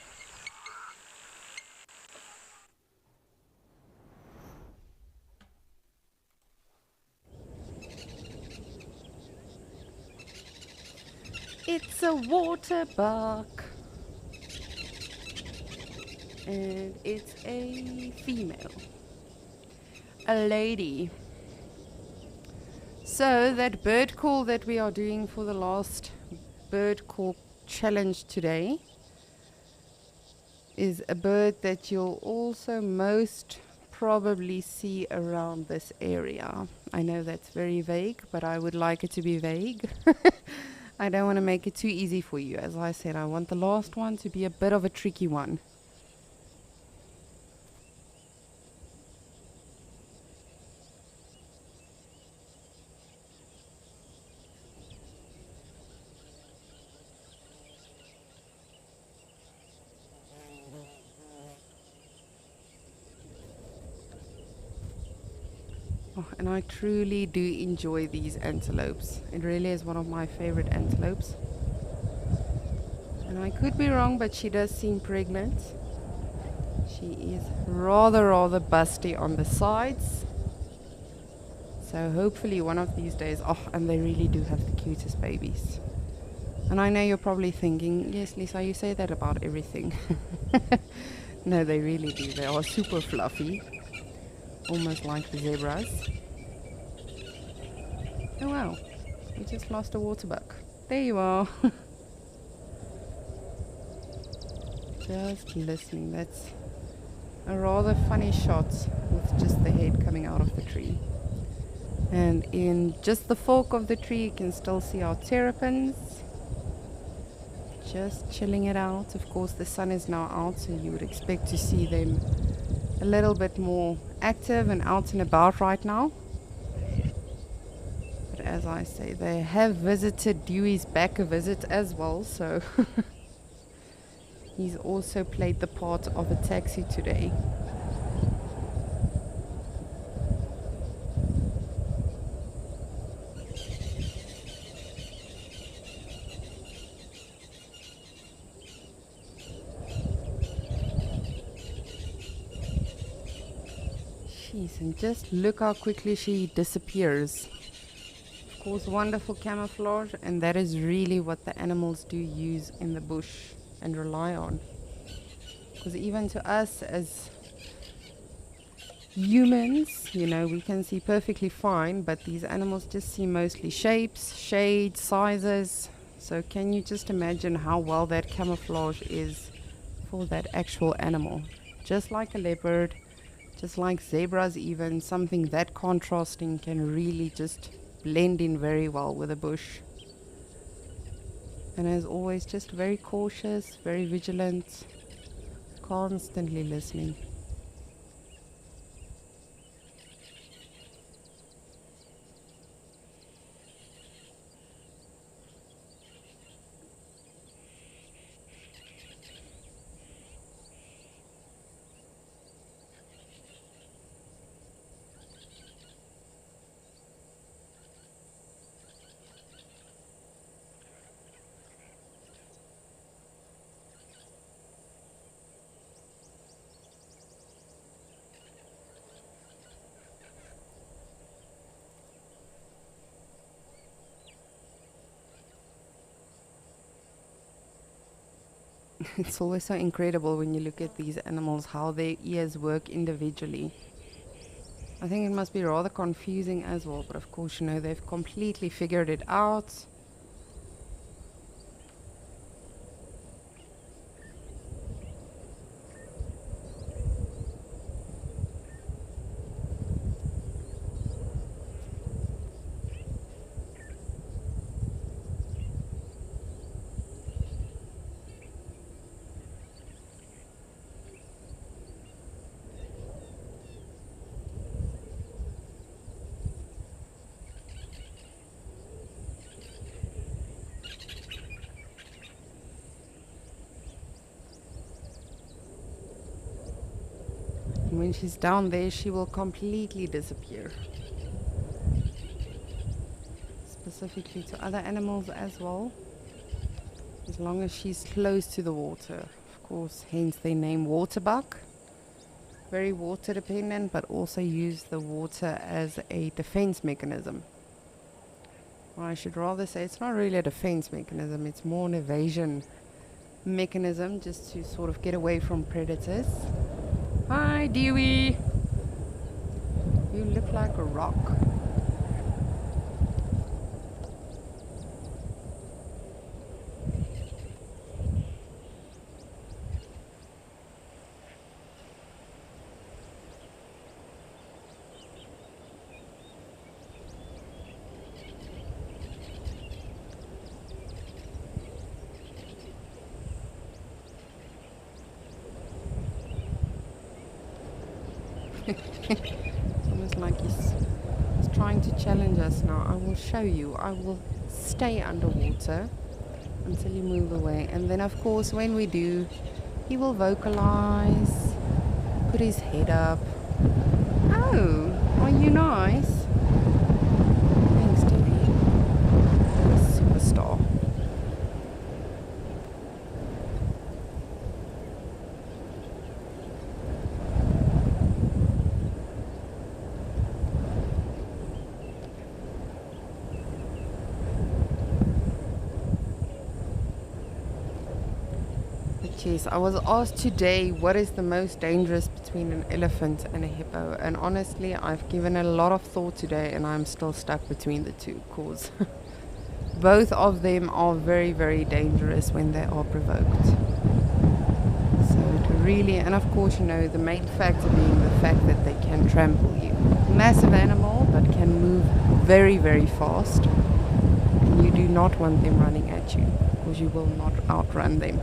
It's a water buck. And it's a female. A lady. So that bird call that we are doing for the last bird call challenge today is a bird that you'll also most probably see around this area. I know that's very vague, but I would like it to be vague. I don't want to make it too easy for you. As I said, I want the last one to be a bit of a tricky one. Oh, and I truly do enjoy these antelopes. It really is one of my favorite antelopes. And I could be wrong, but she does seem pregnant. She is rather busty on the sides. So hopefully one of these days, oh, and they really do have the cutest babies. And I know you're probably thinking, yes, Lisa, you say that about everything. No, they really do. They are super fluffy. Almost like the zebras. Oh wow, we just lost a waterbuck. There you are. Just listening. That's a rather funny shot with just the head coming out of the tree. And in just the fork of the tree you can still see our terrapins. Just chilling it out. Of course the sun is now out, so you would expect to see them a little bit more active and out and about right now. But as I say, they have visited Dewey's back a visit as well, so he's also played the part of a taxi today. And just look how quickly she disappears. Of course, wonderful camouflage, and that is really what the animals do use in the bush and rely on. Because even to us as humans, you know, we can see perfectly fine, but these animals just see mostly shapes, shades, sizes. So can you just imagine how well that camouflage is for that actual animal? Just like a leopard, just like zebras even, something that contrasting can really just blend in very well with a bush. And as always, just very cautious, very vigilant, constantly listening. It's always so incredible when you look at these animals, how their ears work individually. I think it must be rather confusing as well, but of course, you know, they've completely figured it out. When she's down there, she will completely disappear. Specifically to other animals as well. As long as she's close to the water. Of course, hence their name waterbuck. Very water dependent, but also use the water as a defense mechanism. Or I should rather say it's not really a defense mechanism, it's more an evasion mechanism, just to sort of get away from predators. Hi, Dewey. You look like a rock. It's almost like he's trying to challenge us now. I will show you. I will stay underwater until you move away. And then, of course, when we do, he will vocalize, put his head up. Oh, are you nice? Thanks, Debbie. You're a superstar. Yes, I was asked today what is the most dangerous between an elephant and a hippo, and honestly I've given a lot of thought today and I'm still stuck between the two because both of them are very, very dangerous when they are provoked. So it really, and of course, you know, the main factor being the fact that they can trample you. Massive animal but can move very, very fast, and you do not want them running at you because you will not outrun them.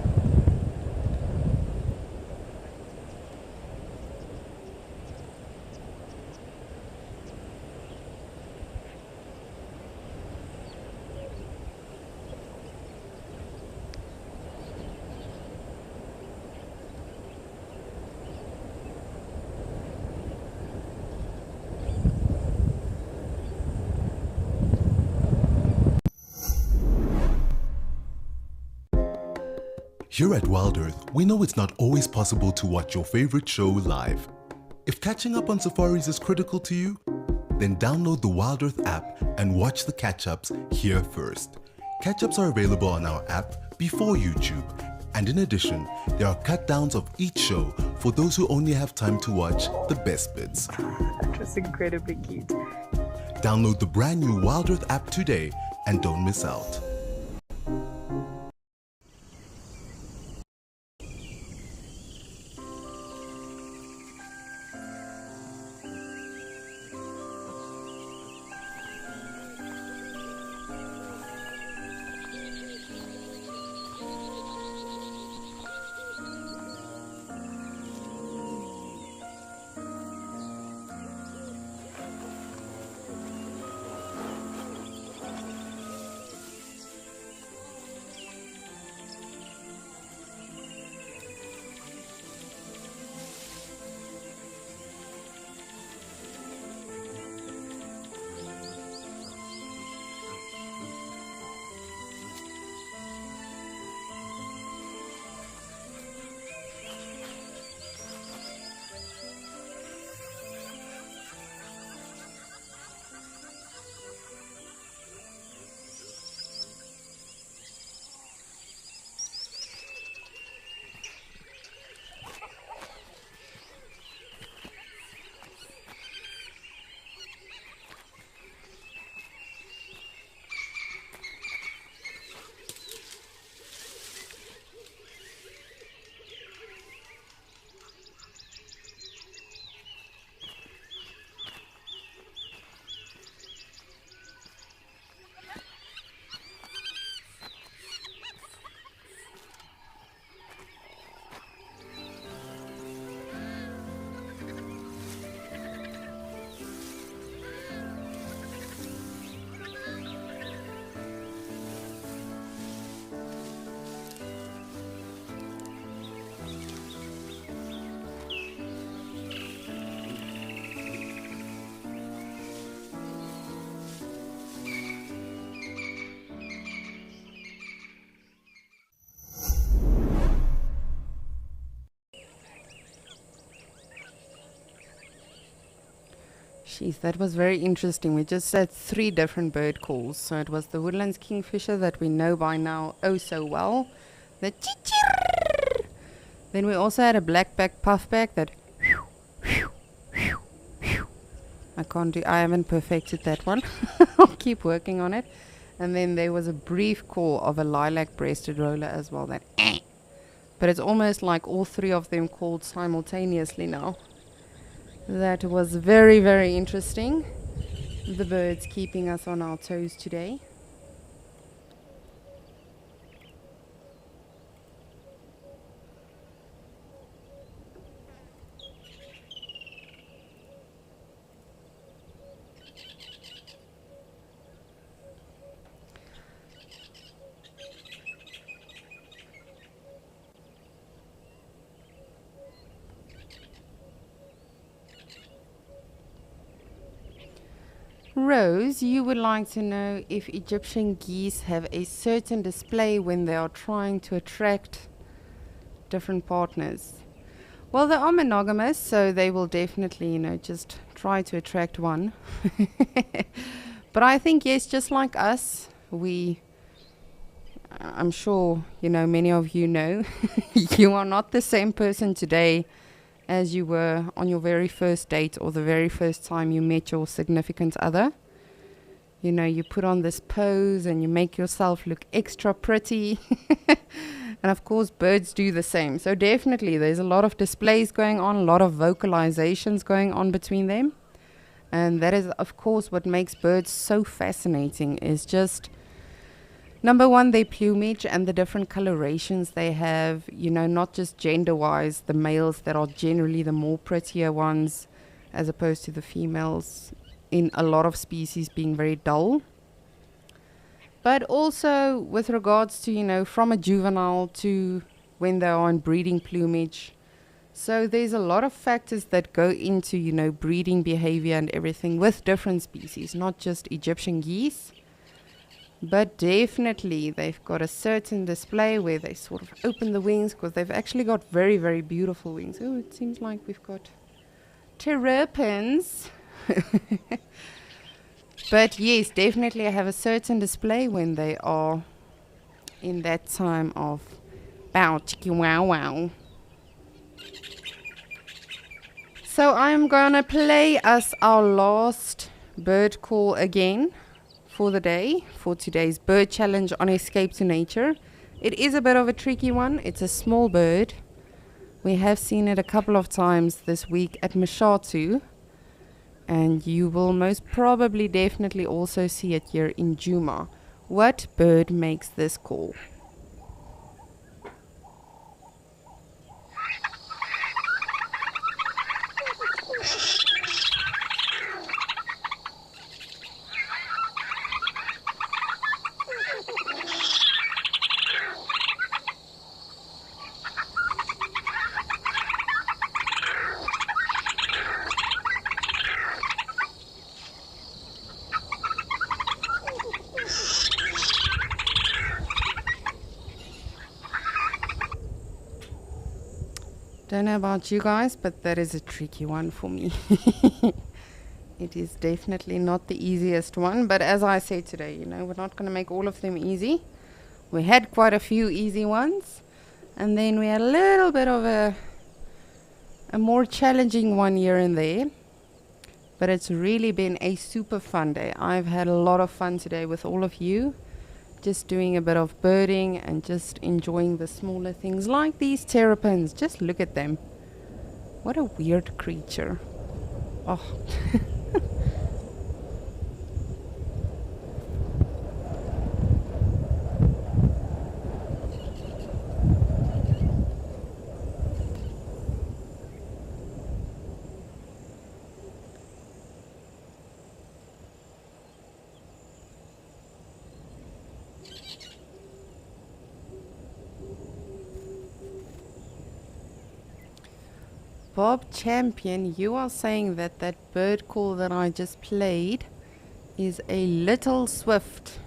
Here at Wild Earth, we know it's not always possible to watch your favorite show live. If catching up on safaris is critical to you, then download the Wild Earth app and watch the catch-ups here first. Catch-ups are available on our app before YouTube, and in addition, there are cut-downs of each show for those who only have time to watch the best bits. That was incredibly cute. Download the brand new Wild Earth app today and don't miss out. Jeez, that was very interesting. We just had 3 different bird calls. So it was the woodlands kingfisher that we know by now oh so well. The chee-chee. Then we also had a blackback puffback that I haven't perfected that one. I'll keep working on it. And then there was a brief call of a lilac-breasted roller as well. That but it's almost like all 3 of them called simultaneously now. That was very, very interesting. The birds keeping us on our toes today. Rose, you would like to know if Egyptian geese have a certain display when they are trying to attract different partners. Well, they are monogamous, so they will definitely, just try to attract one. But I think, yes, just like us, I'm sure, many of you know, you are not the same person today as you were on your very first date or the very first time you met your significant other. You put on this pose and you make yourself look extra pretty. And of course, birds do the same. So definitely, there's a lot of displays going on, a lot of vocalizations going on between them. And that is, of course, what makes birds so fascinating, is just, number one, their plumage and the different colorations they have, not just gender-wise, the males that are generally the more prettier ones, as opposed to the females in a lot of species being very dull. But also with regards to, from a juvenile to when they are in breeding plumage. So there's a lot of factors that go into, breeding behavior and everything with different species, not just Egyptian geese. But definitely they've got a certain display where they sort of open the wings, because they've actually got very, very beautiful wings. Oh, it seems like we've got terrapins. But yes, definitely I have a certain display when they are in that time of bow chickie wow wow. So I'm gonna play us our last bird call again for the day, for today's bird challenge on Escape to Nature. It is a bit of a tricky one. It's a small bird. We have seen it a couple of times this week at Mashatu. And you will most probably definitely also see it here in Djuma. What bird makes this call? Don't know about you guys, but that is a tricky one for me. It is definitely not the easiest one, but as I said today, we're not going to make all of them easy. We had quite a few easy ones, and then we had a little bit of a more challenging one here and there. But it's really been a super fun day. I've had a lot of fun today with all of you. Just doing a bit of birding and just enjoying the smaller things like these terrapins. Just look at them. What a weird creature. Oh. Bob Champion, you are saying that that bird call that I just played is a little swift.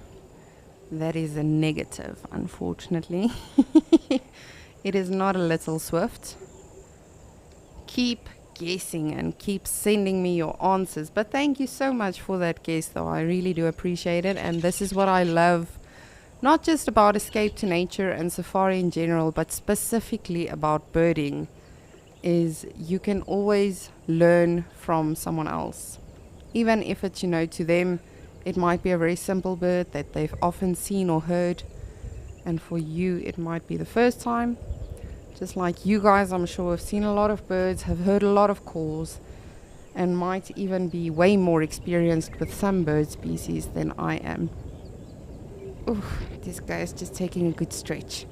That is a negative, unfortunately. It is not a little swift. Keep guessing and keep sending me your answers. But thank you so much for that guess, though. I really do appreciate it. And this is what I love, not just about Escape to Nature and safari in general, but specifically about birding, is you can always learn from someone else. Even if it's, to them, it might be a very simple bird that they've often seen or heard. And for you, it might be the first time. Just like you guys, I'm sure, have seen a lot of birds, have heard a lot of calls, and might even be way more experienced with some bird species than I am. Ooh, this guy is just taking a good stretch.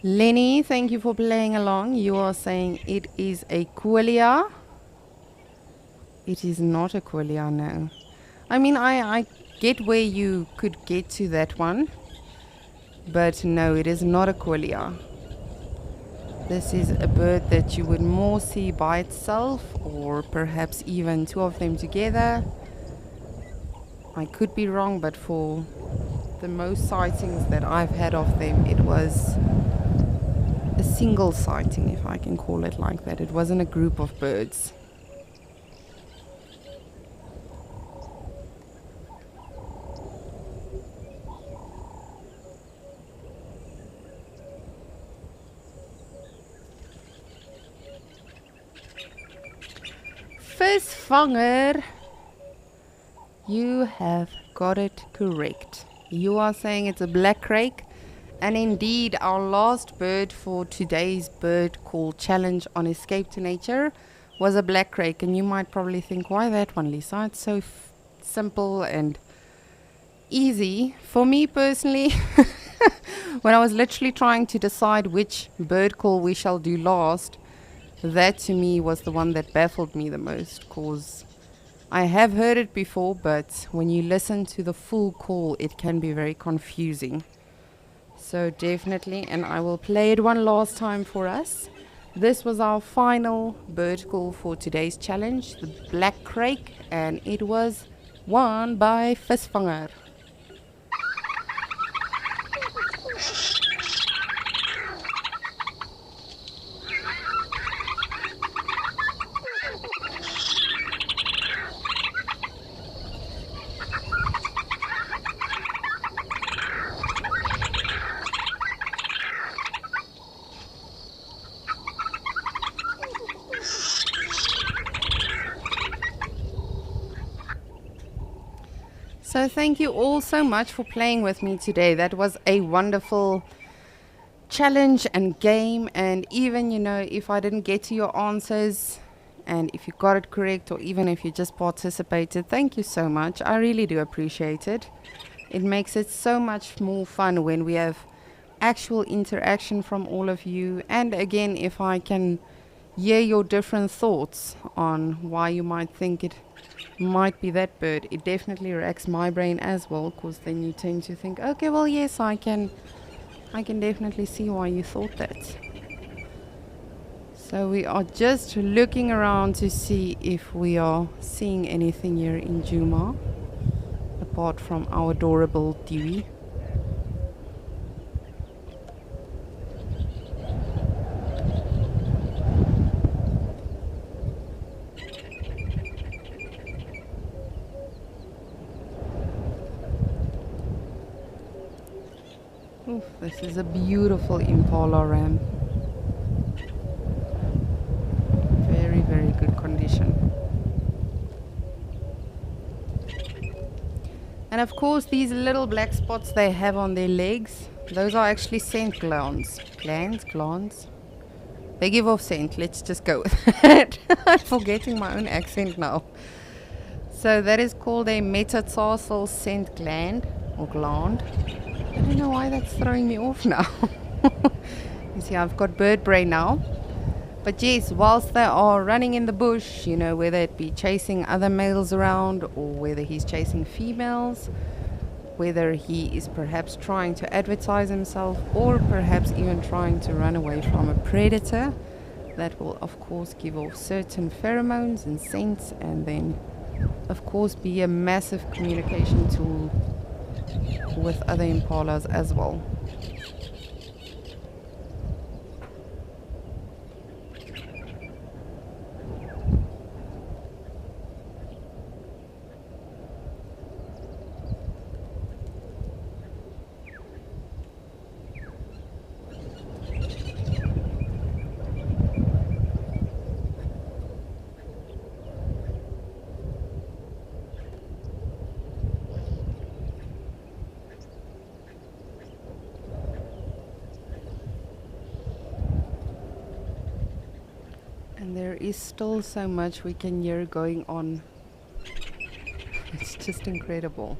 Lenny, thank you for playing along. You are saying it is a quillia. It is not a quillia, no. I mean, I get where you could get to that one. But no, it is not a quillia. This is a bird that you would more see by itself, or perhaps even two of them together. I could be wrong, but for the most sightings that I've had of them, it was a single sighting, if I can call it like that. It wasn't a group of birds. Visvanger, you have got it correct. You are saying it's a black crake, and indeed our last bird for today's bird call challenge on Escape to Nature was a black crake. And you might probably think, why that one, Lisa? It's so simple and easy. For me personally, when I was literally trying to decide which bird call we shall do last, that to me was the one that baffled me the most, because I have heard it before, but when you listen to the full call, it can be very confusing. So definitely, and I will play it one last time for us. This was our final bird call for today's challenge, the black crake, and it was won by Visvanger. So thank you all so much for playing with me today. That was a wonderful challenge and game. And even, if I didn't get to your answers, and if you got it correct, or even if you just participated, thank you so much. I really do appreciate it. It makes it so much more fun when we have actual interaction from all of you. And again, if I can hear your different thoughts on why you might think it might be that bird, it definitely racks my brain as well, because then you tend to think, okay, well, yes, I can definitely see why you thought that. So we are just looking around to see if we are seeing anything here in Djuma apart from our adorable Dewey. Oof, this is a beautiful impala ram. Very, very good condition. And of course, these little black spots they have on their legs, those are actually scent glands. Glands? They give off scent. Let's just go with that. I'm forgetting my own accent now. So that is called a metatarsal scent gland, or gland. I don't know why that's throwing me off now. You see, I've got bird brain now. But yes, whilst they are running in the bush, whether it be chasing other males around, or whether he's chasing females, whether he is perhaps trying to advertise himself, or perhaps even trying to run away from a predator, that will of course give off certain pheromones and scents, and then of course be a massive communication tool with other impalas as well. And there is still so much we can hear going on. It's just incredible.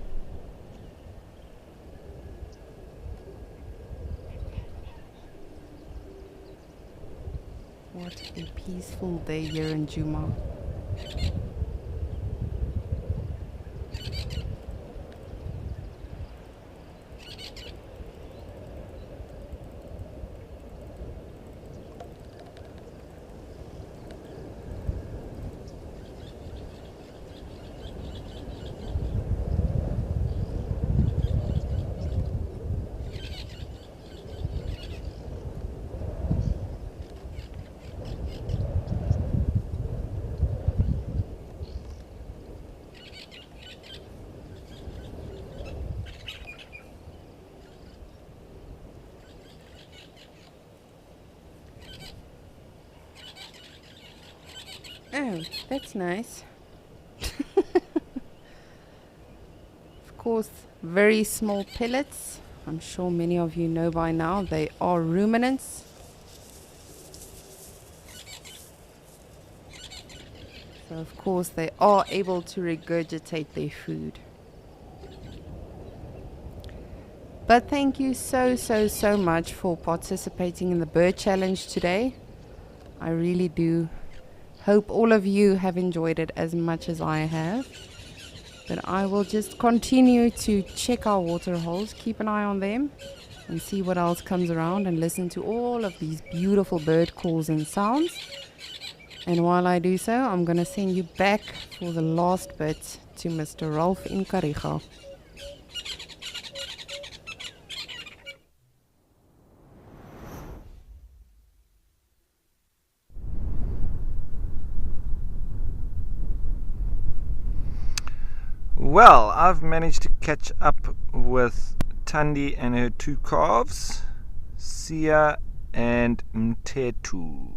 What a peaceful day here in Djuma. Oh, that's nice. Of course, very small pellets. I'm sure many of you know by now they are ruminants. So of course they are able to regurgitate their food. But thank you so much for participating in the bird challenge today. I really do hope all of you have enjoyed it as much as I have. But I will just continue to check our water holes, keep an eye on them, and see what else comes around, and listen to all of these beautiful bird calls and sounds. And while I do so, I'm going to send you back for the last bit to Mr. Ralph in Kariga. Well, I've managed to catch up with Thandi and her two calves, Sia and Mtetu.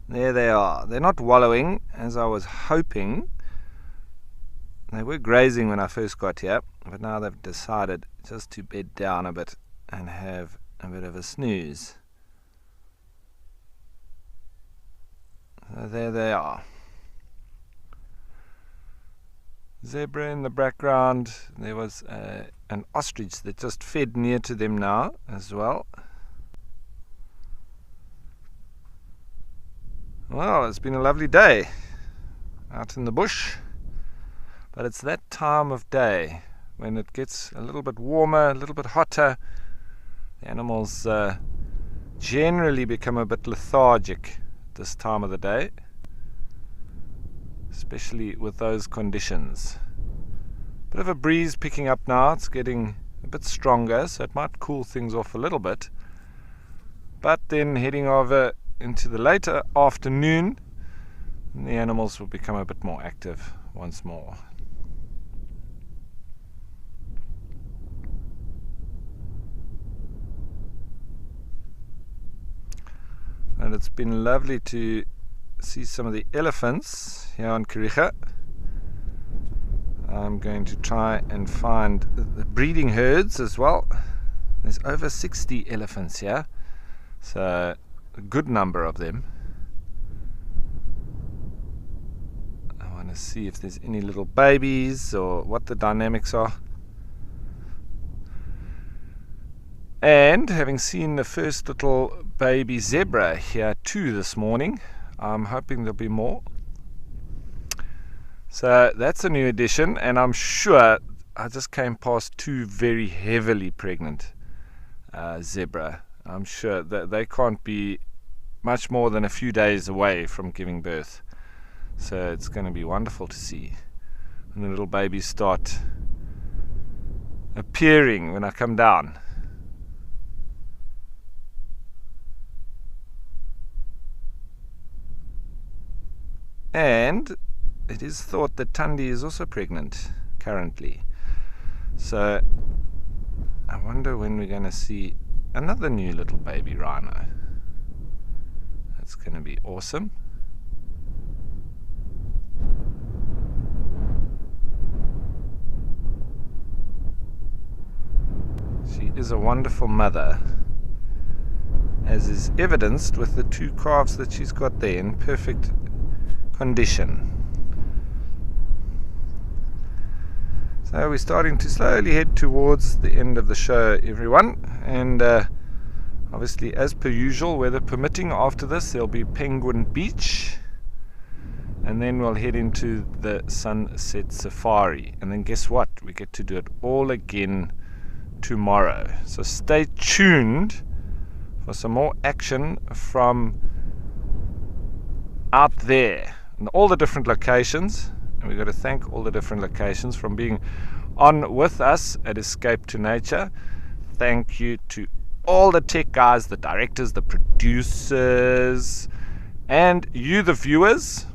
There they are. They're not wallowing as I was hoping. They were grazing when I first got here, but now they've decided just to bed down a bit and have a bit of a snooze. So there they are. Zebra in the background. There was an ostrich that just fed near to them now as well. Well, it's been a lovely day out in the bush, but it's that time of day when it gets a little bit warmer, a little bit hotter. The animals generally become a bit lethargic this time of the day, especially with those conditions. Bit of a breeze picking up now. It's getting a bit stronger, so it might cool things off a little bit. But then heading over into the later afternoon, the animals will become a bit more active once more. And it's been lovely to see some of the elephants here on Kariga. I'm going to try and find the breeding herds as well. There's over 60 elephants here, so a good number of them. I want to see if there's any little babies or what the dynamics are. And having seen the first little baby zebra here too this morning, I'm hoping there'll be more. So that's a new addition, and I'm sure I just came past two very heavily pregnant zebra. I'm sure that they can't be much more than a few days away from giving birth. So it's going to be wonderful to see when the little babies start appearing when I come down. And it is thought that Thandi is also pregnant currently. So I wonder when we're going to see another new little baby rhino. That's going to be awesome. She is a wonderful mother, as is evidenced with the two calves that she's got there in perfect condition. So we're starting to slowly head towards the end of the show, everyone, and obviously, as per usual, weather permitting, after this there'll be Penguin Beach, and then we'll head into the Sunset Safari, and then guess what, we get to do it all again tomorrow. So stay tuned for some more action from out there in all the different locations. And we've got to thank all the different locations from being on with us at Escape to Nature. Thank you to all the tech guys, the directors, the producers, and you, the viewers,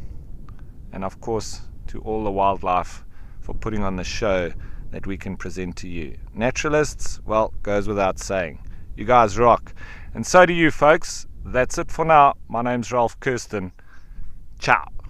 and of course to all the wildlife for putting on the show that we can present to you. Naturalists, well, goes without saying. You guys rock. And so do you, folks. That's it for now. My name's Ralph Kirsten. Ciao.